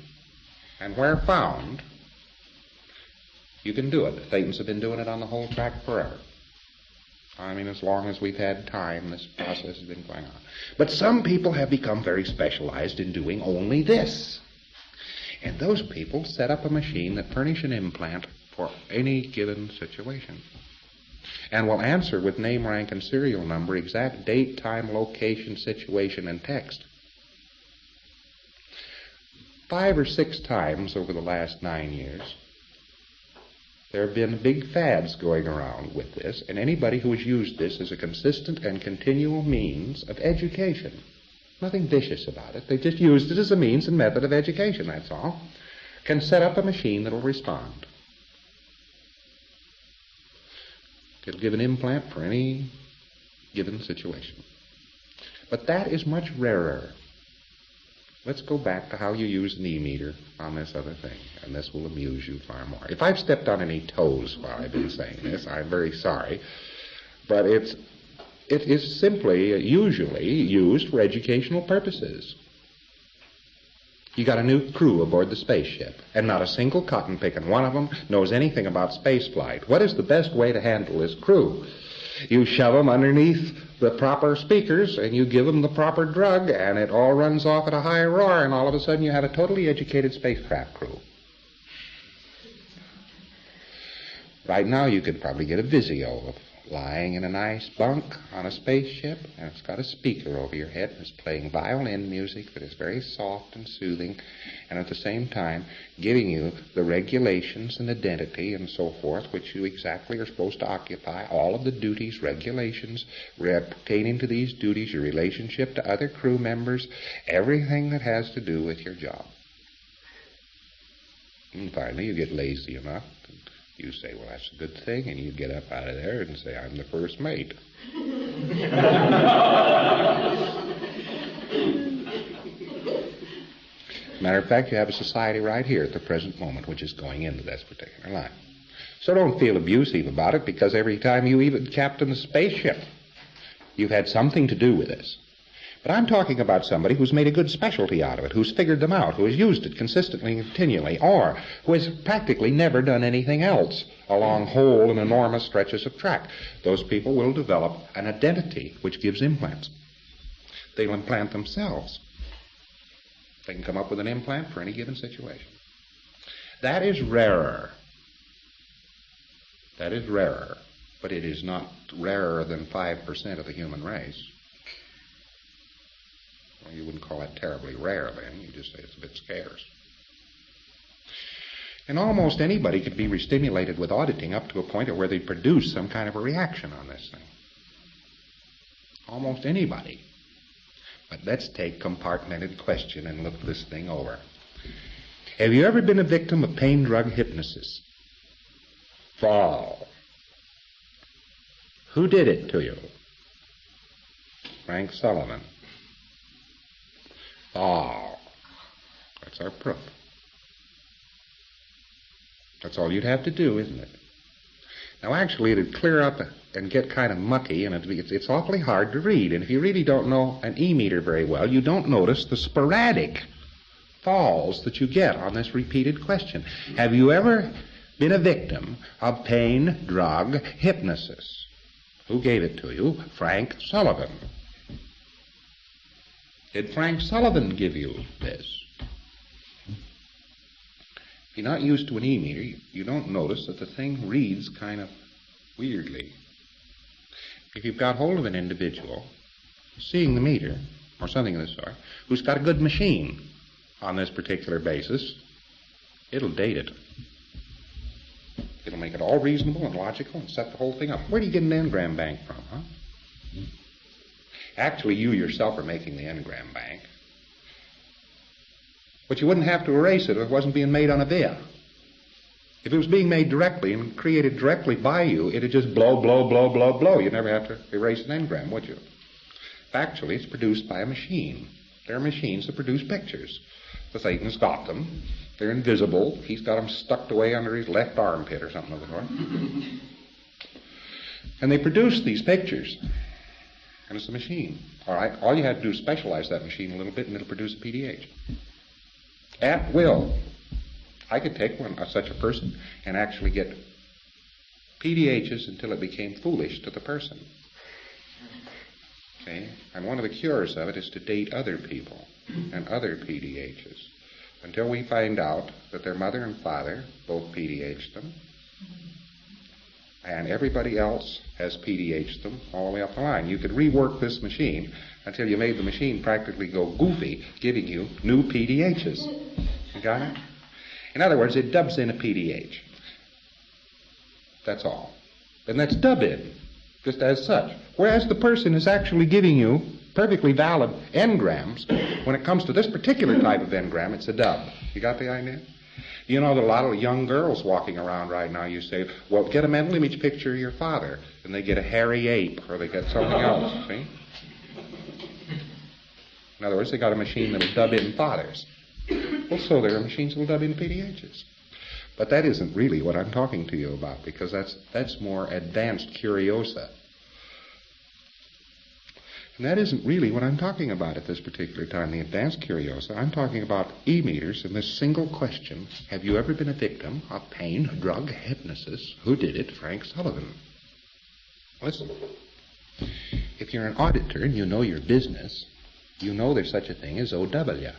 and where found, you can do it. The Thetans have been doing it on the whole track forever. I mean, as long as we've had time, this process has been going on. But some people have become very specialized in doing only this. And those people set up a machine that furnish an implant for any given situation, and will answer with name, rank, and serial number, exact date, time, location, situation, and text. 5 or 6 times over the last 9 years, there have been big fads going around with this, and anybody who has used this as a consistent and continual means of education, nothing vicious about it, they just used it as a means and method of education, that's all, can set up a machine that will respond. It'll give an implant for any given situation. But that is much rarer. Let's go back to how you use an e-meter on this other thing, and this will amuse you far more. If I've stepped on any toes while I've been saying this, I'm very sorry, but it is simply usually used for educational purposes. You got a new crew aboard the spaceship, and not a single cotton-picking one of them knows anything about space flight. What is the best way to handle this crew? You shove them underneath the proper speakers, and you give them the proper drug, and it all runs off at a high roar, and all of a sudden you have a totally educated spacecraft crew. Right now you could probably get a Vizio of lying in a nice bunk on a spaceship, and it's got a speaker over your head, and it's playing violin music that is very soft and soothing, and at the same time giving you the regulations and identity and so forth which you exactly are supposed to occupy, all of the duties, regulations pertaining to these duties, your relationship to other crew members, everything that has to do with your job. And finally you get lazy enough, you say, well, that's a good thing, and you get up out of there and say, I'm the first mate. Matter of fact, you have a society right here at the present moment which is going into this particular line. So don't feel abusive about it, because every time you even captain a spaceship, you've had something to do with this. But I'm talking about somebody who's made a good specialty out of it, who's figured them out, who has used it consistently and continually, or who has practically never done anything else along whole and enormous stretches of track. Those people will develop an identity which gives implants. They'll implant themselves. They can come up with an implant for any given situation. That is rarer. That is rarer, but it is not rarer than 5% of the human race. Well, you wouldn't call that terribly rare then. You just say it's a bit scarce. And almost anybody could be restimulated with auditing up to a point of where they produce some kind of a reaction on this thing. Almost anybody. But let's take compartmented question and look this thing over. Have you ever been a victim of pain drug hypnosis? Fall. Who did it to you? Frank Sullivan. Oh, that's our proof. That's all you'd have to do, isn't it? Now, actually, it'd clear up and get kind of mucky, and it's awfully hard to read. And if you really don't know an e-meter very well, you don't notice the sporadic falls that you get on this repeated question. Have you ever been a victim of pain drug hypnosis? Who gave it to you? Frank Sullivan. Did Frank Sullivan give you this? If you're not used to an e-meter, you don't notice that the thing reads kind of weirdly. If you've got hold of an individual seeing the meter, or something of this sort, who's got a good machine on this particular basis, it'll date it. It'll make it all reasonable and logical and set the whole thing up. Where do you get an engram bank from, huh? Actually, you yourself are making the engram bank. But you wouldn't have to erase it if it wasn't being made on a via. If it was being made directly and created directly by you, it'd just blow, blow, blow, blow, blow. You'd never have to erase an engram, would you? Factually, it's produced by a machine. There are machines that produce pictures. The Satan's got them. They're invisible. He's got them stuck away under his left armpit or something of the sort. And they produce these pictures. And it's a machine. All right? All you have to do is specialize that machine a little bit and it'll produce a PDH. At will. I could take such a person and actually get PDHs until it became foolish to the person. Okay? And one of the cures of it is to date other people and other PDHs until we find out that their mother and father both PDH'd them and everybody else has PDH'd them all the way up the line. You could rework this machine until you made the machine practically go goofy, giving you new PDHs. You got it? In other words, it dubs in a PDH. That's all. And that's dub-in, just as such. Whereas the person is actually giving you perfectly valid engrams. When it comes to this particular type of engram, it's a dub. You got the idea? You know that a lot of young girls walking around right now, you say, well, get a mental image picture of your father. And they get a hairy ape, or they get something else, see? In other words, they got a machine that will dub in fathers. Well, so there are machines that will dub in PDHs. But that isn't really what I'm talking to you about, because that's more advanced curiosa. And that isn't really what I'm talking about at this particular time, the advanced curiosa. I'm talking about e-meters and this single question: have you ever been a victim of pain, drug, hypnosis? Who did it? Frank Sullivan. Listen, if you're an auditor and you know your business, you know there's such a thing as OW.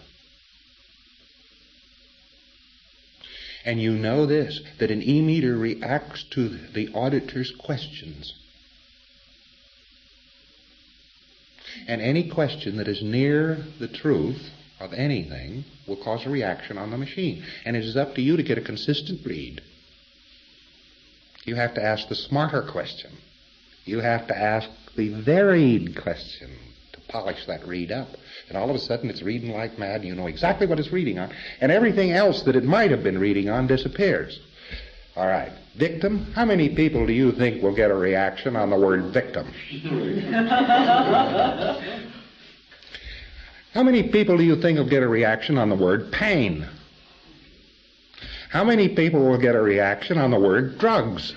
And you know this, that an e-meter reacts to the auditor's questions. And any question that is near the truth of anything will cause a reaction on the machine. And it is up to you to get a consistent read. You have to ask the smarter question. You have to ask the varied question to polish that read up. And all of a sudden it's reading like mad, and you know exactly what it's reading on, and everything else that it might have been reading on disappears. All right. Victim, how many people do you think will get a reaction on the word victim? How many people do you think will get a reaction on the word pain? How many people will get a reaction on the word drugs?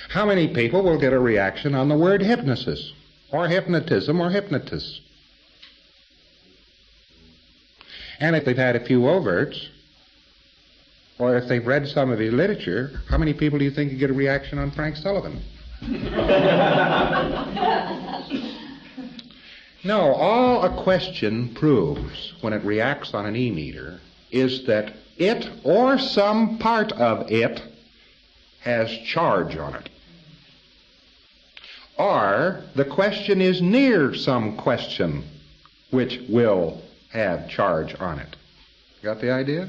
How many people will get a reaction on the word hypnosis, or hypnotism, or hypnotist? And if they've had a few overts, or if they've read some of his literature, how many people do you think would get a reaction on Frank Sullivan? No, all a question proves when it reacts on an e-meter is that it, or some part of it, has charge on it. Or the question is near some question which will have charge on it. Got the idea?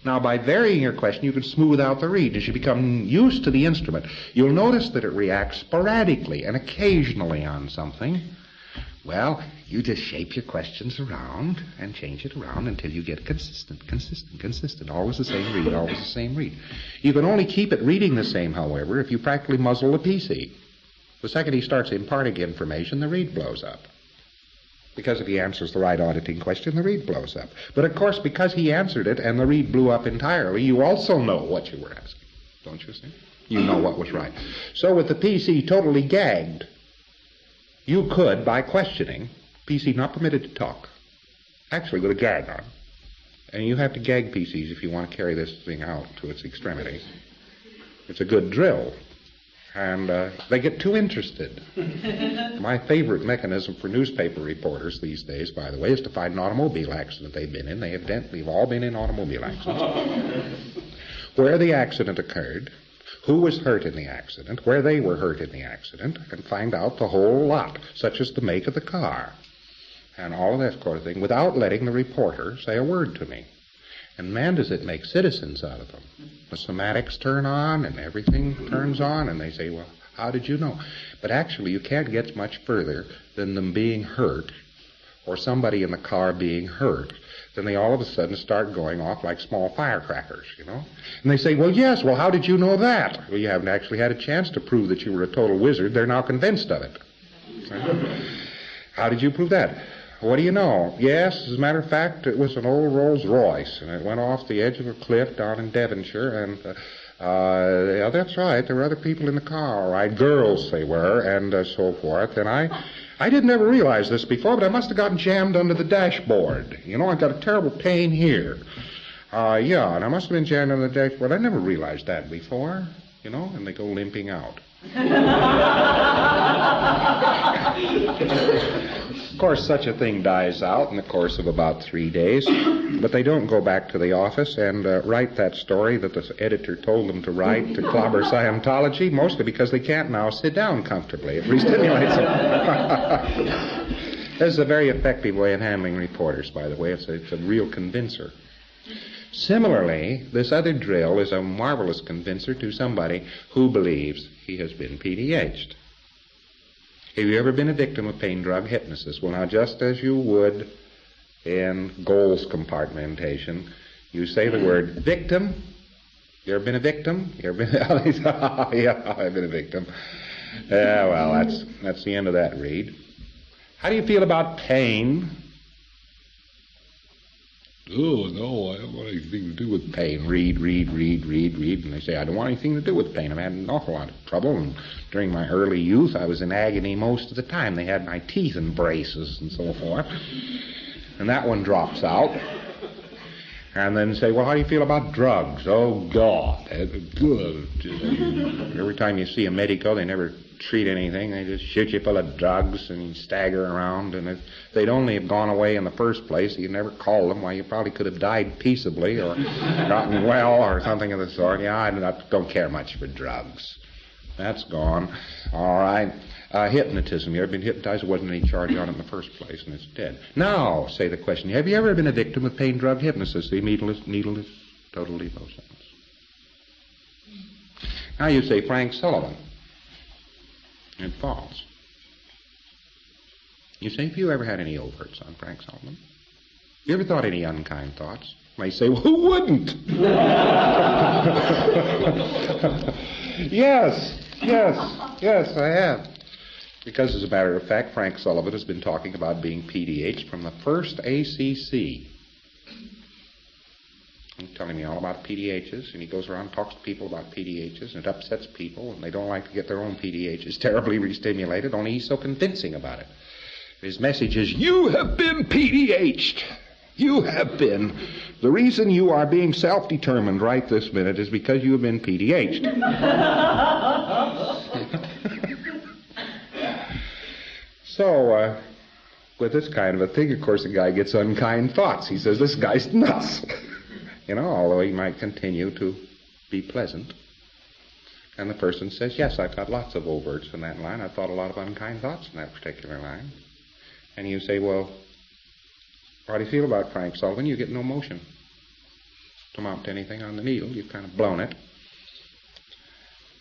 Now, by varying your question, you can smooth out the read. As you become used to the instrument, you'll notice that it reacts sporadically and occasionally on something. Well, you just shape your questions around and change it around until you get consistent. Always the same read, always the same read. You can only keep it reading the same, however, if you practically muzzle the PC. The second he starts imparting information, the read blows up. Because if he answers the right auditing question, the read blows up. But of course, because he answered it and the read blew up entirely, you also know what you were asking. Don't you see? You know what was right. So with the PC totally gagged, you could, by questioning, PC not permitted to talk, actually with a gag on. And you have to gag PCs if you want to carry this thing out to its extremities. It's a good drill. And they get too interested. My favorite mechanism for newspaper reporters these days, by the way, is to find an automobile accident they've been in. They evidently have all been in automobile accidents. Where the accident occurred, who was hurt in the accident, where they were hurt in the accident, and find out the whole lot, such as the make of the car, and all of that sort of thing, without letting the reporter say a word to me. And man, does it make citizens out of them. The somatics turn on and everything turns on, and they say, well, how did you know? But actually, you can't get much further than them being hurt or somebody in the car being hurt. then they all of a sudden start going off like small firecrackers, you know. And they say, well, yes, well, how did you know that? Well, you haven't actually had a chance to prove that you were a total wizard. They're now convinced of it. How did you prove that? What do you know? Yes, as a matter of fact, it was an old Rolls Royce, and it went off the edge of a cliff down in Devonshire, and yeah, that's right, there were other people in the car, all right, girls they were, and so forth, and I didn't ever realize this before, but I must have gotten jammed under the dashboard. You know, I got a terrible pain here. Yeah, and I must have been jammed under the dashboard. I never realized that before, you know, and they go limping out. Of course, such a thing dies out in the course of about 3 days, but they don't go back to the office and write that story that the editor told them to write to clobber Scientology, mostly because they can't now sit down comfortably. It re-stimulates them. This is a very effective way of handling reporters, by the way. It's a real convincer. Similarly, this other drill is a marvelous convincer to somebody who believes he has been PDH'd. Have you ever been a victim of pain drug hypnosis? Well, now, just as you would in goals compartmentation, you say the word victim. You ever been a victim? You ever been? Yeah, I've been a victim. Yeah, well, that's the end of that read. How do you feel about pain? Oh, no, I don't want anything to do with pain. Read. And they say, I don't want anything to do with pain. I've had an awful lot of trouble, and during my early youth, I was in agony most of the time. They had my teeth in braces and so forth. And that one drops out. And then say, well, how do you feel about drugs? Oh, God. Good. Every time you see a medico, they never treat anything. They just shoot you full of drugs and you stagger around. And if they'd only have gone away in the first place, you'd never call them. Why, you probably could have died peaceably or gotten well or something of the sort. Yeah, I don't care much for drugs. That's gone. All right. Hypnotism. You ever been hypnotized? There wasn't any charge on it in the first place, and it's dead. Now, say the question, have you ever been a victim of pain drug hypnosis? The needle is totally no sense. Now you say Frank Sullivan. And false. You say, have you ever had any overts on Frank Sullivan? You ever thought any unkind thoughts? They say, well, who wouldn't? Yes, I have. Because, as a matter of fact, Frank Sullivan has been talking about being PDH'd from the first ACC. He's telling me all about PDHs, and he goes around and talks to people about PDHs, and it upsets people, and they don't like to get their own PDHs terribly re-stimulated, only he's so convincing about it. His message is, you have been PDH'd. You have been. The reason you are being self-determined right this minute is because you have been PDH'd. So, with this kind of a thing, of course, the guy gets unkind thoughts. He says, this guy's nuts. You know, although he might continue to be pleasant. And the person says, yes, I've got lots of overts in that line. I've thought a lot of unkind thoughts in that particular line. And you say, well, how do you feel about Frank Sullivan? You get no motion to amount to anything on the needle. You've kind of blown it.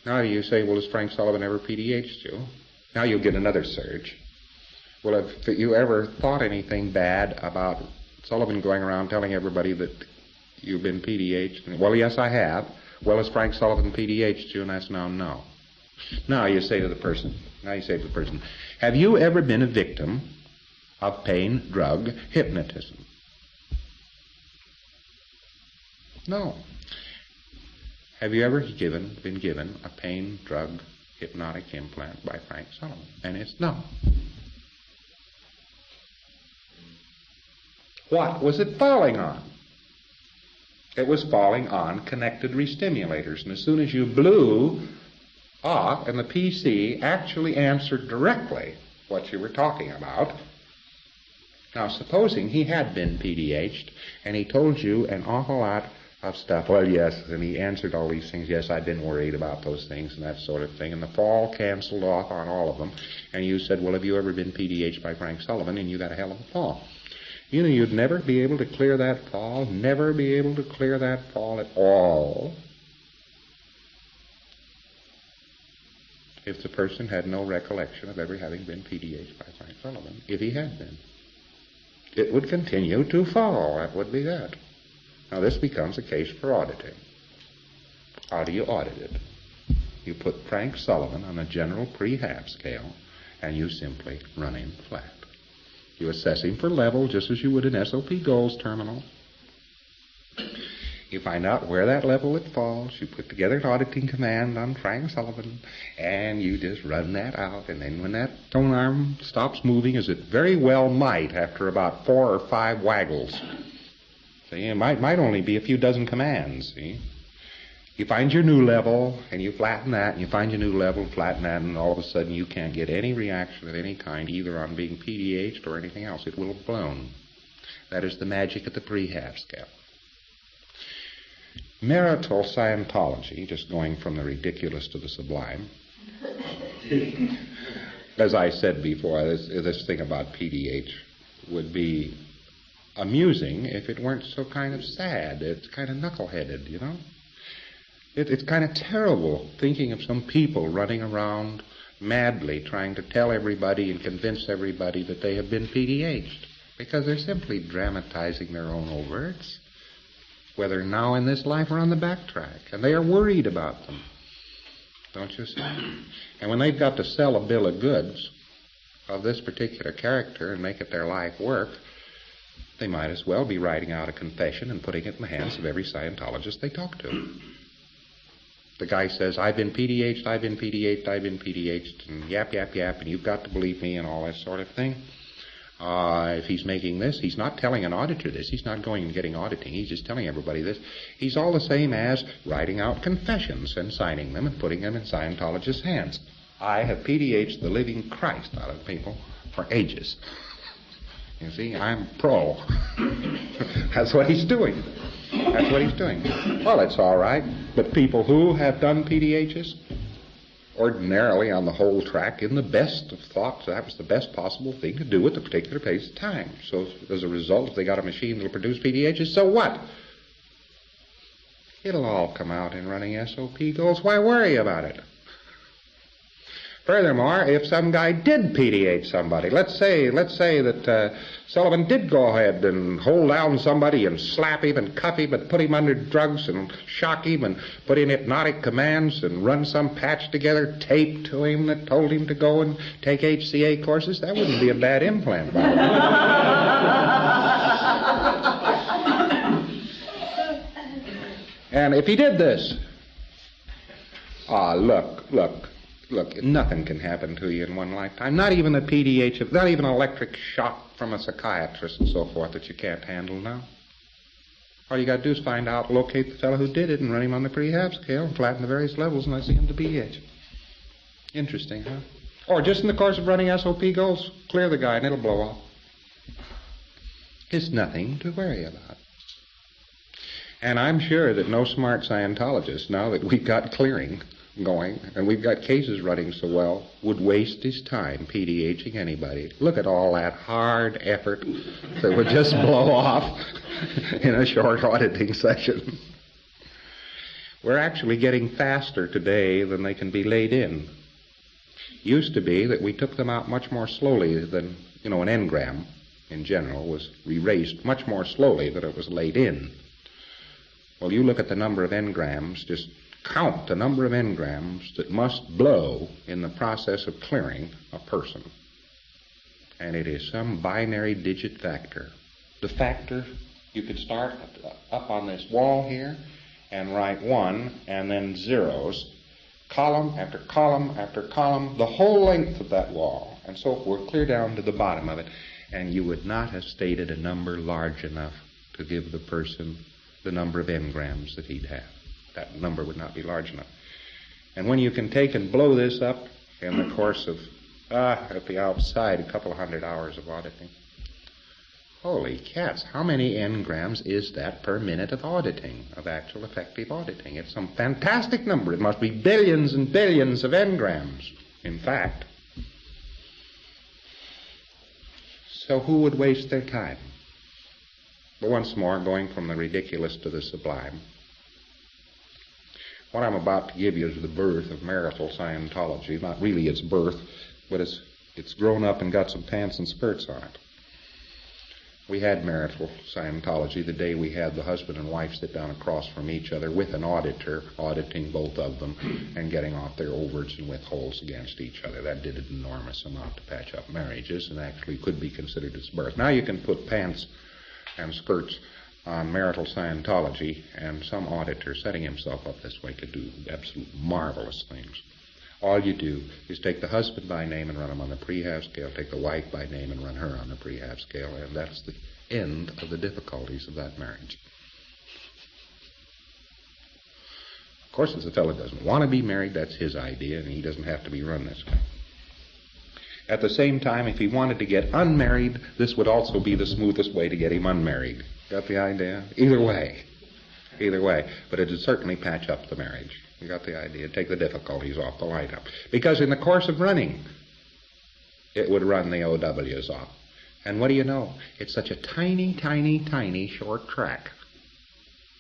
Now you say, well, has Frank Sullivan ever PDH'd you? Now you'll get another surge. Well, have you ever thought anything bad about Sullivan going around telling everybody that you've been PDH'd? Well, yes, I have. Well, has Frank Sullivan PDH'd you? And that's now no. Now you say to the person, have you ever been a victim of pain drug hypnotism? No. Have you ever been given a pain drug hypnotic implant by Frank Sullivan? And it's no. What was it falling on? It was falling on connected re-stimulators. And as soon as you blew off and the PC actually answered directly what you were talking about, now supposing he had been PDH'd and he told you an awful lot of stuff, well, yes, and he answered all these things, yes, I've been worried about those things and that sort of thing, and the fall canceled off on all of them, and you said, well, have you ever been PDH'd by Frank Sullivan? And you got a hell of a fall. You know, you'd never be able to clear that fall, never be able to clear that fall at all, if the person had no recollection of ever having been PDH'd by Frank Sullivan, if he had been. it would continue to fall. That would be that. Now this becomes a case for auditing. How do you audit it? You put Frank Sullivan on a general pre-half scale, and you simply run him flat. You assess him for level just as you would an SOP goals terminal. You find out where that level it falls. You put together an auditing command on Frank Sullivan, and you just run that out. And then when that tone arm stops moving, as it very well might after about 4 or 5 waggles, see, it might only be a few dozen commands, see? You find your new level, and you flatten that, and you find your new level, flatten that, and all of a sudden you can't get any reaction of any kind, either on being PDH'd or anything else. It will have blown. That is the magic of the pre-half scale. Marital Scientology, just going from the ridiculous to the sublime, as I said before, this thing about PDH would be amusing if it weren't so kind of sad. It's kind of knuckleheaded, you know? It's kind of terrible thinking of some people running around madly trying to tell everybody and convince everybody that they have been PDH'd, because they're simply dramatizing their own overts, whether now in this life or on the backtrack, and they are worried about them. Don't you see? And when they've got to sell a bill of goods of this particular character and make it their life work, they might as well be writing out a confession and putting it in the hands of every Scientologist they talk to. The guy says, I've been PDH'd, I've been PDH'd, I've been PDH'd, and yap, yap, yap, and you've got to believe me and all that sort of thing. If he's making this, he's not telling an auditor this. He's not going and getting auditing. He's just telling everybody this. He's all the same as writing out confessions and signing them and putting them in Scientologists' hands. I have PDH'd the living Christ out of people for ages. You see, I'm pro. That's what he's doing. That's what he's doing. Well, it's all right. But people who have done PDHs, ordinarily on the whole track, in the best of thoughts, that was the best possible thing to do at the particular pace of time. So as a result, if they got a machine that'll produce PDHs, so what? It'll all come out in running SOP goals. Why worry about it? Furthermore, if some guy did PDH somebody, let's say that Sullivan did go ahead and hold down somebody and slap him and cuff him and put him under drugs and shock him and put in hypnotic commands and run some patch together tape to him that told him to go and take HCA courses, that wouldn't be a bad implant, by the way. And if he did this, Look, nothing can happen to you in one lifetime. Not even a PDH, not even an electric shock from a psychiatrist and so forth that you can't handle now. All you got to do is find out, locate the fellow who did it, and run him on the pre-half scale and flatten the various levels, and I see him to PDH. Interesting, huh? Or just in the course of running SOP goals, clear the guy and it'll blow off. It's nothing to worry about. And I'm sure that no smart Scientologist, now that we've got clearing going, and we've got cases running so well, would waste his time PDHing anybody. Look at all that hard effort that would just blow off in a short auditing session. We're actually getting faster today than they can be laid in. Used to be that we took them out much more slowly than, an engram in general was erased much more slowly than it was laid in. Well, you look at the number of engrams, just count the number of engrams that must blow in the process of clearing a person. And it is some binary digit factor. The factor, you could start up on this wall here and write 1 and then zeros, column after column after column, the whole length of that wall, and so forth, clear down to the bottom of it. And you would not have stated a number large enough to give the person the number of engrams that he'd have. That number would not be large enough. And when you can take and blow this up in the course of, at the outside, a couple of 100 hours of auditing. Holy cats, how many engrams is that per minute of auditing, of actual effective auditing? It's some fantastic number. It must be billions and billions of engrams, in fact. So who would waste their time? But once more, going from the ridiculous to the sublime, what I'm about to give you is the birth of marital Scientology. Not really its birth, but it's grown up and got some pants and skirts on it. We had marital Scientology the day we had the husband and wife sit down across from each other with an auditor, auditing both of them and getting off their overts and withholds against each other. That did an enormous amount to patch up marriages and actually could be considered as birth. Now you can put pants and skirts on marital Scientology, and some auditor setting himself up this way could do absolute marvelous things. All you do is take the husband by name and run him on the prehab scale, take the wife by name and run her on the prehab scale, and that's the end of the difficulties of that marriage. Of course, if the fellow doesn't want to be married, that's his idea, and he doesn't have to be run this way. At the same time, if he wanted to get unmarried, this would also be the smoothest way to get him unmarried. Got the idea? Either way. Either way. But it would certainly patch up the marriage. You got the idea? Take the difficulties off the light up. Because in the course of running, it would run the OWs off. And what do you know? It's such a tiny, tiny, tiny short track.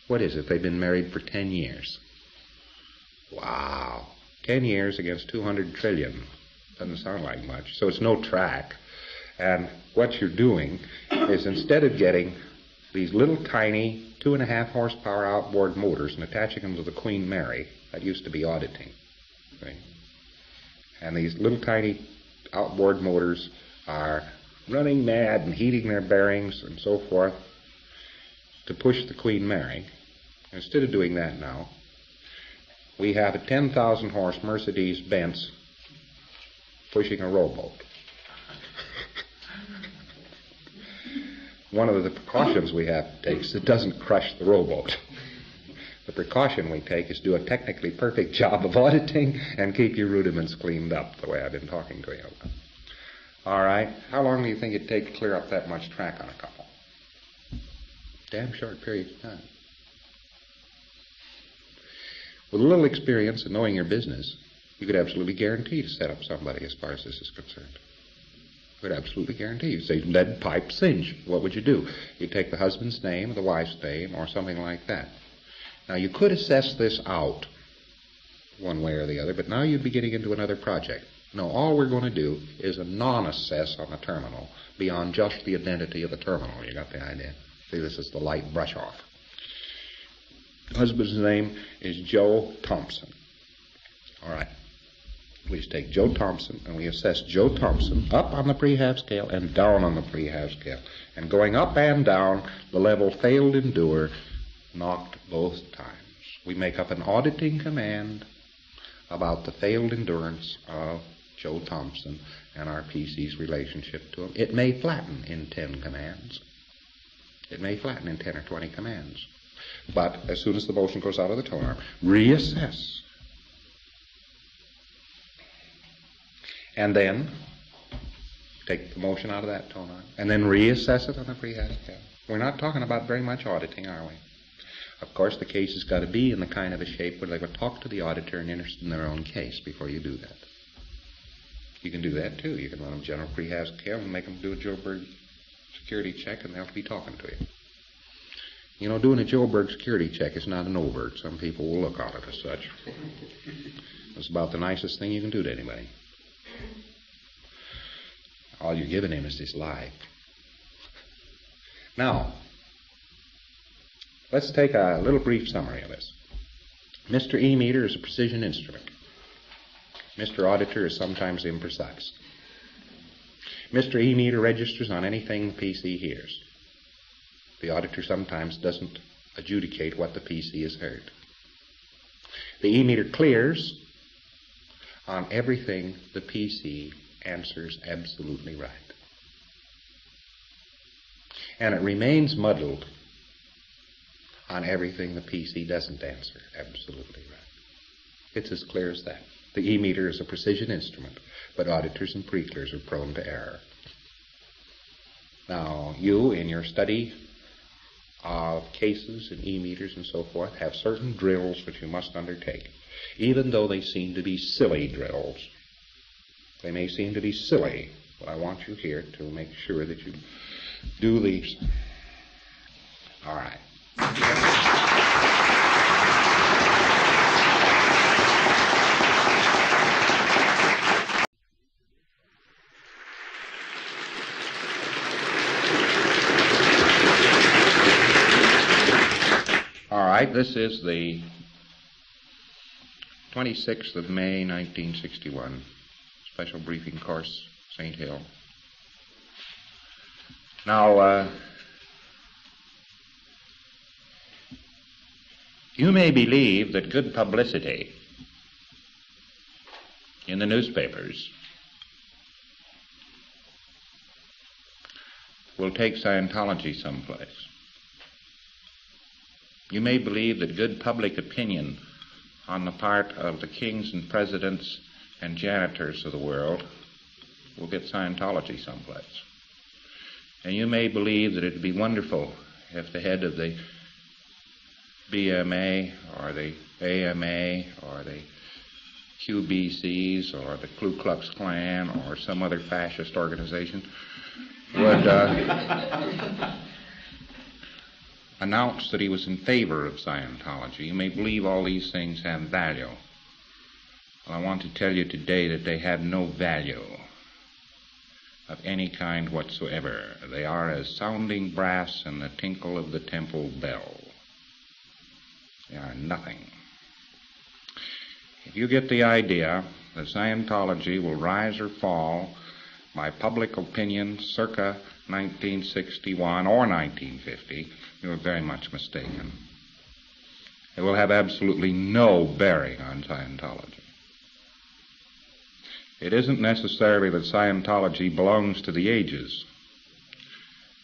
What is it? They've been married for 10 years. Wow. 10 years against 200 trillion. Doesn't sound like much. So it's no track. And what you're doing is instead of getting these little tiny 2.5 horsepower outboard motors and attaching them to the Queen Mary, that used to be auditing. Okay? And these little tiny outboard motors are running mad and heating their bearings and so forth to push the Queen Mary. Instead of doing that now, we have a 10,000 horse Mercedes-Benz pushing a rowboat. One of the precautions we have to take is it doesn't crush the rowboat. The precaution we take is do a technically perfect job of auditing and keep your rudiments cleaned up the way I've been talking to you about. All right. How long do you think it'd take to clear up that much track on a couple? Damn short period of time. With a little experience and knowing your business, you could absolutely guarantee to set up somebody as far as this is concerned. You could absolutely guarantee. You say lead pipe singe. What would you do? You take the husband's name or the wife's name or something like that. Now, you could assess this out one way or the other, but now you'd be getting into another project. No, all we're going to do is a non-assess on the terminal beyond just the identity of the terminal. You got the idea? See, this is the light brush off. Husband's name is Joe Thompson. All right. Please take Joe Thompson, and we assess Joe Thompson up on the prehab scale and down on the prehab scale. And going up and down, the level failed endure, knocked both times. We make up an auditing command about the failed endurance of Joe Thompson and our PC's relationship to him. It may flatten in 10 commands. It may flatten in 10 or 20 commands. But as soon as the motion goes out of the tone arm, reassess. And then take the motion out of that tone arm. And then reassess it on the prehab scale. We're not talking about very much auditing, are we? Of course, the case has got to be in the kind of a shape where they would talk to the auditor and interested in their own case before you do that. You can do that, too. You can run them general prehab scale and make them do a Joburg security check, and they'll be talking to you. You know, doing a Joburg security check is not an overt. Some people will look on it as such. It's about the nicest thing you can do to anybody. All you're giving him is his life. Now, let's take a little brief summary of this. Mr. E-meter is a precision instrument. Mr. Auditor is sometimes imprecise. Mr. E-meter registers on anything the PC hears. The auditor sometimes doesn't adjudicate what the PC has heard. The E-meter clears on everything the PC answers absolutely right. And it remains muddled on everything the PC doesn't answer absolutely right. It's as clear as that. The E-meter is a precision instrument, but auditors and pre-clears are prone to error. Now, you, in your study of cases and E-meters and so forth, have certain drills which you must undertake, even though they seem to be silly drills. They may seem to be silly, but I want you here to make sure that you do these. All right. right, this is the 26th of May, 1961, special briefing course, St. Hill. Now, you may believe that good publicity in the newspapers will take Scientology someplace. You may believe that good public opinion on the part of the kings and presidents and janitors of the world will get Scientology someplace. And you may believe that it would be wonderful if the head of the BMA or the AMA or the QBCs or the Ku Klux Klan or some other fascist organization would announce that he was in favor of Scientology. You may believe all these things have value. Well, I want to tell you today that they have no value of any kind whatsoever. They are as sounding brass and the tinkle of the temple bell. They are nothing. If you get the idea that Scientology will rise or fall by public opinion circa 1961 or 1950, you are very much mistaken. It will have absolutely no bearing on Scientology. It isn't necessarily that Scientology belongs to the ages,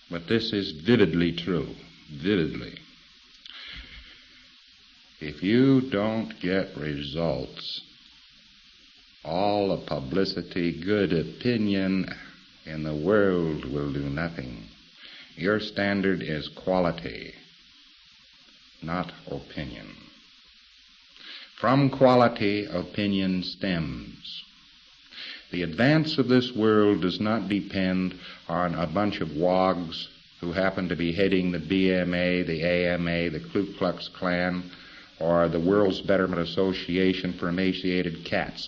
but this is vividly true, vividly. If you don't get results, all the publicity, good opinion in the world will do nothing. Your standard is quality, not opinion. From quality, opinion stems. The advance of this world does not depend on a bunch of wogs who happen to be heading the BMA, the AMA, the Ku Klux Klan, or the World's Betterment Association for Emaciated Cats.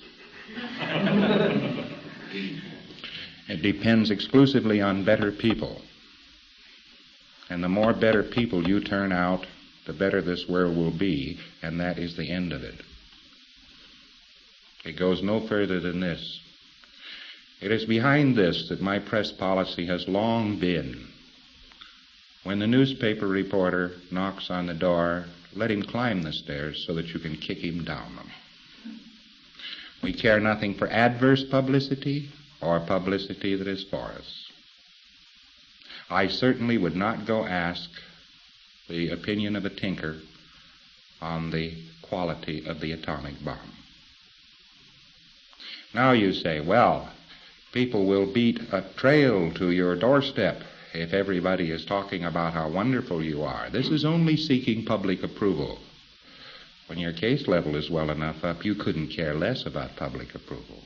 It depends exclusively on better people. And the more better people you turn out, the better this world will be, and that is the end of it. It goes no further than this. It is behind this that my press policy has long been. When the newspaper reporter knocks on the door, let him climb the stairs so that you can kick him down them. We care nothing for adverse publicity or publicity that is for us. I certainly would not go ask the opinion of a tinker on the quality of the atomic bomb. Now you say, well, people will beat a trail to your doorstep if everybody is talking about how wonderful you are. This is only seeking public approval. When your case level is well enough up, you couldn't care less about public approval.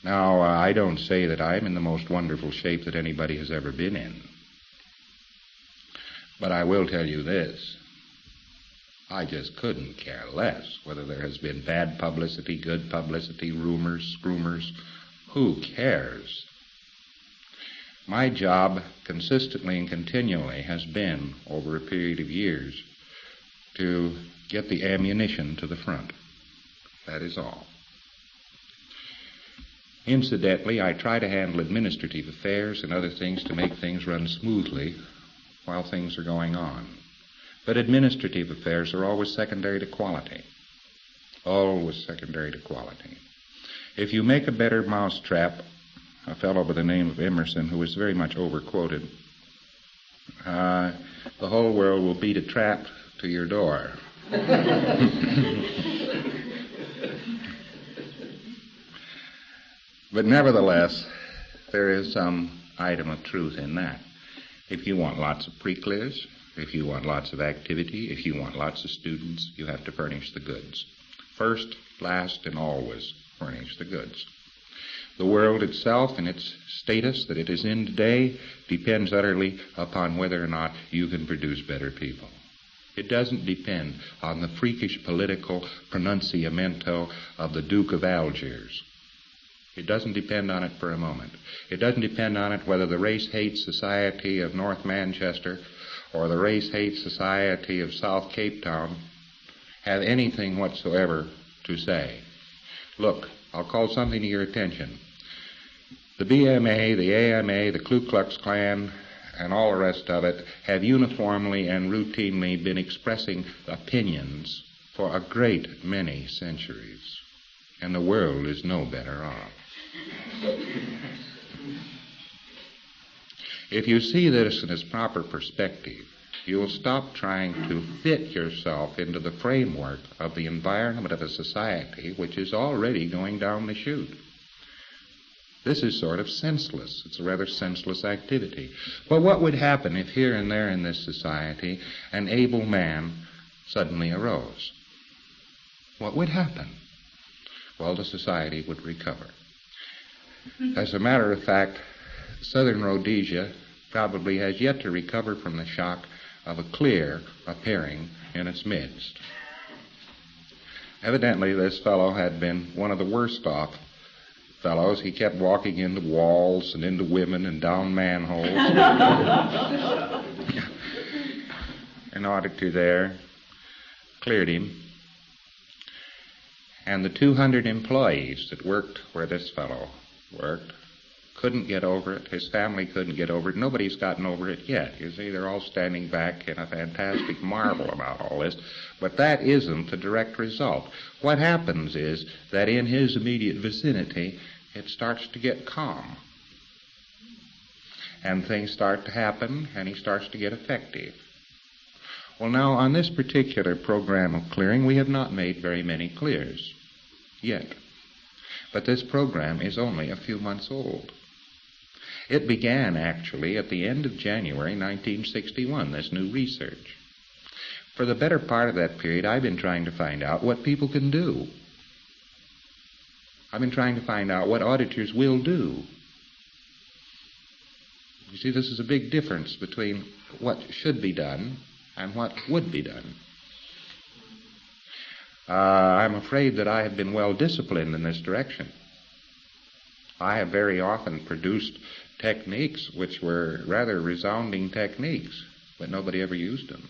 Now, I don't say that I'm in the most wonderful shape that anybody has ever been in. But I will tell you this. I just couldn't care less whether there has been bad publicity, good publicity, rumors, scroomers. Who cares? My job consistently and continually has been, over a period of years, to get the ammunition to the front. That is all. Incidentally, I try to handle administrative affairs and other things to make things run smoothly while things are going on. But administrative affairs are always secondary to quality. Always secondary to quality. If you make a better mousetrap, a fellow by the name of Emerson, who is very much overquoted, the whole world will beat a trap to your door. But nevertheless, there is some item of truth in that. If you want lots of pre-clears, if you want lots of activity, if you want lots of students, you have to furnish the goods. First, last, and always furnish the goods. The world itself and its status that it is in today depends utterly upon whether or not you can produce better people. It doesn't depend on the freakish political pronunciamento of the Duke of Algiers. It doesn't depend on it for a moment. It doesn't depend on it whether the race-hate society of North Manchester or the Race Hate Society of South Cape Town have anything whatsoever to say. Look, I'll call something to your attention. The BMA, the AMA, the Ku Klux Klan, and all the rest of it have uniformly and routinely been expressing opinions for a great many centuries, and the world is no better off. If you see this in its proper perspective, you'll stop trying to fit yourself into the framework of the environment of a society which is already going down the chute. This is sort of senseless. It's a rather senseless activity. But what would happen if here and there in this society an able man suddenly arose? What would happen? Well, the society would recover. As a matter of fact, Southern Rhodesia probably has yet to recover from the shock of a clear appearing in its midst. Evidently, this fellow had been one of the worst off fellows. He kept walking into walls and into women and down manholes in order to there. Cleared him. And the 200 employees that worked where this fellow worked couldn't get over it. His family couldn't get over it. Nobody's gotten over it yet. You see, they're all standing back in a fantastic marvel about all this. But that isn't the direct result. What happens is that in his immediate vicinity, it starts to get calm. And things start to happen, and he starts to get effective. Well, now, on this particular program of clearing, we have not made very many clears yet. But this program is only a few months old. It began, actually, at the end of January 1961, this new research. For the better part of that period, I've been trying to find out what people can do. I've been trying to find out what auditors will do. You see, this is a big difference between what should be done and what would be done. I'm afraid that I have been well disciplined in this direction. I have very often produced techniques which were rather resounding techniques, but nobody ever used them.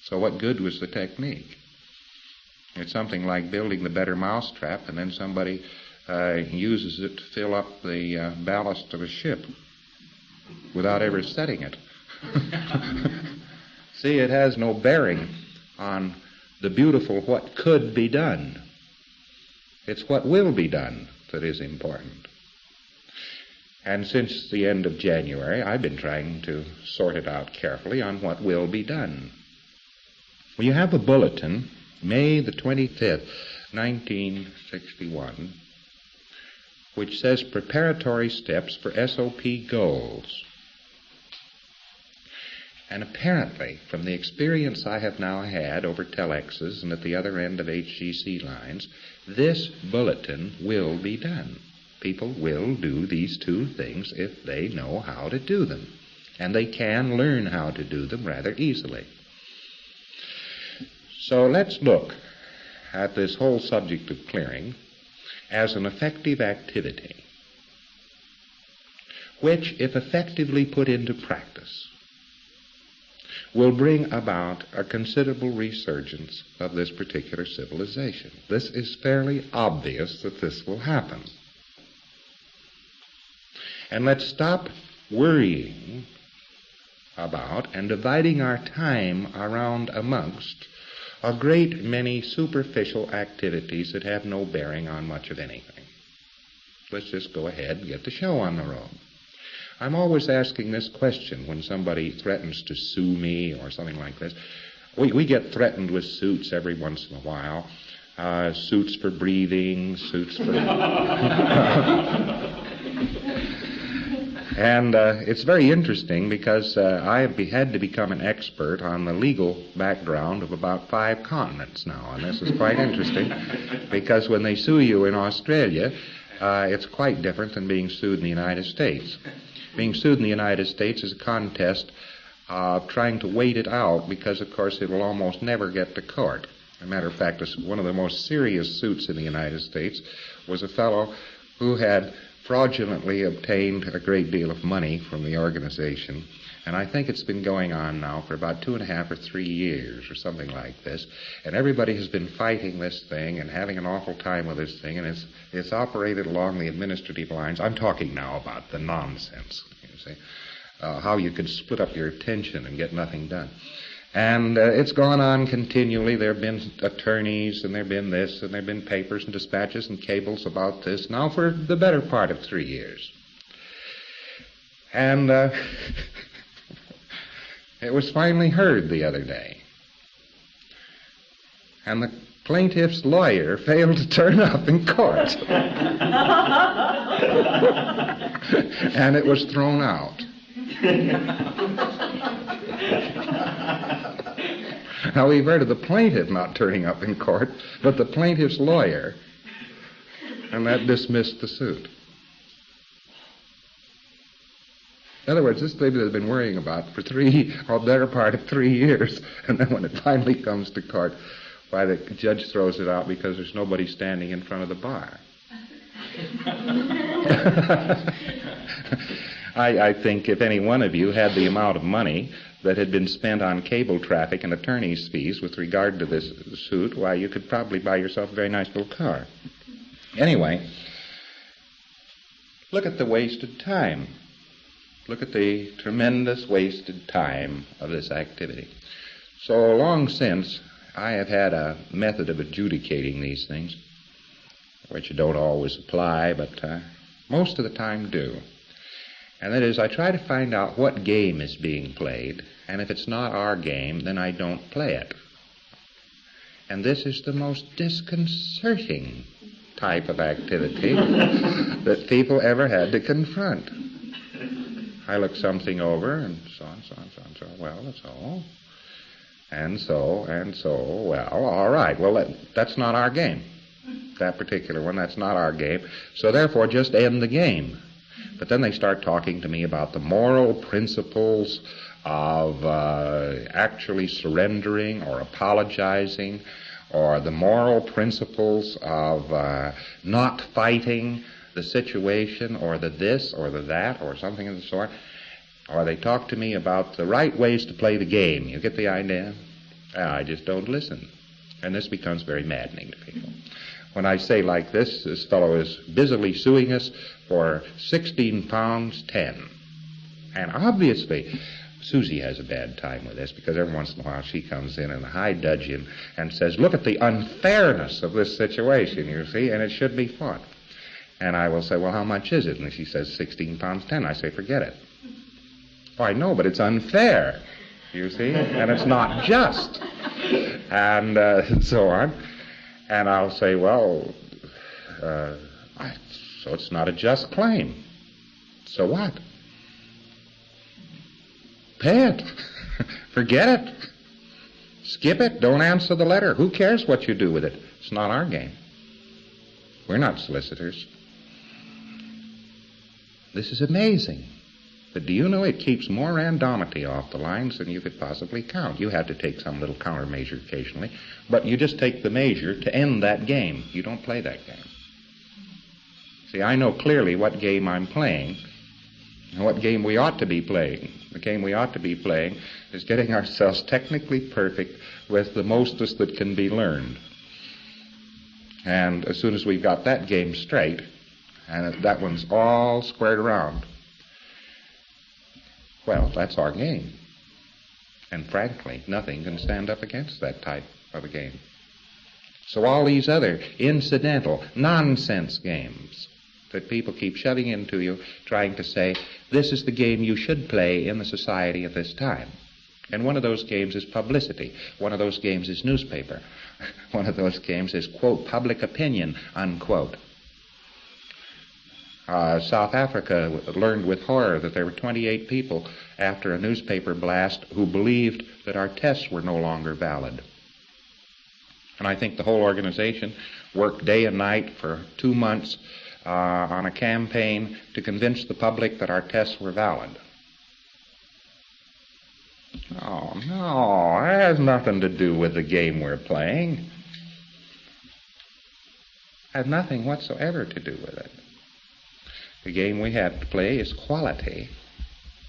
So what good was the technique? It's something like building the better mousetrap, and then somebody uses it to fill up the ballast of a ship without ever setting it. See, it has no bearing on the beautiful what could be done. It's what will be done that is important. And since the end of January, I've been trying to sort it out carefully on what will be done. Well, you have a bulletin, May the 25th, 1961, which says preparatory steps for SOP goals. And apparently, from the experience I have now had over telexes and at the other end of HGC lines, this bulletin will be done. People will do these two things if they know how to do them. And they can learn how to do them rather easily. So let's look at this whole subject of clearing as an effective activity, which, if effectively put into practice, will bring about a considerable resurgence of this particular civilization. This is fairly obvious that this will happen. And let's stop worrying about and dividing our time around amongst a great many superficial activities that have no bearing on much of anything. Let's just go ahead and get the show on the road. I'm always asking this question when somebody threatens to sue me or something like this. We get threatened with suits every once in a while. Suits for breathing, suits for... And it's very interesting because I have had to become an expert on the legal background of about 5 continents now. And this is quite interesting because when they sue you in Australia, it's quite different than being sued in the United States. Being sued in the United States is a contest of trying to wait it out because, of course, it will almost never get to court. As a matter of fact, one of the most serious suits in the United States was a fellow who had fraudulently obtained a great deal of money from the organization And I think it's been going on now for about 2.5 or 3 years or something like this. And everybody has been fighting this thing and having an awful time with this thing. And it's operated along the administrative lines. I'm talking now about the nonsense, you see, how you could split up your attention and get nothing done. And it's gone on continually. There have been attorneys, and there have been this, and there have been papers and dispatches and cables about this now for the better part of 3 years. And it was finally heard the other day. And the plaintiff's lawyer failed to turn up in court. And it was thrown out. Now, we've heard of the plaintiff not turning up in court, but the plaintiff's lawyer, and that dismissed the suit. In other words, this thing that has been worrying about for the better part of 3 years, and then when it finally comes to court, why, the judge throws it out because there's nobody standing in front of the bar. I think if any one of you had the amount of money that had been spent on cable traffic and attorney's fees with regard to this suit, why, you could probably buy yourself a very nice little car. Anyway, look at the wasted time. Look at the tremendous wasted time of this activity. So long since, I have had a method of adjudicating these things, which don't always apply, but most of the time do. And that is, I try to find out what game is being played, and if it's not our game, then I don't play it. And this is the most disconcerting type of activity that people ever had to confront. I look something over, and so on, so on, so on, so on. Well, that's all. And so, well, all right. Well, that's not our game. That particular one, that's not our game. So therefore, just end the game. But then they start talking to me about the moral principles of actually surrendering or apologizing, or the moral principles of not fighting the situation, or the this, or the that, or something of the sort. Or they talk to me about the right ways to play the game. You get the idea? I just don't listen. And this becomes very maddening to people. When I say like this fellow is busily suing us for 16 pounds 10. And obviously, Susie has a bad time with this, because every once in a while she comes in and high dudgeon and says, look at the unfairness of this situation, you see, and it should be fought. And I will say, well, how much is it? And she says, 16 pounds 10. I say, forget it. Oh, I know, but it's unfair, you see, and it's not just. And so on. And I'll say, well, so it's not a just claim. So what? Pay it. Forget it. Skip it. Don't answer the letter. Who cares what you do with it? It's not our game. We're not solicitors. This is amazing. But do you know it keeps more randomity off the lines than you could possibly count? You have to take some little countermeasure occasionally, but you just take the measure to end that game. You don't play that game. See, I know clearly what game I'm playing and what game we ought to be playing. The game we ought to be playing is getting ourselves technically perfect with the mostest that can be learned. And as soon as we've got that game straight, and that one's all squared around, well, that's our game. And frankly, nothing can stand up against that type of a game. So all these other incidental, nonsense games that people keep shoving into you, trying to say, this is the game you should play in the society at this time. And one of those games is publicity. One of those games is newspaper. One of those games is, quote, public opinion, unquote. South Africa learned with horror that there were 28 people after a newspaper blast who believed that our tests were no longer valid. And I think the whole organization worked day and night for 2 months on a campaign to convince the public that our tests were valid. Oh, no, it has nothing to do with the game we're playing. It has nothing whatsoever to do with it. The game we have to play is quality.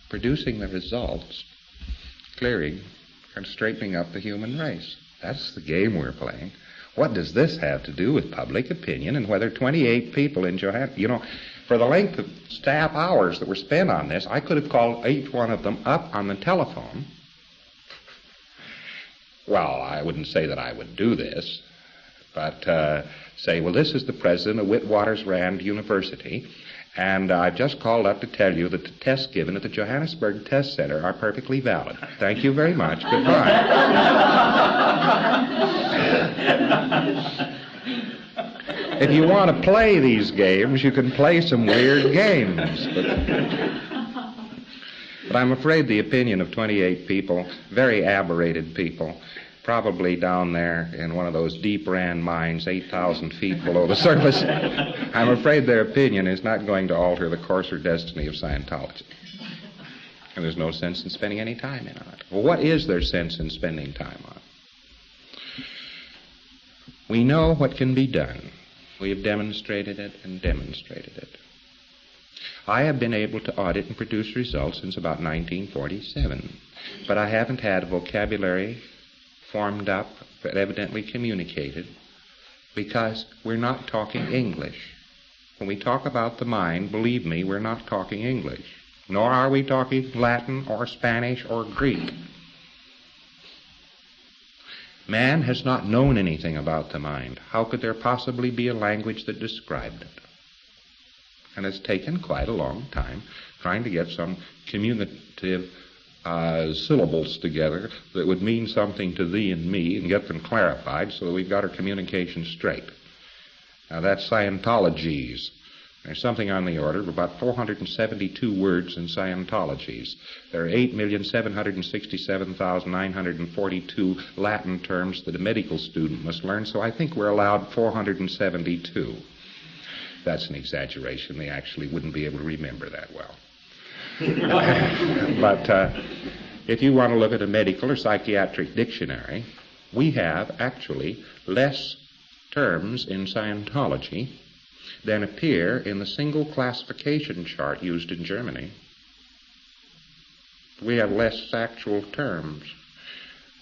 producing the results, clearing and straightening up the human race. That's the game we're playing. What does this have to do with public opinion and whether 28 people in Johannesburg, you know, for the length of staff hours that were spent on this, I could have called each one of them up on the telephone. Well, I wouldn't say that I would do this, but say, well, this is the president of Witwatersrand University, and I've just called up to tell you that the tests given at the Johannesburg Test Center are perfectly valid. Thank you very much. Goodbye. If you want to play these games, you can play some weird games. But I'm afraid the opinion of 28 people, very aberrated people, probably down there in one of those deep Rand mines 8,000 feet below the surface, I'm afraid their opinion is not going to alter the course or destiny of Scientology. And there's no sense in spending any time in on it. Well, what is there sense in spending time on? We know what can be done. We have demonstrated it and demonstrated it. I have been able to audit and produce results since about 1947, but I haven't had a vocabulary formed up but evidently communicated because we're not talking English. When we talk about the mind, believe me, we're not talking English, nor are we talking Latin or Spanish or Greek. Man has not known anything about the mind. How could there possibly be a language that described it? And it's taken quite a long time trying to get some communicative syllables together that would mean something to thee and me and get them clarified so that we've got our communication straight. Now that's Scientologies. There's something on the order of about 472 words in Scientologies. There are 8,767,942 Latin terms that a medical student must learn, so I think we're allowed 472. That's an exaggeration. They actually wouldn't be able to remember that well. But if you want to look at a medical or psychiatric dictionary, we have actually less terms in Scientology than appear in the single classification chart used in Germany. We have less actual terms.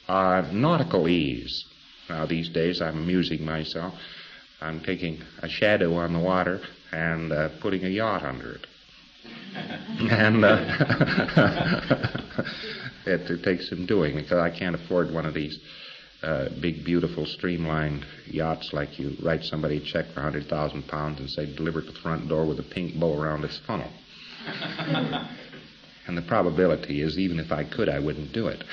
Nauticalese. Now these days I'm amusing myself. I'm taking a shadow on the water and putting a yacht under it. And it takes some doing because I can't afford one of these big, beautiful, streamlined yachts like you write somebody a check for 100,000 pounds and say, deliver it to the front door with a pink bow around its funnel. And the probability is, even if I could, I wouldn't do it.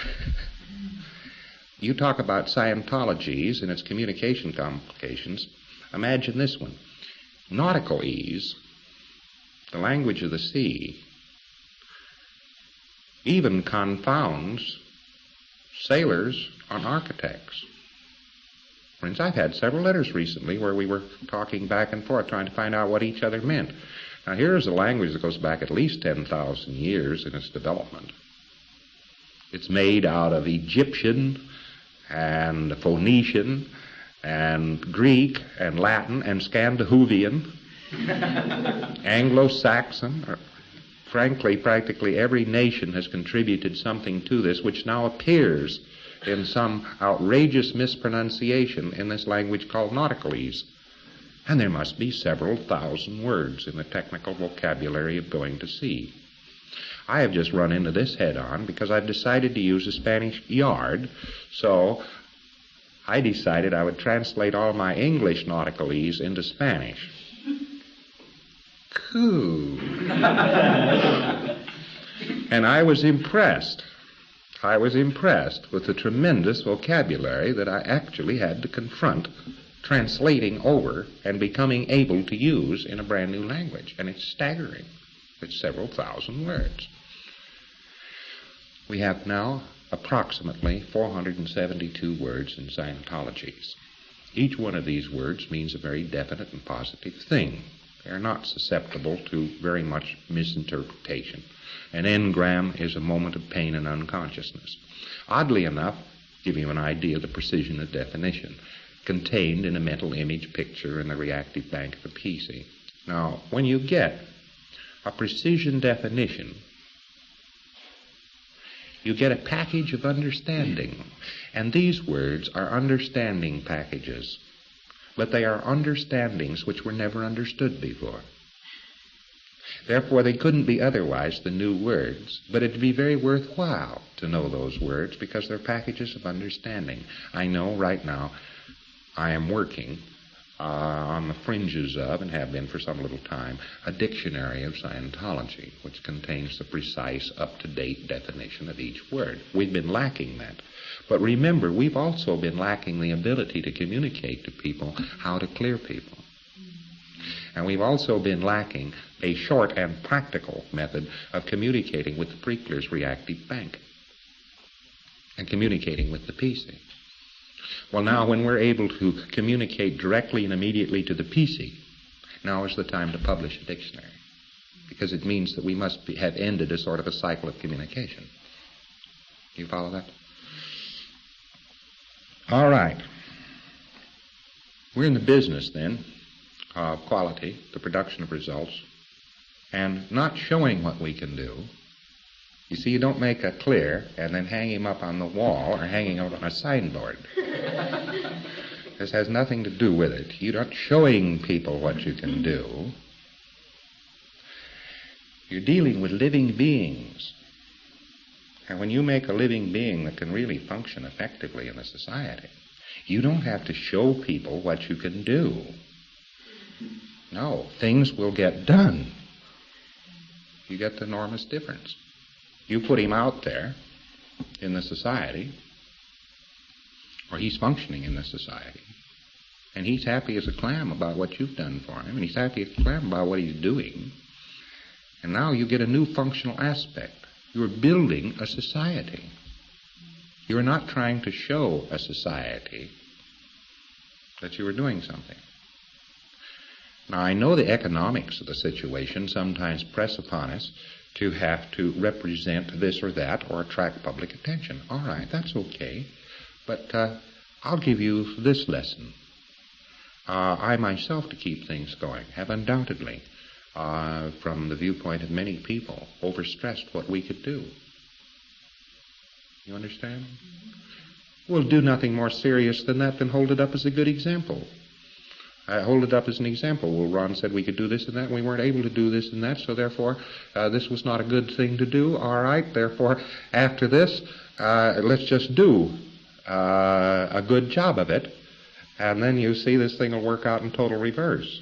You talk about Scientologies and its communication complications. Imagine this one. Nauticalese, the language of the sea, even confounds sailors on architects. For instance, I've had several letters recently where we were talking back and forth trying to find out what each other meant. Now here's a language that goes back at least 10,000 years in its development. It's made out of Egyptian and Phoenician and Greek and Latin and Scandinavian, Anglo-Saxon. Frankly, practically every nation has contributed something to this, which now appears in some outrageous mispronunciation in this language called Nauticalese. And there must be several thousand words in the technical vocabulary of going to sea. I have just run into this head-on because I've decided to use a Spanish yard, so I decided I would translate all my English Nauticalese into Spanish. Cool. And I was impressed. I was impressed with the tremendous vocabulary that I actually had to confront translating over and becoming able to use in a brand new language. And it's staggering. It's several thousand words. We have now approximately 472 words in Scientologies. Each one of these words means a very definite and positive thing. They are not susceptible to very much misinterpretation. An engram is a moment of pain and unconsciousness. Oddly enough, give you an idea of the precision of definition, contained in a mental image picture in the reactive bank of a PC. Now, when you get a precision definition You get a package of understanding. And these words are understanding packages. But they are understandings which were never understood before. Therefore, they couldn't be otherwise than new words, but it'd be very worthwhile to know those words because they're packages of understanding. I know right now I am working on the fringes of, and have been for some little time, a dictionary of Scientology, which contains the precise, up-to-date definition of each word. We've been lacking that. But remember, we've also been lacking the ability to communicate to people how to clear people. And we've also been lacking a short and practical method of communicating with the Prickler's reactive bank and communicating with the PC. Well, now when we're able to communicate directly and immediately to the PC, now is the time to publish a dictionary, because it means that we must have ended a sort of a cycle of communication. You follow that? All right. We're in the business, then, of quality, the production of results, and not showing what we can do. You see, you don't make a clear and then hang him up on the wall or hanging out on a signboard. This has nothing to do with it. You're not showing people what you can do. You're dealing with living beings. And when you make a living being that can really function effectively in a society, you don't have to show people what you can do. No, things will get done. You get the enormous difference. You put him out there in the society, or he's functioning in the society, and he's happy as a clam about what you've done for him, and he's happy as a clam about what he's doing, and now you get a new functional aspect. You're building a society. You're not trying to show a society that you are doing something. Now, I know the economics of the situation sometimes press upon us to have to represent this or that or attract public attention. All right, that's okay. But I'll give you this lesson. I myself, to keep things going, have undoubtedly, from the viewpoint of many people, overstressed what we could do. You understand? We'll do nothing more serious than that than hold it up as a good example. Hold it up as an example. Well, Ron said we could do this and that, and we weren't able to do this and that, so therefore this was not a good thing to do. All right, therefore, after this, let's just do a good job of it, and then you see this thing will work out in total reverse.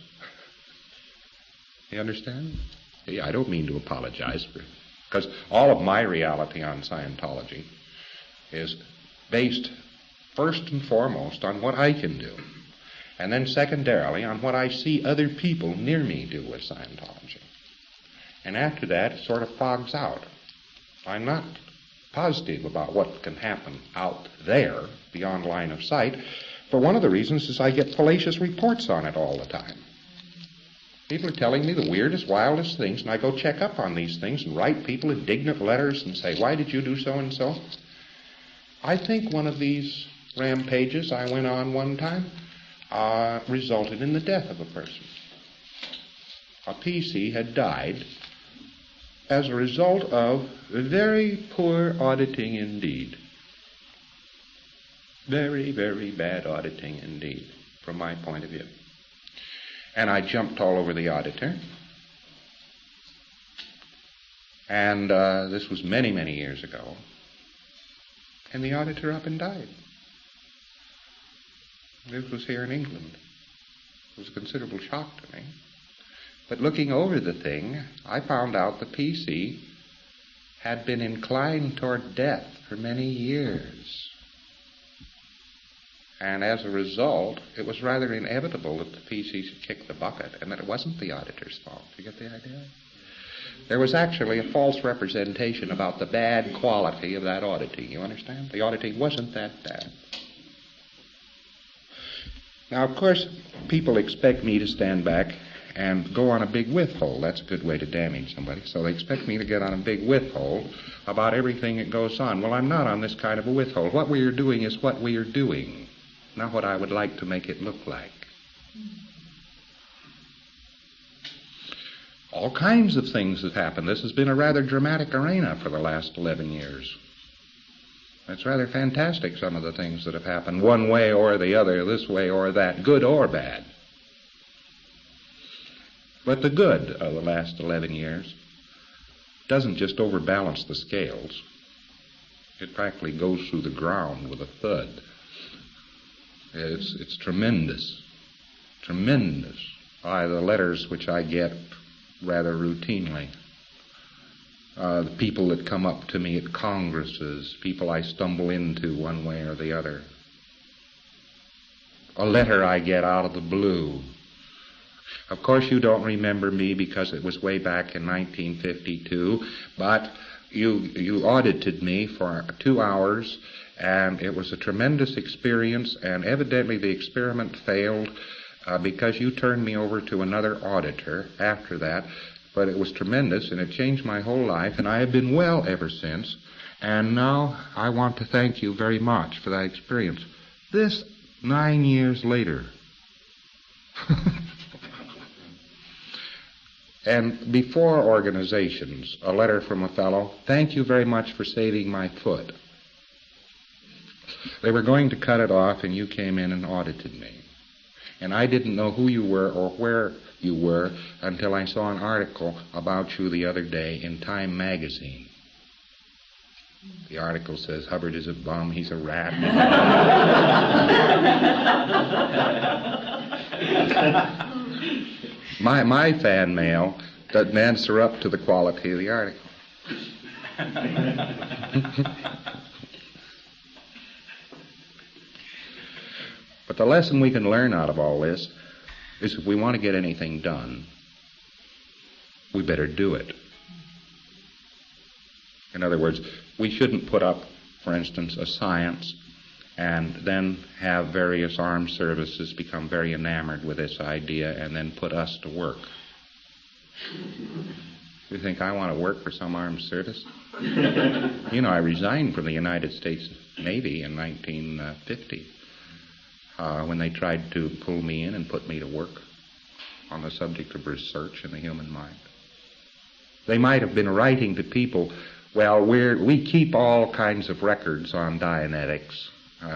You understand? Yeah, I don't mean to apologize for it, because all of my reality on Scientology is based first and foremost on what I can do, and then secondarily on what I see other people near me do with Scientology. And after that, it sort of fogs out. I'm not positive about what can happen out there beyond line of sight, for one of the reasons is I get fallacious reports on it all the time. People are telling me the weirdest, wildest things, and I go check up on these things and write people indignant letters and say, why did you do so and so? I think one of these rampages I went on one time resulted in the death of a person. A PC had died as a result of very poor auditing indeed. Very, very bad auditing indeed, from my point of view. And I jumped all over the auditor. And this was many, many years ago. And the auditor up and died. This was here in England. It was a considerable shock to me. But looking over the thing, I found out the PC had been inclined toward death for many years. And as a result, it was rather inevitable that the PC should kick the bucket and that it wasn't the auditor's fault. You get the idea? There was actually a false representation about the bad quality of that auditing. You understand? The auditing wasn't that bad. Now, of course, people expect me to stand back and go on a big withhold. That's a good way to damage somebody. So they expect me to get on a big withhold about everything that goes on. Well, I'm not on this kind of a withhold. What we are doing is what we are doing, not what I would like to make it look like. All kinds of things have happened. This has been a rather dramatic arena for the last 11 years. It's rather fantastic, some of the things that have happened, one way or the other, this way or that, good or bad. But the good of the last 11 years doesn't just overbalance the scales. It practically goes through the ground with a thud. It's tremendous, tremendous. The letters which I get rather routinely. The people that come up to me at congresses, people I stumble into one way or the other. A letter I get out of the blue. Of course you don't remember me because it was way back in 1952, but you audited me for 2 hours, and it was a tremendous experience, and evidently the experiment failed because you turned me over to another auditor after that. But it was tremendous, and it changed my whole life, and I have been well ever since. And now I want to thank you very much for that experience. This 9 years later. And before organizations, a letter from a fellow, thank you very much for saving my foot. They were going to cut it off, and you came in and audited me. And I didn't know who you were or where you were until I saw an article about you the other day in Time magazine. The article says, Hubbard is a bum, he's a rat. My fan mail doesn't answer up to the quality of the article. But the lesson we can learn out of all this is if we want to get anything done, we better do it. In other words, we shouldn't put up, for instance, a science and then have various armed services become very enamored with this idea and then put us to work. You think I want to work for some armed service? You know, I resigned from the United States Navy in 1950. When they tried to pull me in and put me to work on the subject of research in the human mind. They might have been writing to people, well, we keep all kinds of records on Dianetics.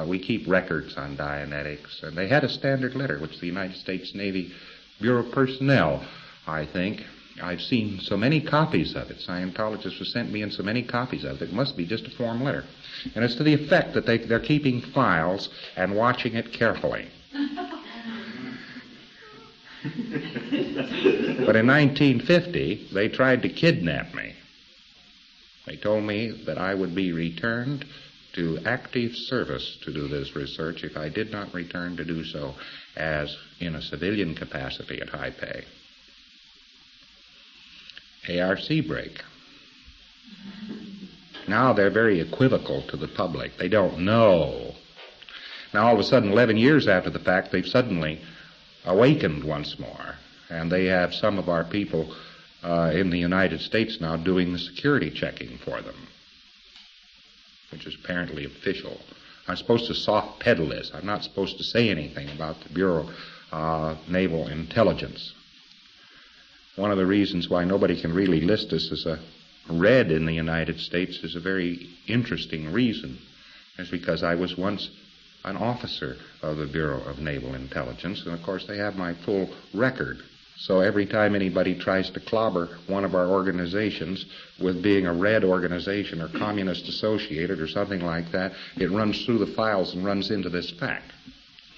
We keep records on Dianetics. And they had a standard letter, which the United States Navy Bureau of Personnel, I think, I've seen so many copies of it. Scientologists have sent me in so many copies of it. It must be just a form letter. And it's to the effect that they're keeping files and watching it carefully. But in 1950, they tried to kidnap me. They told me that I would be returned to active service to do this research if I did not return to do so as in a civilian capacity at high pay. ARC break. Now they're very equivocal to the public. They don't know. Now all of a sudden, 11 years after the fact, they've suddenly awakened once more. And they have some of our people in the United States now doing the security checking for them, which is apparently official. I'm supposed to soft pedal this. I'm not supposed to say anything about the Bureau of Naval Intelligence. One of the reasons why nobody can really list us as a red in the United States is a very interesting reason. It's because I was once an officer of the Bureau of Naval Intelligence, and of course they have my full record. So every time anybody tries to clobber one of our organizations with being a red organization or communist associated or something like that, it runs through the files and runs into this fact.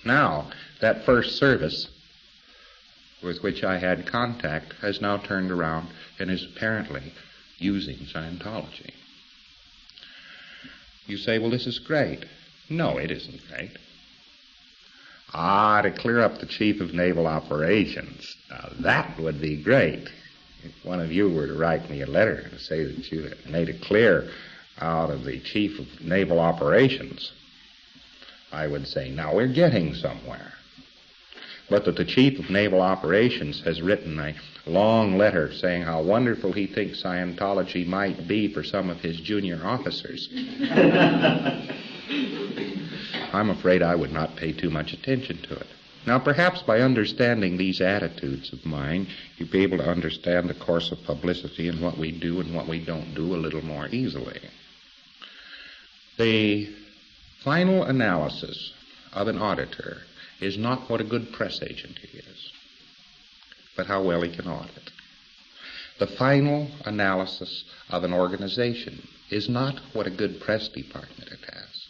Now, that first service with which I had contact has now turned around and is apparently using Scientology. You say, well, this is great. No, it isn't great. To clear up the Chief of Naval Operations. Now, that would be great. If one of you were to write me a letter and say that you had made it clear out of the Chief of Naval Operations, I would say, now we're getting somewhere. But that the Chief of Naval Operations has written a long letter saying how wonderful he thinks Scientology might be for some of his junior officers. I'm afraid I would not pay too much attention to it. Now, perhaps by understanding these attitudes of mine, you'll be able to understand the course of publicity and what we do and what we don't do a little more easily. The final analysis of an auditor is not what a good press agent he is, but how well he can audit. The final analysis of an organization is not what a good press department it has,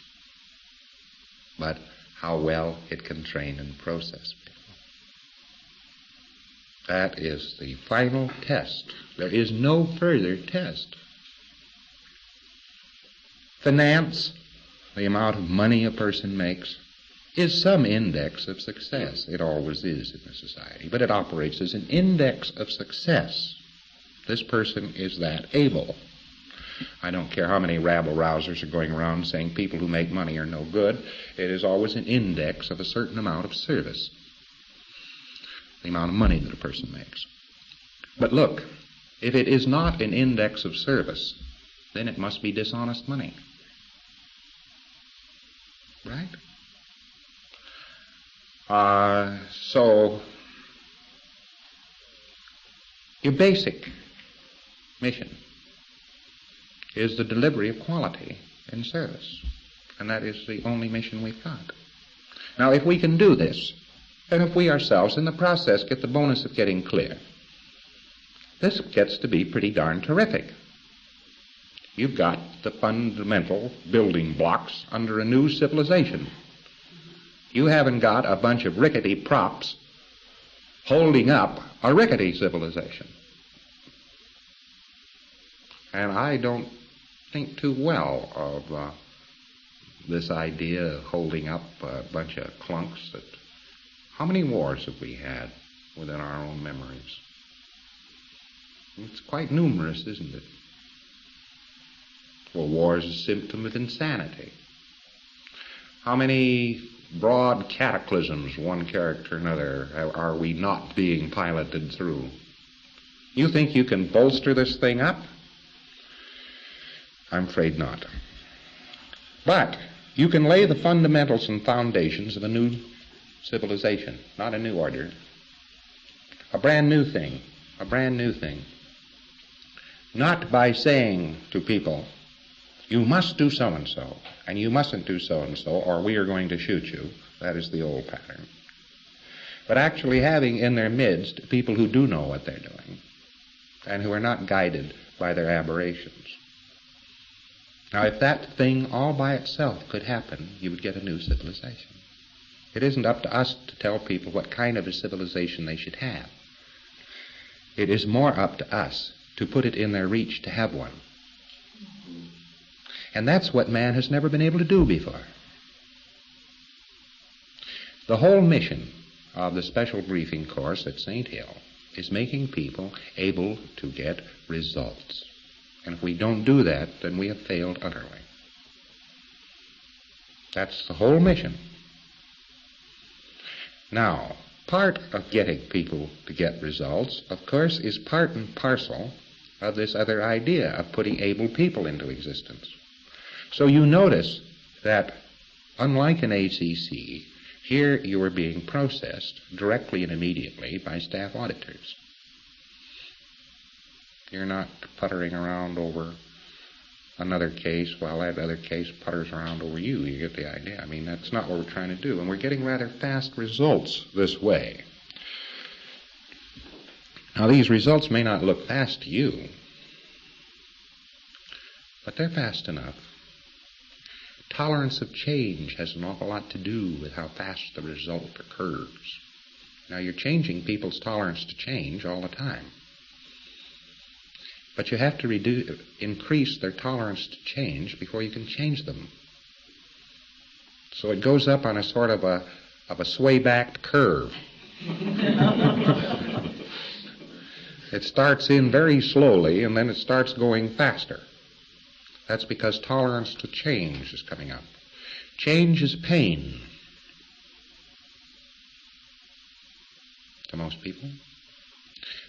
but how well it can train and process people. That is the final test. There is no further test. Finance, the amount of money a person makes, is some index of success. It always is in the society, but it operates as an index of success. This person is that able. I don't care how many rabble-rousers are going around saying people who make money are no good. It is always an index of a certain amount of service, the amount of money that a person makes. But look, if it is not an index of service, then it must be dishonest money. Right? So, your basic mission is the delivery of quality in service. And that is the only mission we've got. Now, if we can do this, and if we ourselves in the process get the bonus of getting clear, this gets to be pretty darn terrific. You've got the fundamental building blocks under a new civilization. You haven't got a bunch of rickety props holding up a rickety civilization. And I don't think too well of this idea of holding up a bunch of clunks. How many wars have we had within our own memories? It's quite numerous, isn't it? Well, war is a symptom of insanity. How many broad cataclysms, one character or another, are we not being piloted through? You think you can bolster this thing up? I'm afraid not. But you can lay the fundamentals and foundations of a new civilization, not a new order. A brand new thing, a brand new thing. Not by saying to people, you must do so-and-so, and you mustn't do so-and-so, or we are going to shoot you. That is the old pattern. But actually having in their midst people who do know what they're doing, and who are not guided by their aberrations. Now, if that thing all by itself could happen, you would get a new civilization. It isn't up to us to tell people what kind of a civilization they should have. It is more up to us to put it in their reach to have one. And that's what man has never been able to do before. The whole mission of the special briefing course at St. Hill is making people able to get results. And if we don't do that, then we have failed utterly. That's the whole mission. Now, part of getting people to get results, of course, is part and parcel of this other idea of putting able people into existence. So you notice that, unlike an ACC, here you are being processed directly and immediately by staff auditors. You're not puttering around over another case while that other case putters around over you. You get the idea. I mean, that's not what we're trying to do. And we're getting rather fast results this way. Now, these results may not look fast to you, but they're fast enough. Tolerance of change has an awful lot to do with how fast the result occurs. Now, you're changing people's tolerance to change all the time. But you have to increase their tolerance to change before you can change them. So it goes up on a sort of a sway-backed curve. It starts in very slowly, and then it starts going faster. That's because tolerance to change is coming up. Change is pain to most people,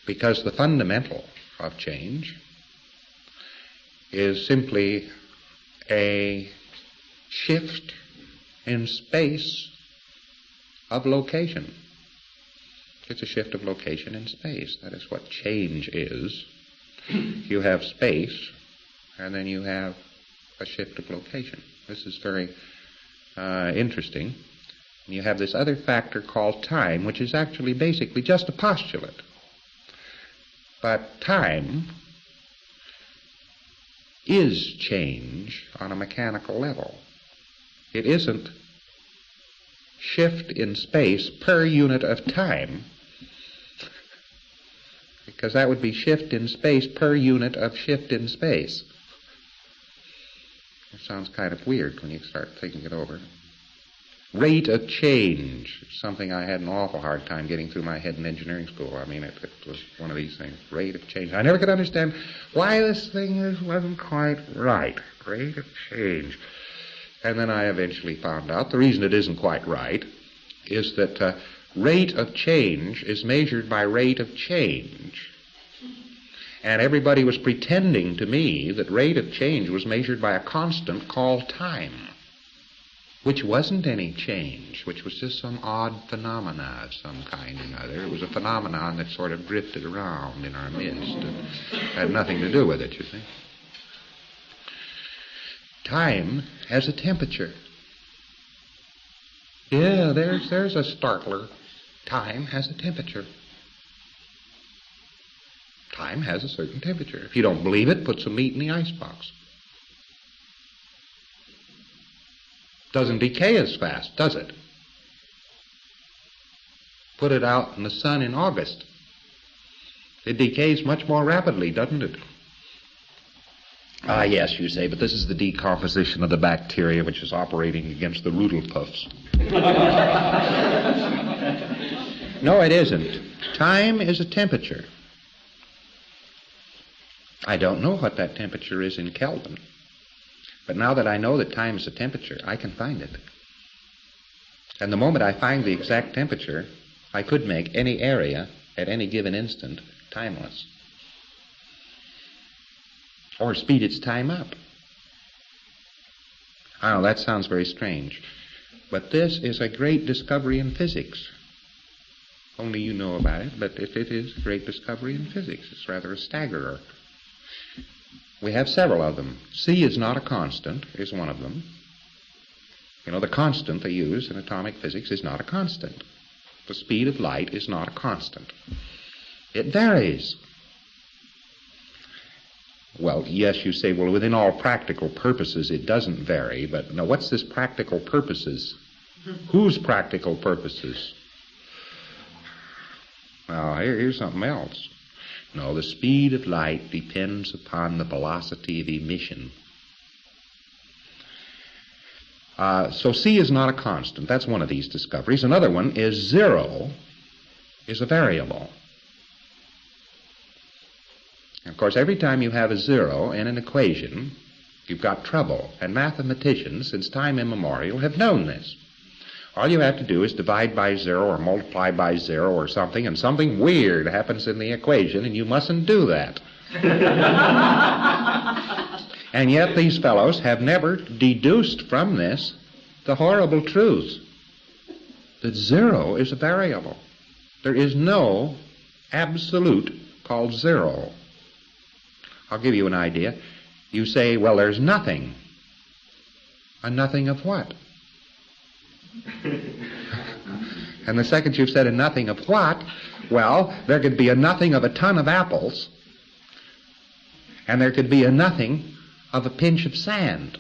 because the fundamental of change is simply a shift in space of location. It's a shift of location in space. That is what change is. You have space, and then you have a shift of location. This is very interesting. And you have this other factor called time, which is actually basically just a postulate. But time is change on a mechanical level. It isn't shift in space per unit of time, because that would be shift in space per unit of shift in space. It sounds kind of weird when you start thinking it over. Rate of change is something I had an awful hard time getting through my head in engineering school. I mean, it was one of these things, rate of change. I never could understand why this thing wasn't quite right, rate of change. And then I eventually found out the reason it isn't quite right is that rate of change is measured by rate of change. And everybody was pretending to me that rate of change was measured by a constant called time, which wasn't any change, which was just some odd phenomena of some kind or another. It was a phenomenon that sort of drifted around in our midst and had nothing to do with it, you see. Time has a temperature. Yeah, there's a startler. Time has a temperature. Time has a certain temperature. If you don't believe it, put some meat in the icebox. Doesn't decay as fast, does it? Put it out in the sun in August. It decays much more rapidly, doesn't it? Ah, yes, you say, but this is the decomposition of the bacteria which is operating against the rootle puffs. No, it isn't. Time is a temperature. I don't know what that temperature is in Kelvin. But now that I know that time is a temperature, I can find it. And the moment I find the exact temperature, I could make any area at any given instant timeless. Or speed its time up. I know that sounds very strange, but this is a great discovery in physics. Only you know about it, but it is a great discovery in physics. It's rather a staggerer. We have several of them. C is not a constant is one of them. You know, the constant they use in atomic physics is not a constant. The speed of light is not a constant. It varies. Well, yes, you say, well, within all practical purposes it doesn't vary, but now what's this practical purposes? Whose practical purposes? Well, here's something else. No, the speed of light depends upon the velocity of emission. So C is not a constant. That's one of these discoveries. Another one is 0 is a variable. And of course, every time you have a 0 in an equation, you've got trouble. And mathematicians, since time immemorial, have known this. All you have to do is divide by 0 or multiply by 0 or something, and something weird happens in the equation, and you mustn't do that. And yet these fellows have never deduced from this the horrible truth that 0 is a variable. There is no absolute called 0. I'll give you an idea. You say, well, there's nothing. A nothing of what? And the second you've said a nothing of what, well, there could be a nothing of a ton of apples, and there could be a nothing of a pinch of sand.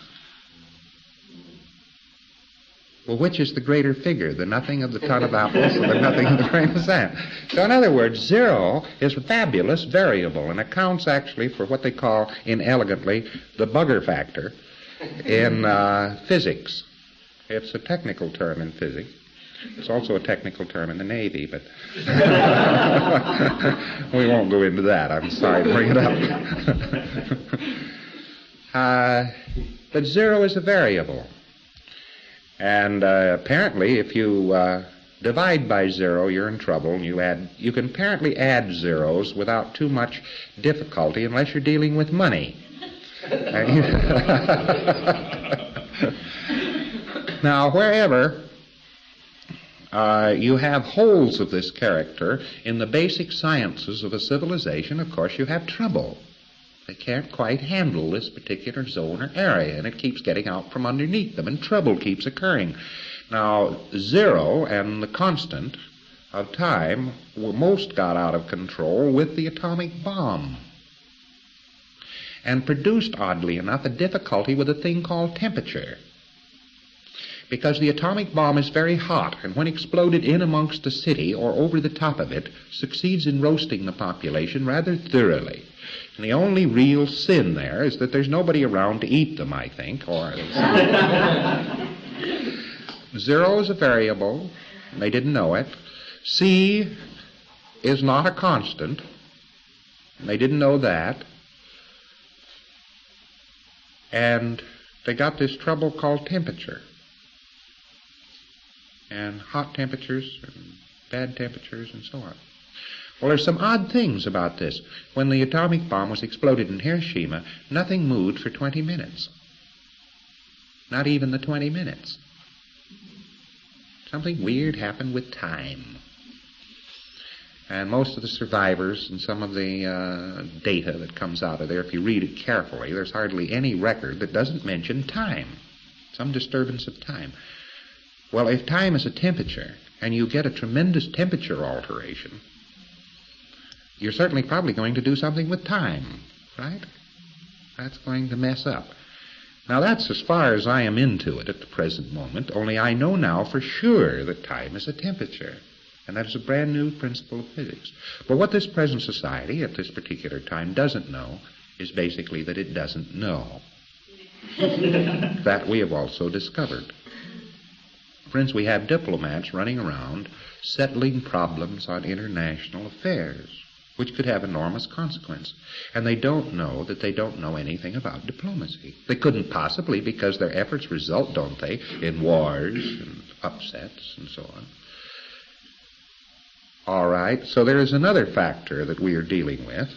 Well, which is the greater figure, the nothing of the ton of apples or the nothing of the grain of sand? So in other words, 0 is a fabulous variable and accounts actually for what they call, inelegantly, the bugger factor in physics. It's a technical term in physics. It's also a technical term in the Navy, but we won't go into that. I'm sorry to bring it up. But 0 is a variable. And apparently, if you divide by 0, you're in trouble. And you can apparently add zeros without too much difficulty unless you're dealing with money. Now, wherever you have holes of this character in the basic sciences of a civilization, of course you have trouble. They can't quite handle this particular zone or area, and it keeps getting out from underneath them, and trouble keeps occurring. Now, zero and the constant of time were most got out of control with the atomic bomb, and produced, oddly enough, a difficulty with a thing called temperature. Because the atomic bomb is very hot, and when exploded in amongst the city or over the top of it, succeeds in roasting the population rather thoroughly. And the only real sin there is that there's nobody around to eat them, I think. Or zero is a variable. They didn't know it. C is not a constant. They didn't know that. And they got this trouble called temperature. And hot temperatures and bad temperatures and so on. Well, there's some odd things about this. When the atomic bomb was exploded in Hiroshima, nothing moved for 20 minutes. Not even the 20 minutes. Something weird happened with time. And most of the survivors and some of the data that comes out of there, if you read it carefully, there's hardly any record that doesn't mention time. Some disturbance of time. Well, if time is a temperature, and you get a tremendous temperature alteration, you're certainly probably going to do something with time, right? That's going to mess up. Now, that's as far as I am into it at the present moment, only I know now for sure that time is a temperature, and that is a brand new principle of physics. But what this present society at this particular time doesn't know is basically that it doesn't know. That we have also discovered. Friends, we have diplomats running around settling problems on international affairs, which could have enormous consequence. And they don't know that they don't know anything about diplomacy. They couldn't possibly, because their efforts result, don't they, in wars and upsets and so on. All right, so there is another factor that we are dealing with,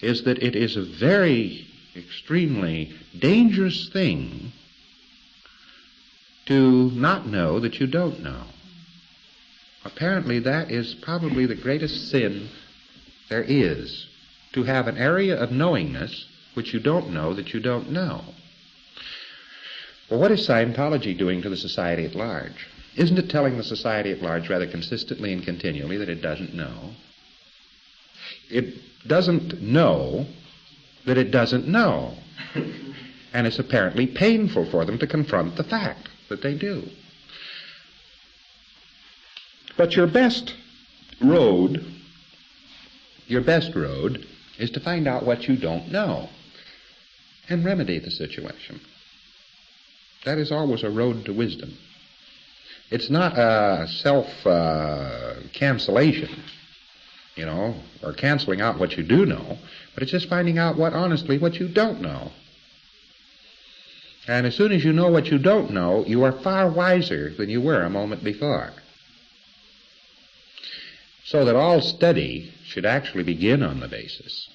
is that it is a very extremely dangerous thing to not know that you don't know. Apparently that is probably the greatest sin there is, to have an area of knowingness which you don't know that you don't know. Well, what is Scientology doing to the society at large? Isn't it telling the society at large rather consistently and continually that it doesn't know? It doesn't know that it doesn't know. And it's apparently painful for them to confront the fact that they do. But your best road is to find out what you don't know and remedy the situation. That is always a road to wisdom. It's not a self-cancellation, or canceling out what you do know, but it's just finding out honestly what you don't know. And as soon as you know what you don't know, you are far wiser than you were a moment before. So that all study should actually begin on the basis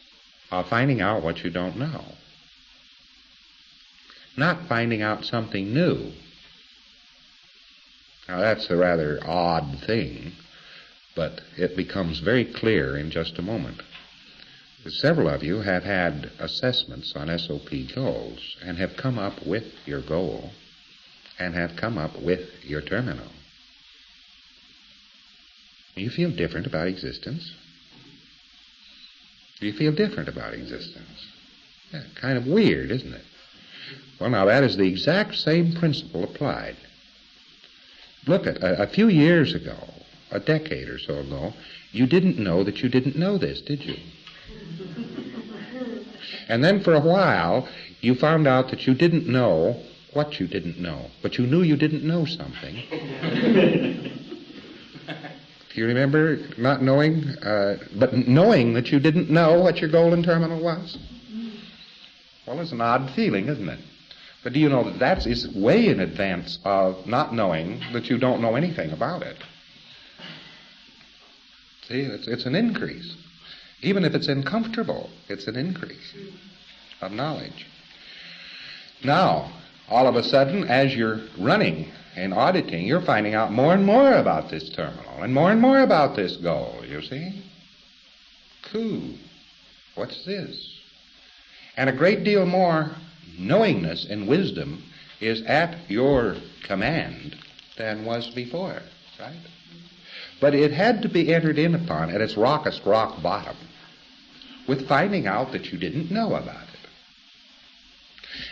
of finding out what you don't know. Not finding out something new. Now that's a rather odd thing, but it becomes very clear in just a moment. Several of you have had assessments on SOP goals and have come up with your goal and have come up with your terminal. You feel different about existence? You feel different about existence? Yeah, kind of weird, isn't it? Well, now that is the exact same principle applied. Look, at a few years ago, a decade or so ago, you didn't know that you didn't know this, did you? And then for a while, you found out that you didn't know what you didn't know, but you knew you didn't know something. Do you remember not knowing, but knowing that you didn't know what your golden terminal was? Well, it's an odd feeling, isn't it? But do you know that that is way in advance of not knowing that you don't know anything about it? See, it's an increase. Even if it's uncomfortable, it's an increase of knowledge. Now, all of a sudden, as you're running and auditing, you're finding out more and more about this terminal and more about this goal, you see? Cool. What's this? And a great deal more knowingness and wisdom is at your command than was before, right? But it had to be entered in upon at its rock bottom with finding out that you didn't know about it.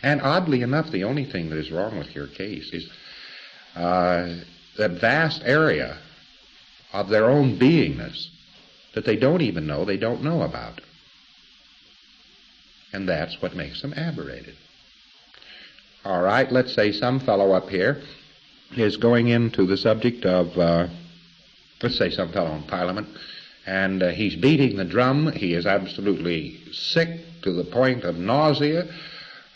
And oddly enough, the only thing that is wrong with your case is that vast area of their own beingness that they don't even know they don't know about. And that's what makes them aberrated. All right, let's say some fellow up here is going into the subject of, let's say some fellow in Parliament, and he's beating the drum. He is absolutely sick to the point of nausea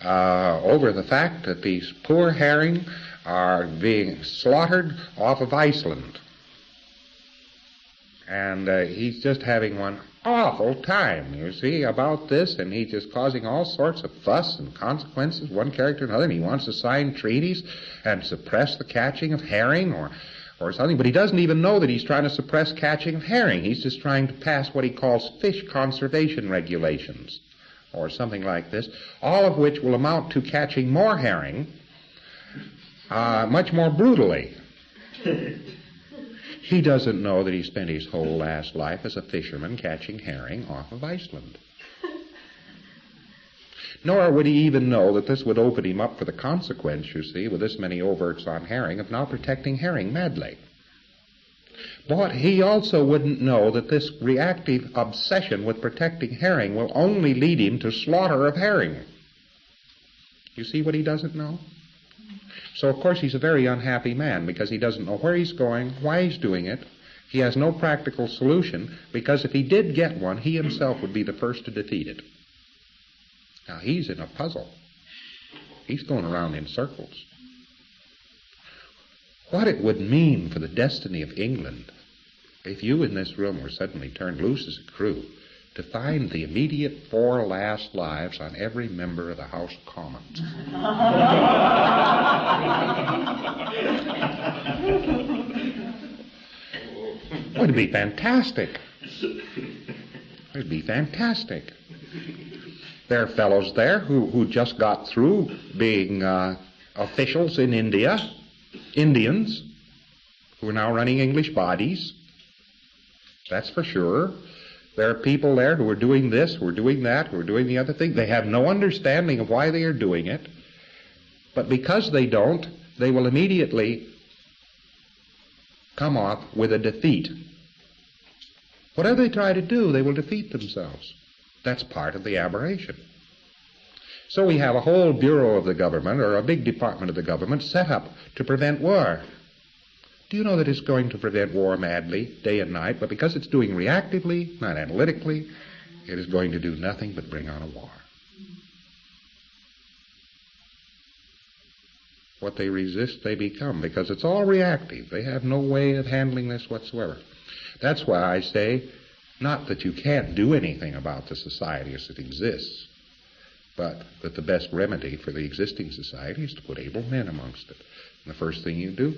over the fact that these poor herring are being slaughtered off of Iceland. And he's just having one awful time, you see, about this, and he's just causing all sorts of fuss and consequences, one character or another, and he wants to sign treaties and suppress the catching of herring or something, but he doesn't even know that he's trying to suppress catching of herring. He's just trying to pass what he calls fish conservation regulations, or something like this, all of which will amount to catching more herring much more brutally. He doesn't know that he spent his whole last life as a fisherman catching herring off of Iceland. Nor would he even know that this would open him up for the consequence, you see, with this many overts on herring, of now protecting herring madly. But he also wouldn't know that this reactive obsession with protecting herring will only lead him to slaughter of herring. You see what he doesn't know? So, of course, he's a very unhappy man because he doesn't know where he's going, why he's doing it. He has no practical solution because if he did get one, he himself would be the first to defeat it. Now, he's in a puzzle. He's going around in circles. What it would mean for the destiny of England if you in this room were suddenly turned loose as a crew to find the immediate 4 last lives on every member of the House of Commons. Well, it'd be fantastic. It'd be fantastic. There are fellows there who just got through being officials in India, Indians, who are now running English bodies. That's for sure. There are people there who are doing this, who are doing that, who are doing the other thing. They have no understanding of why they are doing it. But because they don't, they will immediately come off with a defeat. Whatever they try to do, they will defeat themselves. That's part of the aberration. So we have a whole bureau of the government, or a big department of the government, set up to prevent war. Do you know that it's going to prevent war madly, day and night? But because it's doing reactively, not analytically, it is going to do nothing but bring on a war. What they resist, they become, because it's all reactive. They have no way of handling this whatsoever. That's why I say, not that you can't do anything about the society as it exists, but that the best remedy for the existing society is to put able men amongst it. And the first thing you do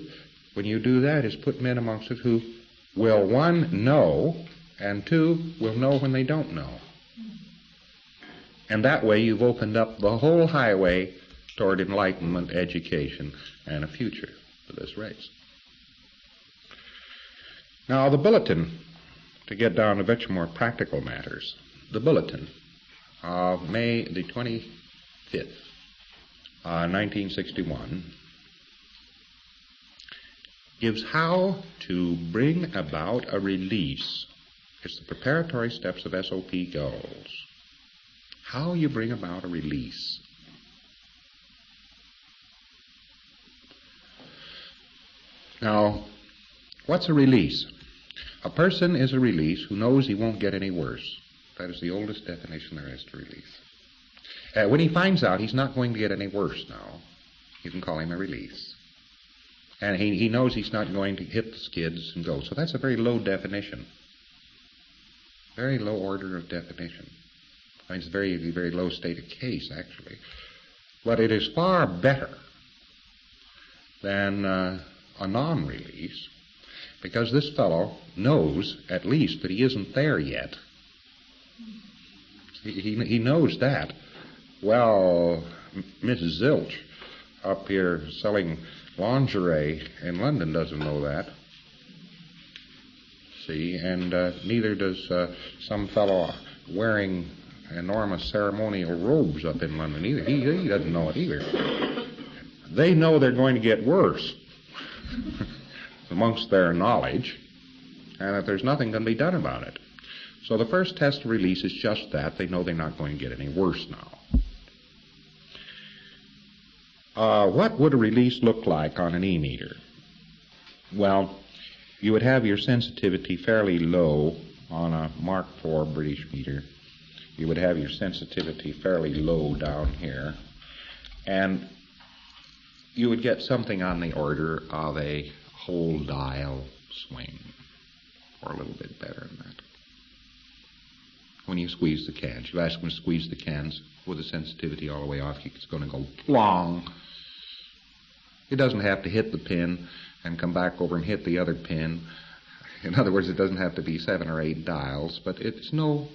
when you do that is put men amongst it who will, 1, know, and 2, will know when they don't know. And that way you've opened up the whole highway toward enlightenment, education, and a future for this race. Now, the bulletin, to get down to much more practical matters, the bulletin of May the 25th, 1961, gives how to bring about a release. It's the preparatory steps of SOP goals. How you bring about a release. Now, what's a release? A person is a release who knows he won't get any worse. That is the oldest definition there is to release. When he finds out he's not going to get any worse now, you can call him a release. And he knows he's not going to hit the skids and go. So that's a very low definition. Very low order of definition. I mean, it's a very, very low state of case, actually. But it is far better than a non-release, because this fellow knows, at least, that he isn't there yet. He knows that. Well, Mrs. Zilch up here selling lingerie in London doesn't know that. See, and neither does some fellow wearing enormous ceremonial robes up in London either. He doesn't know it either. They know they're going to get worse amongst their knowledge, and that there's nothing going to be done about it. So the first test of release is just that. They know they're not going to get any worse now. What would a release look like on an E-meter? Well, you would have your sensitivity fairly low on a Mark IV British meter. You would have your sensitivity fairly low down here. And you would get something on the order of a whole dial swing, or a little bit better than that. When you squeeze the cans, you ask them to squeeze the cans with the sensitivity all the way off, it's going to go plong. It doesn't have to hit the pin and come back over and hit the other pin. In other words, it doesn't have to be 7 or 8 dials, but it's no...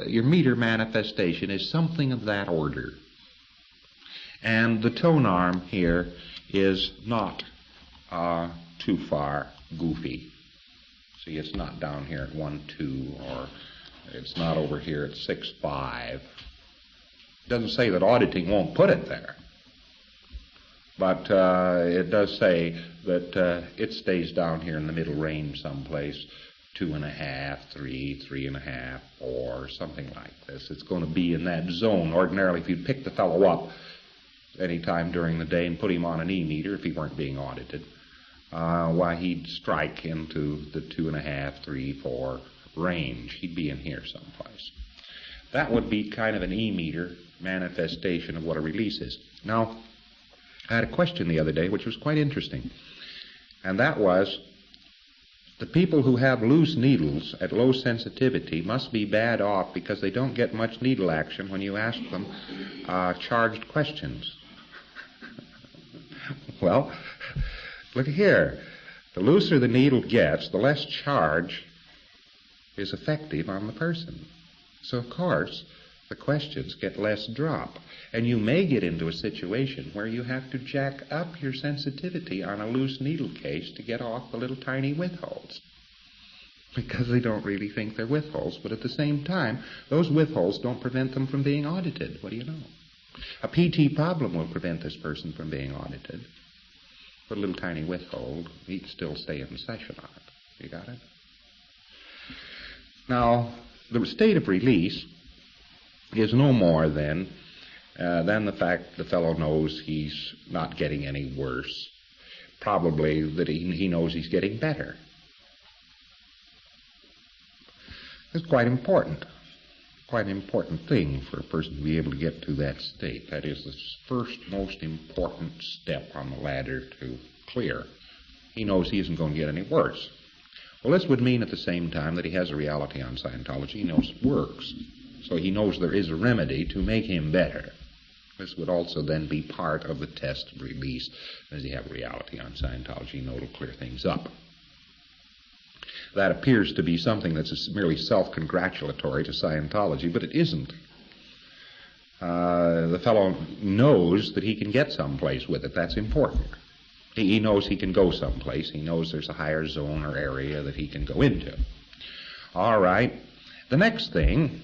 your meter manifestation is something of that order. And the tone arm here is not too far goofy. See, it's not down here at 1-2, or it's not over here at 6-5. It doesn't say that auditing won't put it there. But it does say that it stays down here in the middle range someplace, 2.5, 3, 3.5, 4, something like this. It's going to be in that zone. Ordinarily, if you'd pick the fellow up any time during the day and put him on an E-meter, if he weren't being audited, why, he'd strike into the 2.5, 3, 4 range. He'd be in here someplace. That would be kind of an E-meter manifestation of what a release is. Now, I had a question the other day which was quite interesting, and that was, the people who have loose needles at low sensitivity must be bad off because they don't get much needle action when you ask them charged questions. Well, look here. The looser the needle gets, the less charge is effective on the person. So, of course, the questions get less drop. And you may get into a situation where you have to jack up your sensitivity on a loose needle case to get off the little tiny width holes. Because they don't really think they're width holes, but at the same time, those width holes don't prevent them from being audited. What do you know? A PT problem will prevent this person from being audited. But a little tiny width hole, he'd still stay in session on it. You got it? Now, the state of release is no more than the fact the fellow knows he's not getting any worse. Probably that he knows he's getting better. It's quite important. Quite an important thing for a person to be able to get to that state. That is the first most important step on the ladder to clear. He knows he isn't going to get any worse. Well, this would mean at the same time that he has a reality on Scientology. He knows it works. So he knows there is a remedy to make him better. This would also then be part of the test of release. As you have reality on Scientology, you know it'll clear things up. That appears to be something that's merely self-congratulatory to Scientology, but it isn't. The fellow knows that he can get someplace with it. That's important. He knows he can go someplace. He knows there's a higher zone or area that he can go into. All right. The next thing,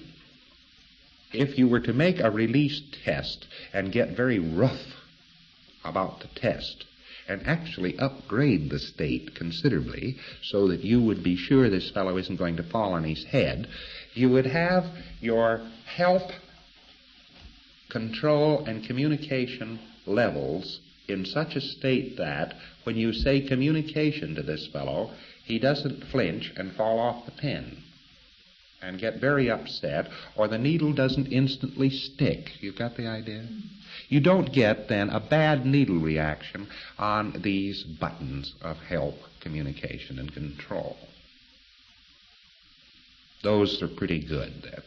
if you were to make a release test and get very rough about the test and actually upgrade the state considerably so that you would be sure this fellow isn't going to fall on his head, you would have your help, control, and communication levels in such a state that when you say communication to this fellow, he doesn't flinch and fall off the pen and get very upset, or the needle doesn't instantly stick. You've got the idea? You don't get, then, a bad needle reaction on these buttons of help, communication, and control. Those are pretty good, then.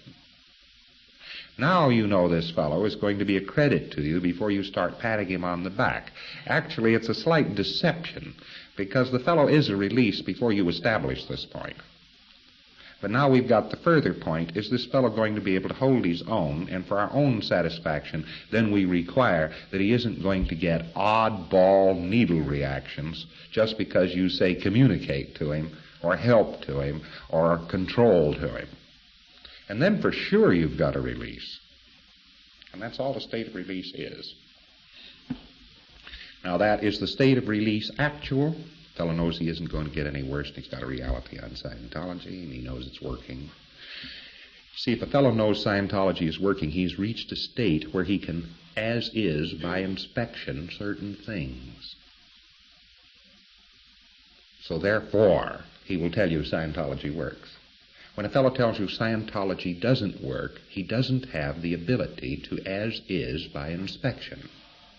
Now you know this fellow is going to be a credit to you before you start patting him on the back. Actually, it's a slight deception, because the fellow is a release before you establish this point. But now we've got the further point, is this fellow going to be able to hold his own, and for our own satisfaction, then we require that he isn't going to get oddball needle reactions just because you say communicate to him, or help to him, or control to him. And then for sure you've got a release. And that's all the state of release is. Now that is the state of release actual. The fellow knows he isn't going to get any worse, and he's got a reality on Scientology, and he knows it's working. See, if a fellow knows Scientology is working, he's reached a state where he can, as is, by inspection, certain things. So therefore, he will tell you Scientology works. When a fellow tells you Scientology doesn't work, he doesn't have the ability to as is by inspection.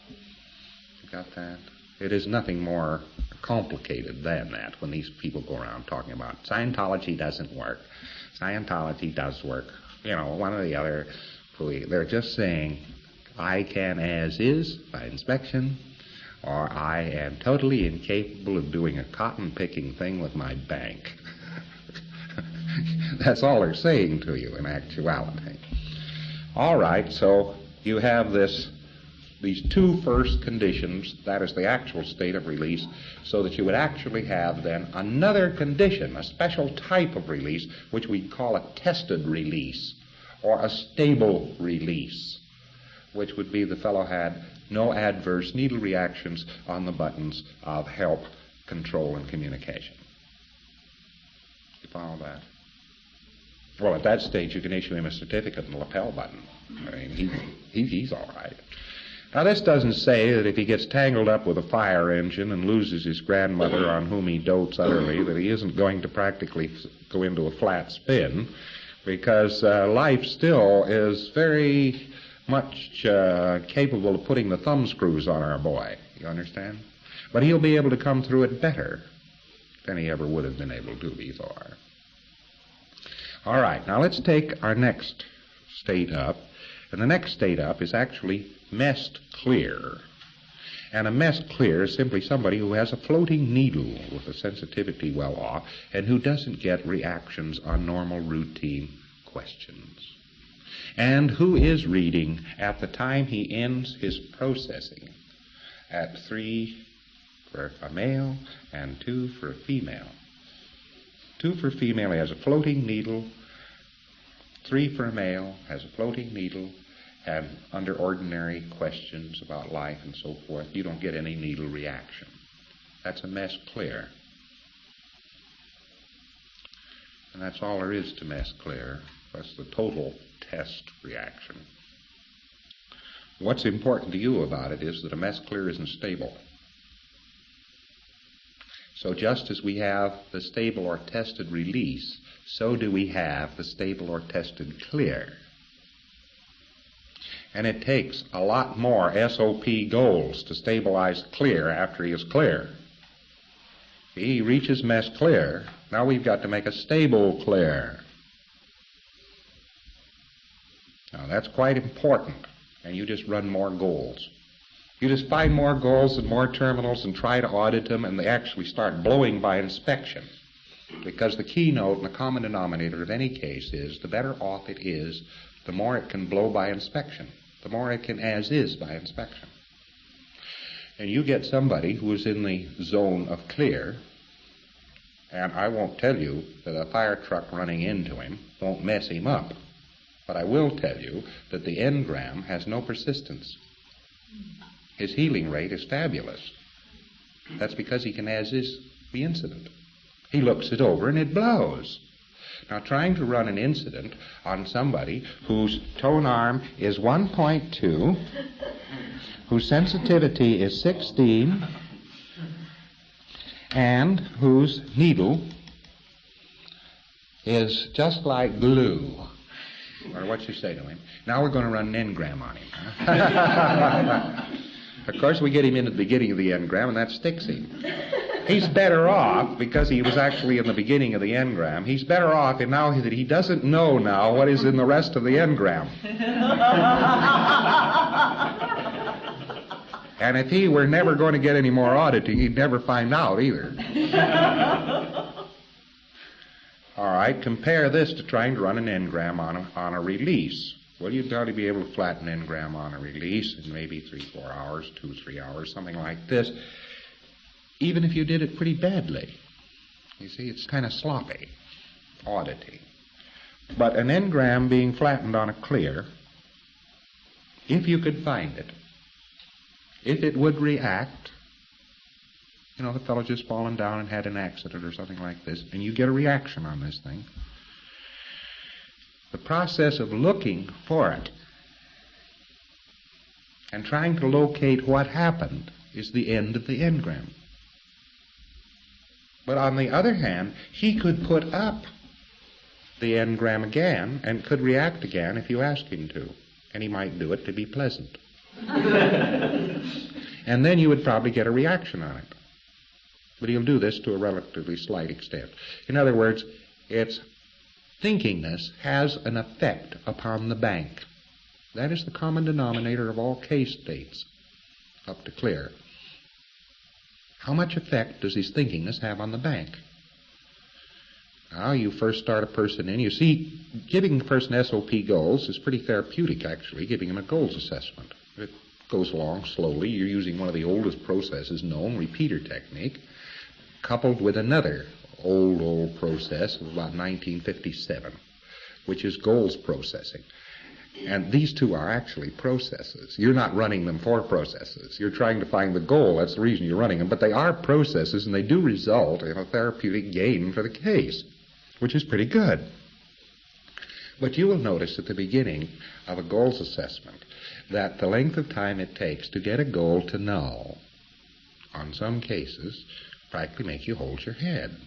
You got that? It is nothing more complicated than that when these people go around talking about Scientology doesn't work. Scientology does work. You know, one or the other. They're just saying, I can as is by inspection, or I am totally incapable of doing a cotton-picking thing with my bank. That's all they're saying to you in actuality. All right, so you have these two first conditions, that is the actual state of release, so that you would actually have then another condition, a special type of release, which we call a tested release, or a stable release, which would be the fellow had no adverse needle reactions on the buttons of help, control, and communication. You follow that? Well, at that stage, you can issue him a certificate and a lapel button. I mean, he's all right. Now, this doesn't say that if he gets tangled up with a fire engine and loses his grandmother on whom he dotes utterly, that he isn't going to practically go into a flat spin, because life still is very much capable of putting the thumb screws on our boy. You understand? But he'll be able to come through it better than he ever would have been able to before. All right, now let's take our next state up. And the next state up is actually messed clear. And a messed clear is simply somebody who has a floating needle with the sensitivity well off and who doesn't get reactions on normal routine questions. And who is reading at the time he ends his processing at 3 for a male and 2 for a female. 2 for a female, he has a floating needle. 3 for a male, has a floating needle. And under ordinary questions about life and so forth, you don't get any needle reaction. That's a mess clear. And that's all there is to mess clear. That's the total test reaction. What's important to you about it is that a mess clear isn't stable. So just as we have the stable or tested release, so do we have the stable or tested clear. And it takes a lot more SOP goals to stabilize clear after he is clear. He reaches mess clear. Now we've got to make a stable clear. Now that's quite important. And you just run more goals. You just find more goals and more terminals and try to audit them, and they actually start blowing by inspection. Because the keynote and the common denominator of any case is the better off it is, the more it can blow by inspection. The more it can as is by inspection. And you get somebody who is in the zone of clear, and I won't tell you that a fire truck running into him won't mess him up. But I will tell you that the engram has no persistence. His healing rate is fabulous. That's because he can as is the incident. He looks it over and it blows. Now, trying to run an incident on somebody whose tone arm is 1.2, whose sensitivity is 16, and whose needle is just like glue. Or what you say to him? Now we're going to run an engram on him. Huh? Of course, we get him in at the beginning of the engram, and that sticks him. He's better off, because he was actually in the beginning of the engram, he's better off in now that he doesn't know now what is in the rest of the engram. And if he were never going to get any more auditing, he'd never find out either. All right, compare this to trying to run an engram on a release. Well, you'd got to be able to flatten an engram on a release in maybe 3-4 hours, 2-3 hours, something like this, even if you did it pretty badly. You see, it's kind of sloppy, oddity. But an engram being flattened on a clear, if you could find it, if it would react, you know, the fellow's just fallen down and had an accident or something like this, and you get a reaction on this thing, the process of looking for it and trying to locate what happened is the end of the engram. But on the other hand, he could put up the engram again and could react again if you asked him to. And he might do it to be pleasant. And then you would probably get a reaction on it. But he'll do this to a relatively slight extent. In other words, its thinkingness has an effect upon the bank. That is the common denominator of all case states, up to clear. How much effect does his thinkingness have on the bank? Now, you first start a person in. You see, giving the person SOP goals is pretty therapeutic, actually, giving him a goals assessment. It goes along slowly. You're using one of the oldest processes known, repeater technique, coupled with another old process of about 1957, which is goals processing. And these two are actually processes. You're not running them for processes. You're trying to find the goal. That's the reason you're running them. But they are processes, and they do result in a therapeutic gain for the case, which is pretty good. But you will notice at the beginning of a goals assessment that the length of time it takes to get a goal to null, on some cases, practically make you hold your head.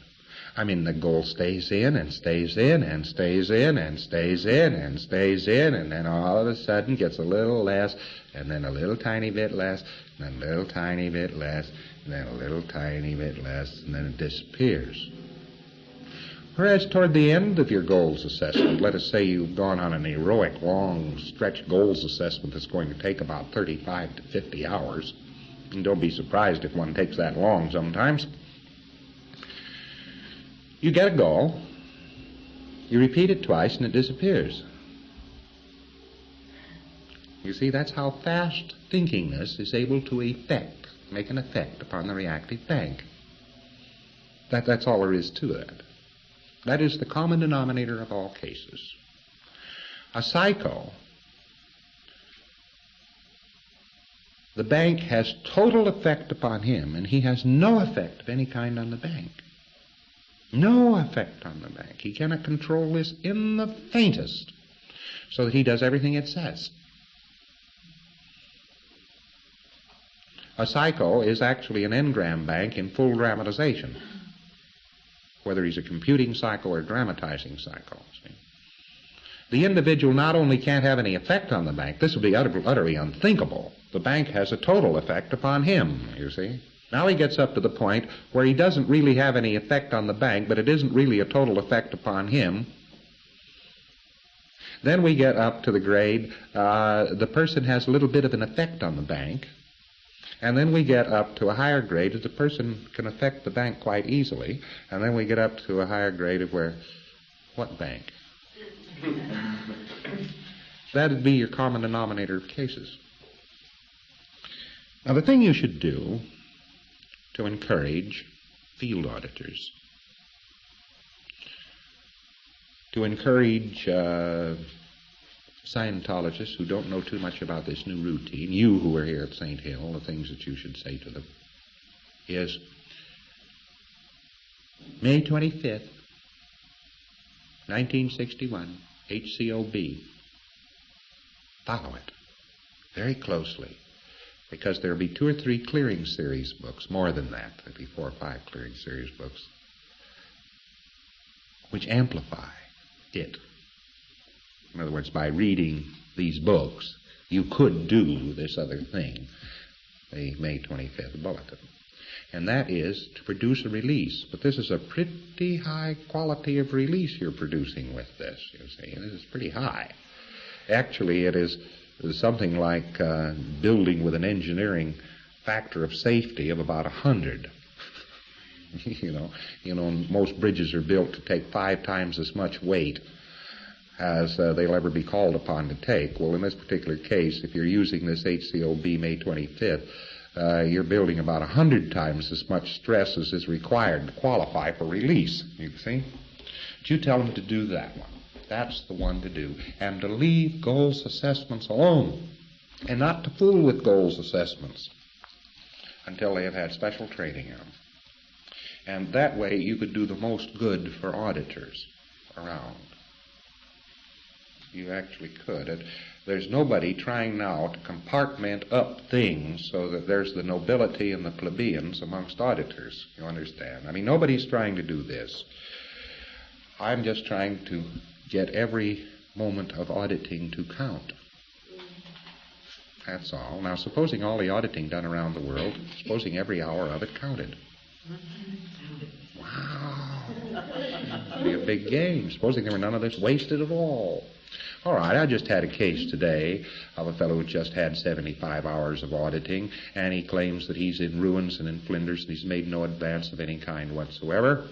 I mean, the goal stays in and stays in and stays in and stays in and stays in, and then all of a sudden gets a little less, and then a little tiny bit less, and then a little tiny bit less, and then a little tiny bit less, and then it disappears. Whereas toward the end of your goals assessment, let us say you've gone on an heroic, long stretch goals assessment that's going to take about 35 to 50 hours, and don't be surprised if one takes that long sometimes. You get a goal, you repeat it twice, and it disappears. You see, that's how fast thinkingness is able to make an effect upon the reactive bank. That's all there is to that. That is the common denominator of all cases. A psycho, the bank has total effect upon him, and he has no effect of any kind on the bank. No effect on the bank. He cannot control this in the faintest, so that he does everything it says. A psycho is actually an engram bank in full dramatization, whether he's a computing psycho or a dramatizing psycho. See? The individual not only can't have any effect on the bank, this would be utterly unthinkable. The bank has a total effect upon him, you see. Now he gets up to the point where he doesn't really have any effect on the bank, but it isn't really a total effect upon him. Then we get up to the grade, the person has a little bit of an effect on the bank. And then we get up to a higher grade that the person can affect the bank quite easily. And then we get up to a higher grade of where, what bank? That would be your common denominator of cases. Now, the thing you should do to encourage field auditors, to encourage Scientologists who don't know too much about this new routine, you who are here at St. Hill, the things that you should say to them is May 25th, 1961, HCOB. Follow it very closely, because there will be 2 or 3 clearing series books, more than that. There will be 4 or 5 clearing series books, which amplify it. In other words, by reading these books, you could do this other thing, the May 25th bulletin. And that is to produce a release. But this is a pretty high quality of release you're producing with this, you see. This is pretty high. Actually, it is something like building with an engineering factor of safety of about 100. Most bridges are built to take 5 times as much weight as they'll ever be called upon to take. Well, in this particular case, if you're using this HCOB May 25th, you're building about 100 times as much stress as is required to qualify for release, you see. But you tell them to do that one. That's the one to do. And to leave goals assessments alone, and not to fool with goals assessments until they have had special training in them. And that way you could do the most good for auditors around. You actually could. There's nobody trying now to compartment up things so that there's the nobility and the plebeians amongst auditors, you understand. I mean, nobody's trying to do this. I'm just trying to get every moment of auditing to count. That's all. Now, supposing all the auditing done around the world, supposing every hour of it counted. Wow. It'd be a big game. Supposing there were none of this wasted at all. All right, I just had a case today of a fellow who just had 75 hours of auditing, and he claims that he's in ruins and in flinders, and he's made no advance of any kind whatsoever.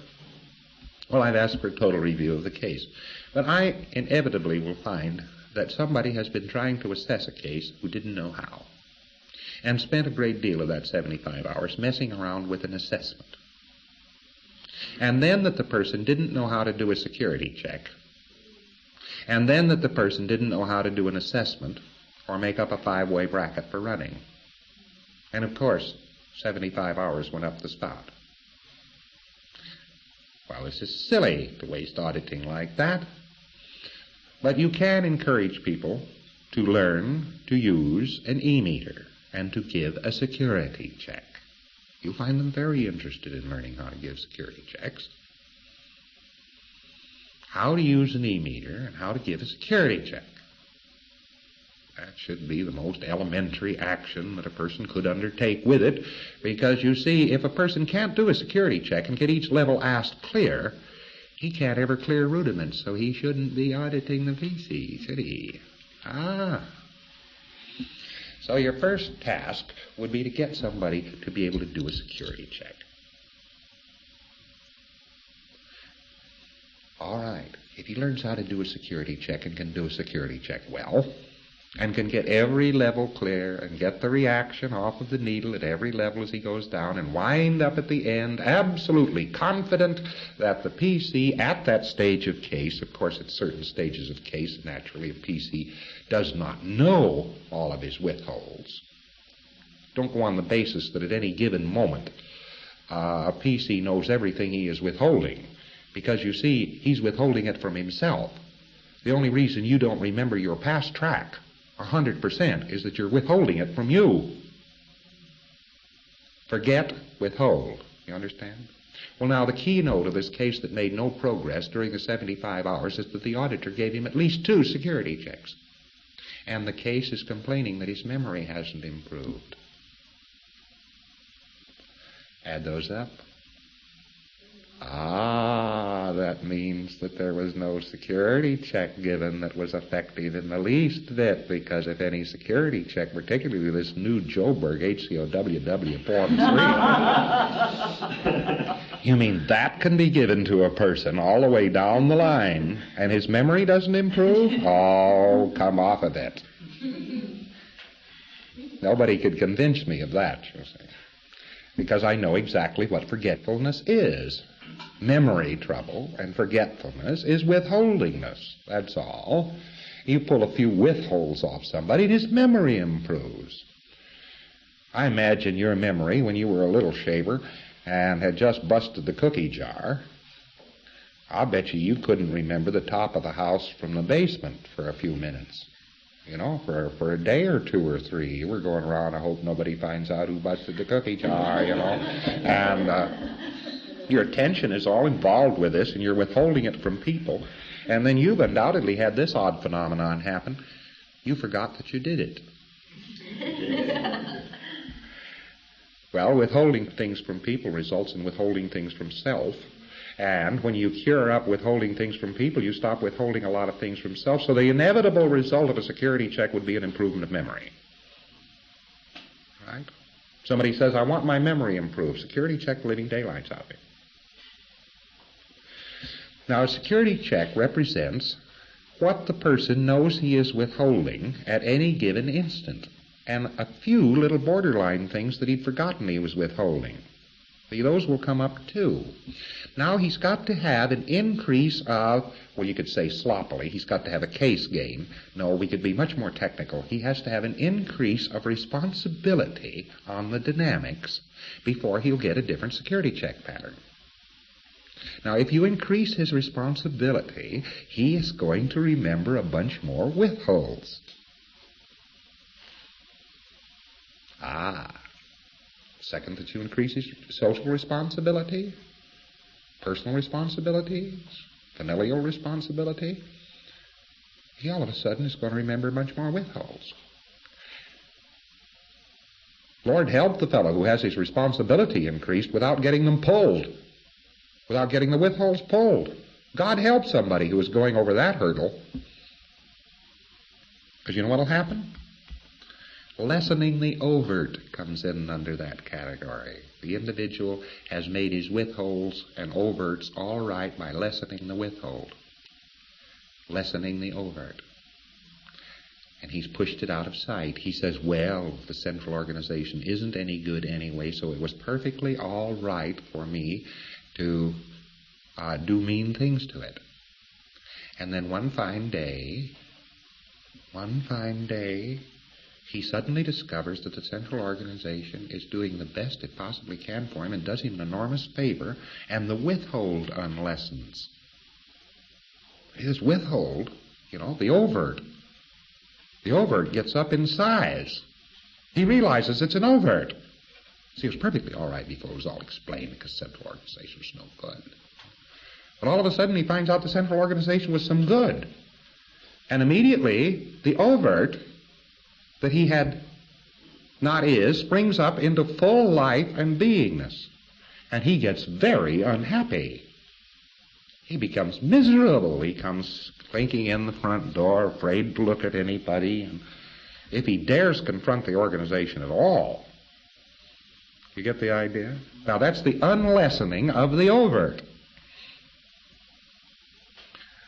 Well, I've asked for a total review of the case. But I inevitably will find that somebody has been trying to assess a case who didn't know how, and spent a great deal of that 75 hours messing around with an assessment. And then that the person didn't know how to do a security check. And then that the person didn't know how to do an assessment or make up a 5-way bracket for running. And of course, 75 hours went up the spout. Well, this is silly to waste auditing like that. But you can encourage people to learn to use an e-meter and to give a security check. You find them very interested in learning how to give security checks. How to use an e-meter and how to give a security check. That should be the most elementary action that a person could undertake with it, because you see, if a person can't do a security check and get each level asked clear, he can't ever clear rudiments, so he shouldn't be auditing the PC, should he? So your first task would be to get somebody to be able to do a security check. All right, if he learns how to do a security check and can do a security check well, and can get every level clear and get the reaction off of the needle at every level as he goes down and wind up at the end absolutely confident that the PC at that stage of case, of course at certain stages of case, naturally a PC does not know all of his withholds. Don't go on the basis that at any given moment a PC knows everything he is withholding, because you see, he's withholding it from himself. The only reason you don't remember your past track 100% is that you're withholding it from you. Forget, withhold. You understand? Well, now, the keynote of this case that made no progress during the 75 hours is that the auditor gave him at least 2 security checks. And the case is complaining that his memory hasn't improved. Add those up. That means that there was no security check given that was effective in the least bit, because if any security check, particularly this new Joburg HCOWW Form 3, you mean that can be given to a person all the way down the line, and his memory doesn't improve? Oh, come off of it. Nobody could convince me of that, you see, because I know exactly what forgetfulness is. Memory trouble and forgetfulness is withholdingness, that's all. You pull a few withholds off somebody and his memory improves. I imagine your memory when you were a little shaver and had just busted the cookie jar. I'll bet you couldn't remember the top of the house from the basement for a few minutes. You know, for a day or 2 or 3, you were going around, I hope nobody finds out who busted the cookie jar, you know. And your attention is all involved with this, and you're withholding it from people. And then you've undoubtedly had this odd phenomenon happen. You forgot that you did it. Well, withholding things from people results in withholding things from self. And when you cure up withholding things from people, you stop withholding a lot of things from self. So the inevitable result of a security check would be an improvement of memory. Right? Somebody says, I want my memory improved. Security check the living daylights out of it. Now, a security check represents what the person knows he is withholding at any given instant, and a few little borderline things that he'd forgotten he was withholding. See, those will come up too. Now he's got to have an increase of, well, you could say sloppily, he's got to have a case gain. No, we could be much more technical. He has to have an increase of responsibility on the dynamics before he'll get a different security check pattern. Now, if you increase his responsibility, he is going to remember a bunch more withholds. Second that you increase his social responsibility, personal responsibilities, familial responsibility, he all of a sudden is going to remember a bunch more withholds. Lord help the fellow who has his responsibility increased without getting them pulled, without getting the withholds pulled. God help somebody who is going over that hurdle. Because you know what will happen? Lessening the overt comes in under that category. The individual has made his withholds and overts all right by lessening the withhold, lessening the overt. And he's pushed it out of sight. He says, well, the central organization isn't any good anyway, so it was perfectly all right for me to do mean things to it. And then one fine day, he suddenly discovers that the central organization is doing the best it possibly can for him and does him an enormous favor, and the withhold unlessens. His withhold, the overt gets up in size. He realizes it's an overt. See, it was perfectly all right before it was all explained because central organization was no good. But all of a sudden he finds out the central organization was some good. And immediately the overt that he had not springs up into full life and beingness. And he gets very unhappy. He becomes miserable. He comes clinking in the front door, afraid to look at anybody. And if he dares confront the organization at all, you get the idea? Now that's the unlessening of the overt.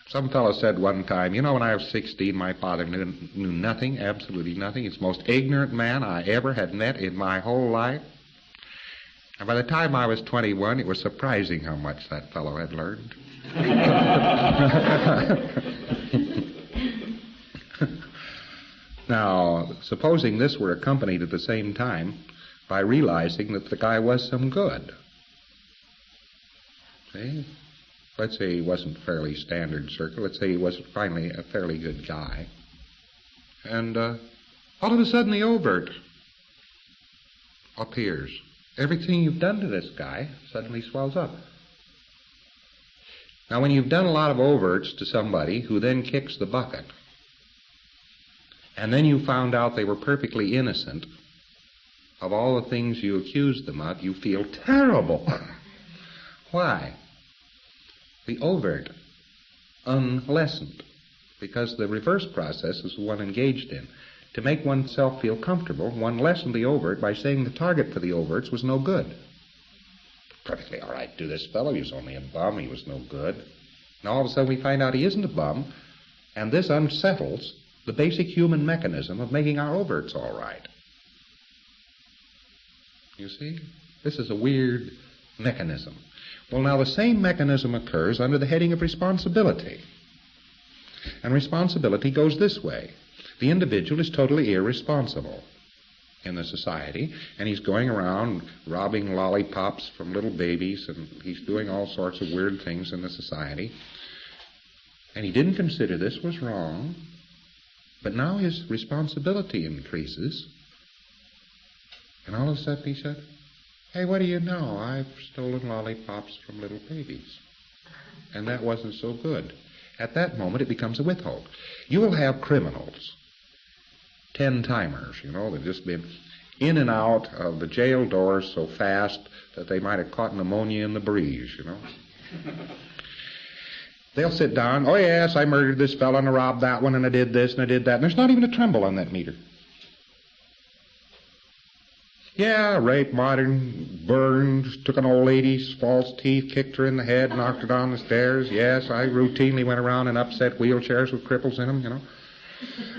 Some fellow said one time, when I was 16, my father knew nothing, absolutely nothing. He's the most ignorant man I ever had met in my whole life. And by the time I was 21, it was surprising how much that fellow had learned. Now, supposing this were accompanied at the same time by realizing that the guy was some good. See? Let's say he wasn't fairly standard circle. Let's say he was finally a fairly good guy. And all of a sudden the overt appears. Everything you've done to this guy suddenly swells up. Now when you've done a lot of overts to somebody who then kicks the bucket, and then you found out they were perfectly innocent of all the things you accused them of, you feel terrible. Why? The overt unlessened, because the reverse process is the one engaged in. To make oneself feel comfortable, one lessened the overt by saying the target for the overts was no good. Perfectly all right to this fellow. He was only a bum. He was no good. Now all of a sudden we find out he isn't a bum, and this unsettles the basic human mechanism of making our overts all right. You see? This is a weird mechanism. Well, now the same mechanism occurs under the heading of responsibility. And responsibility goes this way. The individual is totally irresponsible in the society, and he's going around robbing lollipops from little babies, and he's doing all sorts of weird things in the society. And he didn't consider this was wrong, but now his responsibility increases, and all of a sudden he said, hey, what do you know? I've stolen lollipops from little babies. And that wasn't so good. At that moment, it becomes a withhold. You will have criminals, 10-timers, they've just been in and out of the jail doors so fast that they might have caught pneumonia in the breeze, They'll sit down, oh, yes, I murdered this fellow and I robbed that one and I did this and I did that. And there's not even a tremble on that meter. Yeah, raped, modern, burned, took an old lady's false teeth, kicked her in the head, knocked her down the stairs. Yes, I routinely went around and upset wheelchairs with cripples in them, you know.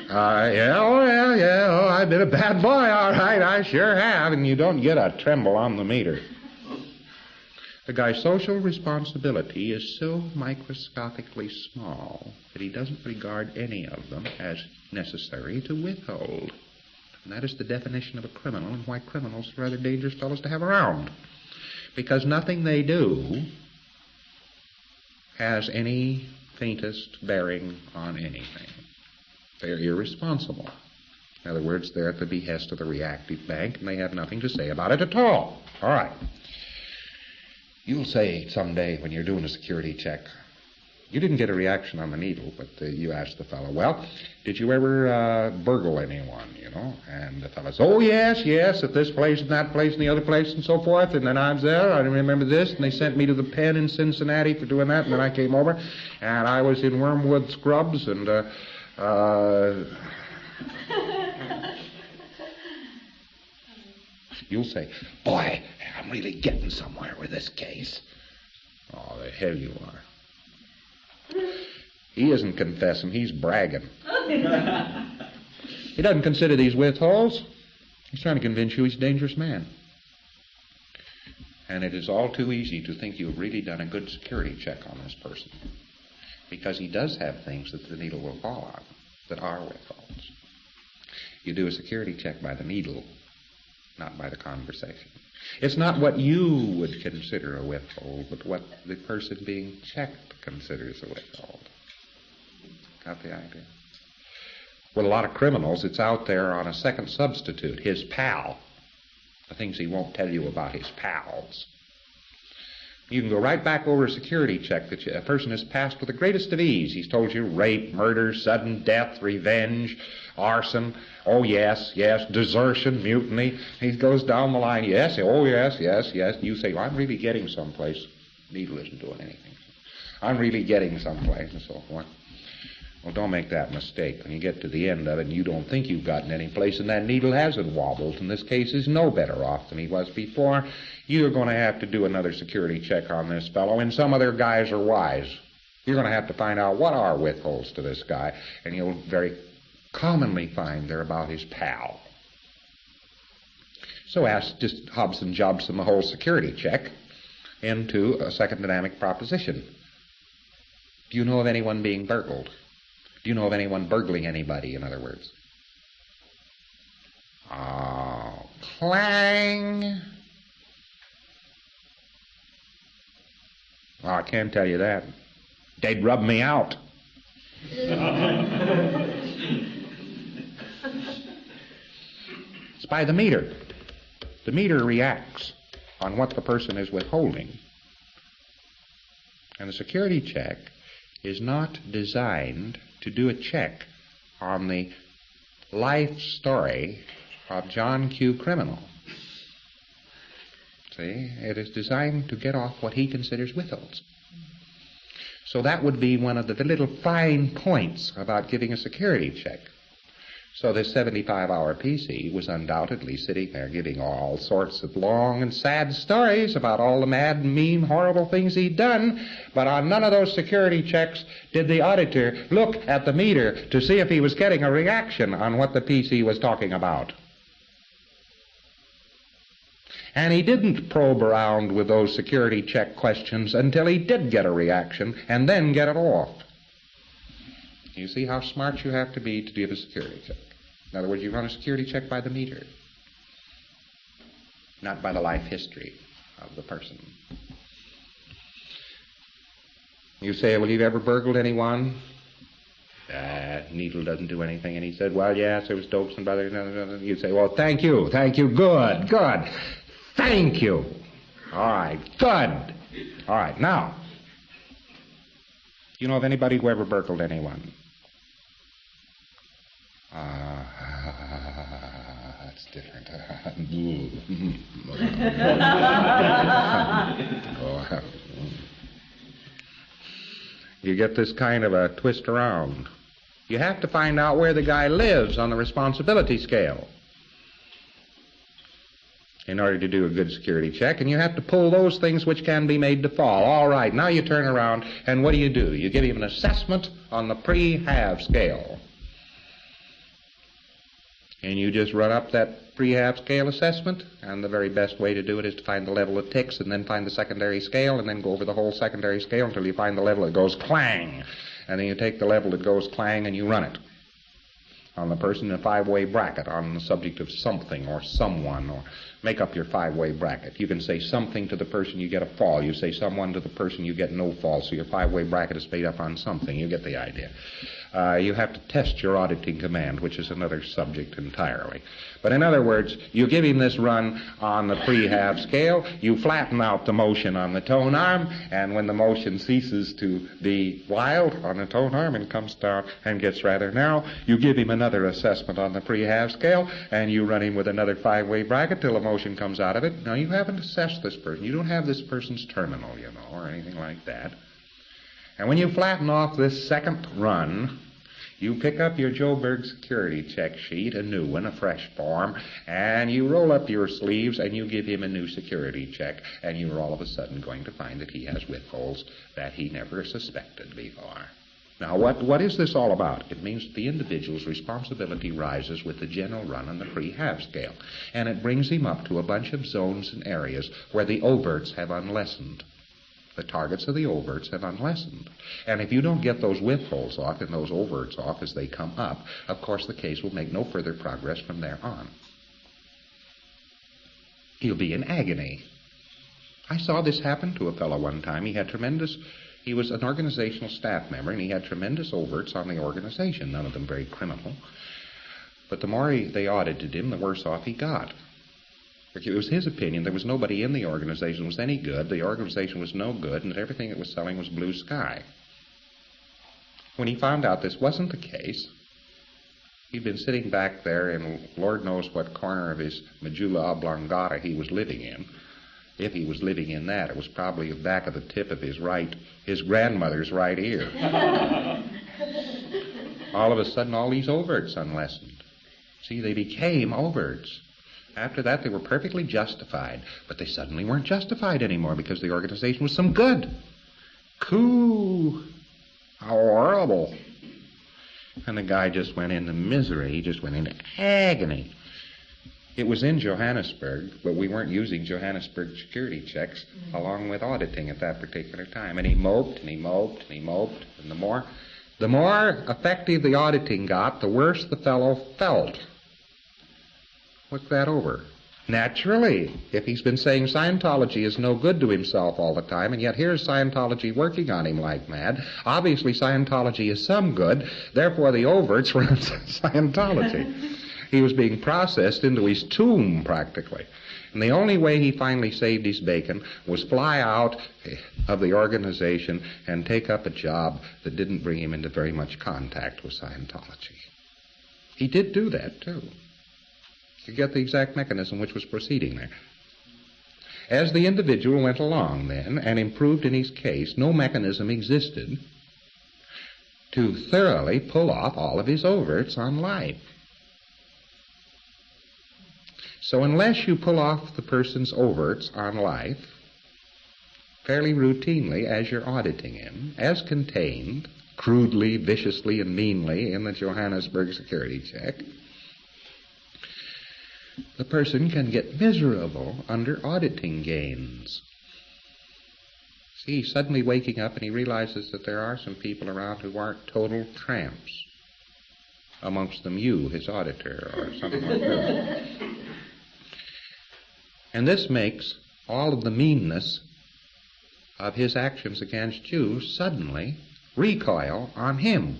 Oh, I've been a bad boy, all right, I sure have, and you don't get a tremble on the meter. The guy's social responsibility is so microscopically small that he doesn't regard any of them as necessary to withhold. And that is the definition of a criminal, and why criminals are rather dangerous fellows to have around. Because nothing they do has any faintest bearing on anything. They're irresponsible. In other words, they're at the behest of the reactive bank, and they have nothing to say about it at all. All right. You'll say someday when you're doing a security check, you didn't get a reaction on the needle, but you asked the fellow, well, did you ever burgle anyone, you know? And the fellow says, oh, yes, at this place and that place and the other place and so forth. And then I was there, I remember this, and they sent me to the pen in Cincinnati for doing that, and then I came over, and I was in Wormwood Scrubs, and, you'll say, boy, I'm really getting somewhere with this case. Oh, the hell you are. He isn't confessing, he's bragging. He doesn't consider these withholds. He's trying to convince you he's a dangerous man. And it is all too easy to think you've really done a good security check on this person, because he does have things that the needle will fall on that are withholds. You do a security check by the needle, not by the conversation. It's not what you would consider a withhold, but what the person being checked considers a withhold. Got the idea? With a lot of criminals, it's out there on a second substitute, his pal. The things he won't tell you about his pals. You can go right back over a security check that a person has passed with the greatest of ease. He's told you rape, murder, sudden death, revenge, arson, oh yes, desertion, mutiny. He goes down the line, yes. You say, well, I'm really getting someplace. Needle isn't doing anything. I'm really getting someplace, and so forth. Well, don't make that mistake. When you get to the end of it and you don't think you've gotten any place and that needle hasn't wobbled, and this case is no better off than he was before, you're going to have to do another security check on this fellow, and some other guys are wise. You're going to have to find out what are withholds to this guy, and you'll very commonly find they're about his pal. So ask just Hobson Jobson the whole security check into a second dynamic proposition. Do you know of anyone being burgled? Do you know of anyone burgling anybody, in other words? Oh, clang. Oh, I can't tell you that. They'd rub me out. It's by the meter. The meter reacts on what the person is withholding. And the security check is not designed to do a check on the life story of John Q. Criminal. See, it is designed to get off what he considers withholds. So that would be one of the little fine points about giving a security check. So this 75-hour PC was undoubtedly sitting there giving all sorts of long and sad stories about all the mad, mean, horrible things he'd done, but on none of those security checks did the auditor look at the meter to see if he was getting a reaction on what the PC was talking about. And he didn't probe around with those security check questions until he did get a reaction, and then get it off. You see how smart you have to be to give a security check. In other words, you run a security check by the meter, not by the life history of the person. You say, well, you've ever burgled anyone? Needle doesn't do anything. And he said, well, yes, there was Stokes and brothers. You say, well, thank you, good. Thank you. All right, good. All right, now, do you know of anybody who ever burgled anyone? That's different. You get this kind of a twist around. You have to find out where the guy lives on the responsibility scale. in order to do a good security check, and you have to pull those things which can be made to fall. All right, now you turn around, and what do? You give him an assessment on the pre-have scale. And you just run up that pre-have scale assessment, and the very best way to do it is to find the level that ticks, and then find the secondary scale, and then go over the whole secondary scale until you find the level that goes clang. And then you take the level that goes clang and you run it on the person in a five-way bracket on the subject of something or someone, or make up your five-way bracket. You can say something to the person, you get a fall. You say someone to the person, you get no fall. So your five-way bracket is made up on something. You get the idea. You have to test your auditing command, which is another subject entirely. But in other words, you give him this run on the pre-have scale, you flatten out the motion on the tone arm, and when the motion ceases to be wild on the tone arm and comes down and gets rather narrow, you give him another assessment on the pre-have scale, and you run him with another five-way bracket till the motion comes out of it. Now, you haven't assessed this person. You don't have this person's terminal, you know, or anything like that. And when you flatten off this second run, you pick up your Joburg security check sheet, a new one, a fresh form, and you roll up your sleeves and you give him a new security check, and you're all of a sudden going to find that he has withholds that he never suspected before. Now, what is this all about? It means that the individual's responsibility rises with the general run on the pre-have scale, and it brings him up to a bunch of zones and areas where the overts have unlessened. The targets of the overts have unlessened. And if you don't get those withholds off and those overts off as they come up, of course the case will make no further progress from there on. He'll be in agony. I saw this happen to a fellow one time. He was an organizational staff member, and he had tremendous overts on the organization, none of them very criminal. But the more they audited him, the worse off he got. It was his opinion there was nobody in the organization who was any good, the organization was no good, and that everything it was selling was blue sky. When he found out this wasn't the case, he'd been sitting back there in Lord knows what corner of his medulla oblongata he was living in. If he was living in that, it was probably the back of the tip of his grandmother's right ear. All of a sudden, all these overts unlessened. See, they became overts. After that, they were perfectly justified, but they suddenly weren't justified anymore because the organization was some good. Coo! How horrible. And the guy just went into misery. He just went into agony. It was in Johannesburg, but we weren't using Johannesburg security checks along with auditing at that particular time. And he moped, and he moped, and he moped. And the more effective the auditing got, the worse the fellow felt. What's that over? Naturally, if he's been saying Scientology is no good to himself all the time, and yet here's Scientology working on him like mad, obviously Scientology is some good, therefore the overts were on Scientology. He was being processed into his tomb, practically. And the only way he finally saved his bacon was fly out of the organization and take up a job that didn't bring him into very much contact with Scientology. He did do that, too. You get the exact mechanism which was proceeding there. As the individual went along then and improved in his case, no mechanism existed to thoroughly pull off all of his overts on life. So unless you pull off the person's overts on life fairly routinely as you're auditing him, as contained crudely, viciously, and meanly in the Johannesburg security check, the person can get miserable under auditing gains. See, he's suddenly waking up and he realizes that there are some people around who aren't total tramps. Amongst them you, his auditor, or something like that. And this makes all of the meanness of his actions against you suddenly recoil on him.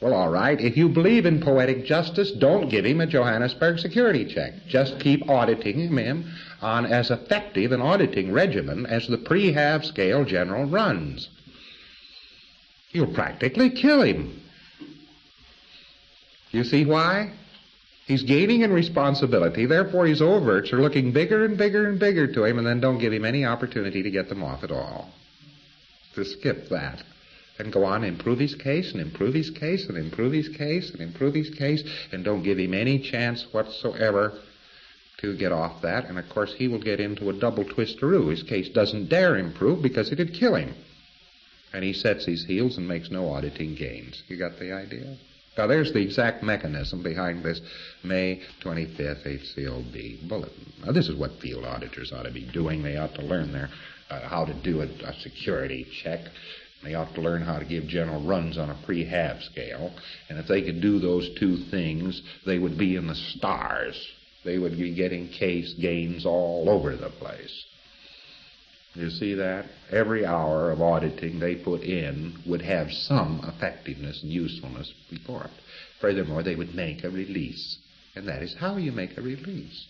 Well, all right, if you believe in poetic justice, don't give him a Johannesburg security check. Just keep auditing him on as effective an auditing regimen as the pre-have scale general runs. You'll practically kill him. You see why? He's gaining in responsibility, therefore his overts are looking bigger and bigger and bigger to him, and then don't give him any opportunity to get them off at all. To skip that. and go on and improve his case and improve his case and improve his case and improve his case, and don't give him any chance whatsoever to get off that. And of course he will get into a double twistaroo. His case doesn't dare improve because it'd kill him. And he sets his heels and makes no auditing gains. You got the idea? Now there's the exact mechanism behind this May 25th HCOB bulletin. Now this is what field auditors ought to be doing. They ought to learn how to do a security check. They ought to learn how to give general runs on a pre-HAV scale. And if they could do those two things, they would be in the stars. They would be getting case gains all over the place. You see that? Every hour of auditing they put in would have some effectiveness and usefulness before it. Furthermore, they would make a release. And that is how you make a release.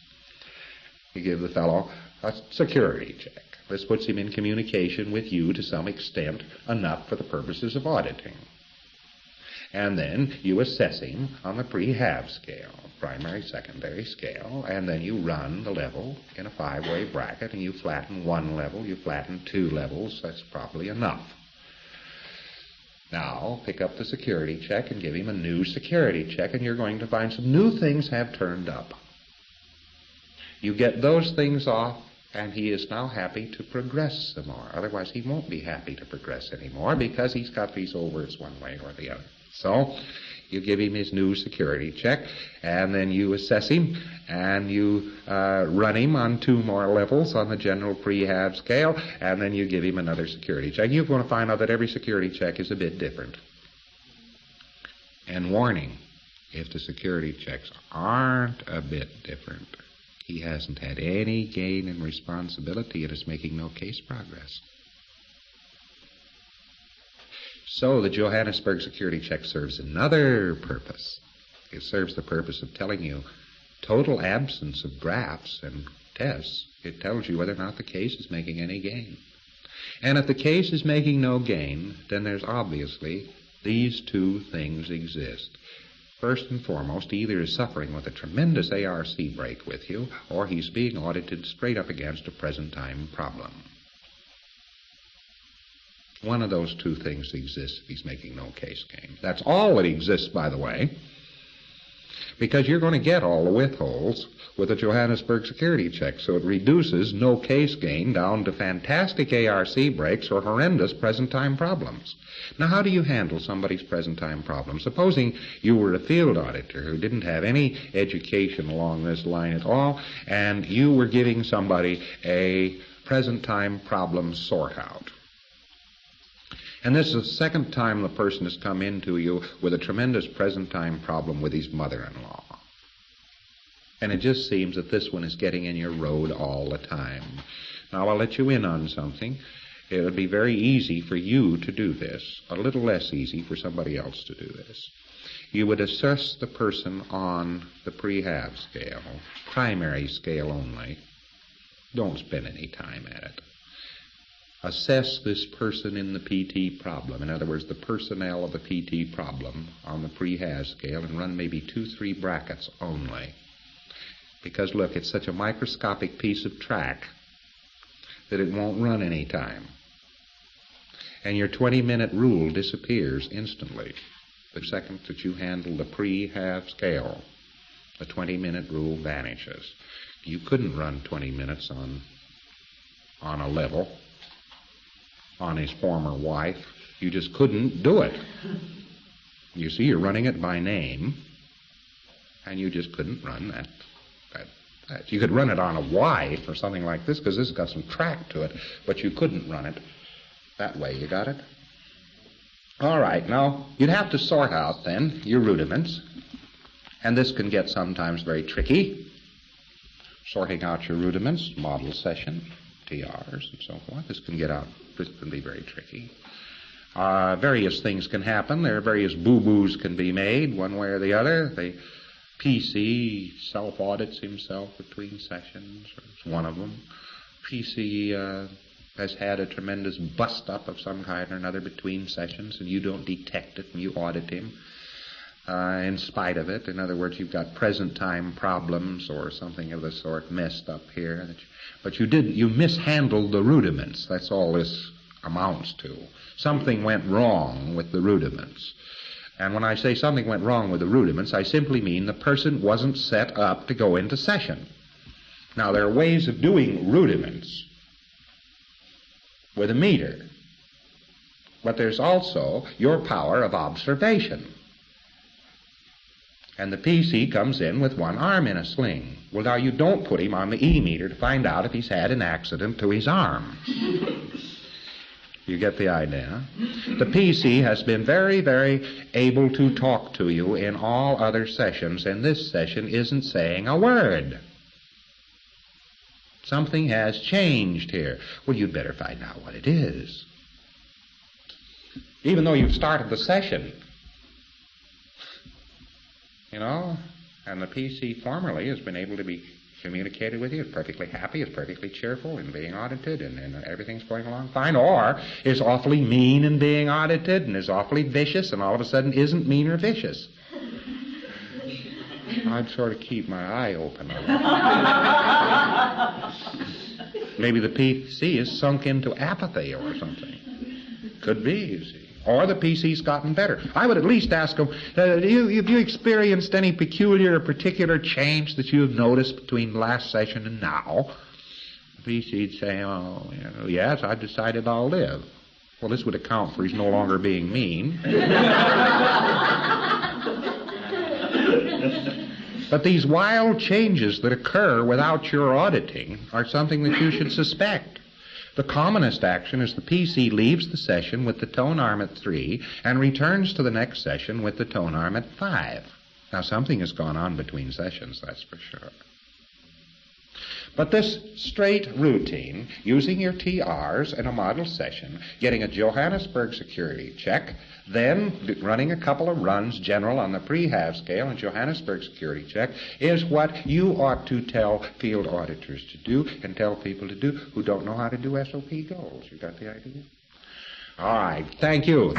You give the fellow a security check. This puts him in communication with you to some extent, enough for the purposes of auditing. And then you assess him on the pre-HAV scale, primary, secondary scale, and then you run the level in a 5-way bracket, and you flatten one level, you flatten 2 levels. That's probably enough. Now, pick up the security check and give him a new security check, and you're going to find some new things have turned up. You get those things off, and he is now happy to progress some more. Otherwise, he won't be happy to progress anymore because he's got these overs one way or the other. So you give him his new security check, and then you assess him, and you run him on 2 more levels on the general pre-HAV scale, and then you give him another security check. You're going to find out that every security check is a bit different. And warning, if the security checks aren't a bit different, he hasn't had any gain in responsibility and is making no case progress. So the Johannesburg security check serves another purpose. It serves the purpose of telling you total absence of graphs and tests. It tells you whether or not the case is making any gain. And if the case is making no gain, then there's obviously these 2 things exist. First and foremost, he either is suffering with a tremendous ARC break with you, or he's being audited straight up against a present-time problem. One of those 2 things exists if he's making no case gain. That's all that exists, by the way, because you're going to get all the withholds with a Johannesburg security check, so it reduces no case gain down to fantastic ARC breaks or horrendous present-time problems. Now, how do you handle somebody's present-time problem? Supposing you were a field auditor who didn't have any education along this line at all, and you were giving somebody a present-time problem sort-out. And this is the second time the person has come into you with a tremendous present-time problem with his mother-in-law. And it just seems that this one is getting in your road all the time. Now, I'll let you in on something. It would be very easy for you to do this, a little less easy for somebody else to do this. You would assess the person on the pre-HAV scale, primary scale only. Don't spend any time at it. Assess this person in the PT problem. In other words, the personnel of the PT problem on the pre-HAV scale, and run maybe 2-3 brackets only. Because, look, it's such a microscopic piece of track that it won't run any time. And your 20-minute rule disappears instantly. The second that you handle the pre-HAV scale, the 20-minute rule vanishes. You couldn't run 20 minutes on a level on his former wife. You just couldn't do it. You see, you're running it by name, and you just couldn't run that. You could run it on a wife or something like this, because this has got some track to it, but you couldn't run it that way. You got it? All right, now, you'd have to sort out, then, your rudiments, and this can get sometimes very tricky. Sorting out your rudiments, model session, TRs, and so forth. This can be very tricky. Various things can happen. There are various boo-boos can be made, one way or the other. The PC self-audits himself between sessions, or it's one of them. PC has had a tremendous bust-up of some kind or another between sessions, and you don't detect it, and you audit him in spite of it. In other words, you've got present-time problems or something of the sort messed up here. But you mishandled the rudiments. That's all this amounts to. Something went wrong with the rudiments. And when I say something went wrong with the rudiments, I simply mean the person wasn't set up to go into session. Now, there are ways of doing rudiments with a meter, but there's also your power of observation. And the PC comes in with one arm in a sling. Well, now, you don't put him on the E-meter to find out if he's had an accident to his arm. You get the idea? The PC has been very, very able to talk to you in all other sessions, and this session isn't saying a word. Something has changed here. Well, you'd better find out what it is. Even though you've started the session, you know, and the PC formerly has been able to be communicated with you, is perfectly happy, is perfectly cheerful in being audited, and everything's going along fine, or is awfully mean in being audited, and is awfully vicious, and all of a sudden isn't mean or vicious. I'd sort of keep my eye open on it. Maybe the PC is sunk into apathy or something. Could be, you see. Or the PC's gotten better. I would at least ask them, have you experienced any peculiar or particular change that you have noticed between last session and now? The PC'd say, oh, you know, yes, I've decided I'll live. Well, this would account for his no longer being mean. But these wild changes that occur without your auditing are something that you should suspect. The commonest action is the PC leaves the session with the tone arm at 3 and returns to the next session with the tone arm at 5. Now, something has gone on between sessions, that's for sure. But this straight routine, using your TRs in a model session, getting a Johannesburg security check, then running a couple of runs, general on the pre-half scale and Johannesburg security check, is what you ought to tell field auditors to do and tell people to do who don't know how to do SOP goals. You got the idea? All right. Thank you.